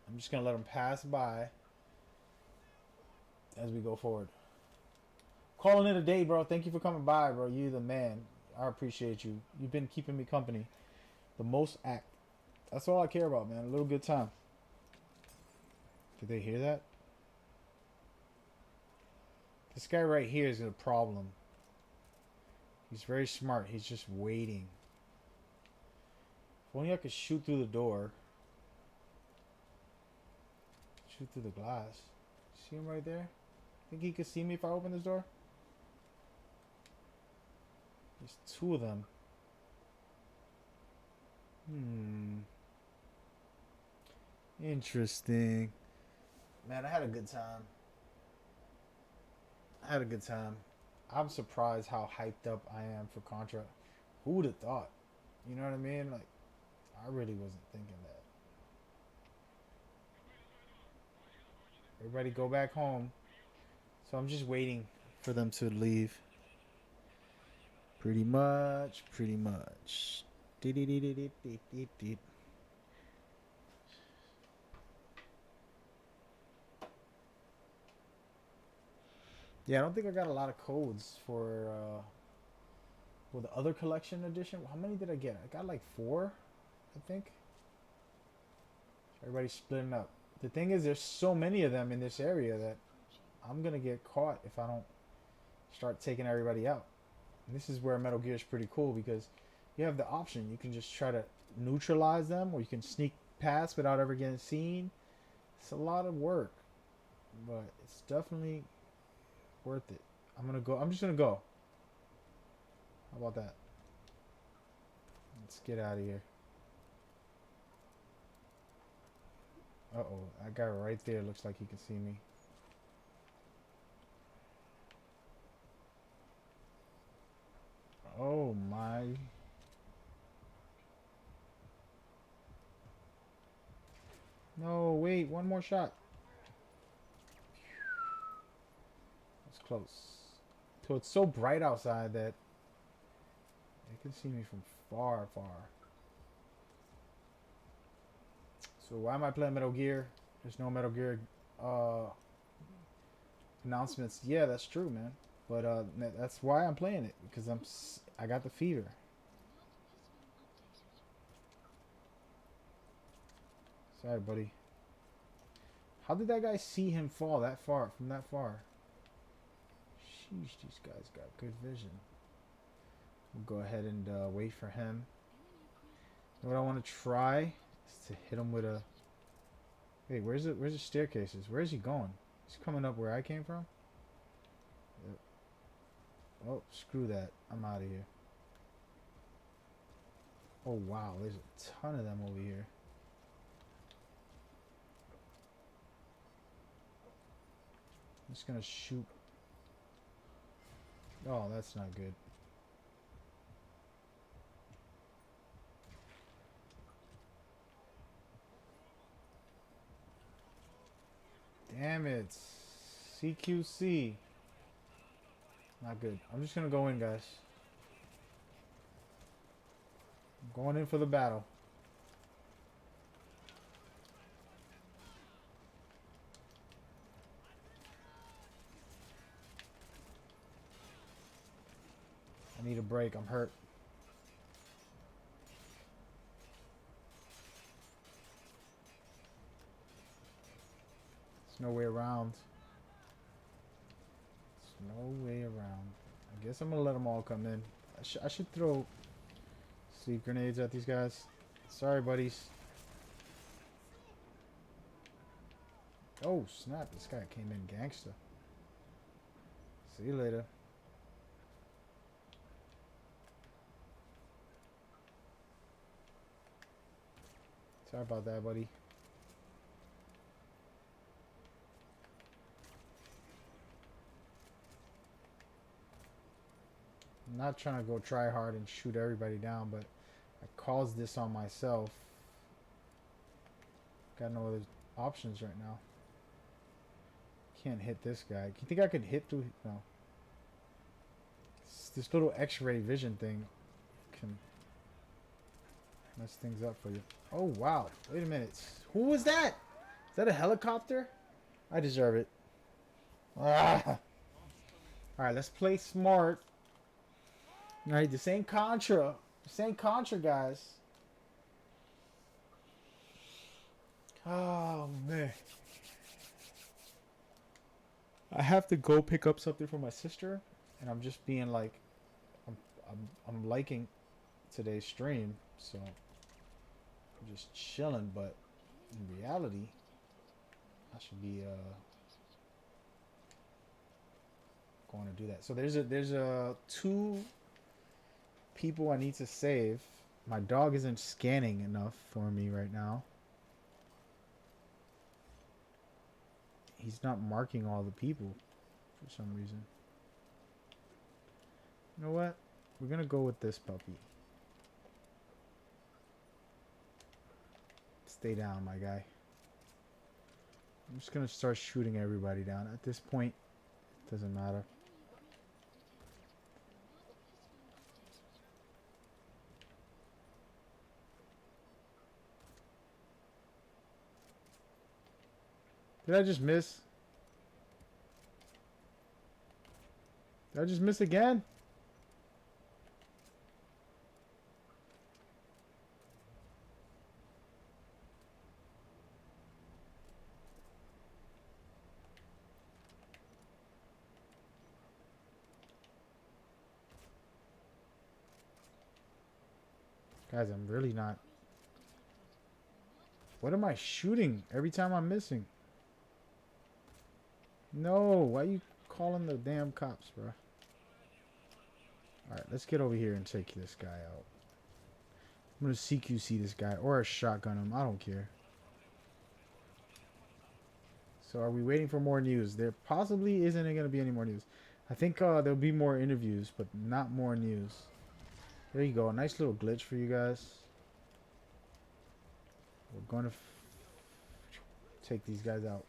I'm just going to let them pass by as we go forward. Calling it a day, bro. Thank you for coming by, bro. You the man. I appreciate you. You've been keeping me company. The most act. That's all I care about, man. A little good time. Did they hear that? This guy right here is a problem. He's very smart. He's just waiting. If only I could shoot through the door. Shoot through the glass. See him right there? Think he could see me if I open this door? There's 2 of them. Interesting. Man, I had a good time. I'm surprised how hyped up I am for Contra. Who would have thought? You know what I mean? Like, I really wasn't thinking that. Everybody go back home. So I'm just waiting for them to leave. Pretty much. Yeah, I don't think I got a lot of codes for the other collection edition. How many did I get? I got like 4, I think. Everybody's splitting up. The thing is, there's so many of them in this area that I'm going to get caught if I don't start taking everybody out. And this is where Metal Gear is pretty cool because you have the option. You can just try to neutralize them or you can sneak past without ever getting seen. It's a lot of work, but it's definitely worth it. I'm just going to go. How about that? Let's get out of here. Uh-oh, that guy right there looks like he can see me. Oh my. No, wait, one more shot. That's close. So it's so bright outside that they can see me from far. So why am I playing Metal Gear? There's no Metal Gear announcements. Yeah, that's true, man. But that's why I'm playing it, because I got the fever. Sorry, buddy. How did that guy see him fall that far, from that far? Sheesh, these guys got good vision. We'll go ahead and wait for him. You know what I want to try is to hit him with a... Hey, where's the staircases? Where is he going? He's coming up where I came from? Yep. Oh, screw that. I'm out of here. Oh, wow. There's a ton of them over here. I'm just gonna shoot. Oh, that's not good. Damn it. CQC. Not good. I'm just gonna go in, guys. I'm going in for the battle. I need a break. I'm hurt. There's no way around. There's no way around. I guess I'm gonna let them all come in. I should throw sleep grenades at these guys. Sorry, buddies. Oh, snap. This guy came in gangster. See you later. Sorry about that, buddy. I'm not trying to go try hard and shoot everybody down, but I caused this on myself. Got no other options right now. Can't hit this guy. You think I could hit through? No. This little X-ray vision thing can mess things up for you. Oh, wow. Wait a minute. Who was that? Is that a helicopter? I deserve it. Ah. Alright, let's play smart. Alright, this ain't Contra. This ain't Contra, guys. Oh, man. I have to go pick up something for my sister, and I'm just being like, I'm liking today's stream, so I'm just chilling. But in reality, I should be going to do that. So there's two people I need to save. My dog isn't scanning enough for me right now. He's not marking all the people for some reason. You know what? We're gonna go with this puppy. Stay down, my guy. I'm just gonna start shooting everybody down. At this point, it doesn't matter. Did I just miss? Did I just miss again? Guys, I'm really not. What am I shooting every time I'm missing? No, why you calling the damn cops, bro? Alright, let's get over here and take this guy out. I'm gonna CQC this guy, or a shotgun him, I don't care. So are we waiting for more news? There possibly isn't going to be any more news. I think there'll be more interviews, but not more news. There you go, a nice little glitch for you guys. We're going to take these guys out.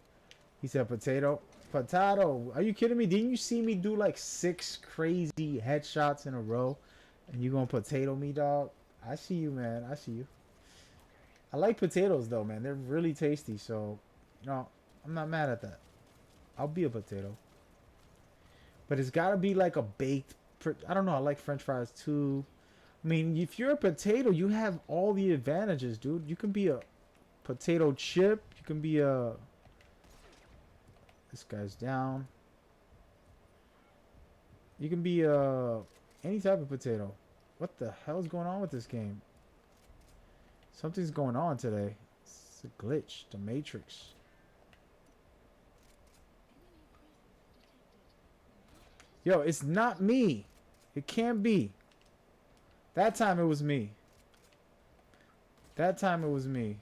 He said potato. Potato, are you kidding me? Didn't you see me do like 6 crazy headshots in a row? And you gonna potato me, dog? I see you, man. I see you. I like potatoes, though, man. They're really tasty, so, you know, I'm not mad at that. I'll be a potato. But it's gotta be like a baked... I don't know, I like french fries, too. I mean, if you're a potato, you have all the advantages, dude. You can be a potato chip. You can be a... This guy's down. You can be any type of potato. What the hell is going on with this game? Something's going on today. It's a glitch. The Matrix. Yo, it's not me. It can't be. That time it was me. That time it was me.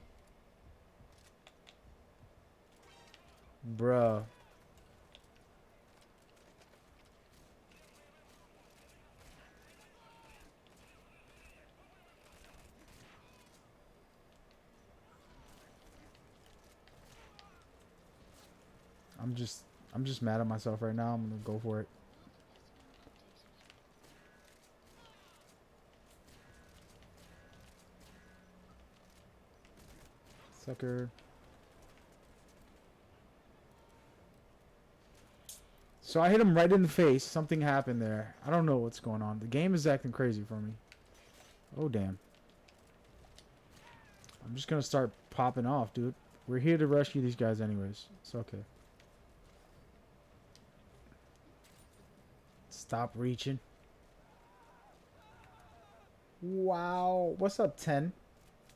Bruh. I'm just mad at myself right now. I'm gonna go for it. Sucker. So I hit him right in the face. Something happened there. I don't know what's going on. The game is acting crazy for me. Oh, damn. I'm just gonna start popping off, dude. We're here to rescue these guys anyways. It's okay. Stop reaching. Wow. What's up, 10?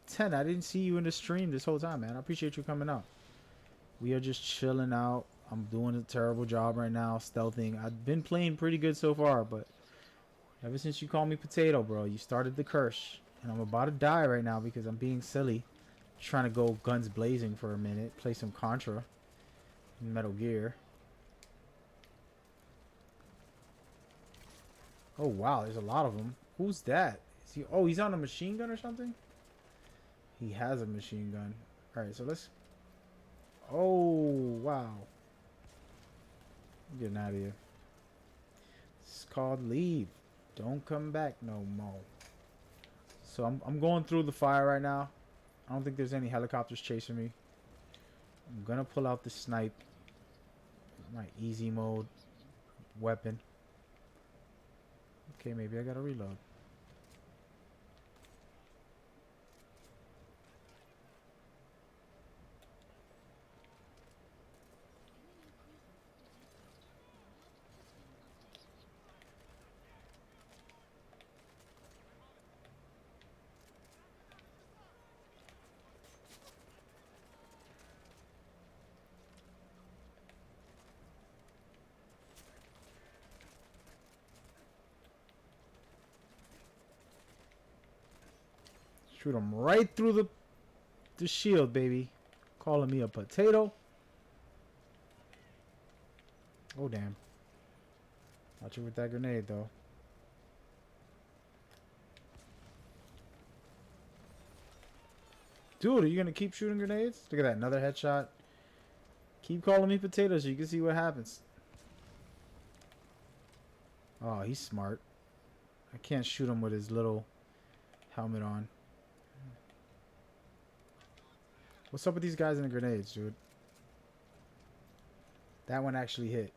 10, I didn't see you in the stream this whole time, man. I appreciate you coming out. We are just chilling out. I'm doing a terrible job right now, stealthing. I've been playing pretty good so far, but ever since you called me potato, bro, you started the curse. And I'm about to die right now because I'm being silly. Trying to go guns blazing for a minute. Play some Contra. Metal Gear. Oh wow, there's a lot of them. Who's that? Is he? Oh, he's on a machine gun or something. He has a machine gun. All right, so let's. Oh wow. I'm getting out of here. It's called leave. Don't come back no more. So I'm going through the fire right now. I don't think there's any helicopters chasing me. I'm gonna pull out the snipe. My easy mode weapon. Okay, maybe I gotta reload. Shoot him right through the shield, baby. Calling me a potato. Oh, damn. Watch it with that grenade, though. Dude, are you going to keep shooting grenades? Look at that. Another headshot. Keep calling me potato so you can see what happens. Oh, he's smart. I can't shoot him with his little helmet on. What's up with these guys and the grenades, dude? That one actually hit.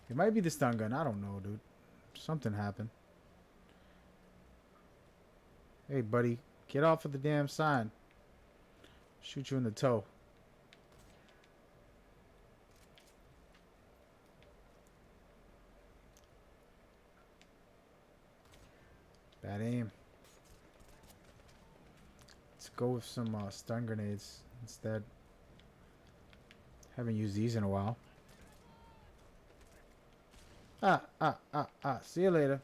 It might be the stun gun. I don't know, dude. Something happened. Hey, buddy. Get off of the damn sign. Shoot you in the toe. Bad aim. Let's go with some stun grenades instead. Haven't used these in a while. See you later.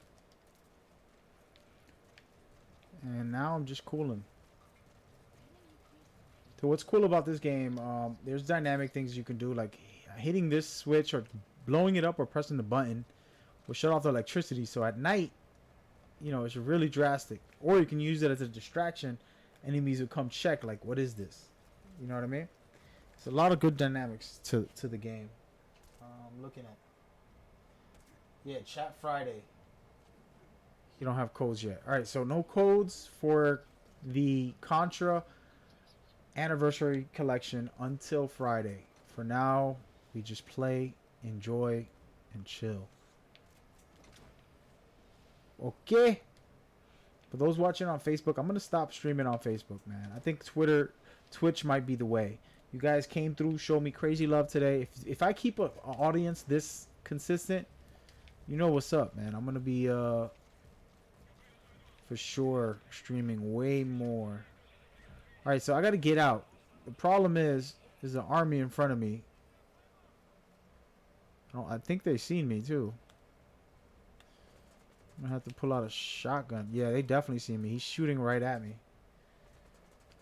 And now I'm just cooling. So what's cool about this game, there's dynamic things you can do, like hitting this switch or blowing it up or pressing the button will shut off the electricity. So at night, you know, it's really drastic. Or you can use it as a distraction. Enemies will come check, like, what is this? You know what I mean? There's a lot of good dynamics to the game. I'm looking at. Yeah, Chat Friday. You don't have codes yet. All right, so no codes for the Contra Anniversary Collection until Friday. For now, we just play, enjoy, and chill. Okay. For those watching on Facebook, I'm going to stop streaming on Facebook, man. I think Twitch might be the way. You guys came through, showed me crazy love today. If I keep an audience this consistent, you know what's up, man. I'm going to be, for sure, streaming way more. All right, so I got to get out. The problem is, there's an army in front of me. I think they've seen me, too. I'm gonna have to pull out a shotgun. Yeah, they definitely see me. He's shooting right at me.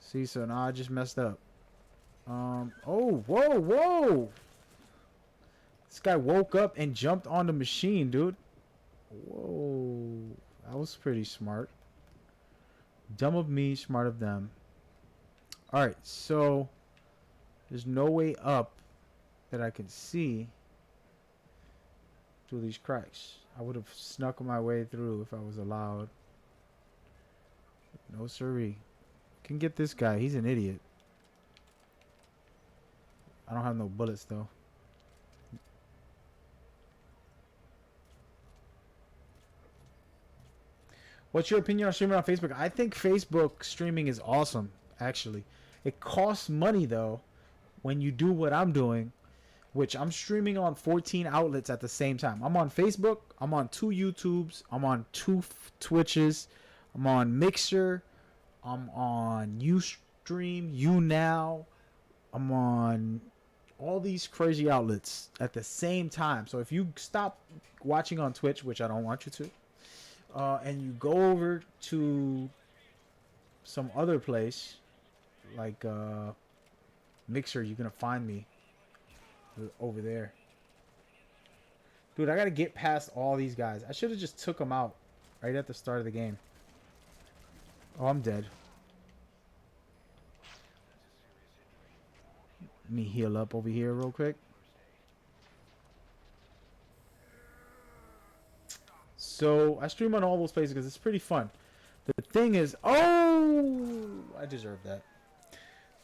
See, so now I just messed up. Oh, whoa. This guy woke up and jumped on the machine, dude. Whoa. That was pretty smart. Dumb of me, smart of them. Alright, so there's no way up that I can see through these cracks. I would have snuck my way through if I was allowed. No siree. Can get this guy. He's an idiot. I don't have no bullets though. What's your opinion on streaming on Facebook? I think Facebook streaming is awesome, actually. It costs money though when you do what I'm doing, which I'm streaming on 14 outlets at the same time. I'm on Facebook, I'm on 2 YouTubes, I'm on 2 Twitches, I'm on Mixer, I'm on Ustream, YouNow, I'm on all these crazy outlets at the same time. So if you stop watching on Twitch, which I don't want you to, and you go over to some other place like Mixer, you're gonna find me over there. Dude, I gotta get past all these guys. I should have just took them out right at the start of the game. Oh, I'm dead. Let me heal up over here real quick. So, I stream on all those places because it's pretty fun. The thing is... Oh! I deserve that.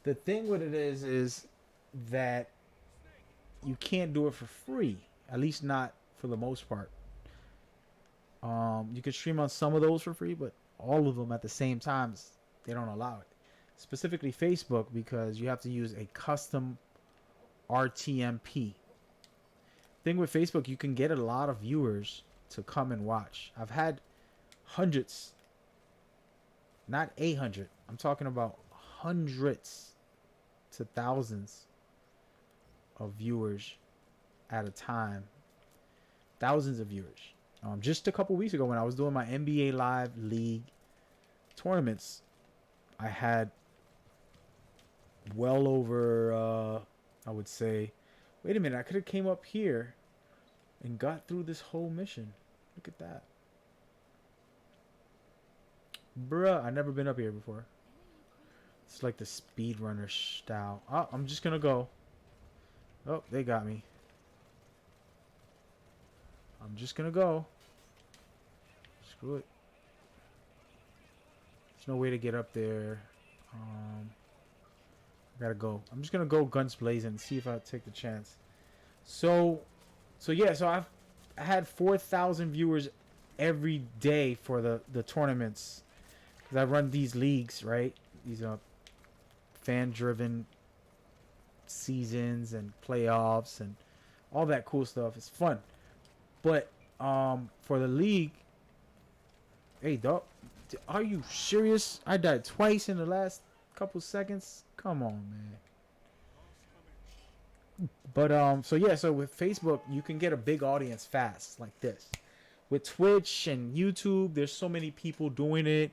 The thing with it is that you can't do it for free. At least not for the most part. You can stream on some of those for free, but all of them at the same time, they don't allow it. Specifically Facebook, because you have to use a custom RTMP. Thing with Facebook, you can get a lot of viewers to come and watch. I've had hundreds, not 800. I'm talking about hundreds to thousands of viewers at a time. Thousands of viewers. Just a couple weeks ago when I was doing my NBA Live League tournaments, I had well over, I would say, wait a minute, I could have came up here and got through this whole mission. Look at that. Bruh, I've never been up here before. It's like the speedrunner style. Oh, I'm just gonna go. Oh, they got me. I'm just gonna go. Screw it. There's no way to get up there. I gotta go. I'm just gonna go guns blazing and see if I take the chance. So yeah. So I had 4,000 viewers every day for the tournaments, because I run these leagues, right? These fan-driven seasons and playoffs and all that cool stuff. It's fun. But for the league, hey dog, are you serious? I died twice in the last couple seconds. Come on, man. But so yeah, so with Facebook, you can get a big audience fast like this. With Twitch and YouTube, there's so many people doing it,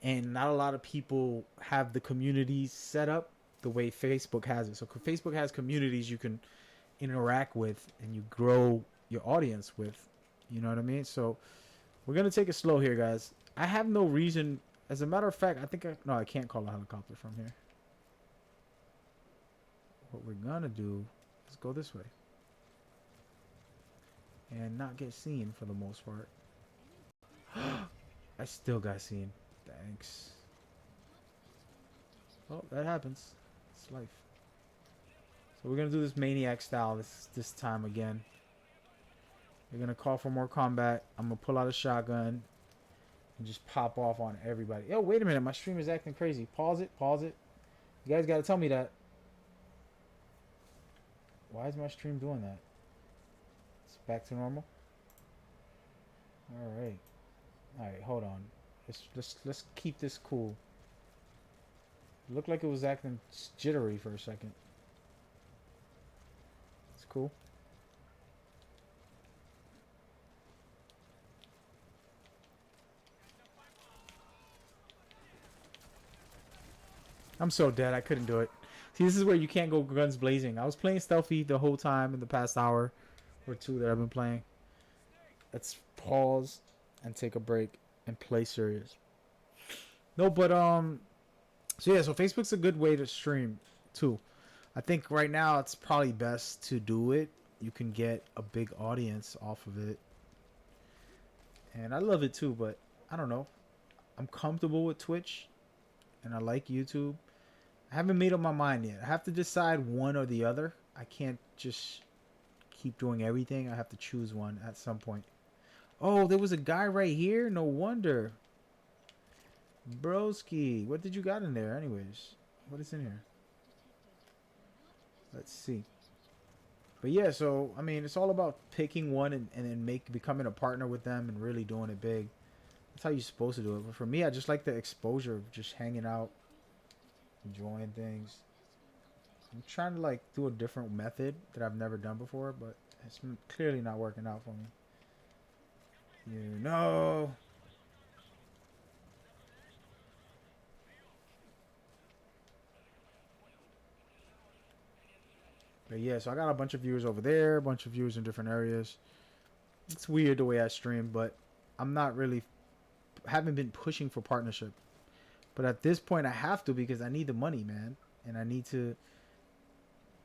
and not a lot of people have the communities set up the way Facebook has it. So Facebook has communities you can interact with and you grow your audience with. You know what I mean? So we're gonna take it slow here, guys. I have no reason. As a matter of fact, I can't call a helicopter from here. What we're gonna do is go this way and not get seen for the most part. I still got seen. Thanks. Oh, that happens. It's life. So we're gonna do this maniac style this time again. We're gonna call for more combat. I'm gonna pull out a shotgun and just pop off on everybody. Yo, wait a minute, my stream is acting crazy. Pause it. You guys gotta tell me that. Why is my stream doing that? It's back to normal. All right, hold on. Let's keep this cool. It looked like it was acting jittery for a second. It's cool. I'm so dead. I couldn't do it. See, this is where you can't go guns blazing. I was playing stealthy the whole time in the past hour or two that I've been playing. Let's pause and take a break and play serious. No, but so yeah, so Facebook's a good way to stream too. I think right now it's probably best to do it. You can get a big audience off of it. And I love it too, but I don't know. I'm comfortable with Twitch and I like YouTube. I haven't made up my mind yet. I have to decide one or the other. I can't just keep doing everything. I have to choose one at some point. Oh, there was a guy right here? No wonder. Broski, what did you got in there anyways? What is in here? Let's see. But yeah, so, I mean, it's all about picking one and then becoming a partner with them and really doing it big. That's how you're supposed to do it. But for me, I just like the exposure of just hanging out, enjoying things. I'm trying to like do a different method that I've never done before, but it's clearly not working out for me. You know. But yeah, so I got a bunch of viewers over there, a bunch of viewers in different areas. It's weird the way I stream, but I'm not really haven't been pushing for partnership. But at this point I have to because I need the money, man. And I need to,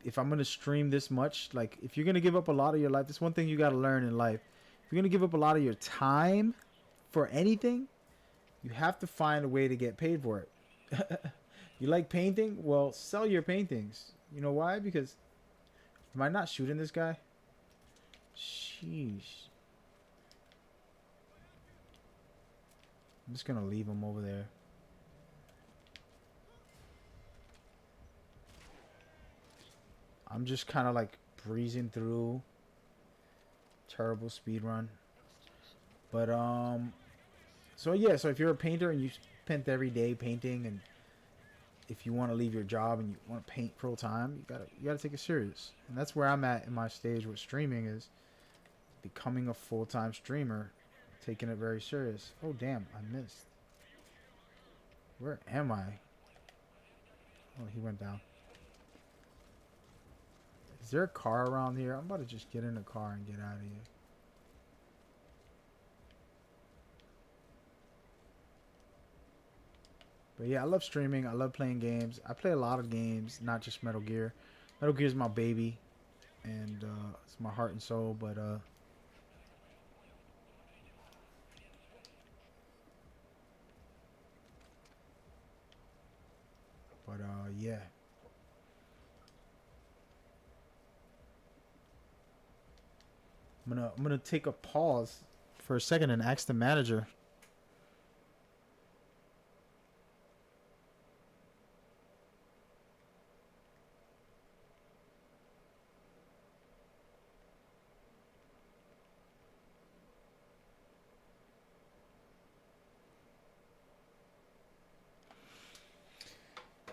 if I'm going to stream this much, like if you're going to give up a lot of your life, that's one thing you got to learn in life. If you're going to give up a lot of your time for anything, you have to find a way to get paid for it. You like painting? Well, sell your paintings. You know why? Because am I not shooting this guy? Sheesh. I'm just going to leave him over there. I'm just kind of like breezing through. Terrible speed run. But so yeah, so if you're a painter and you spent every day painting, and if you want to leave your job and you want to paint full time, you gotta take it serious. And that's where I'm at in my stage with streaming, is becoming a full-time streamer, taking it very serious. Oh damn, I missed. Where am I? Oh, he went down. Is there a car around here? I'm about to just get in the car and get out of here. But yeah, I love streaming. I love playing games. I play a lot of games, not just Metal Gear. Metal Gear is my baby, and it's my heart and soul. But yeah. I'm gonna take a pause for a second and ask the manager.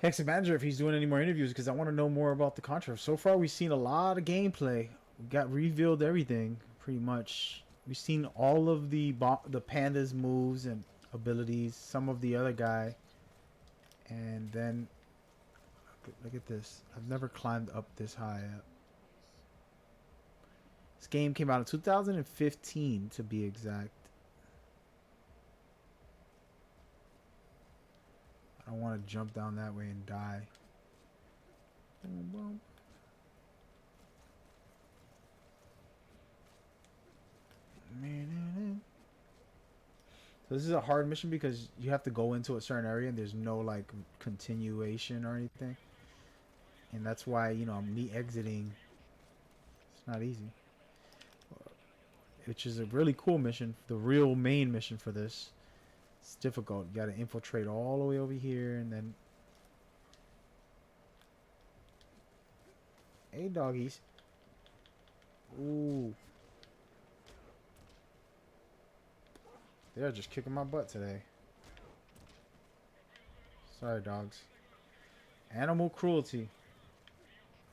Ask the manager if he's doing any more interviews, because I want to know more about the Contra. So far, we've seen a lot of gameplay. We got revealed everything pretty much. We've seen all of the panda's moves and abilities, some of the other guy, and then look at this. I've never climbed up this high up. This game came out in 2015 to be exact. I don't want to jump down that way and die. Boom, boom. So this is a hard mission because you have to go into a certain area and there's no like continuation or anything. And that's why, you know, me exiting, it's not easy. Which is a really cool mission. The real main mission for this. It's difficult. You got to infiltrate all the way over here and then... Hey, doggies. Ooh. They're just kicking my butt today. Sorry, dogs. Animal cruelty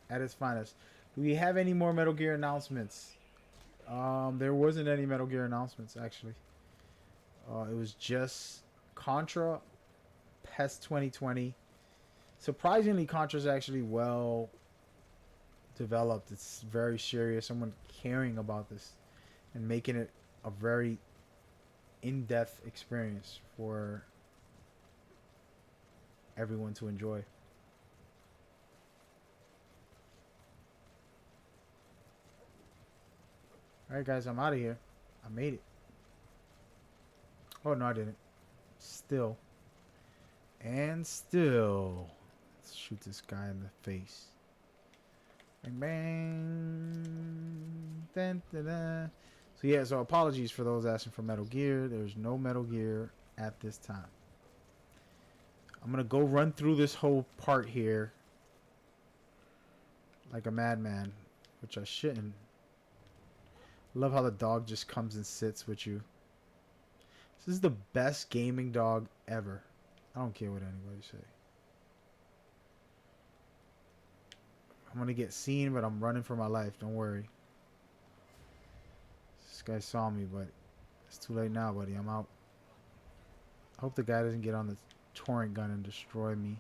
at its finest. Do we have any more Metal Gear announcements? There wasn't any Metal Gear announcements, actually. It was just Contra, PES 2020. Surprisingly, Contra's actually well developed. It's very serious. Someone caring about this and making it a very in-depth experience for everyone to enjoy. Alright guys, I'm out of here. I made it. Oh no, I didn't. Still. And still. Let's shoot this guy in the face. Bang bang. Dun, dun, dun. So yeah, so apologies for those asking for Metal Gear. There's no Metal Gear at this time. I'm gonna go run through this whole part here like a madman, which I shouldn't. Love how the dog just comes and sits with you. This is the best gaming dog ever. I don't care what anybody say. I'm gonna get seen, but I'm running for my life. Don't worry. This guy saw me, but it's too late now, buddy. I'm out. I hope the guy doesn't get on the torrent gun and destroy me.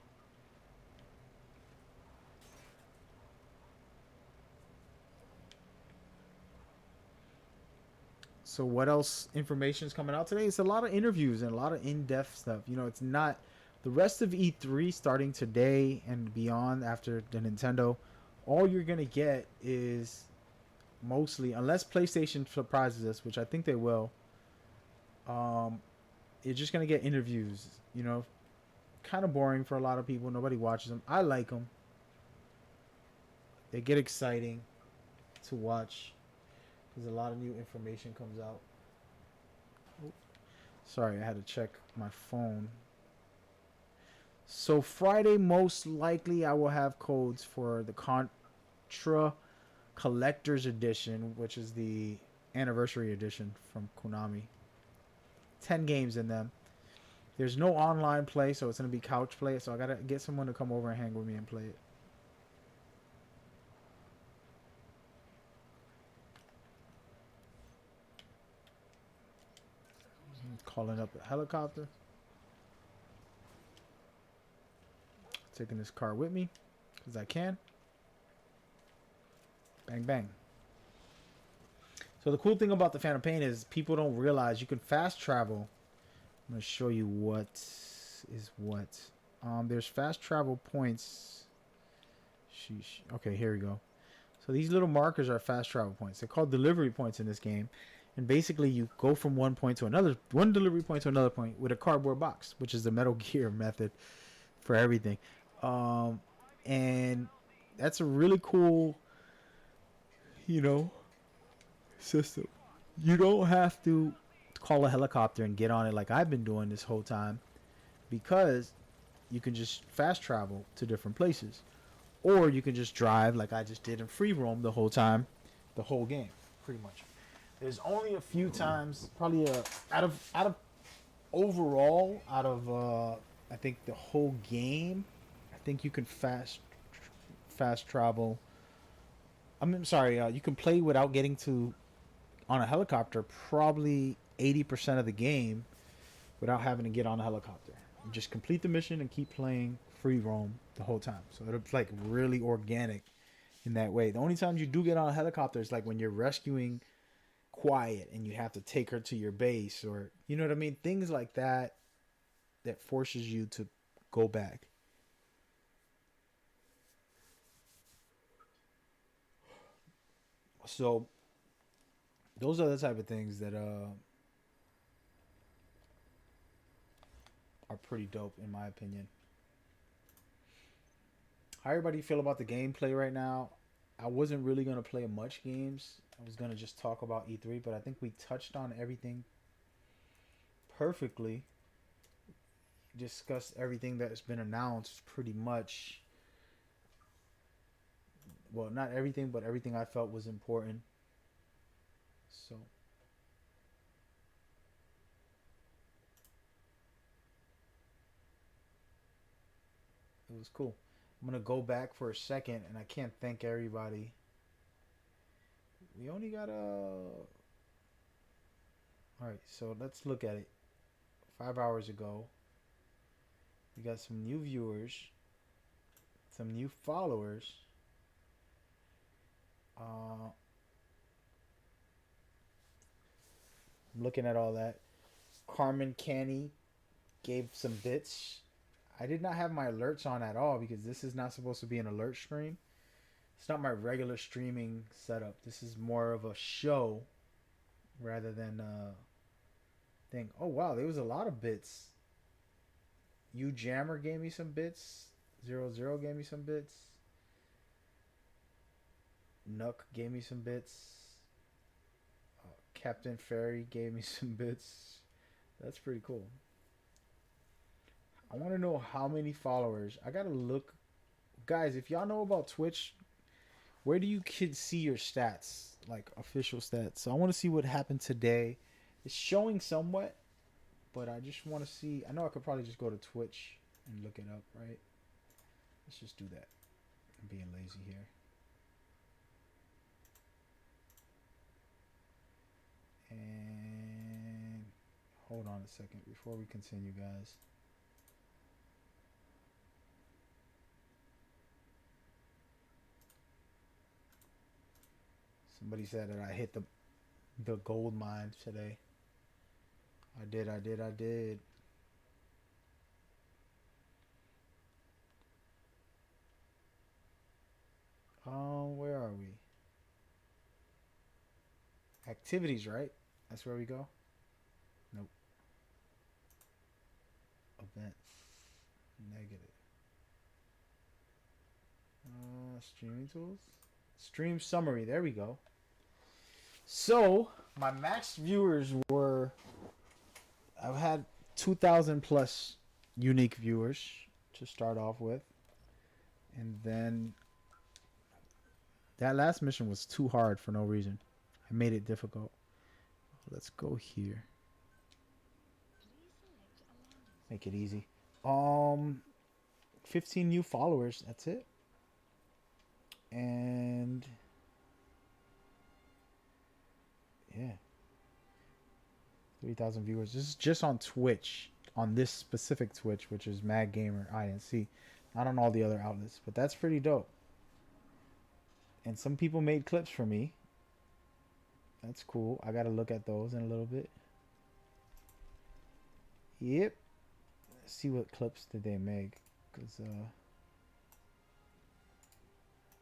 So what else information is coming out today? It's a lot of interviews and a lot of in-depth stuff. You know, it's not the rest of E3 starting today and beyond after the Nintendo. All you're gonna get is mostly, unless PlayStation surprises us, which I think they will. You're just gonna get interviews. You know, kind of boring for a lot of people. Nobody watches them. I like them. They get exciting to watch because a lot of new information comes out. Sorry, I had to check my phone. So Friday, most likely, I will have codes for the Contra Collector's Edition, which is the anniversary edition from Konami. 10 games in them. There's no online play, so it's going to be couch play. So I got to get someone to come over and hang with me and play it. Calling up a helicopter. Taking this car with me because I can. Bang, bang. So the cool thing about the Phantom Pain is people don't realize you can fast travel. I'm going to show you what is what. There's fast travel points. Sheesh. Okay, here we go. So these little markers are fast travel points. They're called delivery points in this game. And basically you go from one point to another, one delivery point to another point with a cardboard box, which is the Metal Gear method for everything. And that's a really cool, you know, system. You don't have to call a helicopter and get on it like I've been doing this whole time, because you can just fast travel to different places, or you can just drive like I just did in free roam the whole time, the whole game, pretty much. There's only a few times, probably out of overall, I think the whole game, I think you can fast travel. I'm sorry, you can play without getting to on a helicopter probably 80% of the game without having to get on a helicopter. You just complete the mission and keep playing free roam the whole time. So it's like really organic in that way. The only times you do get on a helicopter is like when you're rescuing Quiet and you have to take her to your base, or you know what I mean, things like that that forces you to go back. So those are the type of things that are pretty dope in my opinion. How everybody feel about the gameplay right now? I wasn't really going to play much games. I was going to just talk about E3, but I think we touched on everything perfectly. Discussed everything that's been announced pretty much. Well, not everything, but everything I felt was important. So it was cool. I'm going to go back for a second, and I can't thank everybody. We only got Alright, so let's look at it. 5 hours ago, we got some new viewers, some new followers. I'm looking at all that. Carmen Canny gave some bits. I did not have my alerts on at all because this is not supposed to be an alert stream. It's not my regular streaming setup. This is more of a show rather than a thing. Oh wow, there was a lot of bits. You Jammer gave me some bits. 00 gave me some bits. Nook gave me some bits. Captain Fairy gave me some bits. That's pretty cool. I want to know how many followers. I gotta look. Guys, if y'all know about Twitch, where do you kids see your stats? Like official stats. So I want to see what happened today. It's showing somewhat, but I just want to see. I know I could probably just go to Twitch and look it up, right? Let's just do that. I'm being lazy here. And hold on a second before we continue, guys. Somebody said that I hit the the gold mine today. I did. Where are we? Activities, right? That's where we go? Nope. Events. Negative. Streaming tools? Stream summary. There we go. So, my max viewers were... I've had 2,000 plus unique viewers to start off with. And then... That last mission was too hard for no reason. I made it difficult. Let's go here. Make it easy. 15 new followers. That's it. And yeah, 3,000 viewers. This is just on Twitch, on this specific Twitch, which is Mad Gamer INC, not on all the other outlets. But that's pretty dope. And some people made clips for me. That's cool. I gotta look at those in a little bit. Yep. Let's see what clips did they make, because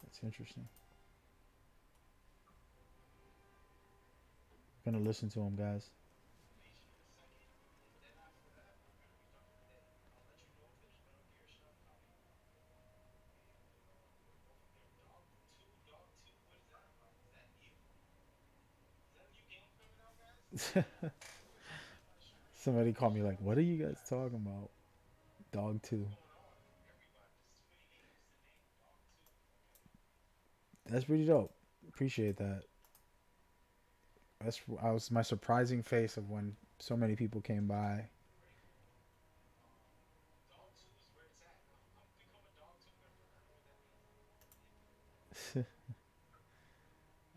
that's interesting. I'm gonna listen to them, guys. Somebody called me like, what are you guys talking about? Dog 2. That's pretty dope. Appreciate that. I was my surprising face of when so many people came by.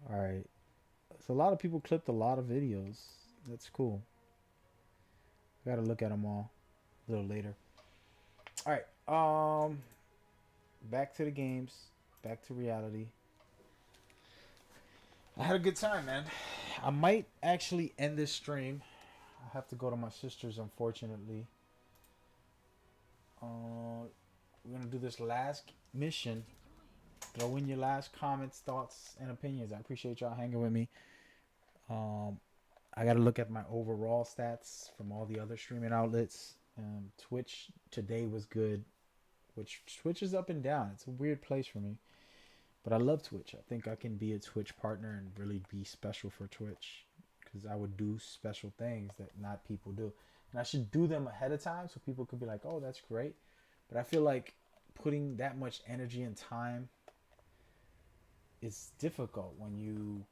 All right. So a lot of people clipped a lot of videos. That's cool. I gotta look at them all a little later. All right. Back to the games. Back to reality. I had a good time, man. I might actually end this stream. I have to go to my sister's, unfortunately. We're gonna do this last mission. Throw in your last comments, thoughts, and opinions. I appreciate y'all hanging with me. I gotta look at my overall stats from all the other streaming outlets. Twitch today was good, which Twitch is up and down. It's a weird place for me, but I love Twitch. I think I can be a Twitch partner and really be special for Twitch, because I would do special things that not people do, and I should do them ahead of time so people could be like, "Oh, that's great." But I feel like putting that much energy and time is difficult when you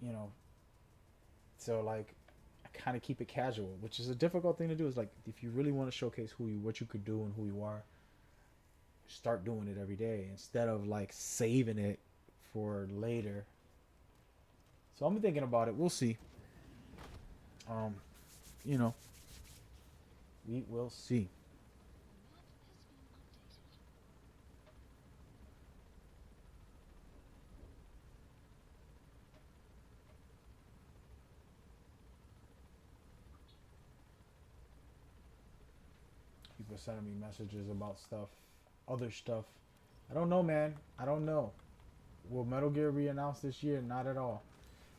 know. So like, I kind of keep it casual, which is a difficult thing to do. Is like, if you really want to showcase what you could do and who you are, start doing it every day instead of like saving it for later. So I'm thinking about it. We'll see. You know, we will see. People sending me messages about stuff, other stuff. I don't know, man. I don't know. Will Metal Gear be announced this year? Not at all.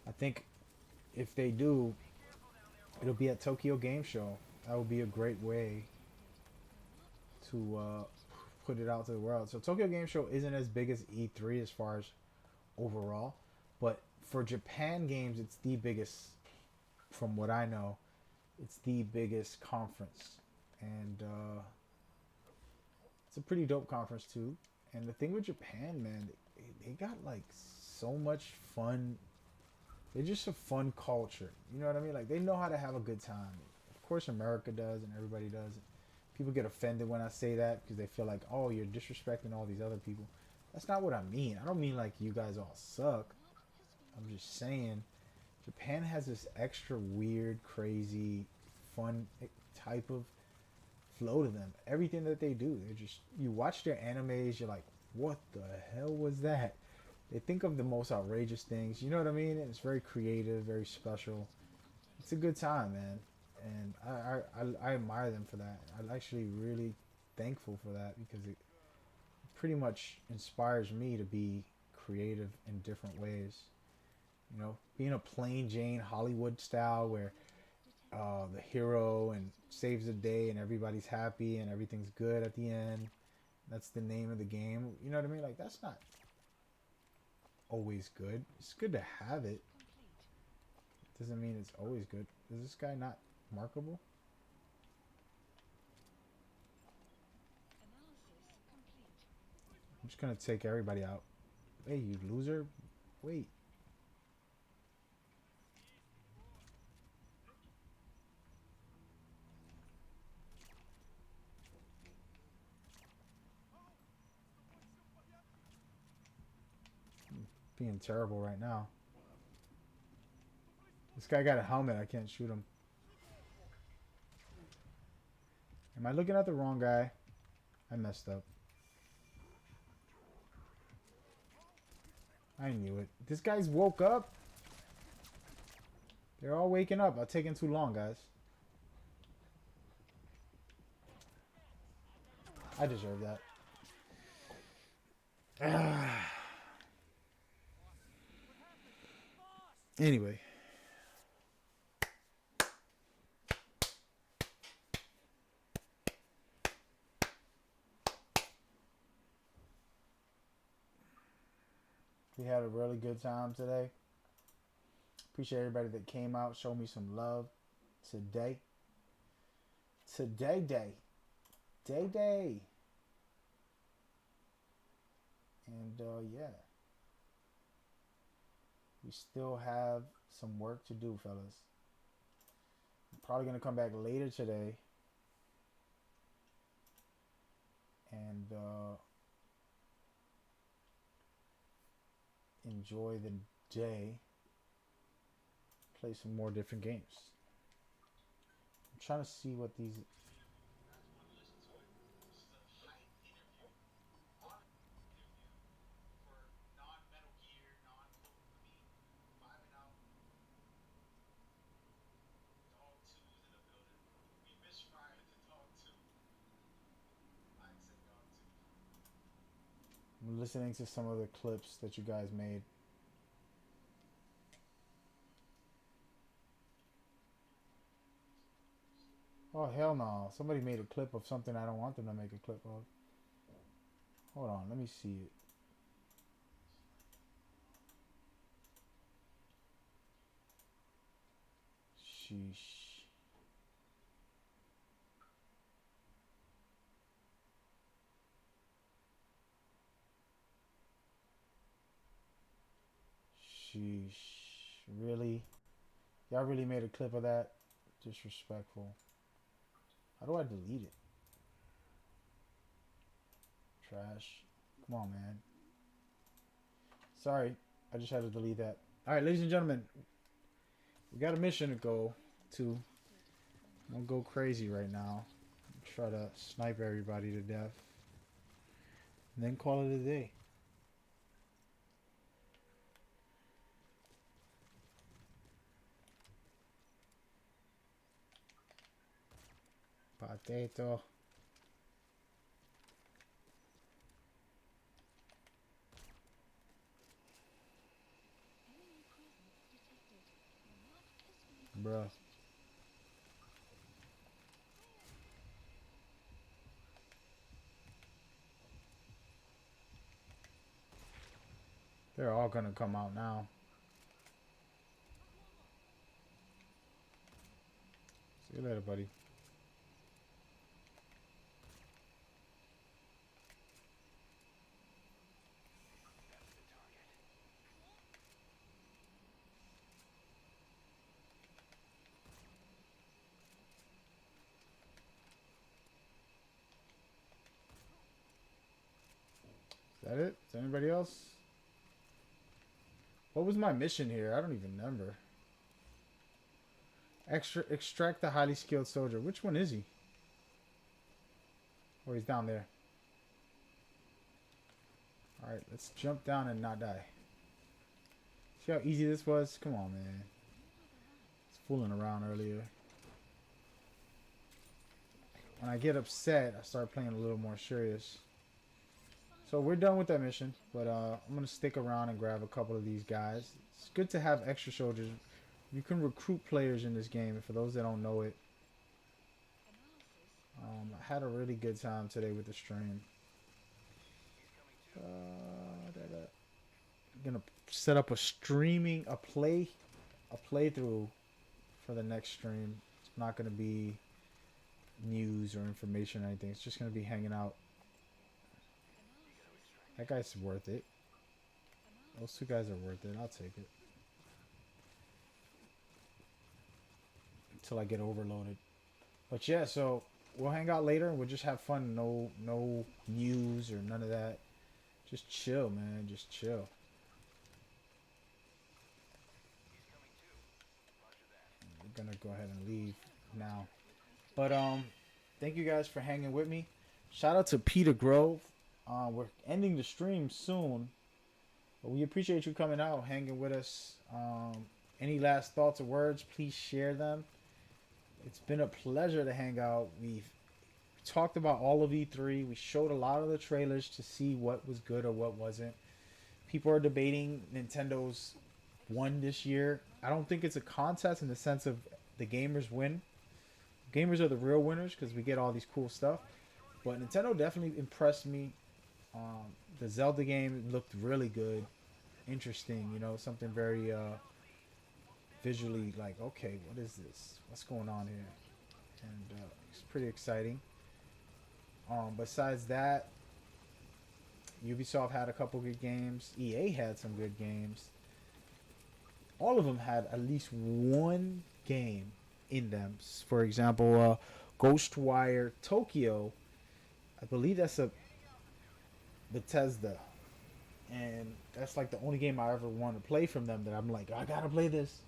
I think if they do, it'll be at Tokyo Game Show. That would be a great way to put it out to the world. So Tokyo Game Show isn't as big as E3 as far as overall, but for Japan games, it's the biggest. From what I know, it's the biggest conference, and it's a pretty dope conference too. And the thing with Japan, man, they got like so much fun. They're just a fun culture. You know what I mean? Like, they know how to have a good time. Of course, America does, and everybody does. People get offended when I say that because they feel like, oh, you're disrespecting all these other people. That's not what I mean. I don't mean like you guys all suck. I'm just saying Japan has this extra weird, crazy, fun type of flow to them. Everything that they do, they're just, you watch their animes, you're like, what the hell was that? They think of the most outrageous things. You know what I mean? It's very creative, very special. It's a good time, man. And I admire them for that. I'm actually really thankful for that because it pretty much inspires me to be creative in different ways. You know, being a plain Jane Hollywood style where the hero and saves the day and everybody's happy and everything's good at the end. That's the name of the game. You know what I mean? Like, that's not always good. It's good to have it. Doesn't mean it's always good. Is this guy not markable? I'm just gonna take everybody out. Hey, you loser. Wait. I'm being terrible right now. This guy got a helmet. I can't shoot him. Am I looking at the wrong guy? I messed up. I knew it. This guy's woke up. They're all waking up. I'm taking too long, guys. I deserve that. Anyway. We had a really good time today. Appreciate everybody that came out, showed me some love today. Day. And yeah. We still have some work to do, fellas. I'm probably going to come back later today. And enjoy the day. Play some more different games. I'm trying to see what these... I'm listening to some of the clips that you guys made. Oh, hell no. Somebody made a clip of something I don't want them to make a clip of. Hold on, let me see it. Sheesh. Sheesh. Really? Y'all really made a clip of that? Disrespectful. How do I delete it? Trash. Come on, man. Sorry. I just had to delete that. Alright, ladies and gentlemen. We got a mission to go to. I'm gonna go crazy right now. Try to snipe everybody to death. And then call it a day. Potato. Bruh. They're all gonna come out now. See you later, buddy. Is that it? Is anybody else? What was my mission here? I don't even remember. Extract the highly skilled soldier. Which one is he? Oh, he's down there. Alright, let's jump down and not die. See how easy this was? Come on, man. I was fooling around earlier. When I get upset, I start playing a little more serious. So we're done with that mission, but I'm going to stick around and grab a couple of these guys. It's good to have extra soldiers. You can recruit players in this game, and for those that don't know it, I had a really good time today with the stream. I'm gonna set up a playthrough for the next stream. It's not gonna be news or information or anything. It's just gonna be hanging out. That guy's worth it. Those two guys are worth it. I'll take it. Until I get overloaded. But yeah, so we'll hang out later and we'll just have fun. No news or none of that. Just chill, man. Just chill. We're gonna go ahead and leave now. But thank you guys for hanging with me. Shout out to Peter Grove. We're ending the stream soon. But we appreciate you coming out, hanging with us. Any last thoughts or words, please share them. It's been a pleasure to hang out. We've talked about all of E3. We showed a lot of the trailers to see what was good or what wasn't. People are debating Nintendo's won this year. I don't think it's a contest in the sense of the gamers win. Gamers are the real winners because we get all these cool stuff. But Nintendo definitely impressed me. The Zelda game looked really good. Interesting, you know, something very visually like, okay, what is this? What's going on here? And it's pretty exciting. Besides that, Ubisoft had a couple good games. EA had some good games. All of them had at least one game in them. For example, Ghostwire Tokyo. I believe that's a Bethesda. And that's like the only game I ever want to play from them that I'm like, I gotta play this.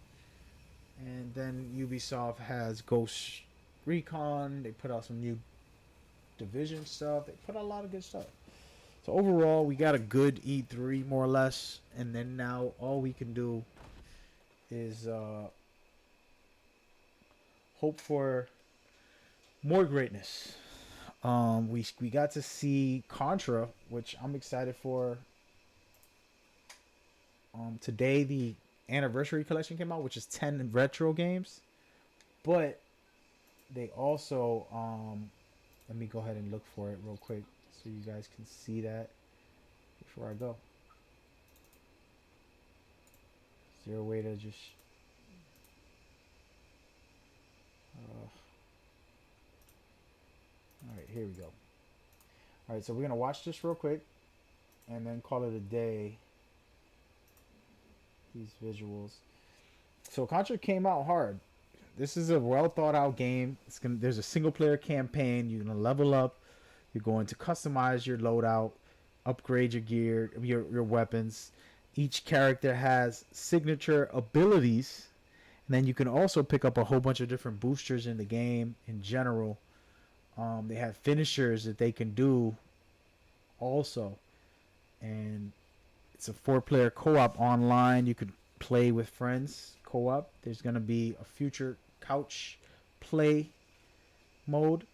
And then Ubisoft has Ghost Recon. They put out some new Division stuff. They put out a lot of good stuff. So overall, we got a good E3 more or less. And then now all we can do is hope for more greatness. We got to see Contra, which I'm excited for. Today the anniversary collection came out, which is 10 retro games. But they also let me go ahead and look for it real quick so you guys can see that before I go. Is there a way to just alright, here we go. Alright, so we're gonna watch this real quick and then call it a day. These visuals. So Contra came out hard. This is a well thought out game. There's a single player campaign. You're gonna level up. You're going to customize your loadout, upgrade your gear, your weapons. Each character has signature abilities, and then you can also pick up a whole bunch of different boosters in the game in general. They have finishers that they can do also, and it's a 4-player co-op online. You could play with friends co-op. There's going to be a future couch play mode.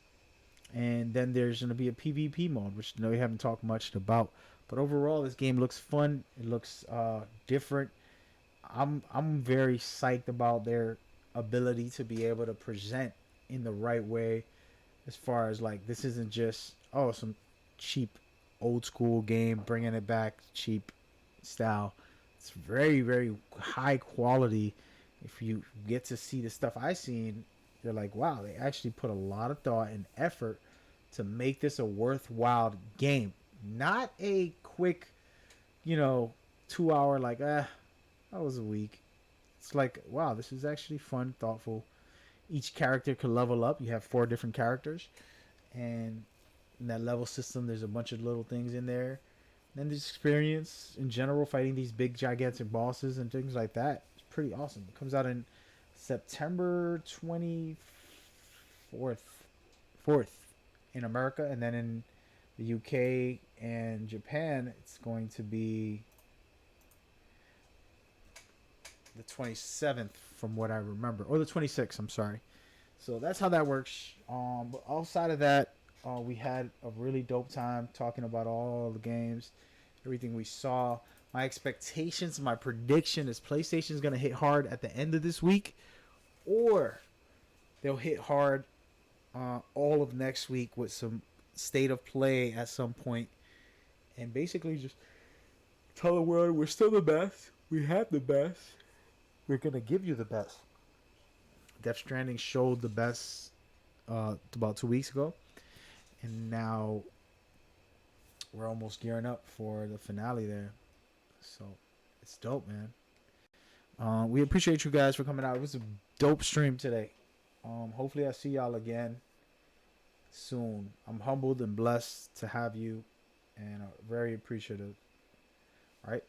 And then there's going to be a PvP mode, which we haven't talked much about. But overall, this game looks fun. It looks different. I'm very psyched about their ability to be able to present in the right way. As far as like, this isn't just, some cheap old school game, bringing it back cheap style. It's very, very high quality. If you get to see the stuff I've seen, you're like, wow, they actually put a lot of thought and effort to make this a worthwhile game. Not a quick, 2-hour like, that was a week. It's like, wow, this is actually fun, thoughtful. Each character can level up. You have 4 different characters. And in that level system, there's a bunch of little things in there. And this experience in general, fighting these big gigantic bosses and things like that, it's pretty awesome. It comes out in September 24th in America, and then in the UK and Japan, it's going to be the 27th, from what I remember, or the 26th. I'm sorry. So that's how that works. But outside of that, we had a really dope time talking about all the games, everything we saw. My expectations, my prediction is PlayStation is going to hit hard at the end of this week, or they'll hit hard all of next week with some state of play at some point, and basically just tell the world we're still the best. We have the best. We're going to give you the best. Death Stranding showed the best about 2 weeks ago, and now we're almost gearing up for the finale there. So it's dope, man. We appreciate you guys for coming out. It was a dope stream today. Hopefully I see y'all again soon. I'm humbled and blessed to have you, and very appreciative. All right.